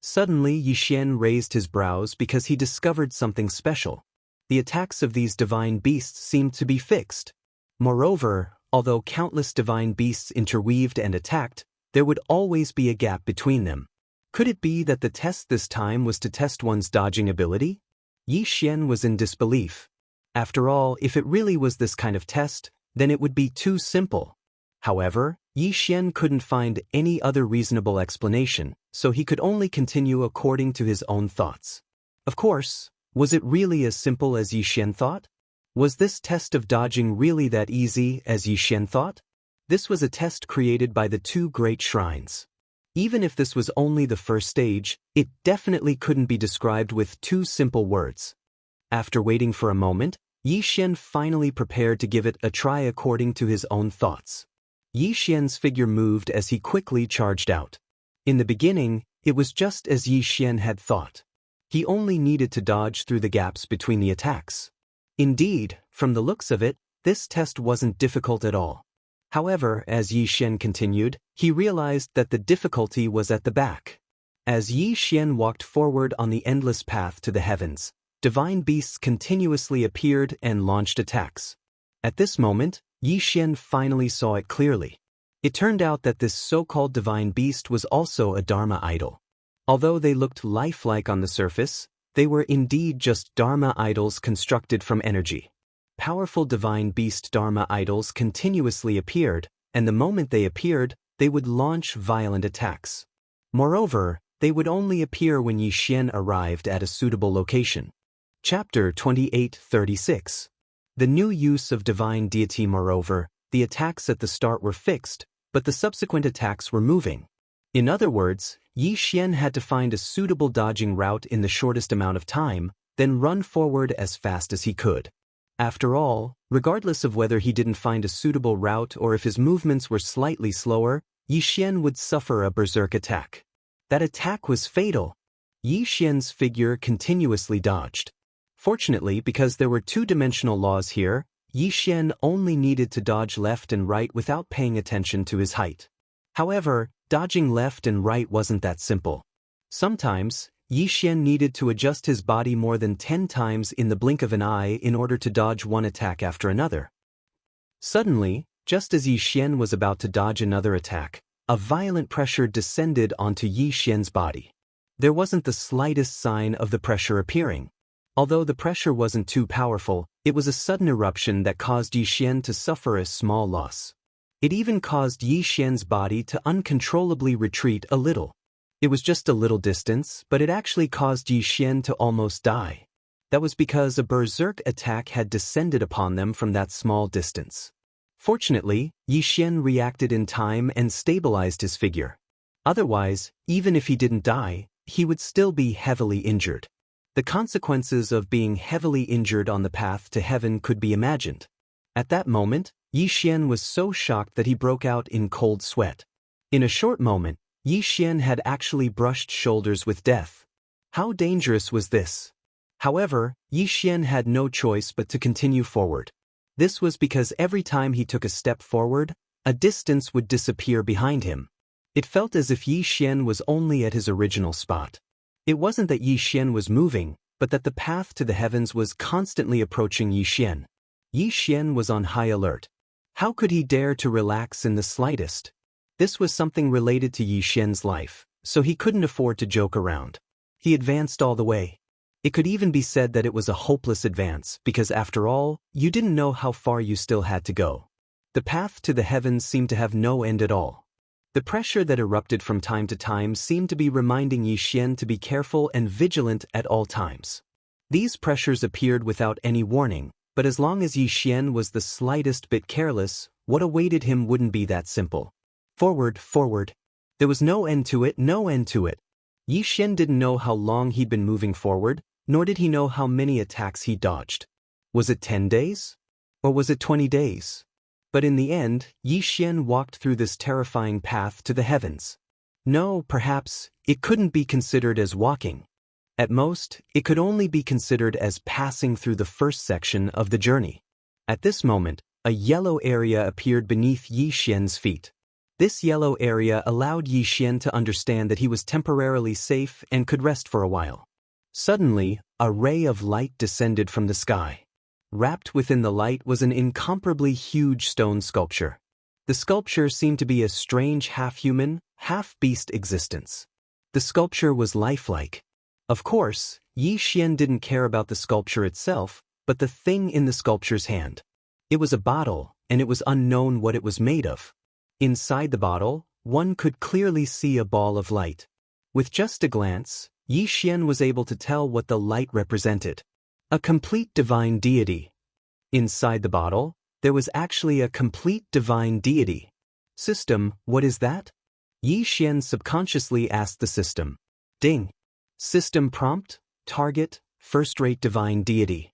Suddenly Yi Xian raised his brows because he discovered something special. The attacks of these divine beasts seemed to be fixed. Moreover, although countless divine beasts interweaved and attacked, There would always be a gap between them. Could it be that the test this time was to test one's dodging ability? Yi Xian was in disbelief. After all, if it really was this kind of test, then it would be too simple. However, Yi Xian couldn't find any other reasonable explanation, so he could only continue according to his own thoughts. Of course, was it really as simple as Yi Xian thought? Was this test of dodging really that easy as Yi Xian thought? This was a test created by the two great shrines. Even if this was only the first stage, it definitely couldn't be described with two simple words. After waiting for a moment, Yi Xian finally prepared to give it a try according to his own thoughts. Yi Xian's figure moved as he quickly charged out. In the beginning, it was just as Yi Xian had thought. He only needed to dodge through the gaps between the attacks. Indeed, from the looks of it, this test wasn't difficult at all. However, as Yi Xian continued, he realized that the difficulty was at the back. As Yi Xian walked forward on the endless path to the heavens, divine beasts continuously appeared and launched attacks. At this moment, Yi Xian finally saw it clearly. It turned out that this so-called divine beast was also a Dharma idol. Although they looked lifelike on the surface, they were indeed just Dharma idols constructed from energy. Powerful divine beast Dharma idols continuously appeared, and the moment they appeared, they would launch violent attacks. Moreover, they would only appear when Yi Xian arrived at a suitable location. Chapter 28:36. The new use of divine deity. Moreover, the attacks at the start were fixed, but the subsequent attacks were moving. In other words, Yi Xian had to find a suitable dodging route in the shortest amount of time, then run forward as fast as he could. After all, regardless of whether he didn't find a suitable route or if his movements were slightly slower, Yi Xian would suffer a berserk attack. That attack was fatal. Yi Xian's figure continuously dodged. Fortunately, because there were two-dimensional laws here, Yi Xian only needed to dodge left and right without paying attention to his height. However, dodging left and right wasn't that simple. Sometimes, Yi Xian needed to adjust his body more than 10 times in the blink of an eye in order to dodge one attack after another. Suddenly, just as Yi Xian was about to dodge another attack, a violent pressure descended onto Yi Xian's body. There wasn't the slightest sign of the pressure appearing. Although the pressure wasn't too powerful, it was a sudden eruption that caused Yi Xian to suffer a small loss. It even caused Yi Xian's body to uncontrollably retreat a little. It was just a little distance, but it actually caused Yi Xian to almost die. That was because a berserk attack had descended upon them from that small distance. Fortunately, Yi Xian reacted in time and stabilized his figure. Otherwise, even if he didn't die, he would still be heavily injured. The consequences of being heavily injured on the path to heaven could be imagined. At that moment, Yi Xian was so shocked that he broke out in cold sweat. In a short moment, Yi Xian had actually brushed shoulders with death. How dangerous was this? However, Yi Xian had no choice but to continue forward. This was because every time he took a step forward, a distance would disappear behind him. It felt as if Yi Xian was only at his original spot. It wasn't that Yi Xian was moving, but that the path to the heavens was constantly approaching Yi Xian. Yi Xian was on high alert. How could he dare to relax in the slightest? This was something related to Yi Xian's life, so he couldn't afford to joke around. He advanced all the way. It could even be said that it was a hopeless advance, because after all, you didn't know how far you still had to go. The path to the heavens seemed to have no end at all. The pressure that erupted from time to time seemed to be reminding Yi Xian to be careful and vigilant at all times. These pressures appeared without any warning, but as long as Yi Xian was the slightest bit careless, what awaited him wouldn't be that simple. Forward, forward. There was no end to it, no end to it. Yi Xian didn't know how long he'd been moving forward, nor did he know how many attacks he dodged. Was it 10 days? Or was it 20 days? But in the end, Yi Xian walked through this terrifying path to the heavens. No, perhaps, it couldn't be considered as walking. At most, it could only be considered as passing through the first section of the journey. At this moment, a yellow area appeared beneath Yi Xian's feet. This yellow area allowed Yi Xian to understand that he was temporarily safe and could rest for a while. Suddenly, a ray of light descended from the sky. Wrapped within the light was an incomparably huge stone sculpture. The The sculpture seemed to be a strange half-human, half-beast existence. The sculpture was lifelike. Of course, Yi Xian didn't care about the sculpture itself, but the thing in the sculpture's hand. It was a bottle, and it was unknown what it was made of. Inside the bottle, one could clearly see a ball of light. With just a glance, Yi Xian was able to tell what the light represented. A complete divine deity. Inside the bottle, there was actually a complete divine deity. System, what is that? Yi Xian subconsciously asked the system. Ding. System prompt, target, first-rate divine deity.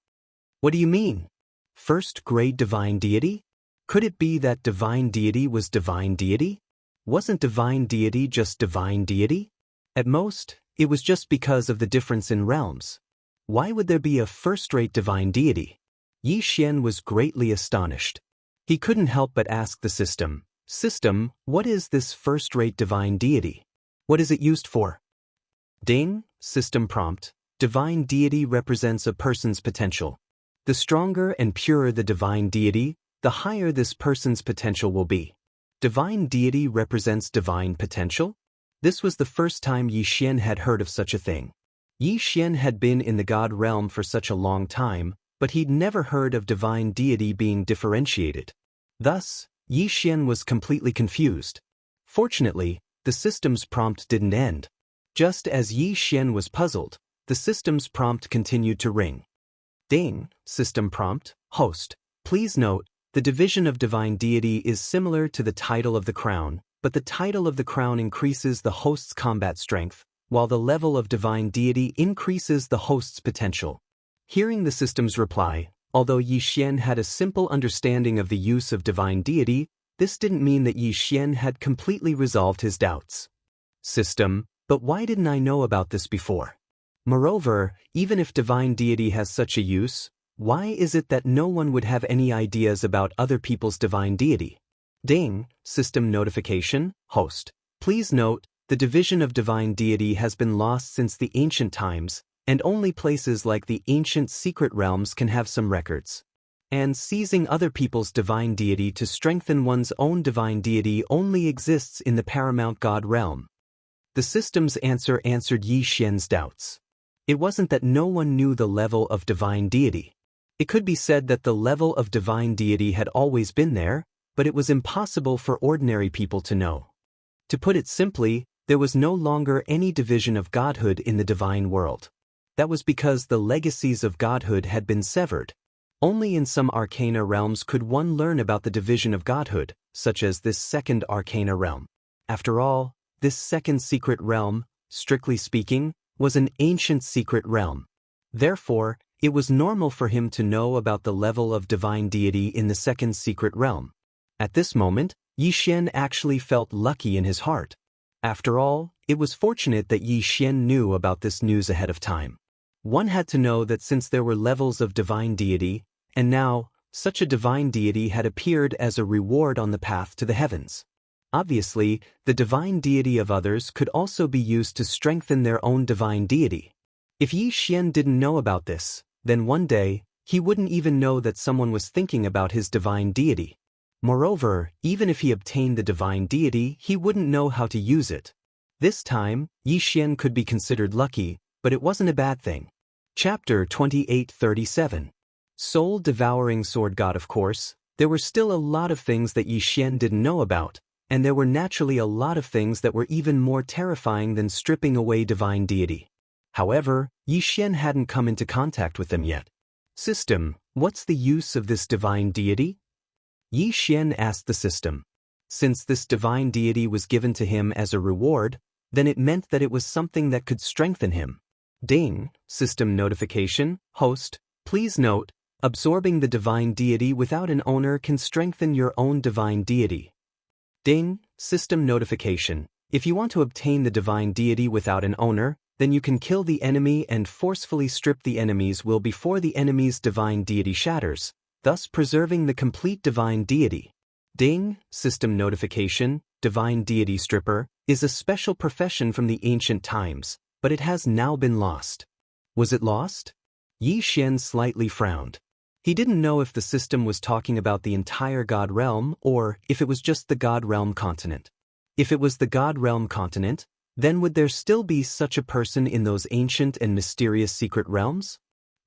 What do you mean? First-grade divine deity? Could it be that divine deity was divine deity? Wasn't divine deity just divine deity? At most, it was just because of the difference in realms. Why would there be a first-rate divine deity? Yi Xian was greatly astonished. He couldn't help but ask the system, System, what is this first-rate divine deity? What is it used for? Ding, system prompt, divine deity represents a person's potential. The stronger and purer the divine deity, the higher this person's potential will be. Divine deity represents divine potential? This was the first time Yi Xian had heard of such a thing. Yi Xian had been in the god realm for such a long time, but he'd never heard of divine deity being differentiated. Thus, Yi Xian was completely confused. Fortunately, the system's prompt didn't end. Just as Yi Xian was puzzled, the system's prompt continued to ring. Ding, system prompt, host. Please note, the division of divine deity is similar to the title of the crown, but the title of the crown increases the host's combat strength, while the level of divine deity increases the host's potential. Hearing the system's reply, although Yi Xian had a simple understanding of the use of divine deity, this didn't mean that Yi Xian had completely resolved his doubts. System, but why didn't I know about this before? Moreover, even if divine deity has such a use, why is it that no one would have any ideas about other people's divine deity? Ding, system notification, host. Please note, the division of divine deity has been lost since the ancient times, and only places like the ancient secret realms can have some records. And seizing other people's divine deity to strengthen one's own divine deity only exists in the paramount god realm. The system's answer answered Yi Xian's doubts. It wasn't that no one knew the level of divine deity. It could be said that the level of divine deity had always been there, but it was impossible for ordinary people to know. To put it simply, there was no longer any division of godhood in the divine world. That was because the legacies of godhood had been severed. Only in some arcana realms could one learn about the division of godhood, such as this second arcana realm. After all, this second secret realm, strictly speaking, was an ancient secret realm. Therefore, it was normal for him to know about the level of divine deity in the second secret realm. At this moment, Yi Xian actually felt lucky in his heart. After all, it was fortunate that Yi Xian knew about this news ahead of time. One had to know that since there were levels of divine deity, and now, such a divine deity had appeared as a reward on the path to the heavens. Obviously, the divine deity of others could also be used to strengthen their own divine deity. If Yi Xian didn't know about this, then one day, he wouldn't even know that someone was thinking about his divine deity. Moreover, even if he obtained the divine deity, he wouldn't know how to use it. This time, Yi Xian could be considered lucky, but it wasn't a bad thing. Chapter 2837. Soul-devouring sword god. Of course, there were still a lot of things that Yi Xian didn't know about, and there were naturally a lot of things that were even more terrifying than stripping away divine deity. However, Yi Xian hadn't come into contact with them yet. System, what's the use of this divine deity? Yi Xian asked the system. Since this divine deity was given to him as a reward, then it meant that it was something that could strengthen him. Ding, system notification, host. Please note, absorbing the divine deity without an owner can strengthen your own divine deity. Ding, system notification. If you want to obtain the divine deity without an owner, then you can kill the enemy and forcefully strip the enemy's will before the enemy's divine deity shatters, thus preserving the complete divine deity. Ding, system notification, divine deity stripper, is a special profession from the ancient times, but it has now been lost. Was it lost? Yi Xian slightly frowned. He didn't know if the system was talking about the entire God realm or if it was just the God realm continent. If it was the God realm continent, then would there still be such a person in those ancient and mysterious secret realms?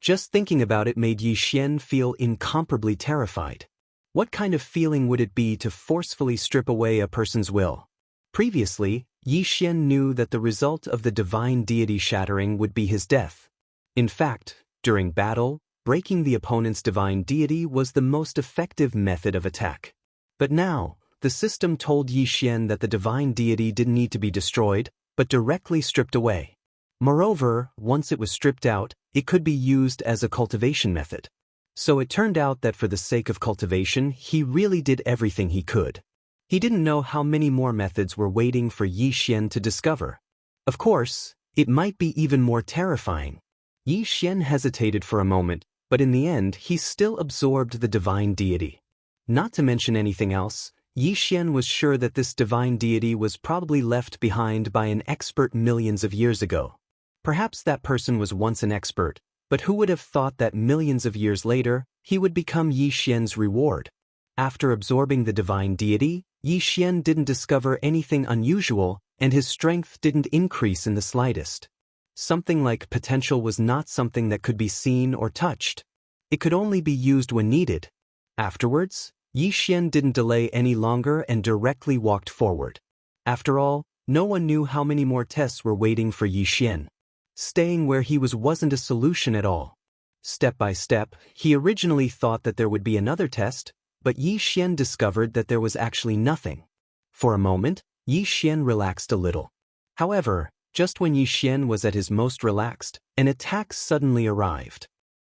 Just thinking about it made Yi Xian feel incomparably terrified. What kind of feeling would it be to forcefully strip away a person's will? Previously, Yi Xian knew that the result of the divine deity shattering would be his death. In fact, during battle, breaking the opponent's divine deity was the most effective method of attack. But now, the system told Yi Xian that the divine deity didn't need to be destroyed, but directly stripped away. Moreover, once it was stripped out, it could be used as a cultivation method. So it turned out that for the sake of cultivation, he really did everything he could. He didn't know how many more methods were waiting for Yi Xian to discover. Of course, it might be even more terrifying. Yi Xian hesitated for a moment, but in the end he still absorbed the divine deity. Not to mention anything else, Yi Xian was sure that this divine deity was probably left behind by an expert millions of years ago. Perhaps that person was once an expert, but who would have thought that millions of years later, he would become Yi Xian's reward? After absorbing the divine deity, Yi Xian didn't discover anything unusual, and his strength didn't increase in the slightest. Something like potential was not something that could be seen or touched. It could only be used when needed. Afterwards, Yi Xian didn't delay any longer and directly walked forward. After all, no one knew how many more tests were waiting for Yi Xian. Staying where he wasn't a solution at all. Step by step, he originally thought that there would be another test, but Yi Xian discovered that there was actually nothing. For a moment, Yi Xian relaxed a little. However, just when Yi Xian was at his most relaxed, an attack suddenly arrived.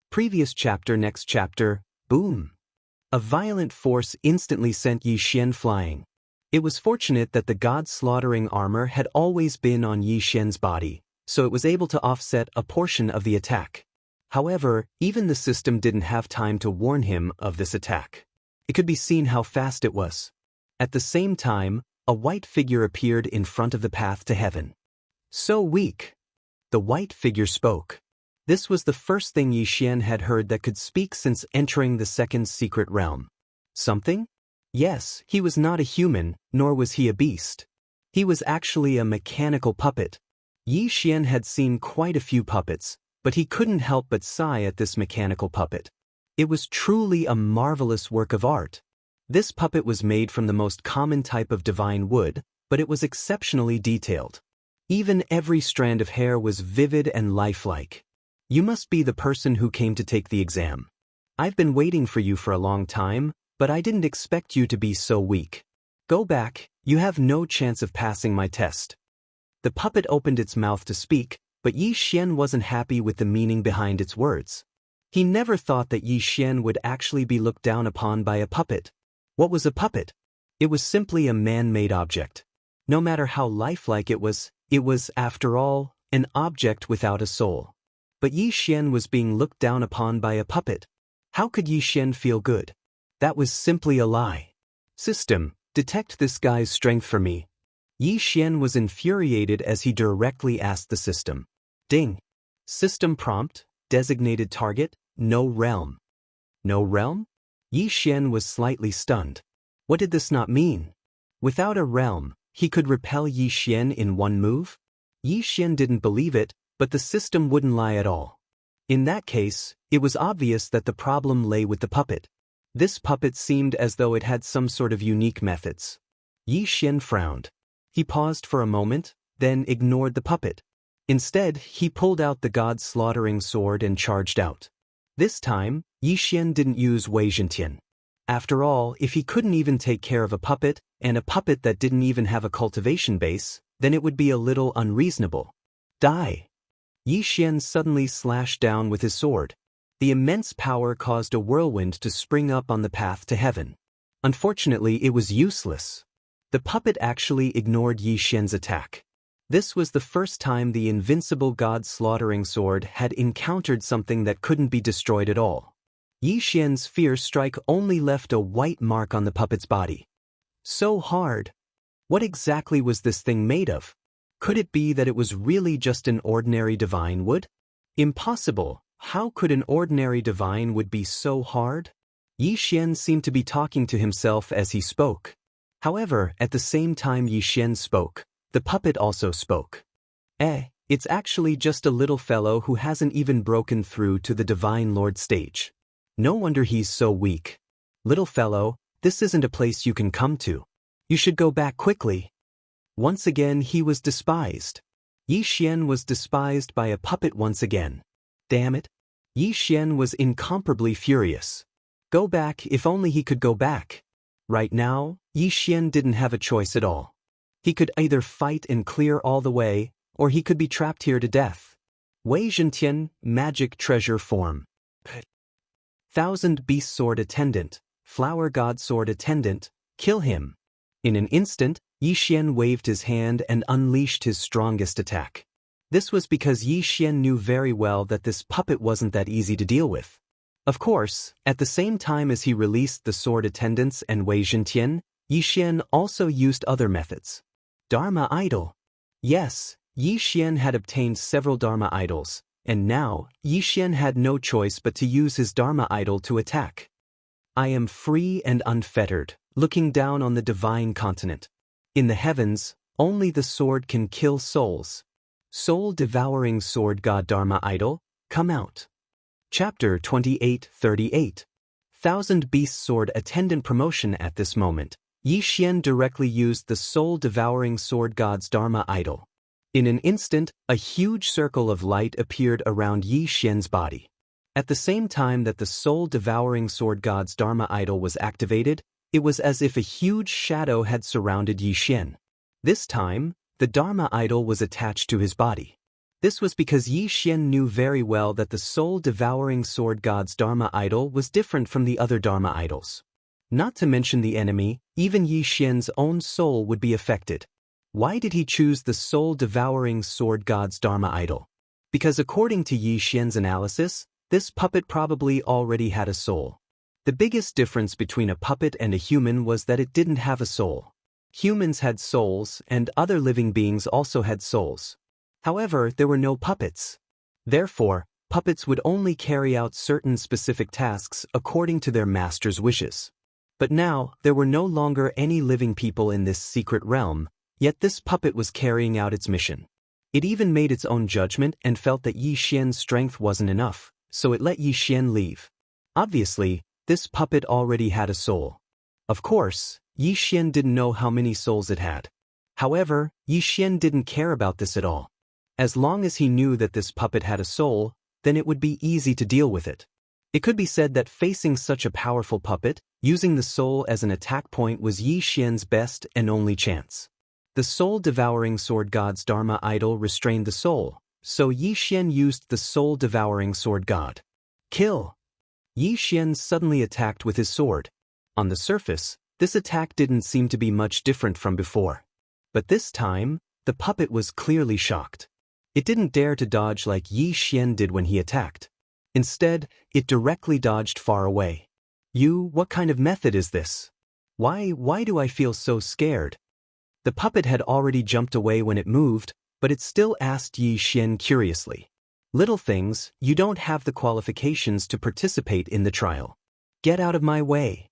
Previous chapter, next chapter, boom! A violent force instantly sent Yi Xian flying. It was fortunate that the god-slaughtering armor had always been on Yi Xian's body, so it was able to offset a portion of the attack. However, even the system didn't have time to warn him of this attack. It could be seen how fast it was. At the same time, a white figure appeared in front of the path to heaven. So weak. The white figure spoke. This was the first thing Yi Xian had heard that could speak since entering the second secret realm. Something? Yes, he was not a human, nor was he a beast. He was actually a mechanical puppet. Yi Xian had seen quite a few puppets, but he couldn't help but sigh at this mechanical puppet. It was truly a marvelous work of art. This puppet was made from the most common type of divine wood, but it was exceptionally detailed. Even every strand of hair was vivid and lifelike. You must be the person who came to take the exam. I've been waiting for you for a long time, but I didn't expect you to be so weak. Go back, you have no chance of passing my test. The puppet opened its mouth to speak, but Yi Xian wasn't happy with the meaning behind its words. He never thought that Yi Xian would actually be looked down upon by a puppet. What was a puppet? It was simply a man-made object. No matter how lifelike it was, after all, an object without a soul. But Yi Xian was being looked down upon by a puppet. How could Yi Xian feel good? That was simply a lie. System, detect this guy's strength for me. Yi Xian was infuriated as he directly asked the system. Ding. System prompt, designated target, no realm. No realm? Yi Xian was slightly stunned. What did this not mean? Without a realm, he could repel Yi Xian in one move? Yi Xian didn't believe it, but the system wouldn't lie at all. In that case, it was obvious that the problem lay with the puppet. This puppet seemed as though it had some sort of unique methods. Yi Xian frowned. He paused for a moment, then ignored the puppet. Instead, he pulled out the god-slaughtering sword and charged out. This time, Yi Xian didn't use Wei Zhentian. After all, if he couldn't even take care of a puppet, and a puppet that didn't even have a cultivation base, then it would be a little unreasonable. Die! Yi Xian suddenly slashed down with his sword. The immense power caused a whirlwind to spring up on the path to heaven. Unfortunately, it was useless. The puppet actually ignored Yi Xian's attack. This was the first time the invincible god-slaughtering sword had encountered something that couldn't be destroyed at all. Yi Xian's fierce strike only left a white mark on the puppet's body. So hard. What exactly was this thing made of? Could it be that it was really just an ordinary divine wood? Impossible. How could an ordinary divine would be so hard? Yi Xian seemed to be talking to himself as he spoke. However, at the same time Yi Xian spoke, the puppet also spoke. It's actually just a little fellow who hasn't even broken through to the Divine Lord stage. No wonder he's so weak. Little fellow, this isn't a place you can come to. You should go back quickly. Once again he was despised. Yi Xian was despised by a puppet once again. Damn it. Yi Xian was incomparably furious. Go back, if only he could go back. Right now, Yi Xian didn't have a choice at all. He could either fight and clear all the way, or he could be trapped here to death. Wei Zhentian, magic treasure form. Thousand Beast Sword Attendant, Flower God Sword Attendant, kill him. In an instant, Yi Xian waved his hand and unleashed his strongest attack. This was because Yi Xian knew very well that this puppet wasn't that easy to deal with. Of course, at the same time as he released the sword attendants and Wei Zhentian, Yi Xian also used other methods. Dharma Idol. Yes, Yi Xian had obtained several Dharma idols, and now, Yi Xian had no choice but to use his Dharma idol to attack. I am free and unfettered, looking down on the divine continent. In the heavens, only the sword can kill souls. Soul-devouring sword god Dharma idol, come out. Chapter 28:38. Thousand Beast Sword Attendant promotion. At this moment, Yi Xian directly used the soul-devouring sword god's Dharma idol. In an instant, a huge circle of light appeared around Yi Xian's body. At the same time that the soul-devouring sword god's Dharma idol was activated, it was as if a huge shadow had surrounded Yi Xian. This time, the Dharma idol was attached to his body. This was because Yi Xian knew very well that the soul-devouring sword god's Dharma idol was different from the other Dharma idols. Not to mention the enemy, even Yi Xian's own soul would be affected. Why did he choose the soul-devouring sword god's Dharma idol? Because according to Yi Xian's analysis, this puppet probably already had a soul. The biggest difference between a puppet and a human was that it didn't have a soul. Humans had souls, and other living beings also had souls. However, there were no puppets. Therefore, puppets would only carry out certain specific tasks according to their master's wishes. But now, there were no longer any living people in this secret realm, yet this puppet was carrying out its mission. It even made its own judgment and felt that Yi Xian's strength wasn't enough, so it let Yi Xian leave. Obviously, this puppet already had a soul. Of course, Yi Xian didn't know how many souls it had. However, Yi Xian didn't care about this at all. As long as he knew that this puppet had a soul, then it would be easy to deal with it. It could be said that facing such a powerful puppet, using the soul as an attack point was Yi Xian's best and only chance. The soul-devouring sword god's Dharma idol restrained the soul, so Yi Xian used the soul-devouring sword god. Kill! Yi Xian suddenly attacked with his sword. On the surface, this attack didn't seem to be much different from before. But this time, the puppet was clearly shocked. It didn't dare to dodge like Yi Xian did when he attacked. Instead, it directly dodged far away. What kind of method is this? Why do I feel so scared? The puppet had already jumped away when it moved, but it still asked Yi Xian curiously. Little things, you don't have the qualifications to participate in the trial. Get out of my way.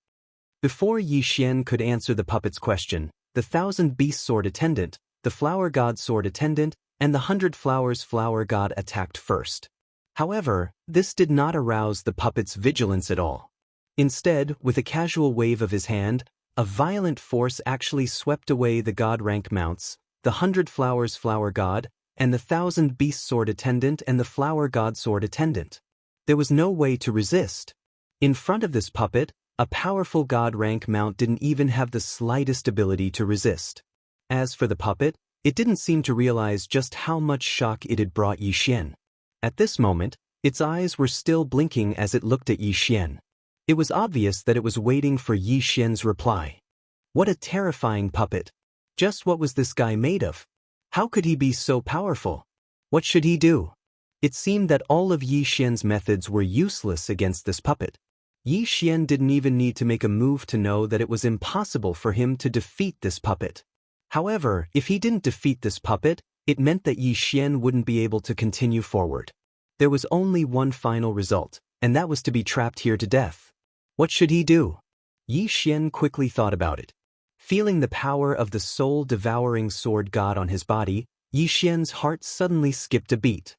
Before Yi Xian could answer the puppet's question, the Thousand Beast Sword Attendant, the Flower God Sword Attendant, and the 100 Flowers Flower God attacked first. However, this did not arouse the puppet's vigilance at all. Instead, with a casual wave of his hand, a violent force actually swept away the God rank mounts, the 100 Flowers Flower God, and the 1000 Beast Sword Attendant and the Flower God Sword Attendant. There was no way to resist. In front of this puppet, a powerful God rank mount didn't even have the slightest ability to resist. As for the puppet, it didn't seem to realize just how much shock it had brought Yi Xian. At this moment, its eyes were still blinking as it looked at Yi Xian. It was obvious that it was waiting for Yi Xian's reply. What a terrifying puppet. Just what was this guy made of? How could he be so powerful? What should he do? It seemed that all of Yi Xian's methods were useless against this puppet. Yi Xian didn't even need to make a move to know that it was impossible for him to defeat this puppet. However, if he didn't defeat this puppet, it meant that Yi Xian wouldn't be able to continue forward. There was only one final result, and that was to be trapped here to death. What should he do? Yi Xian quickly thought about it. Feeling the power of the soul-devouring sword god on his body, Yi Xian's heart suddenly skipped a beat.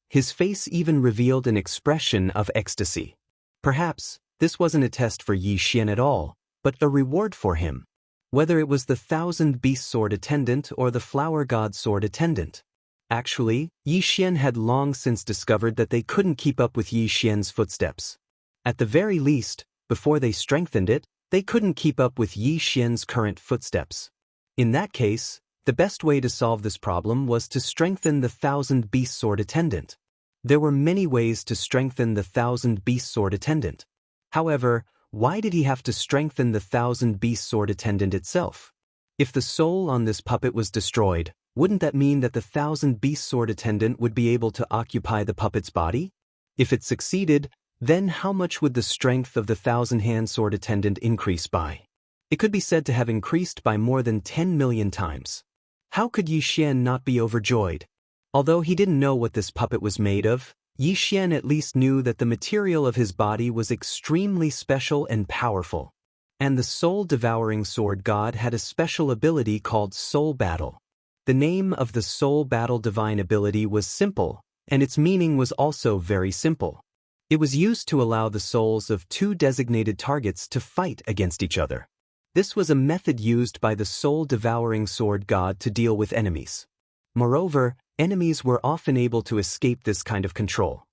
His face even revealed an expression of ecstasy. Perhaps this wasn't a test for Yi Xian at all, but a reward for him. Whether it was the Thousand Beast Sword Attendant or the Flower God Sword Attendant. Actually, Yi Xian had long since discovered that they couldn't keep up with Yi Xian's footsteps. At the very least, before they strengthened it, they couldn't keep up with Yi Xian's current footsteps. In that case, the best way to solve this problem was to strengthen the Thousand Beast Sword Attendant. There were many ways to strengthen the Thousand Beast Sword Attendant. However, why did he have to strengthen the Thousand Beast Sword Attendant itself? If the soul on this puppet was destroyed, wouldn't that mean that the Thousand Beast Sword Attendant would be able to occupy the puppet's body? If it succeeded, then how much would the strength of the Thousand-Hand Sword Attendant increase by? It could be said to have increased by more than 10 million times. How could Yi Xian not be overjoyed? Although he didn't know what this puppet was made of, Yi Xian at least knew that the material of his body was extremely special and powerful. And the soul-devouring sword god had a special ability called Soul Battle. The name of the Soul Battle divine ability was simple, and its meaning was also very simple. It was used to allow the souls of two designated targets to fight against each other. This was a method used by the soul-devouring sword god to deal with enemies. Moreover, enemies were often able to escape this kind of control.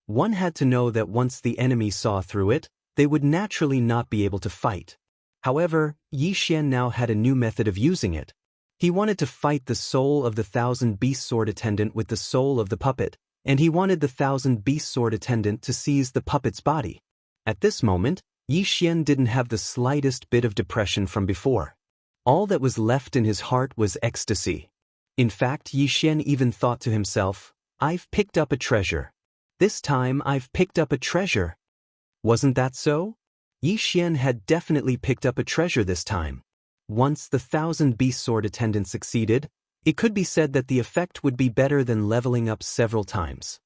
One had to know that once the enemy saw through it, they would naturally not be able to fight. However, Yi Xian now had a new method of using it. He wanted to fight the soul of the Thousand Beast Sword Attendant with the soul of the puppet, and he wanted the Thousand Beast Sword Attendant to seize the puppet's body. At this moment, Yi Xian didn't have the slightest bit of depression from before. All that was left in his heart was ecstasy. In fact, Yi Xian even thought to himself, "I've picked up a treasure. This time I've picked up a treasure." Wasn't that so? Yi Xian had definitely picked up a treasure this time. Once the Thousand Beast Sword Attendant succeeded, it could be said that the effect would be better than leveling up several times.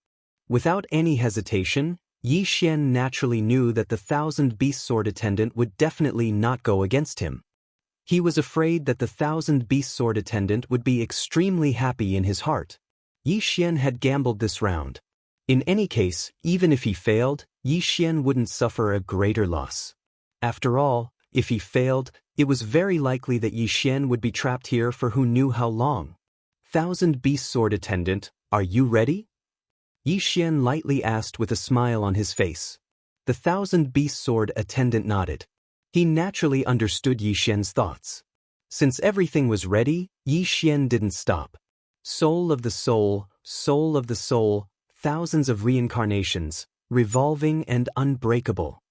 Without any hesitation, Yi Xian naturally knew that the Thousand Beast Sword Attendant would definitely not go against him. He was afraid that the Thousand Beast Sword Attendant would be extremely happy in his heart. Yi Xian had gambled this round. In any case, even if he failed, Yi Xian wouldn't suffer a greater loss. After all, if he failed, it was very likely that Yi Xian would be trapped here for who knew how long. Thousand Beast Sword Attendant, are you ready? Yi Xian lightly asked with a smile on his face. The Thousand Beast Sword Attendant nodded. He naturally understood Yi Xian's thoughts. Since everything was ready, Yi Xian didn't stop. Soul of the soul, soul of the soul, thousands of reincarnations, revolving and unbreakable.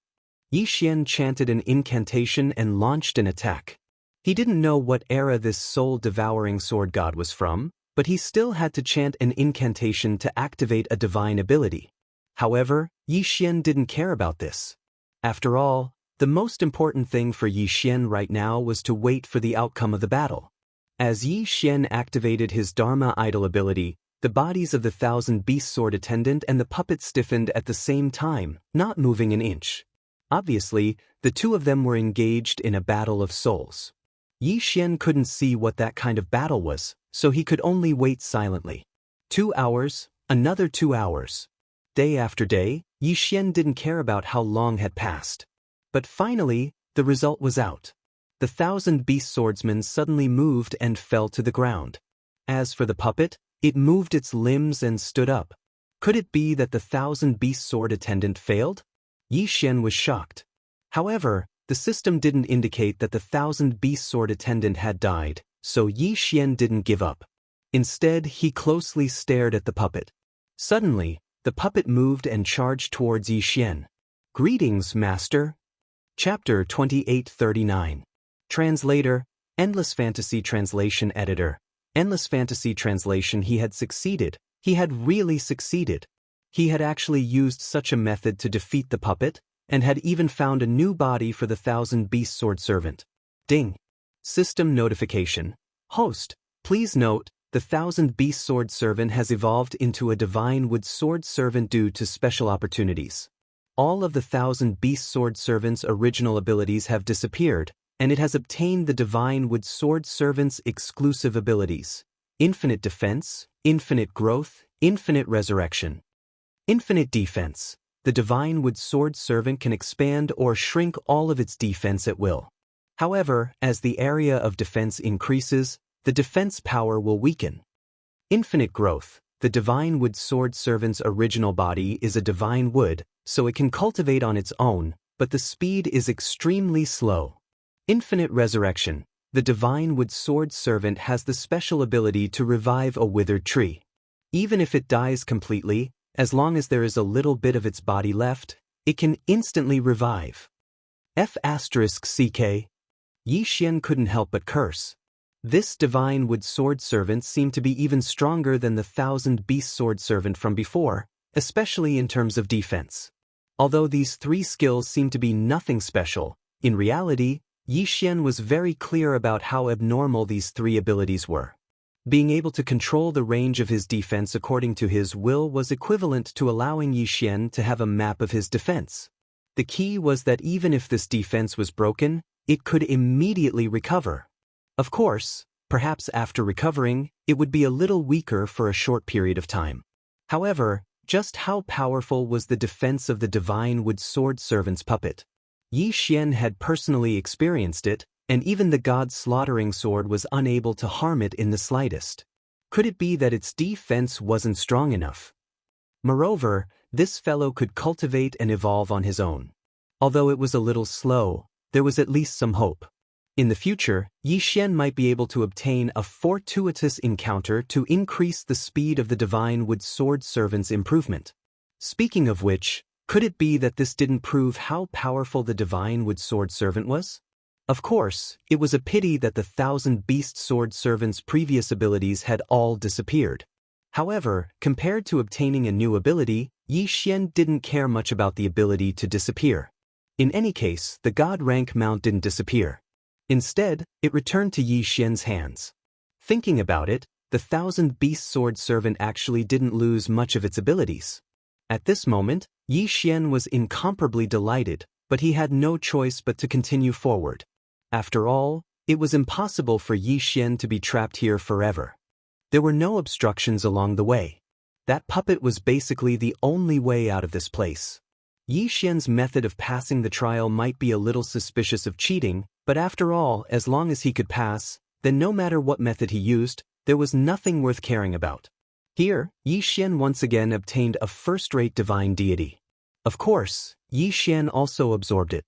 Yi Xian chanted an incantation and launched an attack. He didn't know what era this soul-devouring sword god was from, but he still had to chant an incantation to activate a divine ability. However, Yi Xian didn't care about this. After all, the most important thing for Yi Xian right now was to wait for the outcome of the battle. As Yi Xian activated his Dharma Idol ability, the bodies of the Thousand Beast Sword Attendant and the puppet stiffened at the same time, not moving an inch. Obviously, the two of them were engaged in a battle of souls. Yi Xian couldn't see what that kind of battle was, so he could only wait silently. 2 hours, another 2 hours. Day after day, Yi Xian didn't care about how long had passed. But finally, the result was out. The Thousand Beast Swordsman suddenly moved and fell to the ground. As for the puppet, it moved its limbs and stood up. Could it be that the Thousand Beast Sword Attendant failed? Yi Xian was shocked. However, the system didn't indicate that the Thousand Beast Sword Attendant had died, so Yi Xian didn't give up. Instead, he closely stared at the puppet. Suddenly, the puppet moved and charged towards Yi Xian. "Greetings, Master." Chapter 2839. Translator, Endless Fantasy Translation Editor. Endless Fantasy Translation. He had succeeded. He had really succeeded. He had actually used such a method to defeat the puppet, and had even found a new body for the Thousand Beast Sword Servant. Ding. System notification. Host, please note, the Thousand Beast Sword Servant has evolved into a divine wood sword servant due to special opportunities. All of the Thousand Beast Sword Servant's original abilities have disappeared, and it has obtained the divine wood sword servant's exclusive abilities: infinite defense, infinite growth, infinite resurrection. Infinite defense. The divine wood sword servant can expand or shrink all of its defense at will. However, as the area of defense increases, the defense power will weaken. Infinite growth. The divine wood sword servant's original body is a divine wood, so it can cultivate on its own, but the speed is extremely slow. Infinite resurrection. The divine wood sword servant has the special ability to revive a withered tree. Even if it dies completely, as long as there is a little bit of its body left, it can instantly revive. F***CK. Yi Xian couldn't help but curse. This divine wood sword servant seemed to be even stronger than the Thousand Beast Sword Servant from before, especially in terms of defense. Although these three skills seem to be nothing special, in reality, Yi Xian was very clear about how abnormal these three abilities were. Being able to control the range of his defense according to his will was equivalent to allowing Yi Xian to have a map of his defense. The key was that even if this defense was broken, it could immediately recover. Of course, perhaps after recovering, it would be a little weaker for a short period of time. However, just how powerful was the defense of the divine wood sword servant's puppet? Yi Xian had personally experienced it, and even the god-slaughtering sword was unable to harm it in the slightest. Could it be that its defense wasn't strong enough? Moreover, this fellow could cultivate and evolve on his own. Although it was a little slow, there was at least some hope. In the future, Yi Xian might be able to obtain a fortuitous encounter to increase the speed of the divine wood sword servant's improvement. Speaking of which, could it be that this didn't prove how powerful the divine wood sword servant was? Of course, it was a pity that the Thousand Beast Sword Servant's previous abilities had all disappeared. However, compared to obtaining a new ability, Yi Xian didn't care much about the ability to disappear. In any case, the god rank mount didn't disappear. Instead, it returned to Yi Xian's hands. Thinking about it, the Thousand Beast Sword Servant actually didn't lose much of its abilities. At this moment, Yi Xian was incomparably delighted, but he had no choice but to continue forward. After all, it was impossible for Yi Xian to be trapped here forever. There were no obstructions along the way. That puppet was basically the only way out of this place. Yi Xian's method of passing the trial might be a little suspicious of cheating, but after all, as long as he could pass, then no matter what method he used, there was nothing worth caring about. Here, Yi Xian once again obtained a first-rate divine deity. Of course, Yi Xian also absorbed it.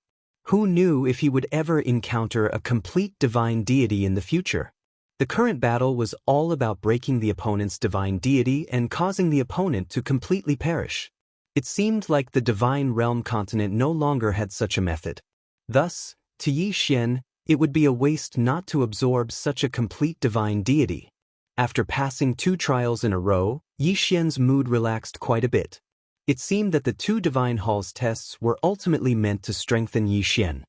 Who knew if he would ever encounter a complete divine deity in the future? The current battle was all about breaking the opponent's divine deity and causing the opponent to completely perish. It seemed like the divine realm continent no longer had such a method. Thus, to Yi Xian, it would be a waste not to absorb such a complete divine deity. After passing 2 trials in a row, Yi Xian's mood relaxed quite a bit. It seemed that the 2 Divine Halls tests were ultimately meant to strengthen Yi Xian.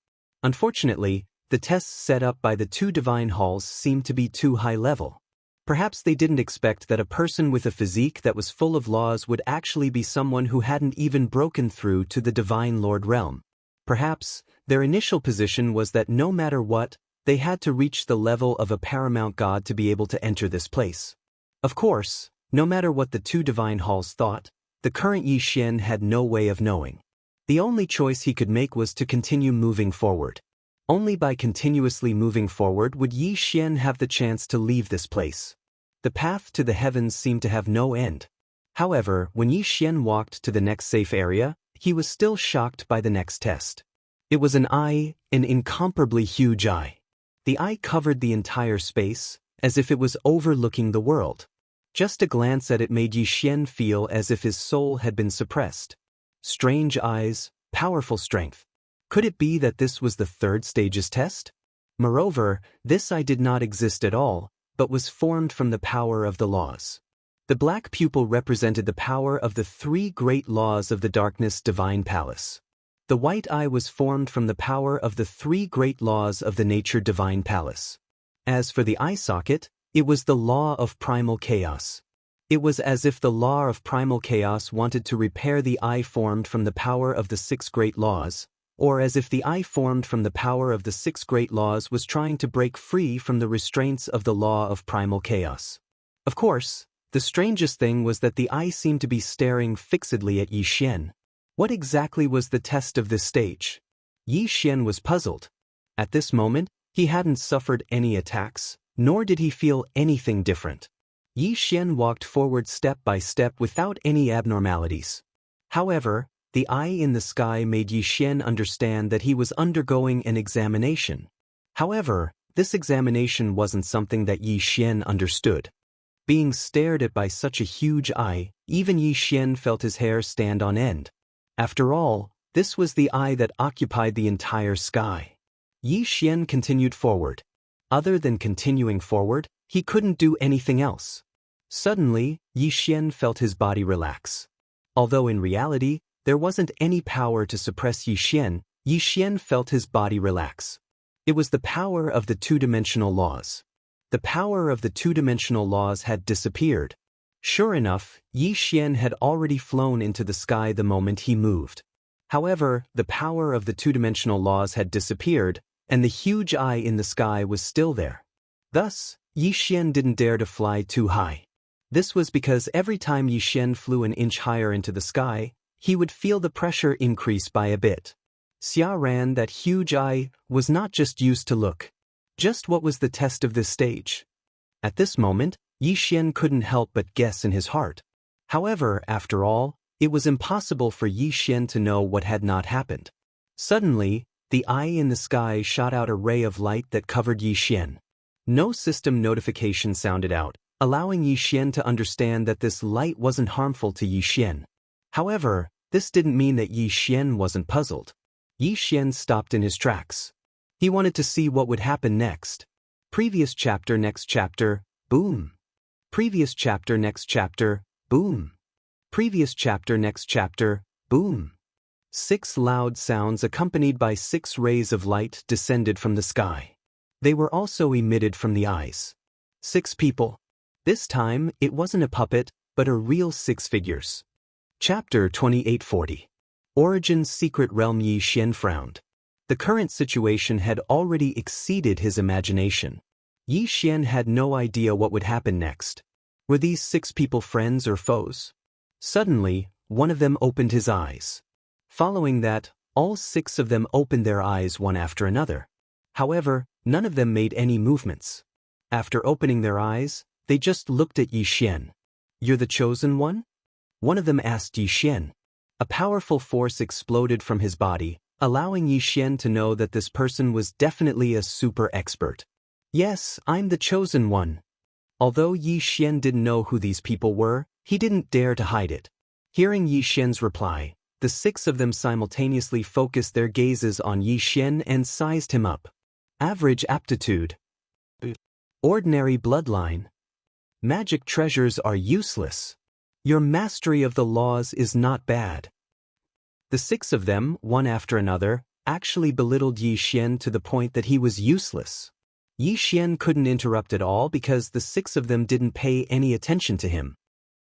Unfortunately, the tests set up by the 2 Divine Halls seemed to be too high level. Perhaps they didn't expect that a person with a physique that was full of laws would actually be someone who hadn't even broken through to the Divine Lord realm. Perhaps, their initial position was that no matter what, they had to reach the level of a paramount god to be able to enter this place. Of course, no matter what the 2 Divine Halls thought, the current Yi Xian had no way of knowing. The only choice he could make was to continue moving forward. Only by continuously moving forward would Yi Xian have the chance to leave this place. The path to the heavens seemed to have no end. However, when Yi Xian walked to the next safe area, he was still shocked by the next test. It was an eye, an incomparably huge eye. The eye covered the entire space, as if it was overlooking the world. Just a glance at it made Yi Xian feel as if his soul had been suppressed. Strange eyes, powerful strength. Could it be that this was the 3rd stage's test? Moreover, this eye did not exist at all, but was formed from the power of the laws. The black pupil represented the power of the 3 great laws of the darkness divine palace. The white eye was formed from the power of the 3 great laws of the nature divine palace. As for the eye socket, It was the law of primal chaos. It was as if the law of primal chaos wanted to repair the I formed from the power of the six great laws, or as if the I formed from the power of the six great laws was trying to break free from the restraints of the law of primal chaos. Of course, the strangest thing was that the I seemed to be staring fixedly at Yi Xian. What exactly was the test of this stage? Yi Xian was puzzled. At this moment, he hadn't suffered any attacks, nor did he feel anything different. Yi Xian walked forward step by step without any abnormalities. However, the eye in the sky made Yi Xian understand that he was undergoing an examination. However, this examination wasn't something that Yi Xian understood. Being stared at by such a huge eye, even Yi Xian felt his hair stand on end. After all, this was the eye that occupied the entire sky. Yi Xian continued forward. Other than continuing forward, he couldn't do anything else. Suddenly, Yi Xian felt his body relax. Although in reality, there wasn't any power to suppress Yi Xian felt his body relax. It was the power of the two-dimensional laws. The power of the two-dimensional laws had disappeared. Sure enough, Yi Xian had already flown into the sky the moment he moved. However, the power of the two-dimensional laws had disappeared, and the huge eye in the sky was still there. Thus, Yi Xian didn't dare to fly too high. This was because every time Yi Xian flew an inch higher into the sky, he would feel the pressure increase by a bit. Xia Ran, that huge eye, was not just used to look. Just what was the test of this stage? At this moment, Yi Xian couldn't help but guess in his heart. However, after all, it was impossible for Yi Xian to know what had not happened. Suddenly, the eye in the sky shot out a ray of light that covered Yi Xian. No system notification sounded out, allowing Yi Xian to understand that this light wasn't harmful to Yi Xian. However, this didn't mean that Yi Xian wasn't puzzled. Yi Xian stopped in his tracks. He wanted to see what would happen next. Previous chapter, next chapter, boom. Previous chapter, next chapter, boom. Previous chapter, next chapter, boom. 6 loud sounds accompanied by 6 rays of light descended from the sky. They were also emitted from the eyes. 6 people. This time, it wasn't a puppet, but a real 6 figures. Chapter 2840. Origin's Secret Realm. Yi Xian frowned. The current situation had already exceeded his imagination. Yi Xian had no idea what would happen next. Were these 6 people friends or foes? Suddenly, one of them opened his eyes. Following that, all 6 of them opened their eyes one after another. However, none of them made any movements. After opening their eyes, they just looked at Yi Xian. "You're the chosen one?" One of them asked Yi Xian. A powerful force exploded from his body, allowing Yi Xian to know that this person was definitely a super expert. "Yes, I'm the chosen one." Although Yi Xian didn't know who these people were, he didn't dare to hide it. Hearing Yi Xian's reply, the 6 of them simultaneously focused their gazes on Yi Xian and sized him up. Average aptitude. Ordinary bloodline. Magic treasures are useless. Your mastery of the laws is not bad. The 6 of them, one after another, actually belittled Yi Xian to the point that he was useless. Yi Xian couldn't interrupt at all because the 6 of them didn't pay any attention to him.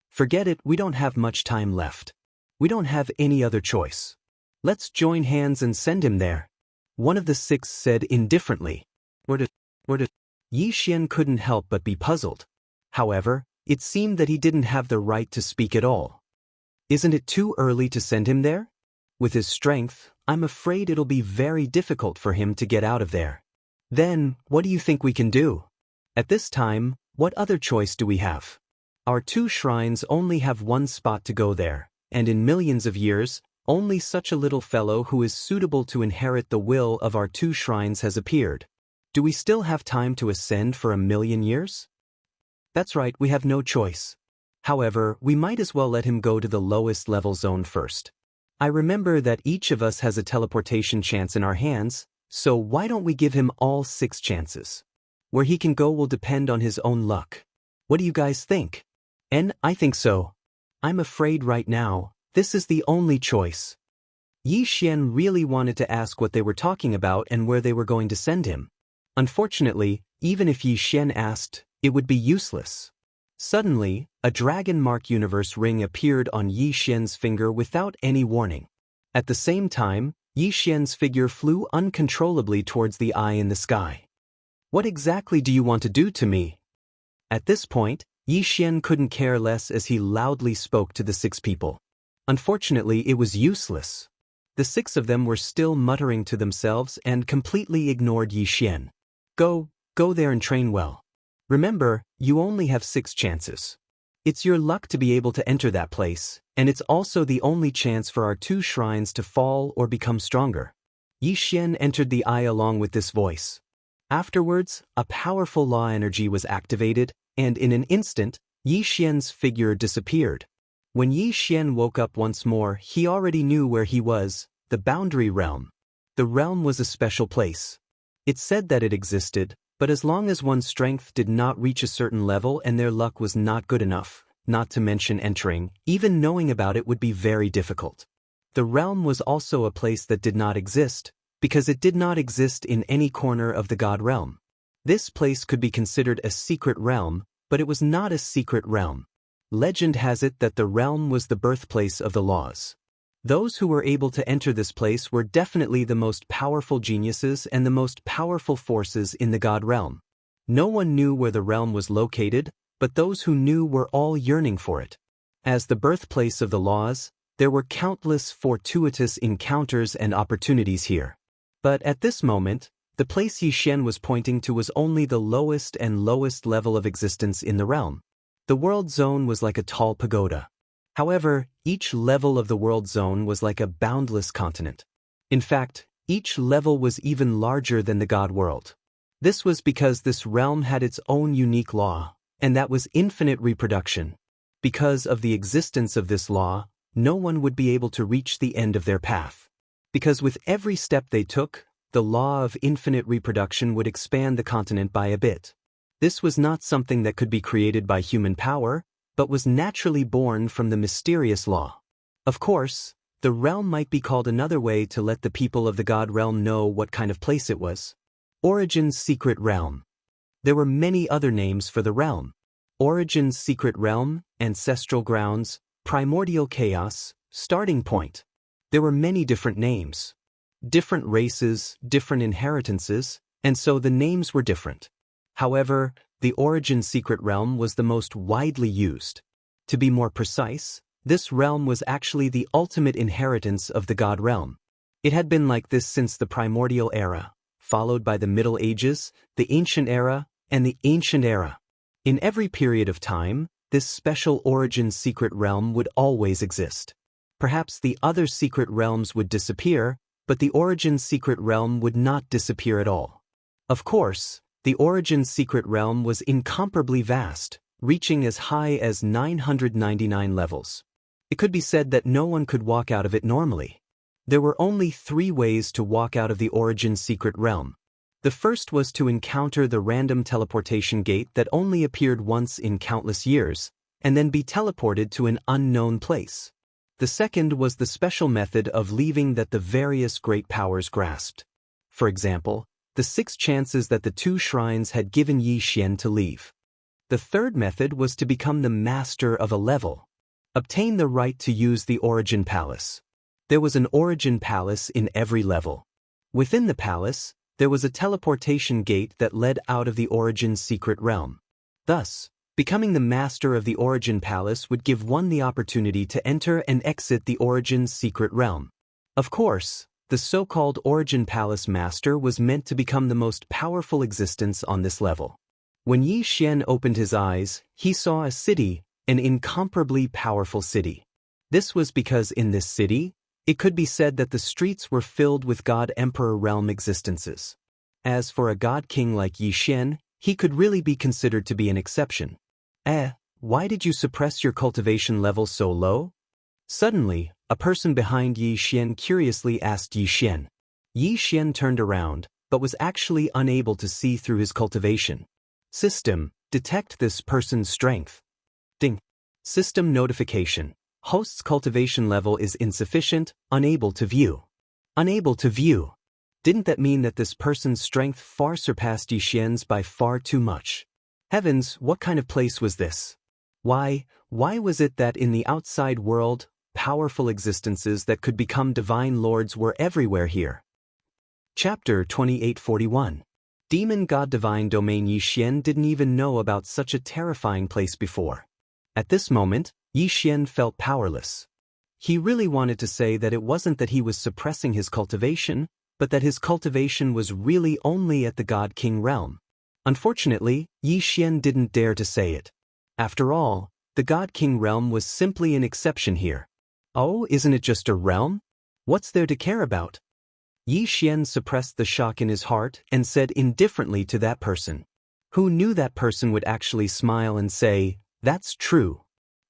"Forget it, we don't have much time left. We don't have any other choice. Let's join hands and send him there," one of the 6 said indifferently. Yi Xian couldn't help but be puzzled. However, it seemed that he didn't have the right to speak at all. "Isn't it too early to send him there? With his strength, I'm afraid it'll be very difficult for him to get out of there. Then, what do you think we can do? At this time, what other choice do we have? Our 2 shrines only have one spot to go there, and in millions of years, only such a little fellow who is suitable to inherit the will of our 2 shrines has appeared. Do we still have time to ascend for 1,000,000 years? That's right, we have no choice. However, we might as well let him go to the lowest level zone first. I remember that each of us has a teleportation chance in our hands, so why don't we give him all 6 chances? Where he can go will depend on his own luck. What do you guys think?" "And I think so. I'm afraid right now, this is the only choice." Yi Xian really wanted to ask what they were talking about and where they were going to send him. Unfortunately, even if Yi Xian asked, It would be useless. Suddenly, a dragon mark universe ring appeared on Yi Xian's finger without any warning. At the same time, Yi Xian's figure flew uncontrollably towards the eye in the sky. What exactly do you want to do to me? At this point, Yi Xian couldn't care less as he loudly spoke to the 6 people. Unfortunately, it was useless. The 6 of them were still muttering to themselves and completely ignored Yi Xian. Go there and train well. Remember, you only have 6 chances. It's your luck to be able to enter that place, and it's also the only chance for our 2 shrines to fall or become stronger. Yi Xian entered the eye along with this voice. Afterwards, a powerful law energy was activated, and in an instant, Yi Xian's figure disappeared. When Yi Xian woke up once more, he already knew where he was, the boundary realm. The realm was a special place. It said that it existed, but as long as one's strength did not reach a certain level and their luck was not good enough, not to mention entering, even knowing about it would be very difficult. The realm was also a place that did not exist, because it did not exist in any corner of the God realm. This place could be considered a secret realm, but it was not a secret realm. Legend has it that the realm was the birthplace of the laws. Those who were able to enter this place were definitely the most powerful geniuses and the most powerful forces in the God realm. No one knew where the realm was located, but those who knew were all yearning for it. As the birthplace of the laws, there were countless fortuitous encounters and opportunities here. But at this moment, the place Yi Xian was pointing to was only the lowest and lowest level of existence in the realm. The world zone was like a tall pagoda. However, each level of the world zone was like a boundless continent. In fact, each level was even larger than the God world. This was because this realm had its own unique law, and that was infinite reproduction. Because of the existence of this law, no one would be able to reach the end of their path. Because with every step they took, the law of infinite reproduction would expand the continent by a bit. This was not something that could be created by human power, but was naturally born from the mysterious law. Of course, the realm might be called another way to let the people of the God realm know what kind of place it was. Origin's secret realm. There were many other names for the realm. Origin's secret realm, ancestral grounds, primordial chaos, starting point. There were many different names. Different races, different inheritances, and so the names were different. However, the Origin secret realm was the most widely used. To be more precise, this realm was actually the ultimate inheritance of the God realm. It had been like this since the primordial era, followed by the Middle Ages, the Ancient Era, and the Ancient Era. In every period of time, this special Origin secret realm would always exist. Perhaps the other secret realms would disappear, but the Origin secret realm would not disappear at all. Of course, the Origin secret realm was incomparably vast, reaching as high as 999 levels. It could be said that no one could walk out of it normally. There were only 3 ways to walk out of the Origin secret realm. The first was to encounter the random teleportation gate that only appeared once in countless years, and then be teleported to an unknown place. The second was the special method of leaving that the various great powers grasped. For example, the 6 chances that the 2 shrines had given Yi Xian to leave. The third method was to become the master of a level. Obtain the right to use the Origin Palace. There was an Origin Palace in every level. Within the palace, there was a teleportation gate that led out of the Origin secret realm. Thus, becoming the master of the Origin Palace would give one the opportunity to enter and exit the Origin secret realm. Of course, the so-called Origin Palace Master was meant to become the most powerful existence on this level. When Yi Xian opened his eyes, he saw a city, an incomparably powerful city. This was because in this city, it could be said that the streets were filled with God Emperor realm existences. As for a God King like Yi Xian, he could really be considered to be an exception. Why did you suppress your cultivation level so low? Suddenly, a person behind Yi Xian curiously asked Yi Xian. Yi Xian turned around, but was actually unable to see through his cultivation. System, detect this person's strength. Ding. System notification. Host's cultivation level is insufficient, unable to view. Unable to view. Didn't that mean that this person's strength far surpassed Yi Xian's by far too much? Heavens, what kind of place was this? Why was it that in the outside world, powerful existences that could become divine lords were everywhere here? Chapter 2841. Demon God Divine Domain. Yi Xian didn't even know about such a terrifying place before. At this moment, Yi Xian felt powerless. He really wanted to say that it wasn't that he was suppressing his cultivation, but that his cultivation was really only at the God King realm. Unfortunately, Yi Xian didn't dare to say it. After all, the God King realm was simply an exception here. Oh, isn't it just a realm? What's there to care about? Yi Xian suppressed the shock in his heart and said indifferently to that person. Who knew that person would actually smile and say, "That's true.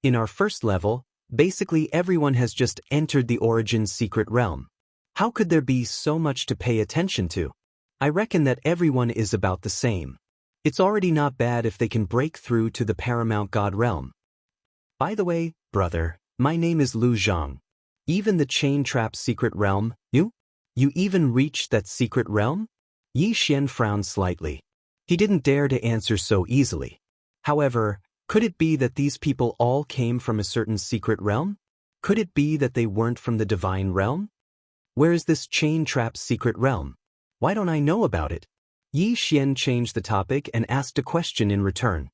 In our first level, basically everyone has just entered the Origin's secret realm. How could there be so much to pay attention to? I reckon that everyone is about the same. It's already not bad if they can break through to the paramount God realm. By the way, brother, my name is Lu Zhang. Even the chain trap secret realm, You even reached that secret realm?" Yi Xian frowned slightly. He didn't dare to answer so easily. However, could it be that these people all came from a certain secret realm? Could it be that they weren't from the divine realm? Where is this chain trap secret realm? Why don't I know about it? Yi Xian changed the topic and asked a question in return.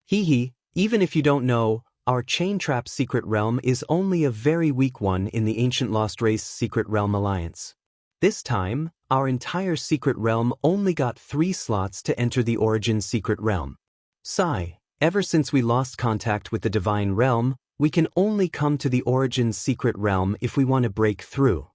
Even if you don't know, our chain trap secret realm is only a very weak one in the ancient Lost Race Secret Realm Alliance. This time, our entire secret realm only got 3 slots to enter the Origin secret realm. Sigh, ever since we lost contact with the divine realm, we can only come to the Origin secret realm if we want to break through.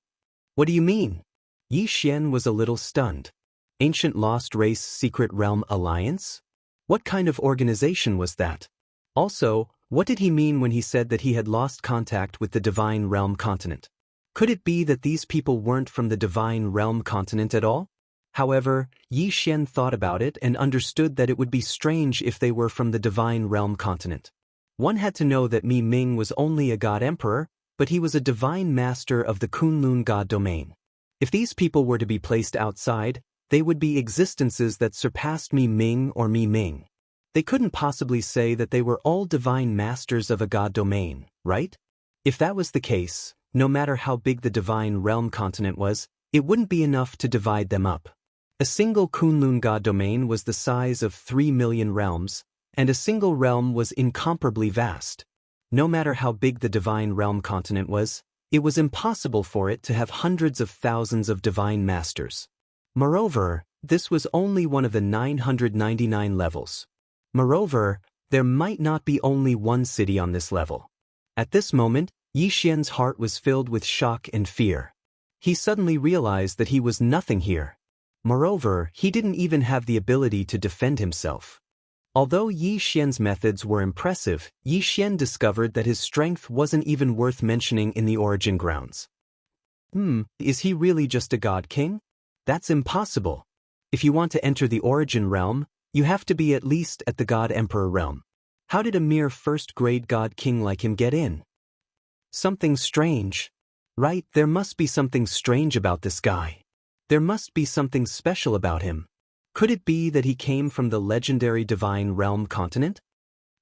What do you mean? Yi Xian was a little stunned. Ancient Lost Race Secret Realm Alliance? What kind of organization was that? Also, what did he mean when he said that he had lost contact with the divine realm continent? Could it be that these people weren't from the divine realm continent at all? However, Yi Xian thought about it and understood that it would be strange if they were from the divine realm continent. One had to know that Mi Ming was only a god emperor, but he was a divine master of the Kunlun god domain. If these people were to be placed outside, they would be existences that surpassed Mi Ming or Mi Ming. They couldn't possibly say that they were all divine masters of a god domain, right? If that was the case, no matter how big the divine realm continent was, it wouldn't be enough to divide them up. A single Kunlun god domain was the size of 3 million realms, and a single realm was incomparably vast. No matter how big the divine realm continent was, it was impossible for it to have hundreds of thousands of divine masters. Moreover, this was only one of the 999 levels. Moreover, there might not be only one city on this level. At this moment, Yi Xian's heart was filled with shock and fear. He suddenly realized that he was nothing here. Moreover, he didn't even have the ability to defend himself. Although Yi Xian's methods were impressive, Yi Xian discovered that his strength wasn't even worth mentioning in the Origin grounds. Is he really just a god king? That's impossible. If you want to enter the Origin realm, you have to be at least at the God Emperor realm. How did a mere first-grade god king like him get in? Something strange. Right, there must be something strange about this guy. There must be something special about him. Could it be that he came from the legendary divine realm continent?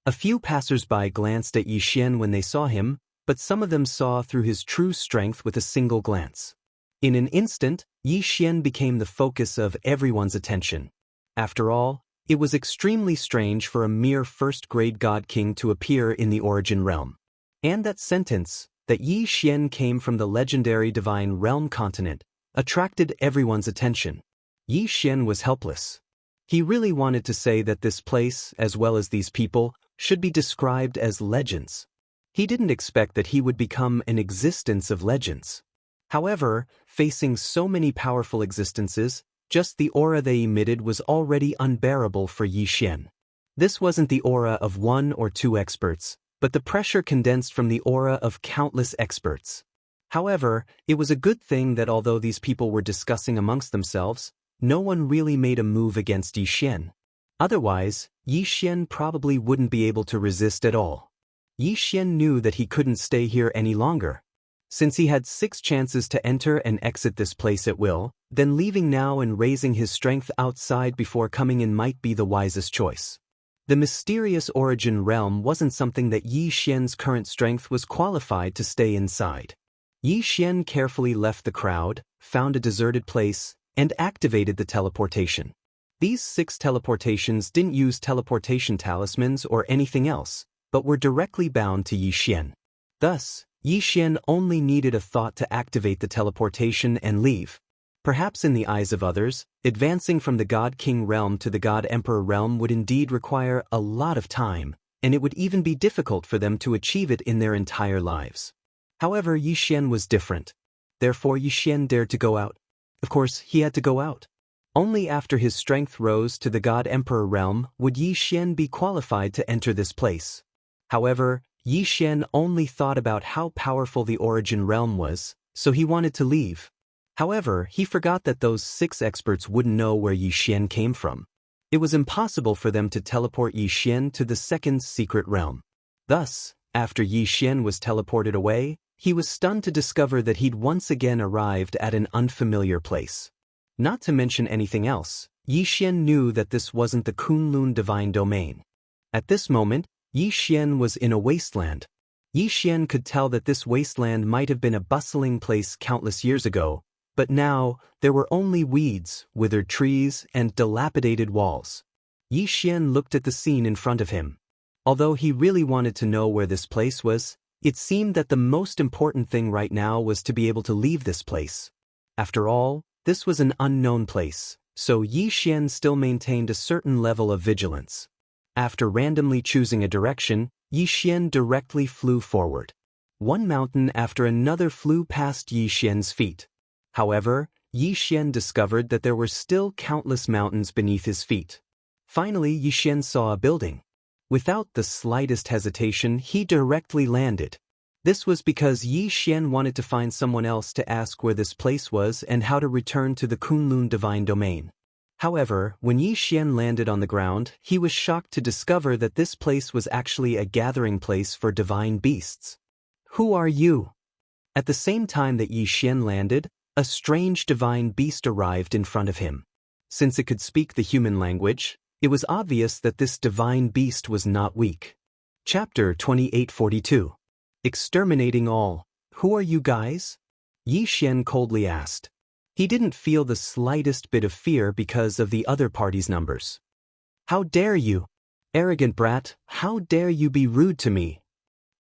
A few passers-by glanced at Yi Xian when they saw him, but some of them saw through his true strength with a single glance. In an instant, Yi Xian became the focus of everyone's attention. After all, it was extremely strange for a mere first-grade god king to appear in the Origin realm. And that sentence, that Yi Xian came from the legendary divine realm continent, attracted everyone's attention. Yi Xian was helpless. He really wanted to say that this place, as well as these people, should be described as legends. He didn't expect that he would become an existence of legends. However, facing so many powerful existences, just the aura they emitted was already unbearable for Yi Xian. This wasn't the aura of 1 or 2 experts, but the pressure condensed from the aura of countless experts. However, it was a good thing that although these people were discussing amongst themselves, no one really made a move against Yi Xian. Otherwise, Yi Xian probably wouldn't be able to resist at all. Yi Xian knew that he couldn't stay here any longer. Since he had 6 chances to enter and exit this place at will, then leaving now and raising his strength outside before coming in might be the wisest choice. The mysterious origin realm wasn't something that Yi Xian's current strength was qualified to stay inside. Yi Xian carefully left the crowd, found a deserted place, and activated the teleportation. These 6 teleportations didn't use teleportation talismans or anything else, but were directly bound to Yi Xian. Thus, Yi Xian only needed a thought to activate the teleportation and leave. Perhaps in the eyes of others, advancing from the God King realm to the God Emperor realm would indeed require a lot of time, and it would even be difficult for them to achieve it in their entire lives. However, Yi Xian was different. Therefore Yi Xian dared to go out. Of course, he had to go out. Only after his strength rose to the God Emperor realm would Yi Xian be qualified to enter this place. However, Yi Xian only thought about how powerful the origin realm was, so he wanted to leave. However, he forgot that those 6 experts wouldn't know where Yi Xian came from. It was impossible for them to teleport Yi Xian to the second secret realm. Thus, after Yi Xian was teleported away, he was stunned to discover that he'd once again arrived at an unfamiliar place. Not to mention anything else, Yi Xian knew that this wasn't the Kunlun divine domain. At this moment, Yi Xian was in a wasteland. Yi Xian could tell that this wasteland might have been a bustling place countless years ago, but now there were only weeds, withered trees, and dilapidated walls. Yi Xian looked at the scene in front of him. Although he really wanted to know where this place was, it seemed that the most important thing right now was to be able to leave this place. After all, this was an unknown place, so Yi Xian still maintained a certain level of vigilance. After randomly choosing a direction, Yi Xian directly flew forward. One mountain after another flew past Yi Xian's feet. However, Yi Xian discovered that there were still countless mountains beneath his feet. Finally, Yi Xian saw a building. Without the slightest hesitation, he directly landed. This was because Yi Xian wanted to find someone else to ask where this place was and how to return to the Kunlun divine domain. However, when Yi Xian landed on the ground, he was shocked to discover that this place was actually a gathering place for divine beasts. Who are you? At the same time that Yi Xian landed, a strange divine beast arrived in front of him. Since it could speak the human language, it was obvious that this divine beast was not weak. Chapter 2842. Exterminating all. Who are you guys? Yi Xian coldly asked. He didn't feel the slightest bit of fear because of the other party's numbers. How dare you? Arrogant brat, how dare you be rude to me?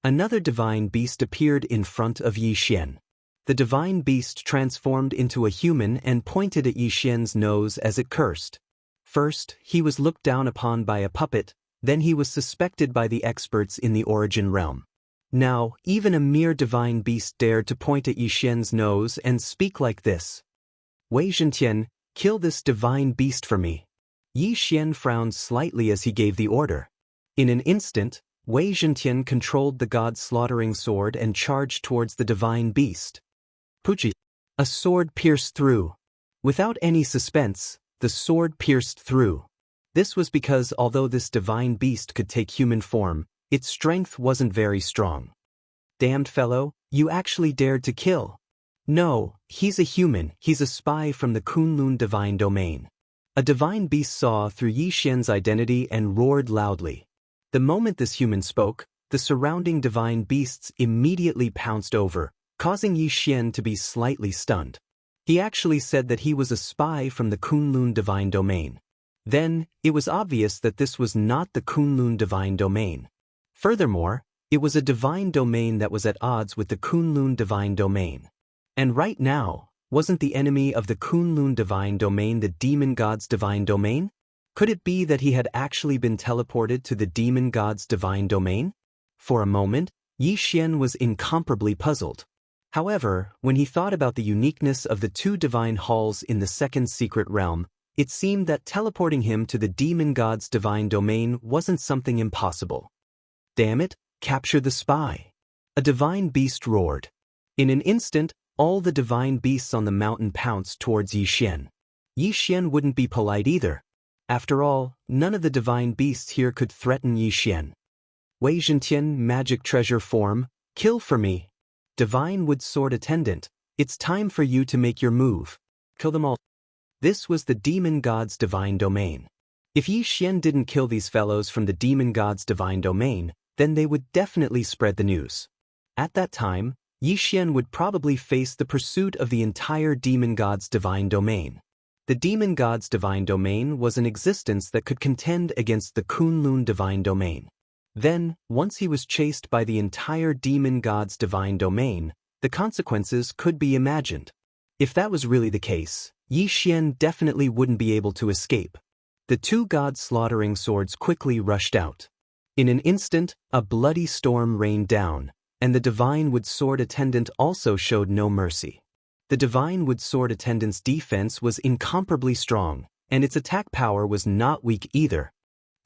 Another divine beast appeared in front of Yi Xian. The divine beast transformed into a human and pointed at Yi Xian's nose as it cursed. First, he was looked down upon by a puppet, then he was suspected by the experts in the origin realm. Now, even a mere divine beast dared to point at Yi Xian's nose and speak like this. Wei Zhentian, kill this divine beast for me. Yi Xian frowned slightly as he gave the order. In an instant, Wei Zhentian controlled the god-slaughtering sword and charged towards the divine beast. Puchi. A sword pierced through. Without any suspense, the sword pierced through. This was because although this divine beast could take human form, its strength wasn't very strong. Damned fellow, you actually dared to kill. No, he's a human, he's a spy from the Kunlun divine domain. A divine beast saw through Yi Xian's identity and roared loudly. The moment this human spoke, the surrounding divine beasts immediately pounced over, causing Yi Xian to be slightly stunned. He actually said that he was a spy from the Kunlun divine domain. Then, it was obvious that this was not the Kunlun divine domain. Furthermore, it was a divine domain that was at odds with the Kunlun divine domain. And right now, wasn't the enemy of the Kunlun divine domain the demon god's divine domain? Could it be that he had actually been teleported to the demon god's divine domain? For a moment, Yi Xian was incomparably puzzled. However, when he thought about the uniqueness of the 2 divine halls in the second secret realm, it seemed that teleporting him to the demon god's divine domain wasn't something impossible. Damn it, capture the spy! A divine beast roared. In an instant, all the divine beasts on the mountain pounced towards Yi Xian. Yi Xian wouldn't be polite either. After all, none of the divine beasts here could threaten Yi Xian. Wei Zhentian, magic treasure form, kill for me. Divine wood sword attendant, it's time for you to make your move. Kill them all. This was the demon god's divine domain. If Yi Xian didn't kill these fellows from the demon god's divine domain, then they would definitely spread the news. At that time, Yi Xian would probably face the pursuit of the entire demon god's divine domain. The demon god's divine domain was an existence that could contend against the Kunlun divine domain. Then, once he was chased by the entire demon god's divine domain, the consequences could be imagined. If that was really the case, Yi Xian definitely wouldn't be able to escape. The two god-slaughtering swords quickly rushed out. In an instant, a bloody storm rained down, and the divine wood sword attendant also showed no mercy. The divine wood sword attendant's defense was incomparably strong, and its attack power was not weak either.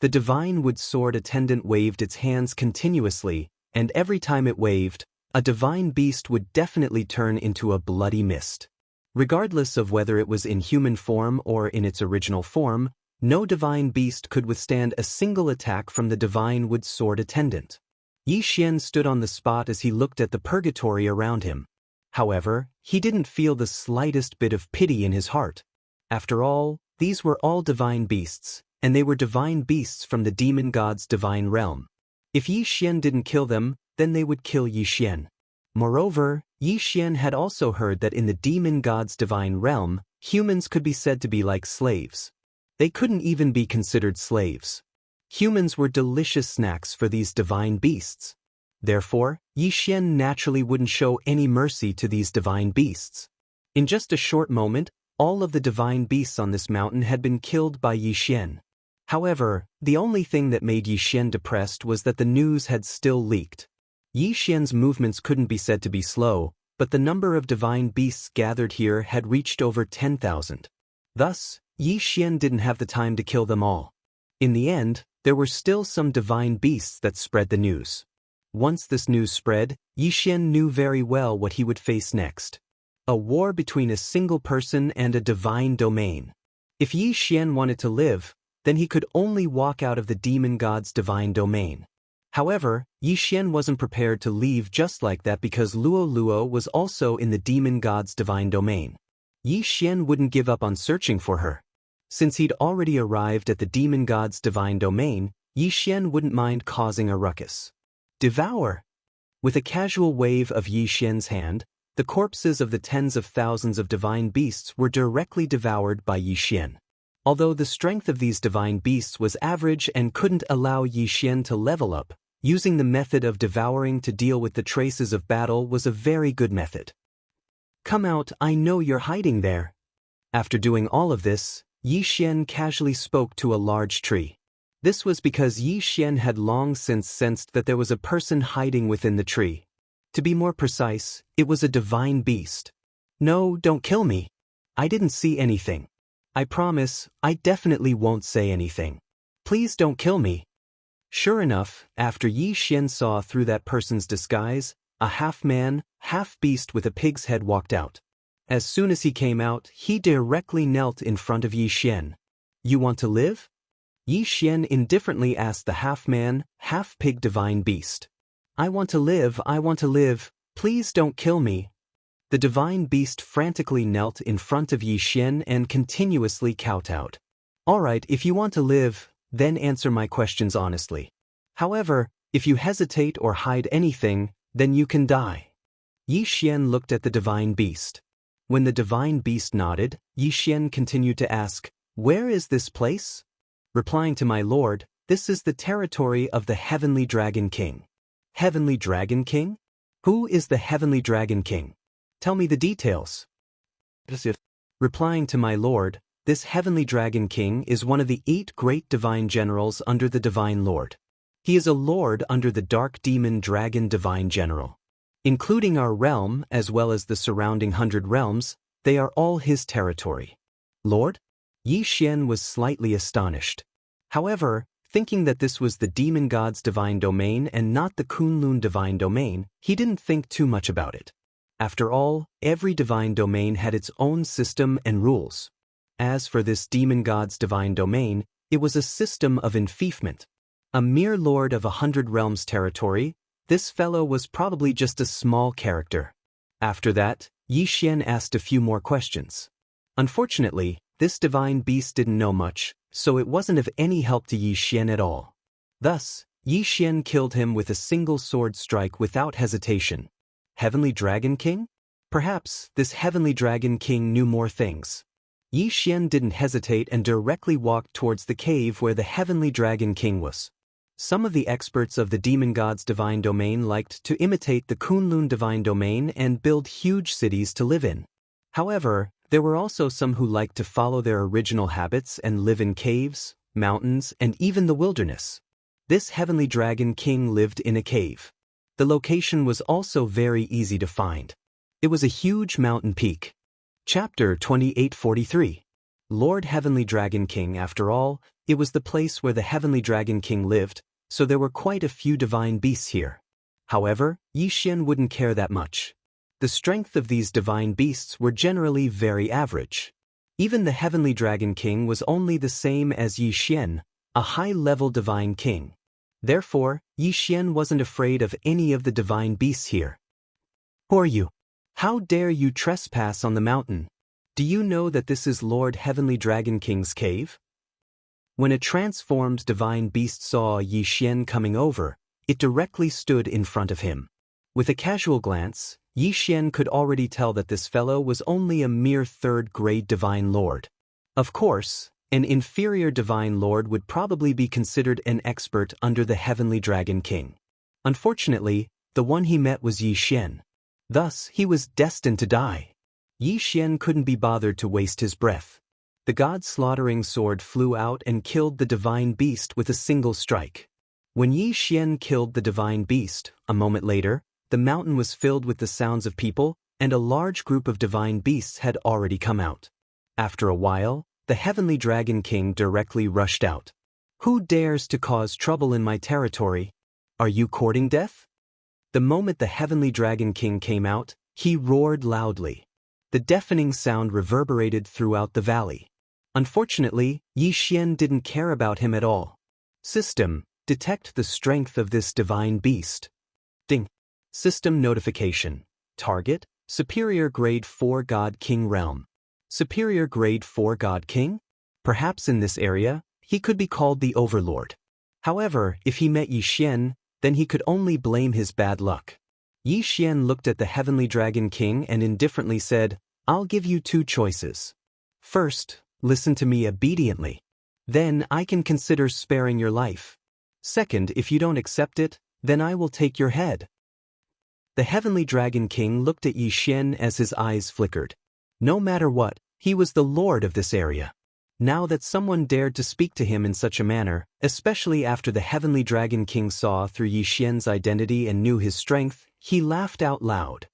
The divine wood sword attendant waved its hands continuously, and every time it waved, a divine beast would definitely turn into a bloody mist. Regardless of whether it was in human form or in its original form, no divine beast could withstand a single attack from the divine wood sword attendant. Yi Xian stood on the spot as he looked at the purgatory around him. However, he didn't feel the slightest bit of pity in his heart. After all, these were all divine beasts, and they were divine beasts from the demon god's divine realm. If Yi Xian didn't kill them, then they would kill Yi Xian. Moreover, Yi Xian had also heard that in the demon god's divine realm, humans could be said to be like slaves. They couldn't even be considered slaves. Humans were delicious snacks for these divine beasts. Therefore, Yi Xian naturally wouldn't show any mercy to these divine beasts. In just a short moment, all of the divine beasts on this mountain had been killed by Yi Xian. However, the only thing that made Yi Xian depressed was that the news had still leaked. Yi Xian's movements couldn't be said to be slow, but the number of divine beasts gathered here had reached over 10,000. Thus, Yi Xian didn't have the time to kill them all. In the end, there were still some divine beasts that spread the news. Once this news spread, Yi Xian knew very well what he would face next. A war between a single person and a divine domain. If Yi Xian wanted to live, then he could only walk out of the demon god's divine domain. However, Yi Xian wasn't prepared to leave just like that because Luo Luo was also in the demon god's divine domain. Yi Xian wouldn't give up on searching for her. Since he'd already arrived at the demon god's divine domain, Yi Xian wouldn't mind causing a ruckus. Devour! With a casual wave of Yi Xian's hand, the corpses of the tens of thousands of divine beasts were directly devoured by Yi Xian. Although the strength of these divine beasts was average and couldn't allow Yi Xian to level up, using the method of devouring to deal with the traces of battle was a very good method. Come out, I know you're hiding there. After doing all of this, Yi Xian casually spoke to a large tree. This was because Yi Xian had long since sensed that there was a person hiding within the tree. To be more precise, it was a divine beast. No, don't kill me. I didn't see anything. I promise, I definitely won't say anything. Please don't kill me. Sure enough, after Yi Xian saw through that person's disguise, a half-man, half-beast with a pig's head walked out. As soon as he came out, he directly knelt in front of Yi Xian. You want to live? Yi Xian indifferently asked the half-man, half-pig divine beast. I want to live, please don't kill me. The divine beast frantically knelt in front of Yi Xian and continuously kowtowed. Alright, if you want to live, then answer my questions honestly. However, if you hesitate or hide anything, then you can die. Yi Xian looked at the divine beast. When the divine beast nodded, Yi Xian continued to ask, Where is this place? Replying to my lord, this is the territory of the Heavenly Dragon King. Heavenly Dragon King? Who is the Heavenly Dragon King? Tell me the details. Replying to my lord, this Heavenly Dragon King is one of the 8 great divine generals under the Divine Lord. He is a lord under the Dark Demon Dragon Divine General. Including our realm as well as the surrounding 100 realms, they are all his territory. Lord? Yi Xian was slightly astonished. However, thinking that this was the demon god's divine domain and not the Kunlun divine domain, he didn't think too much about it. After all, every divine domain had its own system and rules. As for this demon god's divine domain, it was a system of enfeoffment. A mere lord of 100 realms territory, this fellow was probably just a small character. After that, Yi Xian asked a few more questions. Unfortunately, this divine beast didn't know much, so it wasn't of any help to Yi Xian at all. Thus, Yi Xian killed him with a single sword strike without hesitation. Heavenly Dragon King? Perhaps this Heavenly Dragon King knew more things. Yi Xian didn't hesitate and directly walked towards the cave where the Heavenly Dragon King was. Some of the experts of the demon god's divine domain liked to imitate the Kunlun divine domain and build huge cities to live in. However, there were also some who liked to follow their original habits and live in caves, mountains, and even the wilderness. This Heavenly Dragon King lived in a cave. The location was also very easy to find. It was a huge mountain peak. Chapter 2843. Lord Heavenly Dragon King. After all, it was the place where the Heavenly Dragon King lived, so there were quite a few divine beasts here. However, Yi Xian wouldn't care that much. The strength of these divine beasts were generally very average. Even the Heavenly Dragon King was only the same as Yi Xian, a high-level divine king. Therefore, Yi Xian wasn't afraid of any of the divine beasts here. Who are you? How dare you trespass on the mountain? Do you know that this is Lord Heavenly Dragon King's cave? When a transformed divine beast saw Yi Xian coming over, it directly stood in front of him. With a casual glance, Yi Xian could already tell that this fellow was only a mere third-grade divine lord. Of course, an inferior divine lord would probably be considered an expert under the Heavenly Dragon King. Unfortunately, the one he met was Yi Xian. Thus, he was destined to die. Yi Xian couldn't be bothered to waste his breath. The god's slaughtering sword flew out and killed the divine beast with a single strike. When Yi Xian killed the divine beast, a moment later, the mountain was filled with the sounds of people, and a large group of divine beasts had already come out. After a while, the Heavenly Dragon King directly rushed out. Who dares to cause trouble in my territory? Are you courting death? The moment the Heavenly Dragon King came out, he roared loudly. The deafening sound reverberated throughout the valley. Unfortunately, Yi Xian didn't care about him at all. System, detect the strength of this divine beast. Ding. System notification. Target, Superior Grade 4 God King Realm. Superior Grade 4 God King? Perhaps in this area, he could be called the Overlord. However, if he met Yi Xian, then he could only blame his bad luck. Yi Xian looked at the Heavenly Dragon King and indifferently said, I'll give you two choices. First, listen to me obediently. Then I can consider sparing your life. Second, if you don't accept it, then I will take your head. The Heavenly Dragon King looked at Yi Xian as his eyes flickered. No matter what, he was the lord of this area. Now that someone dared to speak to him in such a manner, especially after the Heavenly Dragon King saw through Yi Xian's identity and knew his strength, he laughed out loud.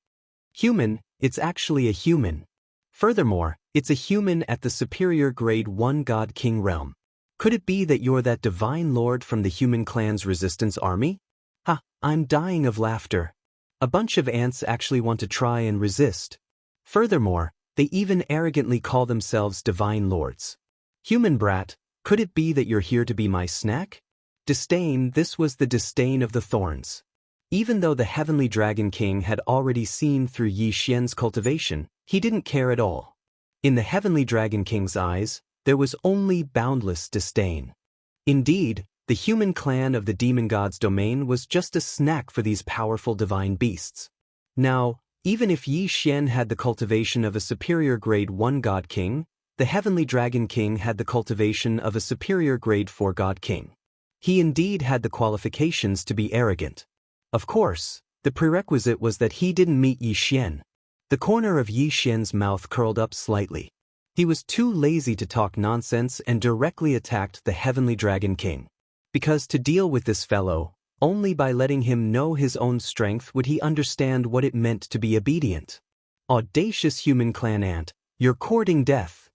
Human, it's actually a human. Furthermore, it's a human at the Superior Grade 1 God King realm. Could it be that you're that divine lord from the human clan's resistance army? Ha, I'm dying of laughter. A bunch of ants actually want to try and resist. Furthermore, they even arrogantly call themselves divine lords. Human brat, could it be that you're here to be my snack? Disdain, this was the disdain of the thorns. Even though the Heavenly Dragon King had already seen through Yi Xian's cultivation, he didn't care at all. In the Heavenly Dragon King's eyes, there was only boundless disdain. Indeed, the human clan of the demon god's domain was just a snack for these powerful divine beasts. Now, even if Yi Xian had the cultivation of a superior grade 1 god king, the Heavenly Dragon King had the cultivation of a superior grade 4 god king. He indeed had the qualifications to be arrogant. Of course, the prerequisite was that he didn't meet Yi Xian. The corner of Yi Xian's mouth curled up slightly. He was too lazy to talk nonsense and directly attacked the Heavenly Dragon King. Because to deal with this fellow, only by letting him know his own strength would he understand what it meant to be obedient. Audacious human clan ant, you're courting death.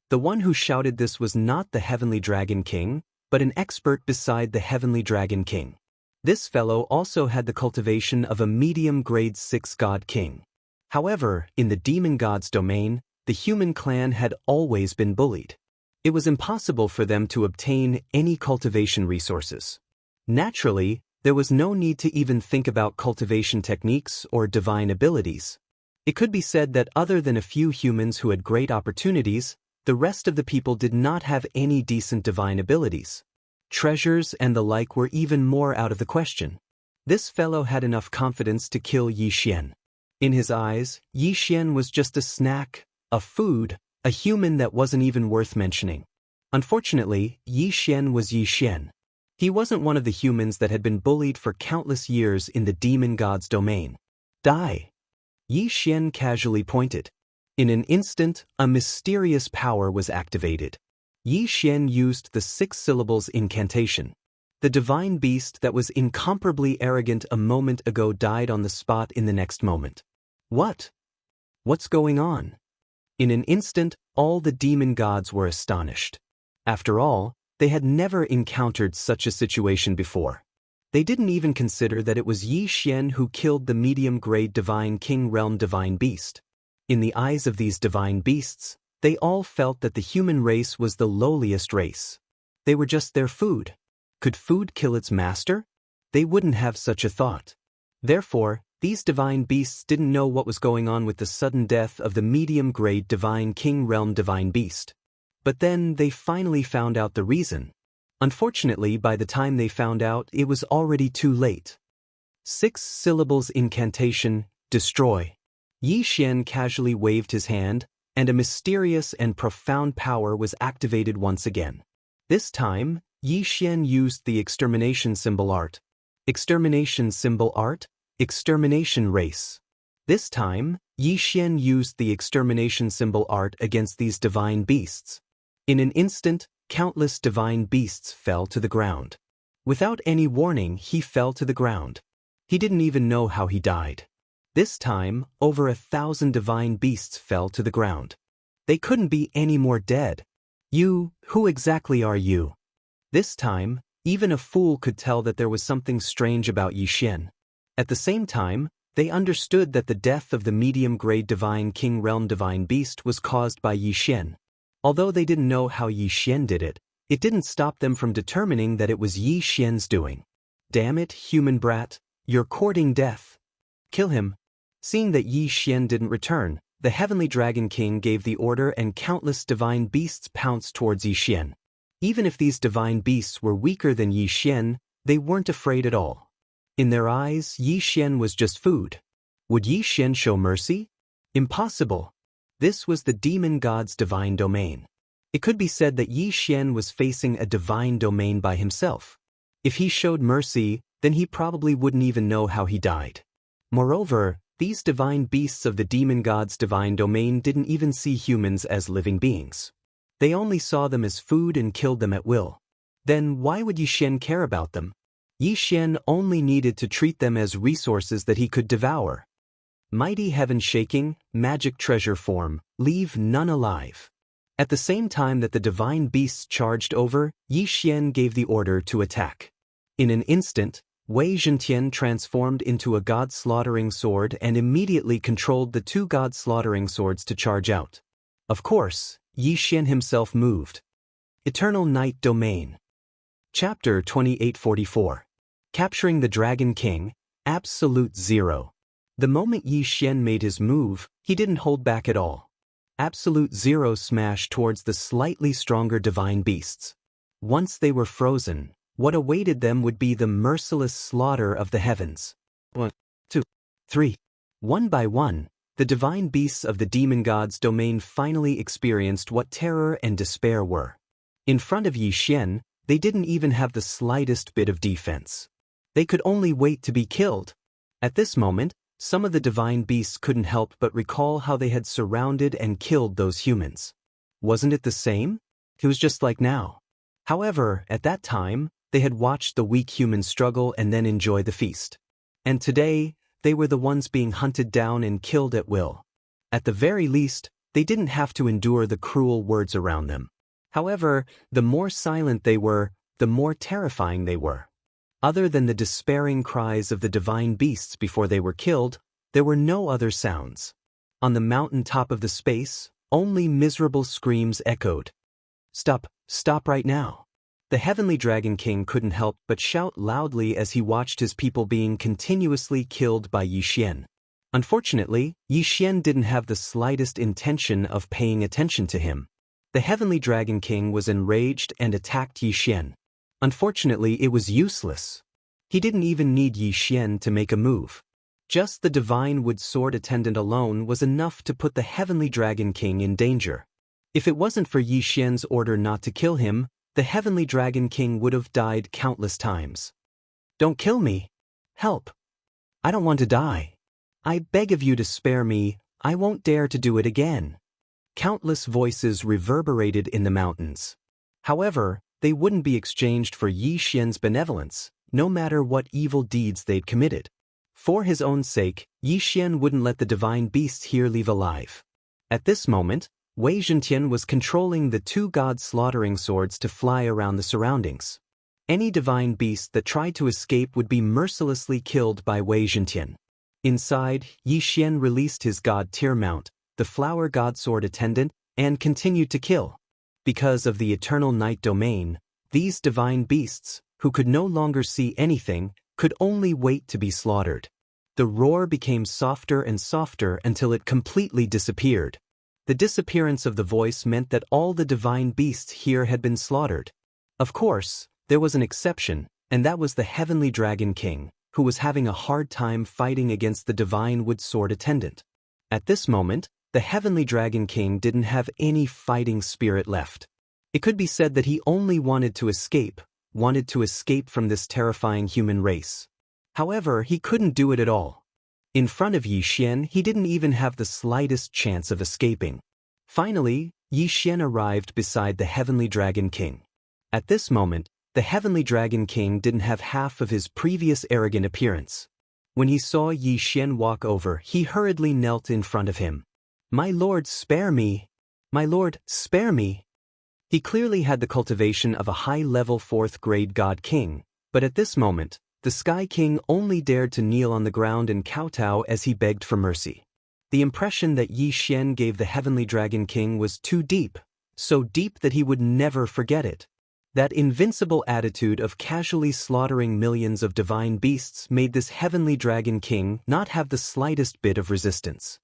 The one who shouted this was not the Heavenly Dragon King, but an expert beside the Heavenly Dragon King. This fellow also had the cultivation of a medium grade 6 god king. However, in the demon god's domain, the human clan had always been bullied. It was impossible for them to obtain any cultivation resources. Naturally, there was no need to even think about cultivation techniques or divine abilities. It could be said that other than a few humans who had great opportunities, The rest of the people did not have any decent divine abilities. Treasures and the like were even more out of the question. This fellow had enough confidence to kill Yi Xian. In his eyes, Yi Xian was just a snack, a food, a human that wasn't even worth mentioning. Unfortunately, Yi Xian was Yi Xian. He wasn't one of the humans that had been bullied for countless years in the demon god's domain. Die! Yi Xian casually pointed. In an instant, a mysterious power was activated. Yi Xian used the 6 syllables incantation. The divine beast that was incomparably arrogant a moment ago died on the spot in the next moment. What? What's going on? In an instant, all the demon gods were astonished. After all, they had never encountered such a situation before. They didn't even consider that it was Yi Xian who killed the medium-grade divine king realm divine beast. In the eyes of these divine beasts, they all felt that the human race was the lowliest race. They were just their food. Could food kill its master? They wouldn't have such a thought. Therefore, these divine beasts didn't know what was going on with the sudden death of the medium-grade divine king realm divine beast. But then they finally found out the reason. Unfortunately, by the time they found out, it was already too late. 6 syllables incantation, destroy. Yi Xian casually waved his hand, and a mysterious and profound power was activated once again. This time, Yi Xian used the extermination symbol art. Extermination symbol art? Extermination race. This time, Yi Xian used the extermination symbol art against these divine beasts. In an instant, countless divine beasts fell to the ground. Without any warning, he fell to the ground. He didn't even know how he died. This time, over 1,000 divine beasts fell to the ground. They couldn't be any more dead. You, who exactly are you? This time, even a fool could tell that there was something strange about Yi Xian. At the same time, they understood that the death of the medium-grade divine king realm divine beast was caused by Yi Xian. Although they didn't know how Yi Xian did it, it didn't stop them from determining that it was Yi Xian's doing. Damn it, human brat, you're courting death. Kill him. Seeing that Yi Xian didn't return, the heavenly dragon king gave the order and countless divine beasts pounced towards Yi Xian. Even if these divine beasts were weaker than Yi Xian, they weren't afraid at all. In their eyes, Yi Xian was just food. Would Yi Xian show mercy? Impossible. This was the demon god's divine domain. It could be said that Yi Xian was facing a divine domain by himself. If he showed mercy, then he probably wouldn't even know how he died. Moreover, these divine beasts of the demon god's divine domain didn't even see humans as living beings. They only saw them as food and killed them at will. Then why would Yi Xian care about them? Yi Xian only needed to treat them as resources that he could devour. Mighty heaven-shaking, magic treasure form, leave none alive. At the same time that the divine beasts charged over, Yi Xian gave the order to attack. In an instant, Wei Zhentian transformed into a god-slaughtering sword and immediately controlled the 2 god-slaughtering swords to charge out. Of course, Yi Xian himself moved. Eternal Night Domain. Chapter 2844. Capturing the Dragon King, Absolute Zero. The moment Yi Xian made his move, he didn't hold back at all. Absolute Zero smashed towards the slightly stronger divine beasts. Once they were frozen, what awaited them would be the merciless slaughter of the heavens. 1, 2, 3. One by one, the divine beasts of the demon god's domain finally experienced what terror and despair were. In front of Yi Xian, they didn't even have the slightest bit of defense. They could only wait to be killed. At this moment, some of the divine beasts couldn't help but recall how they had surrounded and killed those humans. Wasn't it the same? It was just like now. However, at that time, they had watched the weak humans struggle and then enjoy the feast. And today, they were the ones being hunted down and killed at will. At the very least, they didn't have to endure the cruel words around them. However, the more silent they were, the more terrifying they were. Other than the despairing cries of the divine beasts before they were killed, there were no other sounds. On the mountain top of the space, only miserable screams echoed. Stop, stop right now. The heavenly dragon king couldn't help but shout loudly as he watched his people being continuously killed by Yi Xian. Unfortunately, Yi Xian didn't have the slightest intention of paying attention to him. The Heavenly Dragon King was enraged and attacked Yi Xian. Unfortunately, it was useless. He didn't even need Yi Xian to make a move. Just the Divine Wood Sword Attendant alone was enough to put the Heavenly Dragon King in danger. If it wasn't for Yi Xian's order not to kill him, the Heavenly Dragon King would have died countless times. "Don't kill me. Help. I don't want to die. I beg of you to spare me. I won't dare to do it again." Countless voices reverberated in the mountains. However, they wouldn't be exchanged for Yi Xian's benevolence, no matter what evil deeds they'd committed. For his own sake, Yi Xian wouldn't let the divine beasts here leave alive. At this moment, Wei Zhentian was controlling the two god-slaughtering swords to fly around the surroundings. Any divine beast that tried to escape would be mercilessly killed by Wei Zhentian. Inside, Yi Xian released his god-tier mount, the Flower God Sword Attendant, and continued to kill. Because of the eternal night domain, these divine beasts, who could no longer see anything, could only wait to be slaughtered. The roar became softer and softer until it completely disappeared. The disappearance of the voice meant that all the divine beasts here had been slaughtered. Of course, there was an exception, and that was the Heavenly Dragon King, who was having a hard time fighting against the Divine Wood Sword Attendant. At this moment, the Heavenly Dragon King didn't have any fighting spirit left. It could be said that he only wanted to escape from this terrifying human race. However, he couldn't do it at all. In front of Yi Xian, he didn't even have the slightest chance of escaping. Finally, Yi Xian arrived beside the Heavenly Dragon King. At this moment, the Heavenly Dragon King didn't have half of his previous arrogant appearance. When he saw Yi Xian walk over, he hurriedly knelt in front of him. "My lord, spare me! My lord, spare me!" He clearly had the cultivation of a high-level 4th-grade God King, but at this moment, the Sky King only dared to kneel on the ground and kowtow as he begged for mercy. The impression that Yi Xian gave the Heavenly Dragon King was too deep, so deep that he would never forget it. That invincible attitude of casually slaughtering millions of divine beasts made this Heavenly Dragon King not have the slightest bit of resistance.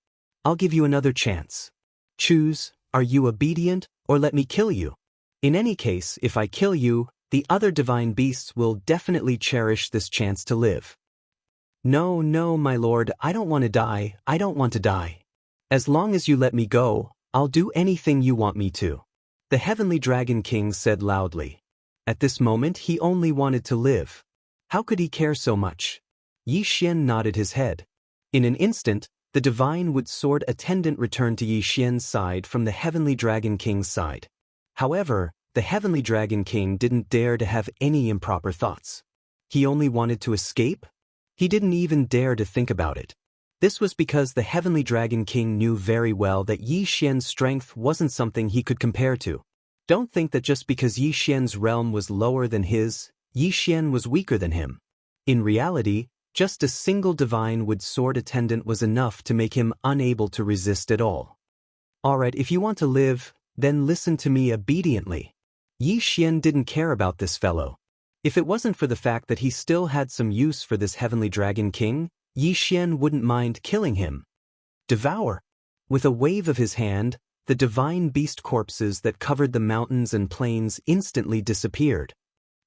"I'll give you another chance. Choose, are you obedient, or let me kill you? In any case, if I kill you, the other divine beasts will definitely cherish this chance to live." "No, no, my lord, I don't want to die, I don't want to die. As long as you let me go, I'll do anything you want me to," the Heavenly Dragon King said loudly. At this moment, he only wanted to live. How could he care so much? Yi Xian nodded his head. In an instant, the Divine Wood Sword Attendant returned to Yi Xian's side from the Heavenly Dragon King's side. However, the Heavenly Dragon King didn't dare to have any improper thoughts. He only wanted to escape? He didn't even dare to think about it. This was because the Heavenly Dragon King knew very well that Yi Xian's strength wasn't something he could compare to. Don't think that just because Yi Xian's realm was lower than his, Yi Xian was weaker than him. In reality, just a single Divine Wood Sword Attendant was enough to make him unable to resist at all. "Alright, if you want to live, then listen to me obediently." Yi Xian didn't care about this fellow. If it wasn't for the fact that he still had some use for this Heavenly Dragon King, Yi Xian wouldn't mind killing him. "Devour!" With a wave of his hand, the divine beast corpses that covered the mountains and plains instantly disappeared.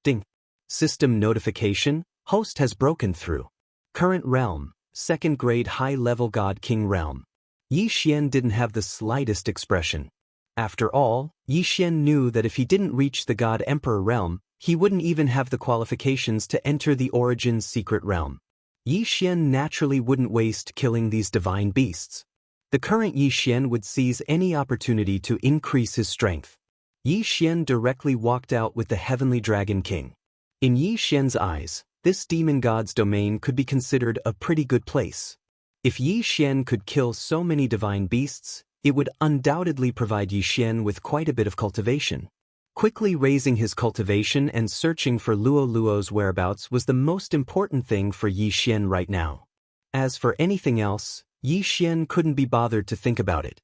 Ding! System notification, host has broken through. Current realm, 2nd grade high-level God King realm. Yi Xian didn't have the slightest expression. After all, Yi Xian knew that if he didn't reach the God Emperor realm, he wouldn't even have the qualifications to enter the Origin's secret realm. Yi Xian naturally wouldn't waste killing these divine beasts. The current Yi Xian would seize any opportunity to increase his strength. Yi Xian directly walked out with the Heavenly Dragon King. In Yi Xian's eyes, this demon god's domain could be considered a pretty good place. If Yi Xian could kill so many divine beasts, it would undoubtedly provide Yi Xian with quite a bit of cultivation. Quickly raising his cultivation and searching for Luo Luo's whereabouts was the most important thing for Yi Xian right now. As for anything else, Yi Xian couldn't be bothered to think about it.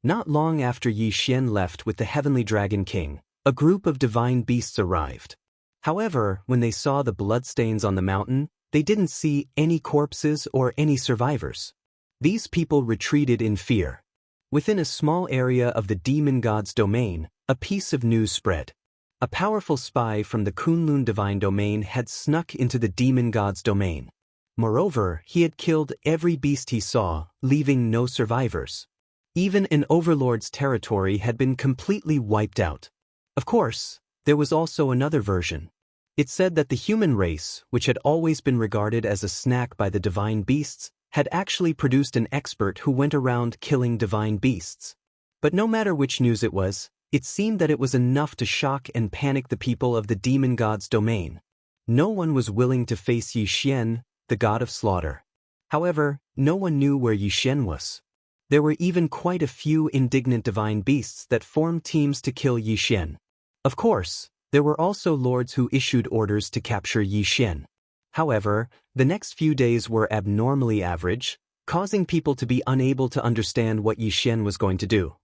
Not long after Yi Xian left with the Heavenly Dragon King, a group of divine beasts arrived. However, when they saw the bloodstains on the mountain, they didn't see any corpses or any survivors. These people retreated in fear. Within a small area of the demon god's domain, a piece of news spread. A powerful spy from the Kunlun divine domain had snuck into the demon god's domain. Moreover, he had killed every beast he saw, leaving no survivors. Even an overlord's territory had been completely wiped out. Of course, there was also another version. It said that the human race, which had always been regarded as a snack by the divine beasts, had actually produced an expert who went around killing divine beasts. But no matter which news it was, it seemed that it was enough to shock and panic the people of the demon god's domain. No one was willing to face Yi Xian, the god of slaughter. However, no one knew where Yi Xian was. There were even quite a few indignant divine beasts that formed teams to kill Yi Xian. Of course, there were also lords who issued orders to capture Yi Xian. However, the next few days were abnormally average, causing people to be unable to understand what Yi Xian was going to do.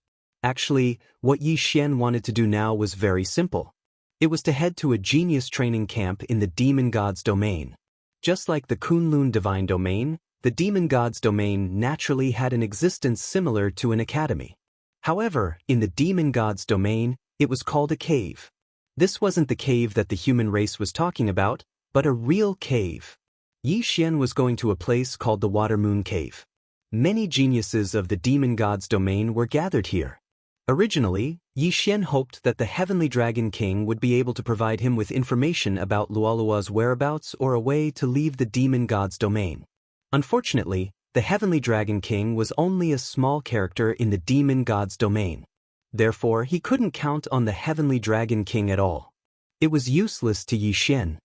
Actually, what Yi Xian wanted to do now was very simple. It was to head to a genius training camp in the demon god's domain. Just like the Kunlun divine domain, the demon god's domain naturally had an existence similar to an academy. However, in the demon god's domain, it was called a cave. This wasn't the cave that the human race was talking about, but a real cave. Yi Xian was going to a place called the Water Moon Cave. Many geniuses of the demon god's domain were gathered here. Originally, Yi Xian hoped that the Heavenly Dragon King would be able to provide him with information about Luolua's whereabouts or a way to leave the demon god's domain. Unfortunately, the Heavenly Dragon King was only a small character in the demon god's domain. Therefore, he couldn't count on the Heavenly Dragon King at all. It was useless to Yi Xian.